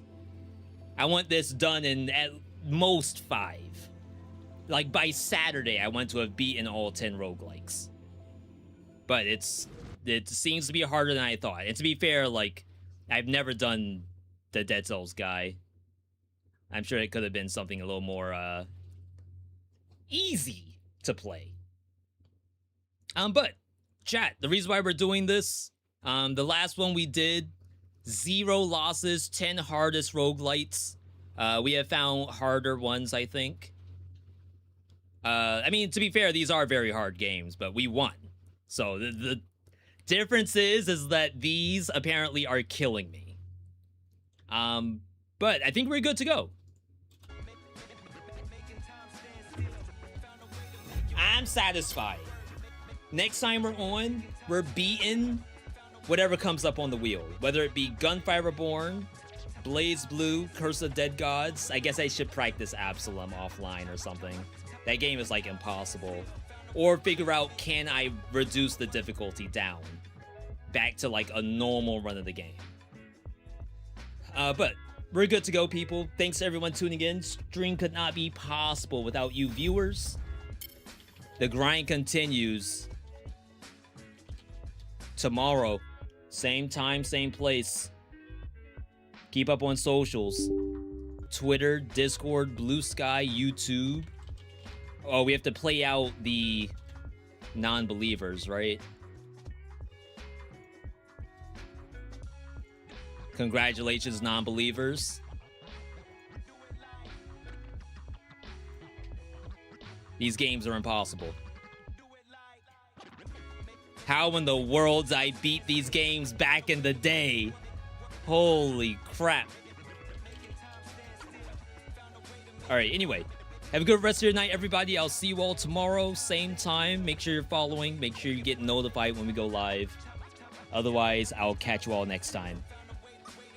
I want this done in at most 5. Like, by Saturday, I want to have beaten all 10 roguelikes. But it seems to be harder than I thought. And to be fair, like, I've never done the Dead Cells guy. I'm sure it could have been something a little more, easy to play. But, chat, the reason why we're doing this, the last one we did, 0 losses, 10 hardest roguelites. We have found harder ones, I think. I mean, to be fair, these are very hard games, but we won. So the difference is that these apparently are killing me. But I think we're good to go. I'm satisfied. Next time we're on, we're beating whatever comes up on the wheel. Whether it be Gunfire Reborn, Blaze Blue, Curse of Dead Gods. I guess I should practice Absalom offline or something. That game is, like, impossible. Or figure out, can I reduce the difficulty down? Back to, like, a normal run of the game. But we're good to go, people. Thanks to everyone tuning in. Stream could not be possible without you viewers. The grind continues. Tomorrow, same time, same place. Keep up on socials. Twitter, Discord, Blue Sky, YouTube. Oh, we have to play out the non-believers, right? Congratulations, non-believers. These games are impossible. How in the world I beat these games back in the day? Holy crap. Alright, anyway. Have a good rest of your night, everybody. I'll see you all tomorrow, same time. Make sure you're following. Make sure you get notified when we go live. Otherwise, I'll catch you all next time.